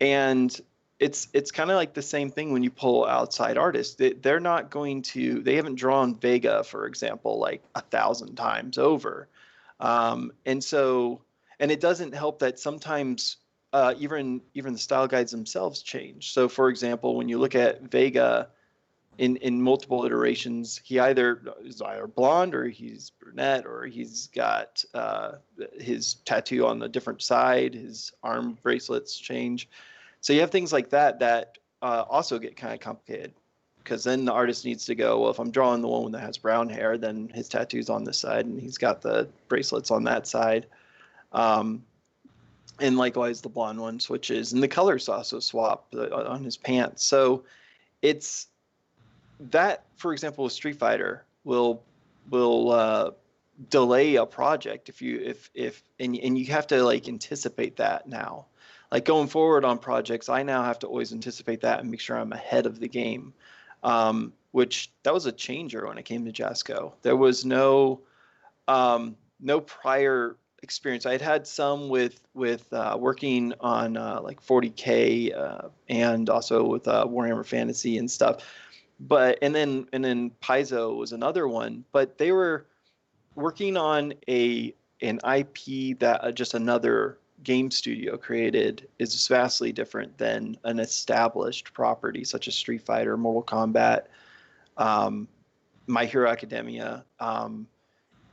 And it's kind of like the same thing when you pull outside artists. They're not going to. They haven't drawn Vega, for example, like 1,000 times over, and so it doesn't help that sometimes even the style guides themselves change. So, for example, when you look at Vega in multiple iterations, he is either blonde or he's brunette, or he's got his tattoo on the different side, his arm bracelets change. So you have things like that also get kind of complicated, because then the artist needs to go, well, if I'm drawing the one that has brown hair, then his tattoo's on this side and he's got the bracelets on that side. And likewise, the blonde one switches, and the colors also swap on his pants. So it's that, for example, with Street Fighter will delay a project if you have to like anticipate that now. Like going forward on projects, I now have to always anticipate that and make sure I'm ahead of the game. Which that was a changer when it came to Jasco. There was no prior experience. I had some with working on like 40K and also with Warhammer Fantasy and stuff. But and then Paizo was another one. But they were working on an IP that just another game studio created is vastly different than an established property such as Street Fighter, Mortal Kombat, My Hero Academia, and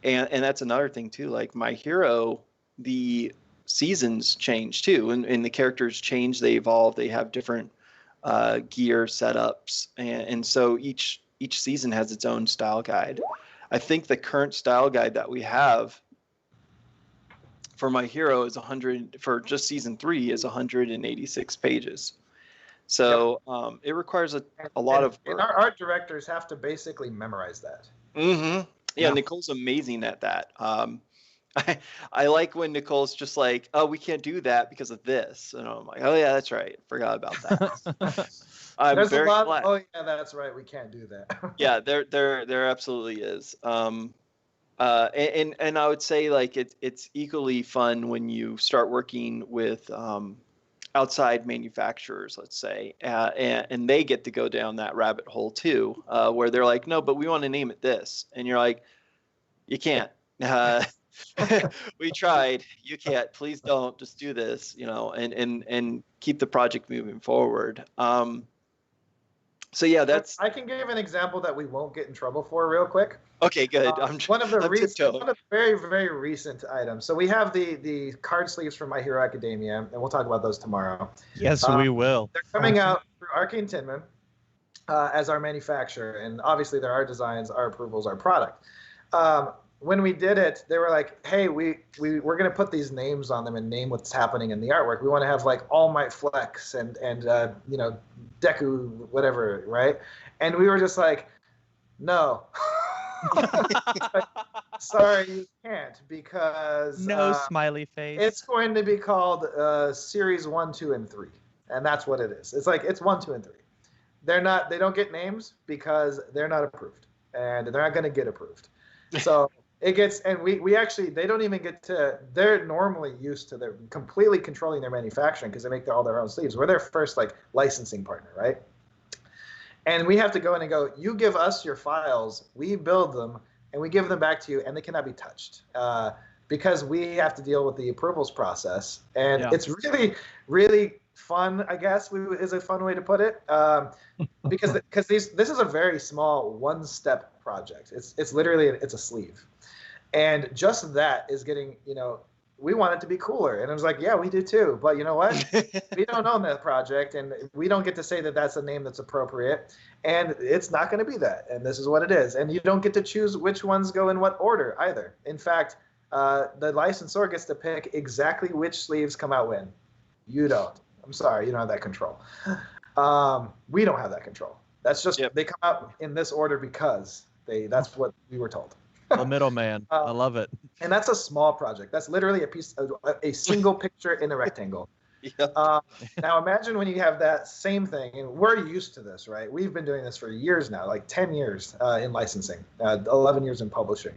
that's another thing too. Like My Hero, the seasons change too, and the characters change, they evolve, they have different gear setups, and so each season has its own style guide. I think the current style guide that we have for My Hero is 100 for just season 3 is 186 pages. So it requires a lot of work. And our art directors have to basically memorize that. Mm-hmm. Yeah, Nicole's amazing at that. I like when Nicole's just like, oh, we can't do that because of this. And I'm like, oh, yeah, that's right. Forgot about that. There's a lot of, oh, yeah, that's right. We can't do that. Yeah, there absolutely is. And I would say like it's equally fun when you start working with outside manufacturers, let's say, and they get to go down that rabbit hole too, where they're like, no, but we want to name it this, and you're like, you can't. We tried. You can't. Please don't. Just do this, and keep the project moving forward. So yeah, that's. I can give an example that we won't get in trouble for real quick. Okay, good. One of the very, very recent items. So we have the card sleeves from My Hero Academia, and we'll talk about those tomorrow. Yes, we will. They're coming out through Arcane Tinman as our manufacturer, and obviously they're our designs, our approvals, our product. When we did it, they were like, hey, we're going to put these names on them and name what's happening in the artwork. We want to have like All Might Flex and Deku, whatever, right? And we were just like, no. Sorry, you can't, because no smiley face. It's going to be called Series 1, 2, and 3, and that's what it is. It's like it's 1, 2, and 3. They don't get names because they're not approved, and they're not going to get approved. So it gets, and we actually, they don't even get to. They're normally used to their completely controlling their manufacturing because they make all their own sleeves. We're their first like licensing partner, right? And we have to go in and go, you give us your files, we build them, and we give them back to you, and they cannot be touched because we have to deal with the approvals process. And it's really, really fun, I guess, is a fun way to put it, because this is a very small one-step project. It's literally, it's a sleeve. And just that is getting, we want it to be cooler. And I was like, yeah, we do too. But you know what? We don't own that project, and we don't get to say that that's a name that's appropriate. And it's not going to be that. And this is what it is. And you don't get to choose which ones go in what order either. In fact, the licensor gets to pick exactly which sleeves come out when. You don't. I'm sorry, you don't have that control. We don't have that control. That's just, they come out in this order because that's what we were told. The middleman. I love it. And that's a small project. That's literally a single picture in a rectangle. Now imagine when you have that same thing, and we're used to this, right? We've been doing this for years now, like 10 years in licensing, 11 years in publishing.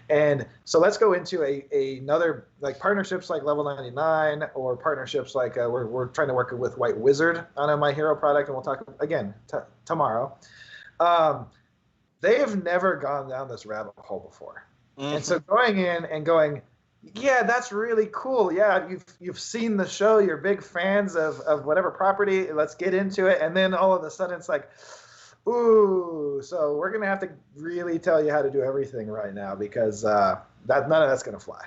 And so let's go into another, like partnerships like Level 99, or partnerships like we're trying to work with White Wizard on a My Hero product, and we'll talk again tomorrow. They have never gone down this rabbit hole before. And so going in and going, yeah, that's really cool. Yeah, you've seen the show. You're big fans of whatever property. Let's get into it. And then all of a sudden it's like, ooh, so we're going to have to really tell you how to do everything right now, because none of that's going to fly.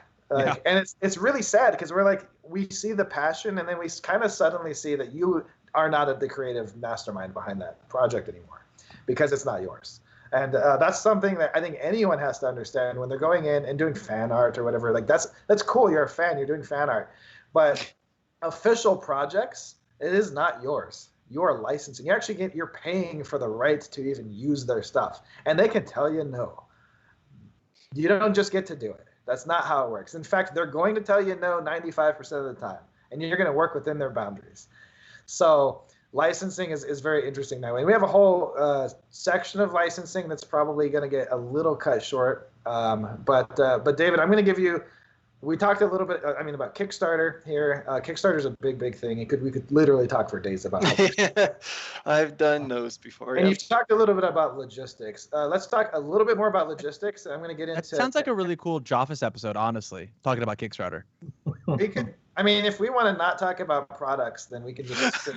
And it's really sad, because we're like, we see the passion, and then we kind of suddenly see that you are not the creative mastermind behind that project anymore, because it's not yours. And that's something that I think anyone has to understand when they're going in and doing fan art or whatever. Like that's cool. You're a fan. You're doing fan art, but official projects, it is not yours. You're licensing. You're paying for the right to even use their stuff, and they can tell you no. You don't just get to do it. That's not how it works. In fact, they're going to tell you no 95% of the time, and you're going to work within their boundaries. So licensing is very interesting that way. We have a whole section of licensing that's probably going to get a little cut short. But David, I'm going to give you. We talked a little bit. About Kickstarter here. Kickstarter is a big thing. We could literally talk for days about it. I've done those before. And you've talked a little bit about logistics. Let's talk a little bit more about logistics. I'm going to get into. It sounds like a really cool Joffice episode, honestly. Talking about Kickstarter. We could. If we want to not talk about products, then we can just sit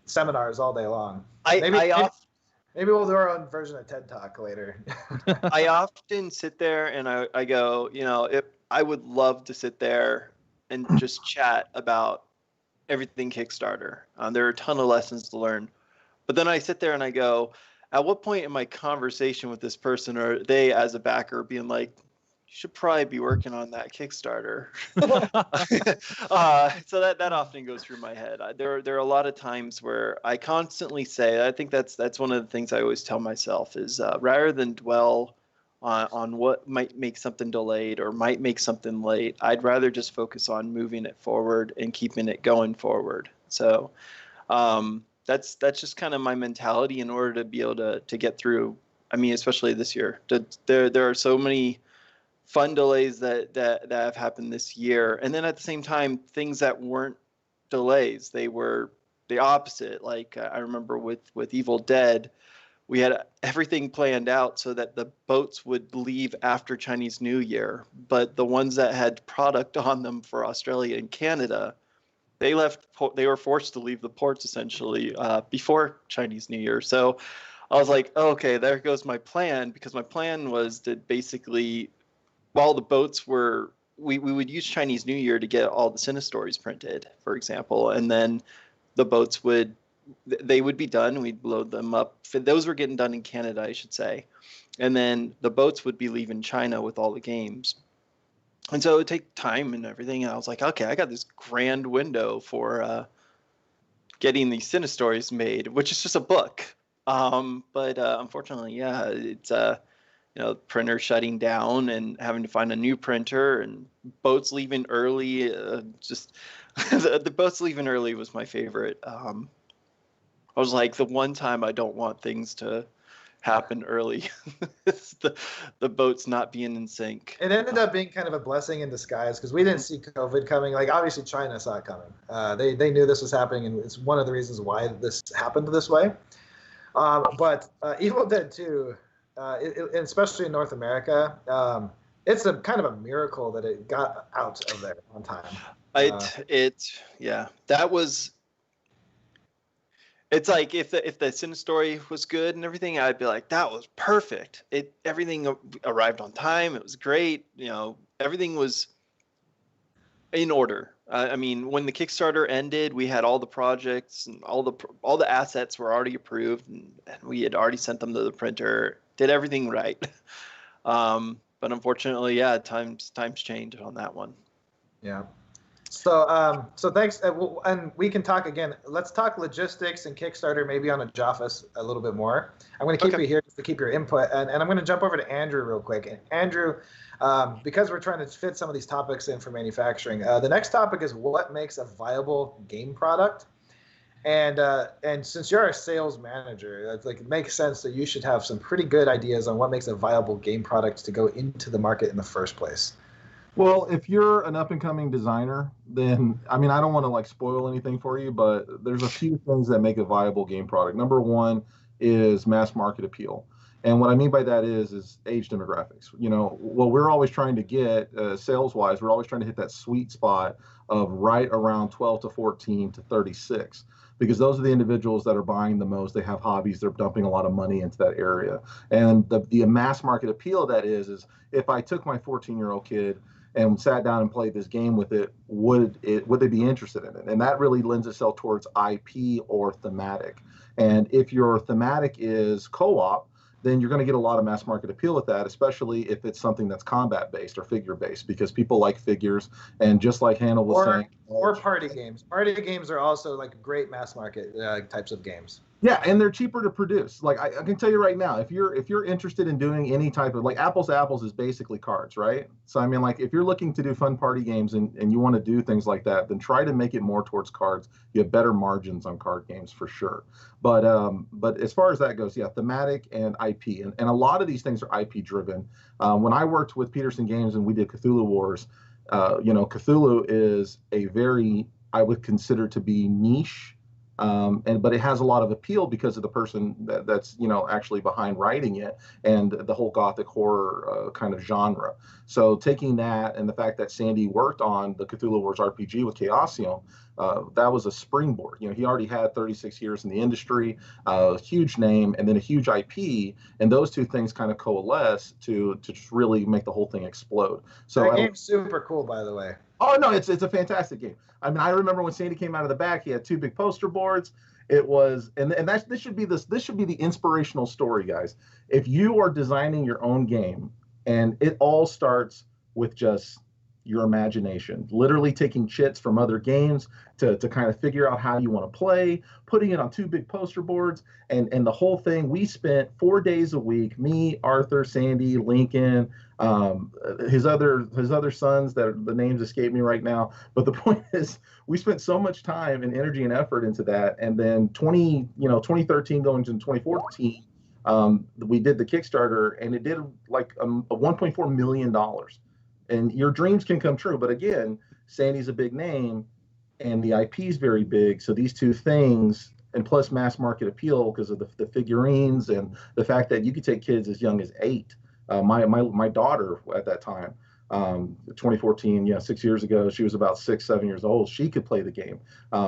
seminars all day long. Maybe we'll do our own version of TED Talk later. I often sit there and I go, I would love to sit there and just chat about everything Kickstarter. There are a ton of lessons to learn. But then I sit there and I go, at what point in my conversation with this person are they, as a backer, being like, you should probably be working on that Kickstarter. So that often goes through my head. There are a lot of times where I constantly say, I think that's one of the things I always tell myself is rather than dwell on what might make something delayed or might make something late, I'd rather just focus on moving it forward and keeping it going forward. So that's just kind of my mentality in order to be able to get through. Especially this year, there are so many fun delays that have happened this year, and then at the same time things that weren't delays, they were the opposite. Like I remember with Evil Dead, we had everything planned out so that the boats would leave after Chinese New Year, but the ones that had product on them for Australia and Canada, they were forced to leave the ports essentially before Chinese New Year. So I was like, okay, there goes my plan, because my plan was to basically, while the boats were, we would use Chinese New Year to get all the Cine stories printed, for example, and then the boats would be done. We'd load them up. Those were getting done in Canada, I should say, and then the boats would be leaving China with all the games, and so it would take time and everything. And I was like, okay, I got this grand window for getting these Cine stories made, which is just a book. But unfortunately, yeah, it's printer shutting down and having to find a new printer, and boats leaving early. The boats leaving early was my favorite. I was like, the one time I don't want things to happen early. It's the boats not being in sync. It ended up being kind of a blessing in disguise, because we didn't see COVID coming. Like, obviously China saw it coming. They knew this was happening, and it's one of the reasons why this happened this way. But Evil Dead 2, especially in North America, it's a kind of a miracle that it got out of there on time. That was. It's like if the Cine story was good and everything, I'd be like, that was perfect. Everything arrived on time. It was great. Everything was in order. When the Kickstarter ended, we had all the projects and all the assets were already approved, and we had already sent them to the printer. Did everything right. But unfortunately, yeah, times changed on that one. Yeah. So thanks, and we can talk again. Let's talk logistics and Kickstarter, maybe on a Joffice a little bit more. I'm going to keep you here just to keep your input, and I'm going to jump over to Andrew real quick. And Andrew, Because we're trying to fit some of these topics in for manufacturing. The next topic is what makes a viable game product. And since you're a sales manager, that's like, it makes sense that you should have some pretty good ideas on what makes a viable game product to go into the market in the first place. Well, if you're an up-and-coming designer, then, I mean, I don't want to like spoil anything for you, but there's a few things that make a viable game product. Number one is mass market appeal. And what I mean by that is age demographics. You know, what we're always trying to get sales-wise, we're always trying to hit that sweet spot of right around 12 to 14 to 36. Because those are the individuals that are buying the most. They have hobbies. They're dumping a lot of money into that area. And the mass market appeal of that is if I took my 14-year-old kid and sat down and played this game with it, would they be interested in it? And that really lends itself towards IP or thematic. And if your thematic is co-op, then you're going to get a lot of mass market appeal with that, especially if it's something that's combat based or figure based, because people like figures. And just like Hannah was saying, or party games. Party games are also like great mass market types of games. Yeah, and they're cheaper to produce. Like I can tell you right now, if you're interested in doing any type of, like, apples to apples is basically cards, right? So I mean, like, if you're looking to do fun party games and you want to do things like that, then try to make it more towards cards. You have better margins on card games for sure. But as far as that goes, yeah, thematic and IP, and a lot of these things are IP driven. When I worked with Peterson Games and we did Cthulhu Wars, Cthulhu is a very, I would consider to be niche. But it has a lot of appeal because of the person that's actually behind writing it and the whole gothic horror kind of genre. So taking that and the fact that Sandy worked on the Cthulhu Wars RPG with Chaosium, that was a springboard. He already had 36 years in the industry, a huge name, and then a huge IP, and those two things kind of coalesce to just really make the whole thing explode. So that game's super cool, by the way. Oh no, it's a fantastic game. I mean, I remember when Sandy came out of the back, he had 2 big poster boards. It was, and this should be the inspirational story, guys. If you are designing your own game, and it all starts with just your imagination, literally taking chits from other games to kind of figure out how you want to play, putting it on 2 big poster boards, and the whole thing. We spent 4 days a week, me, Arthur, Sandy, Lincoln, his other sons, that the names escape me right now. But the point is, we spent so much time and energy and effort into that. And then 2013 going into 2014, we did the Kickstarter, and it did like a $1.4 million. And your dreams can come true. But again, Sandy's a big name and the IP is very big. So these two things, and plus mass market appeal because of the figurines and the fact that you could take kids as young as 8. My daughter at that time, 2014, 6 years ago, she was about 6-7 years old. She could play the game.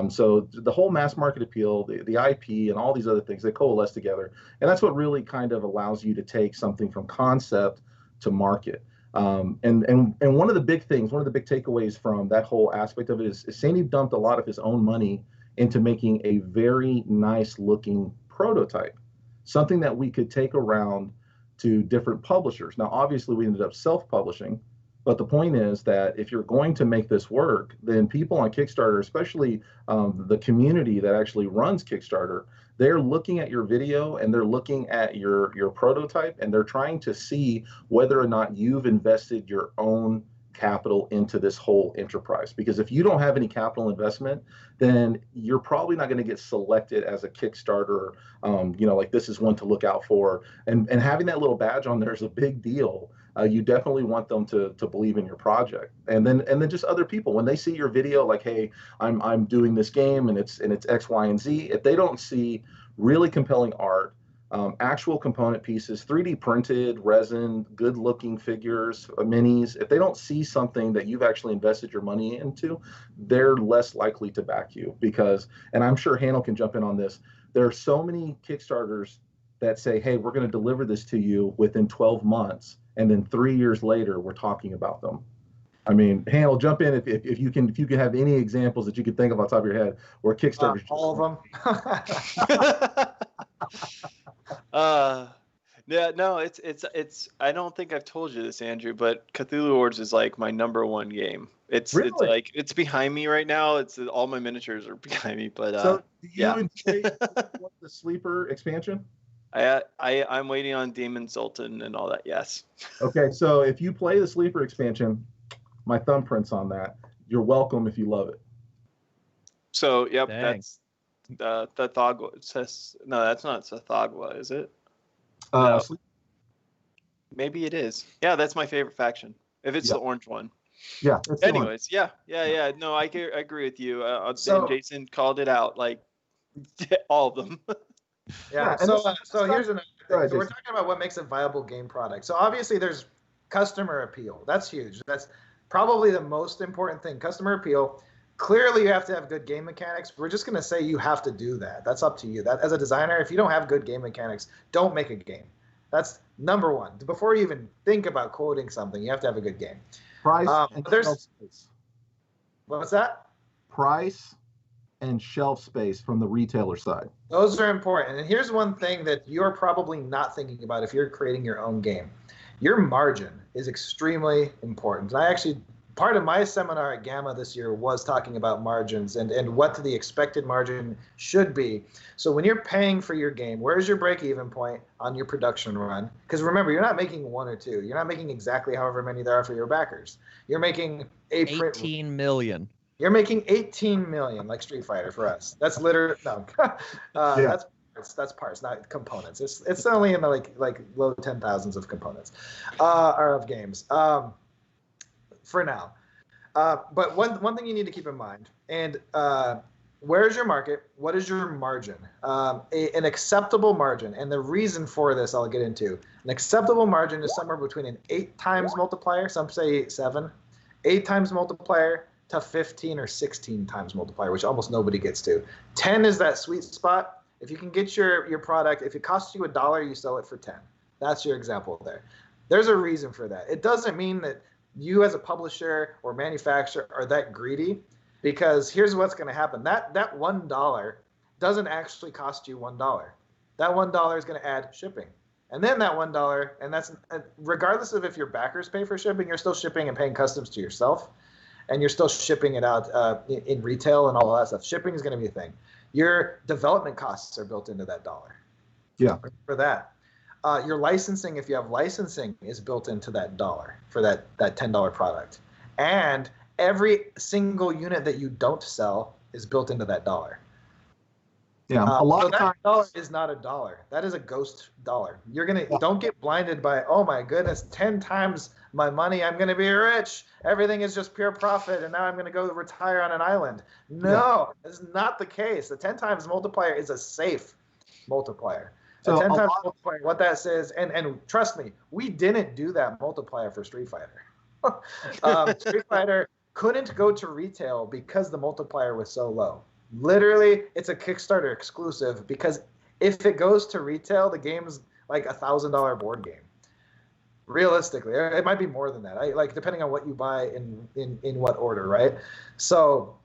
So the whole mass market appeal, the IP, and all these other things, they coalesce together. And that's what really kind of allows you to take something from concept to market. And one of the big things, one of the big takeaways from that whole aspect of it is Sandy dumped a lot of his own money into making a very nice looking prototype, something that we could take around to different publishers. Now, obviously, we ended up self-publishing, but the point is that if you're going to make this work, then people on Kickstarter, especially the community that actually runs Kickstarter, they're looking at your video and they're looking at your prototype, and they're trying to see whether or not you've invested your own capital into this whole enterprise. Because if you don't have any capital investment, then you're probably not going to get selected as a Kickstarter, like this is one to look out for. And having that little badge on there is a big deal. You definitely want them to believe in your project. And then just other people, when they see your video, like, hey, I'm doing this game and it's X, Y, and Z, if they don't see really compelling art, actual component pieces, 3D printed, resin, good looking figures, minis, if they don't see something that you've actually invested your money into, they're less likely to back you. Because, and I'm sure Hannah can jump in on this, there are so many Kickstarters that say, hey, we're going to deliver this to you within 12 months. And then 3 years later, we're talking about them. I mean, Hannah, jump in if you can have any examples that you can think of on top of your head where Kickstarter. All of them. Yeah, no, it's. I don't think I've told you this, Andrew, but Cthulhu Wars is like my #1 game. It's like it's behind me right now. It's all my miniatures are behind me, but so do you enjoy the Sleeper expansion? I'm waiting on Demon Sultan and all that. Yes. Okay, so if you play the Sleeper expansion, my thumbprint's on that. You're welcome if you love it. So yep, Dang. that's the Thagwa. It says no, that's not Thagwa, is it? No. Maybe it is. Yeah, that's my favorite faction. If it's the orange one. Yeah. Anyways, yeah. No, I agree with you. Jason called it out, like all of them. Yeah. So here's another thing. So we're talking about what makes a viable game product. So obviously there's customer appeal. That's huge. That's probably the most important thing. Customer appeal. Clearly, you have to have good game mechanics. We're just going to say you have to do that. That's up to you. That as a designer, if you don't have good game mechanics, don't make a game. That's number one. Before you even think about quoting something, you have to have a good game. Price and shelf space. What's that? Price and shelf space from the retailer side. Those are important. And here's one thing that you're probably not thinking about if you're creating your own game. Your margin is extremely important. And I actually, part of my seminar at Gamma this year was talking about margins and what the expected margin should be. So when you're paying for your game, where's your break-even point on your production run? Because remember, you're not making one or two. You're not making exactly however many there are for your backers. You're making 18 million. You're making 18 million, like Street Fighter for us. That's literally no. That's parts, not components. It's only in the like low 10,000s of components, or of games. For now. But one thing you need to keep in mind, and where's your market? What is your margin? An acceptable margin, and the reason for this I'll get into. An acceptable margin is somewhere between an 8 times multiplier, some say 7, 8 times multiplier to 15 or 16 times multiplier, which almost nobody gets to. 10 is that sweet spot. If you can get your product, if it costs you $1, you sell it for 10. That's your example there. There's a reason for that. It doesn't mean that you as a publisher or manufacturer are that greedy, because here's what's going to happen. That $1 doesn't actually cost you $1. That $1 is going to add shipping. And then that $1, and that's regardless of if your backers pay for shipping, you're still shipping and paying customs to yourself, and you're still shipping it out in retail and all of that stuff. Shipping is going to be a thing. Your development costs are built into that $1. Yeah. For that. Your licensing, if you have licensing, is built into that $1 for that $10 product. And every single unit that you don't sell is built into that $1. Yeah, a lot so of that times $1 is not a dollar. That is a ghost dollar. Don't get blinded by, oh my goodness, 10 times my money, I'm gonna be rich. Everything is just pure profit, and now I'm gonna go retire on an island. No, that's not the case. The 10 times multiplier is a safe multiplier. So 10 times multiplier, what that says, and trust me, we didn't do that multiplier for Street Fighter. Street Fighter couldn't go to retail because the multiplier was so low. Literally, it's a Kickstarter exclusive, because if it goes to retail, the game's like $1,000 board game. Realistically, it might be more than that. Depending on what you buy in what order, right? So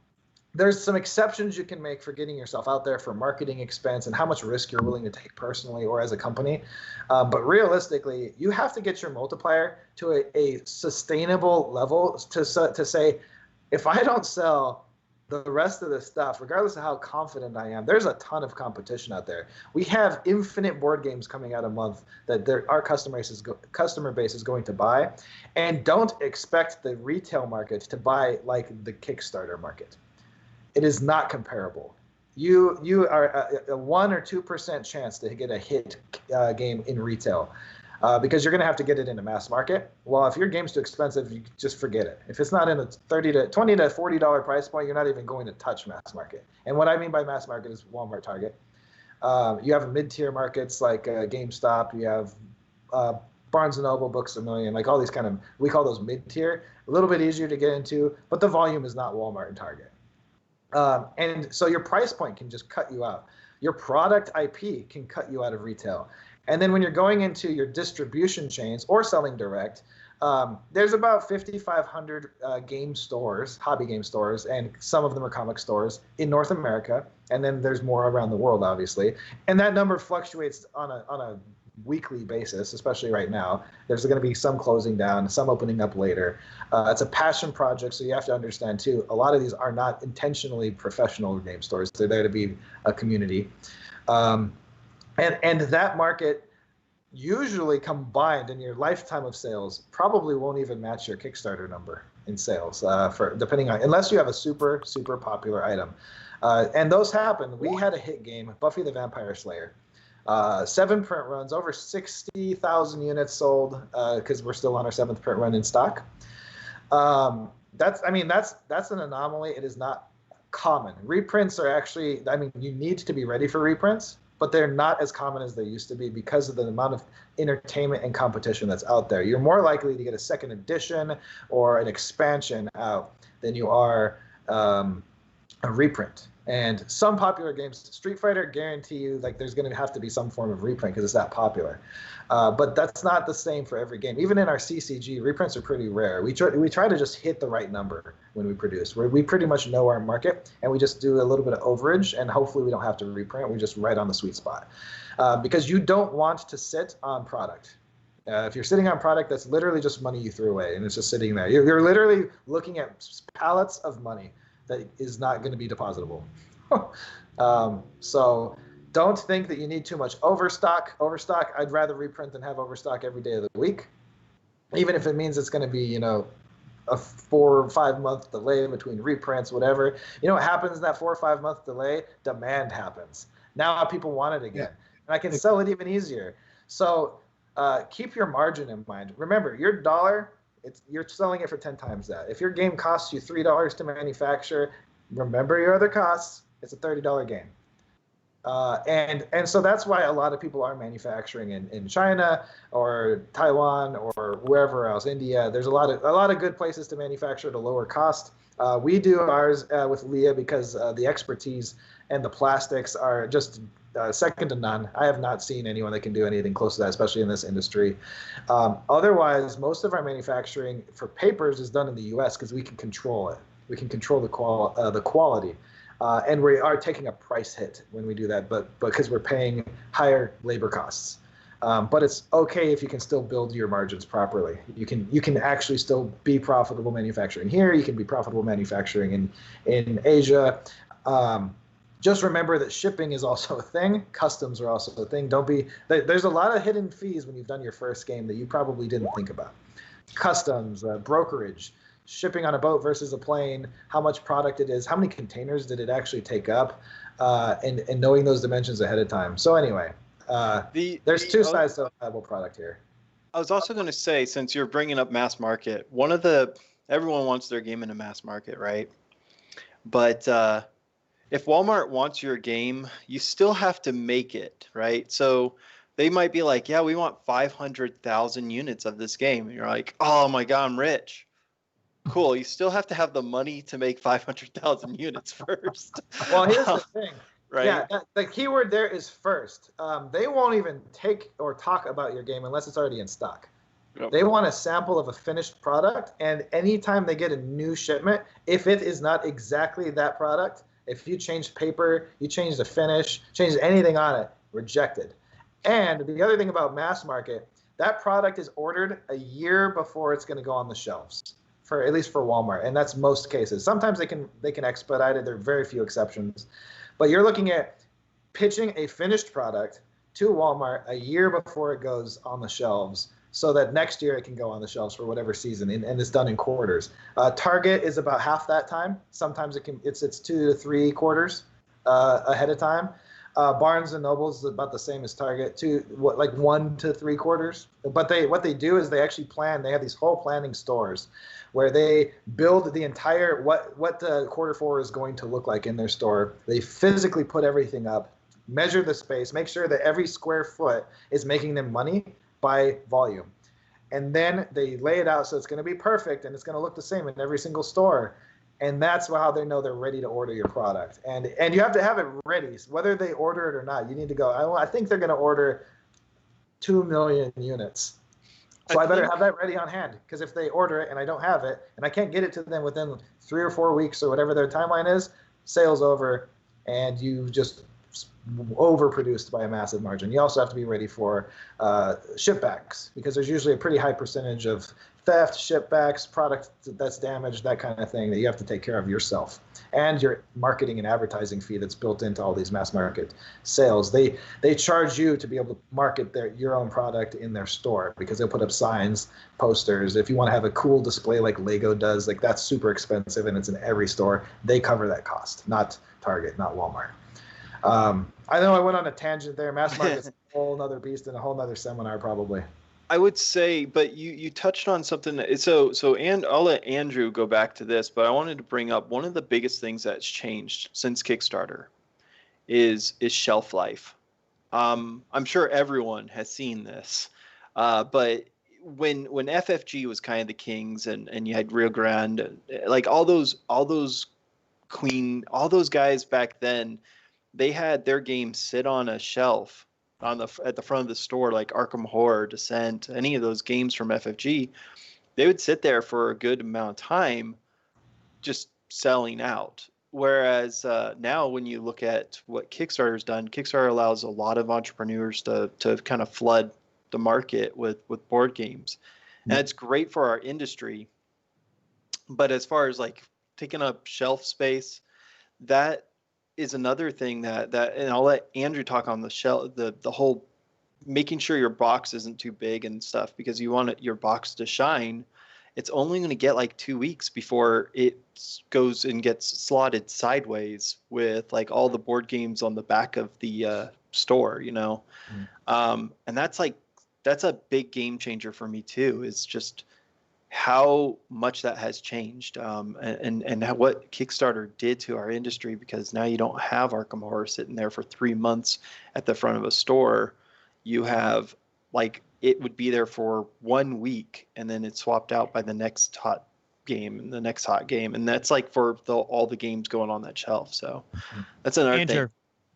there's some exceptions you can make for getting yourself out there for marketing expense and how much risk you're willing to take personally or as a company. But realistically, you have to get your multiplier to a sustainable level to say, if I don't sell the rest of the stuff, regardless of how confident I am, there's a ton of competition out there. We have infinite board games coming out a month that our customer base is going to buy, and don't expect the retail market to buy like the Kickstarter market. It is not comparable. You are a 1 or 2% chance to get a hit game in retail. Because you're going to have to get it into mass market. Well, if your game's too expensive, you just forget it. If it's not in a $20 to $40 price point, you're not even going to touch mass market. And what I mean by mass market is Walmart, Target. You have mid-tier markets like GameStop. You have Barnes & Noble, Books A Million, like all these kind of, we call those mid-tier. A little bit easier to get into, but the volume is not Walmart and Target. And so your price point can just cut you out. Your product IP can cut you out of retail. And then when you're going into your distribution chains or selling direct, there's about 5,500 game stores, hobby game stores, and some of them are comic stores in North America. And then there's more around the world, obviously. And that number fluctuates on a weekly basis, especially right now. There's going to be some closing down, some opening up later. It's a passion project, so you have to understand, too, a lot of these are not intentionally professional game stores. They're there to be a community. And that market usually combined in your lifetime of sales probably won't even match your Kickstarter number in sales for depending on, unless you have a super popular item. And those happen. We had a hit game, Buffy the Vampire Slayer. 7 print runs, over 60,000 units sold because we're still on our 7th print run in stock. That's an anomaly. It is not common. Reprints are actually, you need to be ready for reprints, but they're not as common as they used to be because of the amount of entertainment and competition that's out there. You're more likely to get a second edition or an expansion out than you are a reprint. And some popular games, Street Fighter, guarantee you like there's going to have to be some form of reprint because it's that popular. But that's not the same for every game. Even in our CCG, reprints are pretty rare. We try to just hit the right number when we produce. We pretty much know our market, and we just do a little bit of overage, and hopefully we don't have to reprint. We just right on the sweet spot. Because you don't want to sit on product. If you're sitting on product, that's literally just money you threw away, and it's just sitting there. You're literally looking at pallets of money that is not going to be depositable. So don't think that you need too much overstock. I'd rather reprint than have overstock every day of the week, even if it means it's going to be, a 4 or 5 month delay between reprints, whatever. You know what happens in that 4 or 5 month delay? Demand happens. Now people want it again, and I can sell it even easier. So keep your margin in mind. Remember, your dollar, you're selling it for 10 times that. If your game costs you $3 to manufacture, remember your other costs. It's a $30 game. And so that's why a lot of people are manufacturing in China or Taiwan or wherever else, India. There's a lot of good places to manufacture at a lower cost. We do ours with Leah because the expertise and the plastics are just second to none. I have not seen anyone that can do anything close to that, especially in this industry. Otherwise, most of our manufacturing for papers is done in the U.S. because we can control it. We can control the quality. And we are taking a price hit when we do that, but because we're paying higher labor costs. But it's okay if you can still build your margins properly. You can actually still be profitable manufacturing here. You can be profitable manufacturing in Asia. Just remember that shipping is also a thing. Customs are also a thing. There's a lot of hidden fees when you've done your first game that you probably didn't think about. Customs, brokerage, shipping on a boat versus a plane, how much product it is, how many containers did it actually take up, and knowing those dimensions ahead of time. So anyway, there's two sides to a viable product here. I was also going to say, since you're bringing up mass market, everyone wants their game in a mass market, right? But if Walmart wants your game, you still have to make it, right? So they might be like, yeah, we want 500,000 units of this game. And you're like, oh my God, I'm rich. Cool. You still have to have the money to make 500,000 units first. Well, here's the thing. Right? Yeah, the keyword there is first. They won't even take or talk about your game unless it's already in stock. Yep. They want a sample of a finished product, and anytime they get a new shipment, if it is not exactly that product, if you change paper, you change the finish, change anything on it, rejected. And the other thing about mass market, that product is ordered a year before it's going to go on the shelves. At least for Walmart, and that's most cases. Sometimes they can expedite it. There are very few exceptions, but you're looking at pitching a finished product to Walmart a year before it goes on the shelves, so that next year it can go on the shelves for whatever season, and it's done in quarters. Target is about half that time. Sometimes it's 2 to 3 quarters ahead of time. Barnes and Noble is about the same as Target, 1 to 3 quarters. But what they do is they actually plan. They have these whole planning stores where they build the entire what the quarter 4 is going to look like in their store. They physically put everything up, measure the space, make sure that every square foot is making them money by volume, and then they lay it out so it's going to be perfect and it's going to look the same in every single store. And that's how they know they're ready to order your product. And you have to have it ready. So whether they order it or not, you need to go, I think they're going to order 2 million units. So I better have that ready on hand. Because if they order it and I don't have it, and I can't get it to them within 3 or 4 weeks or whatever their timeline is, sales over, and you just overproduced by a massive margin. You also have to be ready for shipbacks, because there's usually a pretty high percentage of theft, shipbacks, product that's damaged, that kind of thing that you have to take care of yourself. And your marketing and advertising fee that's built into all these mass market sales. They charge you to be able to market your own product in their store, because they'll put up signs, posters. If you want to have a cool display like Lego does, like that's super expensive and it's in every store. They cover that cost, not Target, not Walmart. I know I went on a tangent there. Mass market's a whole nother beast and a whole nother seminar probably. I would say, but you touched on something. And I'll let Andrew go back to this, but I wanted to bring up one of the biggest things that's changed since Kickstarter is shelf life. I'm sure everyone has seen this, but when FFG was kind of the kings, and you had Rio Grande, like all those guys back then, they had their games sit on a shelf at the front of the store, like Arkham Horror, Descent, any of those games from FFG. They would sit there for a good amount of time just selling out. Whereas now when you look at what Kickstarter's done, Kickstarter allows a lot of entrepreneurs to kind of flood the market with board games. And it's great for our industry. But as far as like taking up shelf space, that is another thing that and I'll let Andrew talk on the shelf, the whole making sure your box isn't too big and stuff, because you want your box to shine. It's only going to get like 2 weeks before it goes and gets slotted sideways with like all the board games on the back of the store, and that's a big game changer for me too, is just how much that has changed, and what Kickstarter did to our industry, because now you don't have Arkham Horror sitting there for 3 months at the front of a store. You have, like, it would be there for 1 week, and then it's swapped out by the next hot game and the next hot game, and that's like for all the games going on that shelf. So that's another Andrew, thing.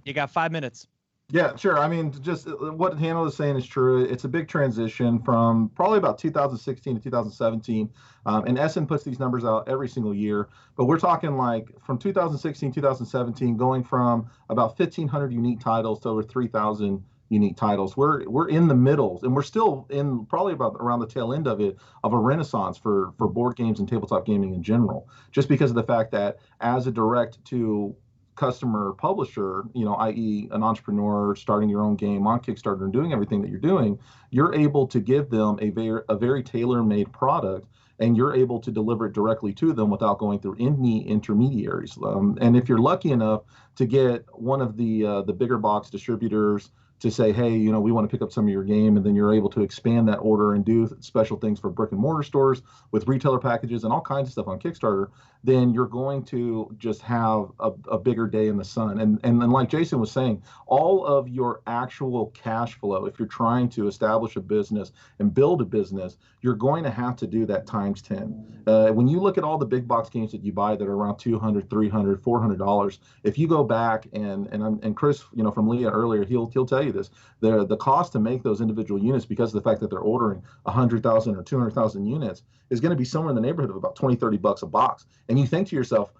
You got 5 minutes. Yeah, sure. I mean, just what Hannah is saying is true. It's a big transition from probably about 2016 to 2017. And Essen puts these numbers out every single year. But we're talking like from 2016, 2017, going from about 1,500 unique titles to over 3,000 unique titles. We're in the middle, and we're still in probably about around the tail end of it, of a renaissance for board games and tabletop gaming in general, just because of the fact that as a direct to customer publisher, i.e. an entrepreneur starting your own game on Kickstarter and doing everything that you're doing, you're able to give them a very tailor-made product, and you're able to deliver it directly to them without going through any intermediaries. And if you're lucky enough to get one of the bigger box distributors to say, hey, we want to pick up some of your game, and then you're able to expand that order and do special things for brick and mortar stores with retailer packages and all kinds of stuff on Kickstarter, then you're going to just have a bigger day in the sun. And like Jason was saying, all of your actual cash flow, if you're trying to establish a business and build a business, you're going to have to do that times 10. When you look at all the big box games that you buy that are around $200, $300, $400, if you go back and Chris, from Leah earlier, he'll tell you this, the cost to make those individual units, because of the fact that they're ordering 100,000 or 200,000 units, is going to be somewhere in the neighborhood of about $20-30 a box. And you think to yourself,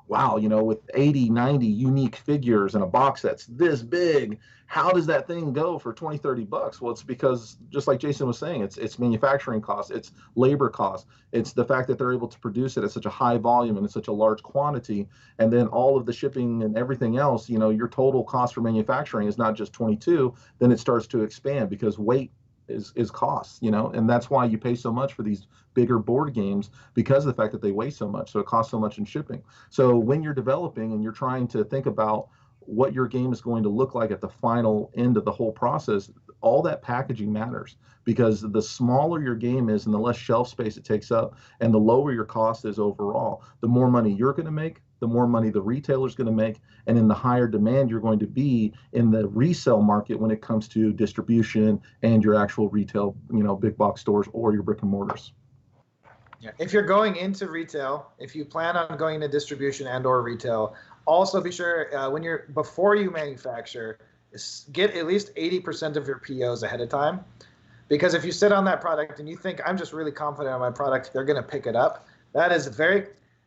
wow, with 80, 90 unique figures in a box that's this big, how does that thing go for $20-30? Well, it's because, just like Jason was saying, it's manufacturing costs, it's labor costs, it's the fact that they're able to produce it at such a high volume and in such a large quantity, and then all of the shipping and everything else, your total cost for manufacturing is not just 22, then it starts to expand, because weight is cost, and that's why you pay so much for these bigger board games, because of the fact that they weigh so much, so it costs so much in shipping. So when you're developing and you're trying to think about what your game is going to look like at the final end of the whole process, all that packaging matters, because the smaller your game is and the less shelf space it takes up and the lower your cost is overall, the more money you're going to make, the more money the retailer's going to make, and in the higher demand you're going to be in the resale market when it comes to distribution and your actual retail, big box stores or your brick and mortars. Yeah. If you're going into retail, if you plan on going into distribution and or retail, also be sure before you manufacture, get at least 80% of your POs ahead of time. Because if you sit on that product and you think, I'm just really confident on my product, they're going to pick it up, that is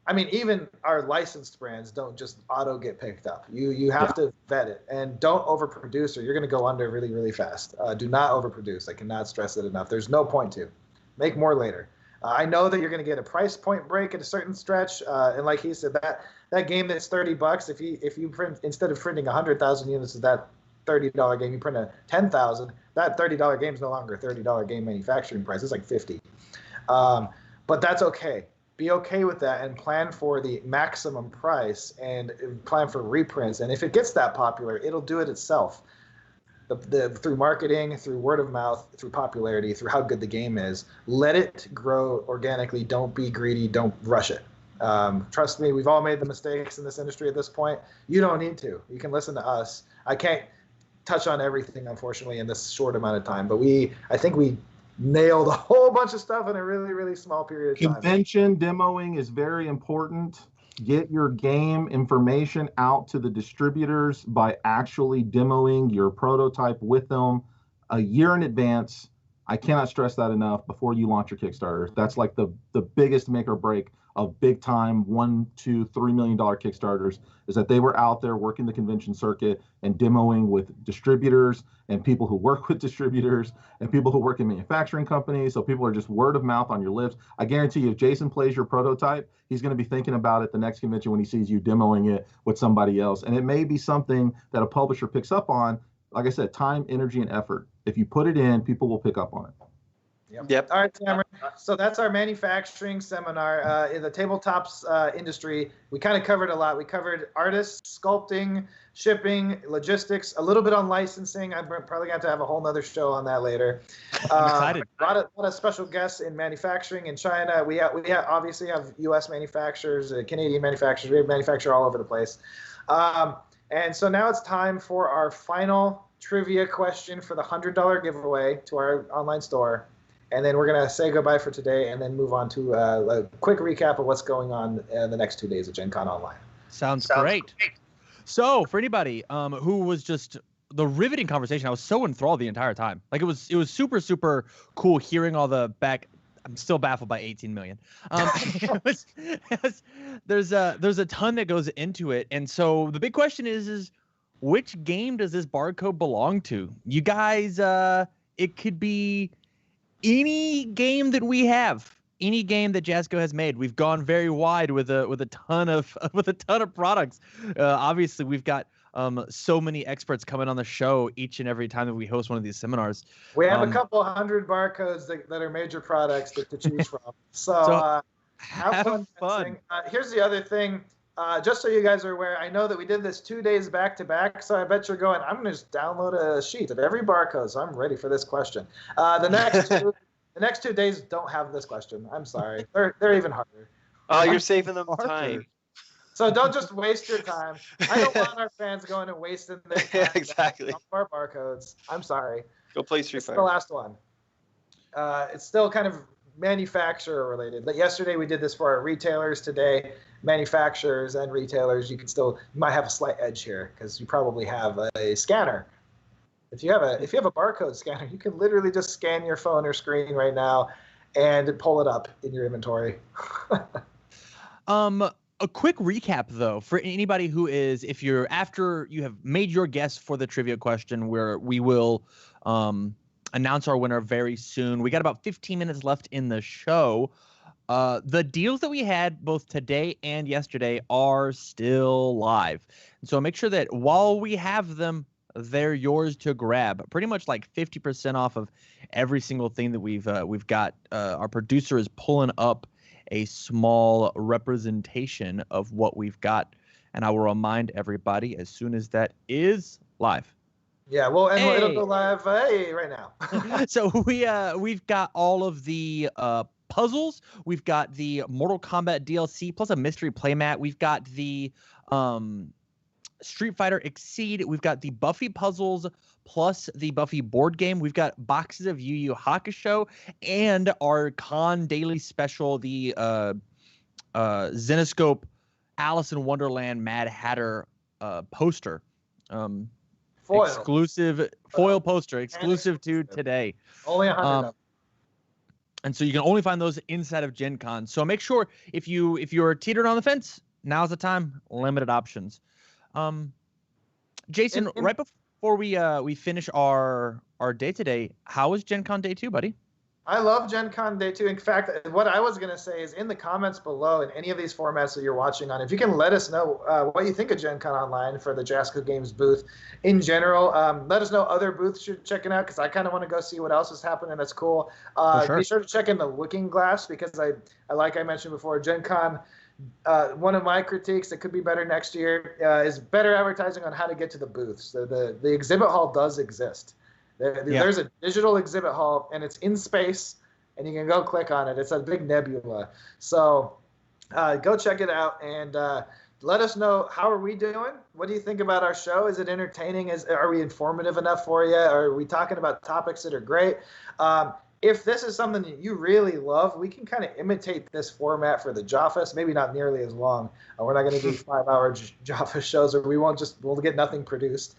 I mean, even our licensed brands don't just auto get picked up. You have to vet it, and don't overproduce or you're going to go under really, really fast. Do not overproduce. I cannot stress it enough. There's no point to. Make more later. I know that you're going to get a price point break at a certain stretch, and like he said, that game that's $30, if you print, instead of printing 100,000 units of that $30 game, you print a 10,000. That $30 game is no longer a $30 game manufacturing price. It's like 50. But that's okay. Be okay with that and plan for the maximum price and plan for reprints. And if it gets that popular, it'll do it itself. Through marketing, through word of mouth, through popularity, through how good the game is. Let it grow organically. Don't be greedy. Don't rush it. Trust me, we've all made the mistakes in this industry at this point. You don't need to. You can listen to us. I can't touch on everything, unfortunately, in this short amount of time. But I think we nailed a whole bunch of stuff in a really, really small period of time. Convention demoing is very important. Get your game information out to the distributors by actually demoing your prototype with them a year in advance. I cannot stress that enough before you launch your Kickstarter. That's like the biggest make or break of big time $1, $2, $3 million Kickstarters, is that they were out there working the convention circuit and demoing with distributors and people who work with distributors and people who work in manufacturing companies. So people are just word of mouth on your lips. I guarantee you, if Jason plays your prototype, he's going to be thinking about it the next convention when he sees you demoing it with somebody else. And it may be something that a publisher picks up on. Like I said, time, energy, and effort. If you put it in, people will pick up on it. Yep. All right, Cameron. So that's our manufacturing seminar. In the tabletops industry, we kind of covered a lot. We covered artists, sculpting, shipping, logistics, a little bit on licensing. I'm probably going to have to have a whole nother show on that later. I'm excited. A lot of special guests in manufacturing in China. We obviously have U.S. manufacturers, Canadian manufacturers. We have manufacturers all over the place. And so now it's time for our final trivia question for the $100 giveaway to our online store. And then we're going to say goodbye for today and then move on to a quick recap of what's going on in the next 2 days at Gen Con Online. Sounds great. So for anybody who was just the riveting conversation, I was so enthralled the entire time. Like it was super, super cool hearing all the back. I'm still baffled by 18 million. There's a ton that goes into it. And so the big question is which game does this barcode belong to? You guys, it could be any game that we have, any game that Jasco has made. We've gone very wide with a ton of products. Obviously, we've got so many experts coming on the show each and every time that we host one of these seminars. We have a couple hundred barcodes that are major products to choose from. So have fun. Here's the other thing. Just so you guys are aware, I know that we did this 2 days back to back, so I bet you're going, I'm going to just download a sheet of every barcode, so I'm ready for this question. The next 2 days don't have this question. I'm sorry. They're even harder. Oh, you're saving them time. So don't just waste your time. I don't want our fans going and wasting their time. Exactly. On our barcodes. I'm sorry. Go play Street Fighter. The last one. It's still kind of manufacturer related. But yesterday we did this for our retailers. Today, manufacturers and retailers, you might have a slight edge here because you probably have a scanner. If you have a barcode scanner, you can literally just scan your phone or screen right now and pull it up in your inventory. A quick recap though, for anybody who is, after you have made your guess for the trivia question, where we will announce our winner very soon. We got about 15 minutes left in the show. The deals that we had both today and yesterday are still live. And so make sure that while we have them, they're yours to grab. Pretty much like 50% off of every single thing that we've got. Our producer is pulling up a small representation of what we've got. And I will remind everybody as soon as that is live. Yeah, well, and it'll go live right now. So we've got all of the puzzles. We've got the Mortal Kombat DLC plus a mystery playmat. We've got the Street Fighter Exceed. We've got the Buffy puzzles plus the Buffy board game. We've got boxes of Yu Yu Hakusho and our Con Daily Special, the Zenoscope Alice in Wonderland Mad Hatter poster. Foil. Exclusive foil poster, exclusive to today. Only 100 of them. And so you can only find those inside of Gen Con. So make sure if you're teetering on the fence, now's the time. Limited options. Jason, right before we finish our day today, how was Gen Con day 2, buddy? I love Gen Con Day 2. In fact, what I was going to say is in the comments below in any of these formats that you're watching on, if you can let us know what you think of Gen Con Online for the Jasco Games booth in general. Let us know other booths you're checking out, because I kind of want to go see what else is happening that's cool. Sure. Be sure to check in the Looking Glass, because I like I mentioned before, Gen Con, one of my critiques that could be better next year is better advertising on how to get to the booths. The exhibit hall does exist. There's a digital exhibit hall, and it's in space, and you can go click on it. It's a big nebula. So go check it out, and let us know, how are we doing? What do you think about our show? Is it entertaining? Are we informative enough for you? Are we talking about topics that are great? If this is something that you really love, we can kind of imitate this format for the Joffice. Maybe not nearly as long. We're not going to do 5-hour Joffice shows, or we'll get nothing produced.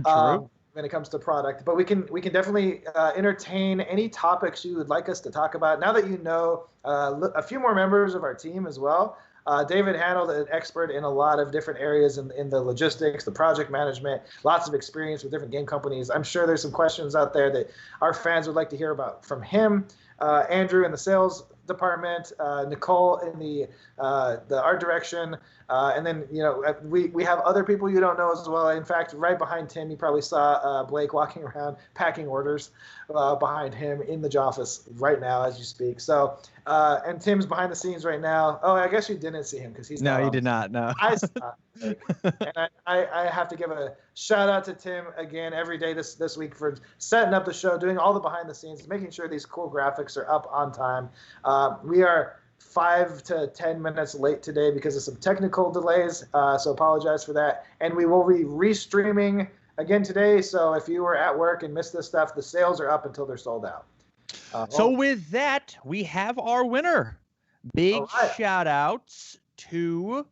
True. When it comes to product, but we can definitely entertain any topics you would like us to talk about. Now that you know a few more members of our team as well, David Handel, an expert in a lot of different areas in the logistics, the project management, lots of experience with different game companies. I'm sure there's some questions out there that our fans would like to hear about from him. Andrew in the sales department, Nicole in the art direction, and then we have other people you don't know as well. In fact, right behind Tim, you probably saw Blake walking around packing orders behind him in the Joffice right now as you speak. So and Tim's behind the scenes right now. Oh, I guess you didn't see him because he's no, not you on. did not. No, I saw it. And I have to give a shout out to Tim again every day this week for setting up the show, doing all the behind the scenes, making sure these cool graphics are up on time. We are 5 to 10 minutes late today because of some technical delays, so apologize for that. And we will be restreaming again today, so if you were at work and missed this stuff, the sales are up until they're sold out. So with that, we have our winner. Big right. shout outs to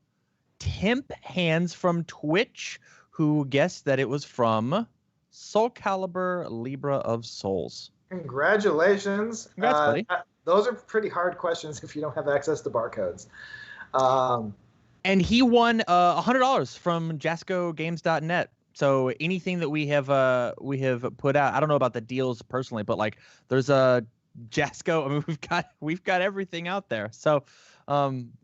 Temp Hands from Twitch, who guessed that it was from Soul Calibur Libra of Souls. Congratulations. Congrats, buddy. Those are pretty hard questions if you don't have access to barcodes. And he won $100 from JascoGames.net. So anything that we have put out, I don't know about the deals personally, but like there's a Jasco. I mean, we've got everything out there. So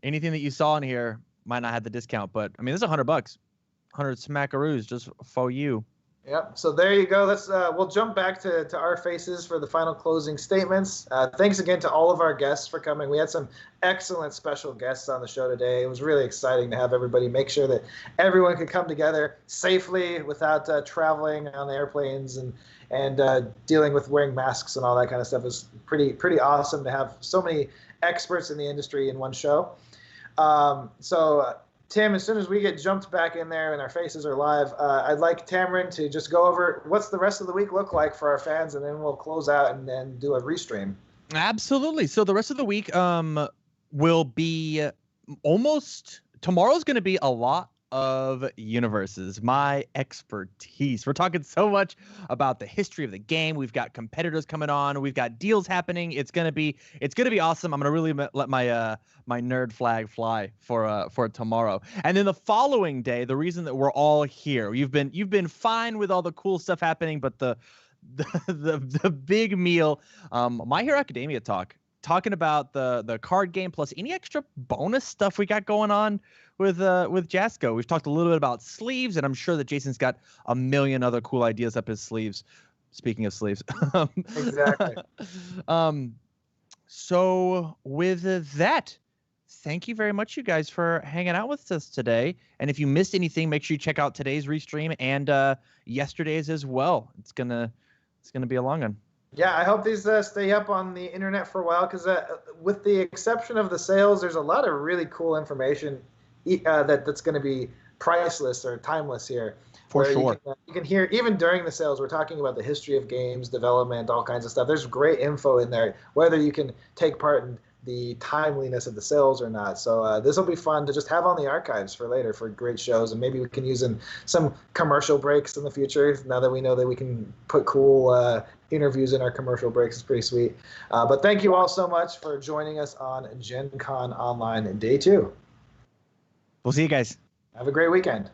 anything that you saw in here might not have the discount, but I mean, this is $100, 100 smackaroos just for you. Yep. So there you go. Let's we'll jump back to our faces for the final closing statements. Thanks again to all of our guests for coming. We had some excellent special guests on the show today. It was really exciting to have everybody make sure that everyone could come together safely without traveling on airplanes and dealing with wearing masks and all that kind of stuff. It was pretty awesome to have so many experts in the industry in one show. Tim, as soon as we get jumped back in there and our faces are live, I'd like Tamarin to just go over what's the rest of the week look like for our fans, and then we'll close out and then do a restream. Absolutely. So the rest of the week will be tomorrow's going to be a lot of universes, my expertise. We're talking so much about the history of the game. We've got competitors coming on. We've got deals happening. It's gonna be awesome. I'm gonna really let my my nerd flag fly for tomorrow. And then the following day, the reason that we're all here, you've been fine with all the cool stuff happening, but the big meal, My Hero Academia talking about the card game plus any extra bonus stuff we got going on with Jasco. We've talked a little bit about sleeves, and I'm sure that Jason's got a million other cool ideas up his sleeves. Speaking of sleeves. Exactly. So with that, thank you very much, you guys, for hanging out with us today. And if you missed anything, make sure you check out today's restream and yesterday's as well. It's gonna be a long one. Yeah, I hope these stay up on the internet for a while, because with the exception of the sales, there's a lot of really cool information that's going to be priceless or timeless here. For sure. You can hear, even during the sales, we're talking about the history of games, development, all kinds of stuff. There's great info in there, whether you can take part in the timeliness of the sales or not. So this will be fun to just have on the archives for later for great shows, and maybe we can use in some commercial breaks in the future. Now that we know that we can put cool interviews in our commercial breaks, it's pretty sweet. But thank you all so much for joining us on Gen Con Online Day 2. We'll see you guys. Have a great weekend.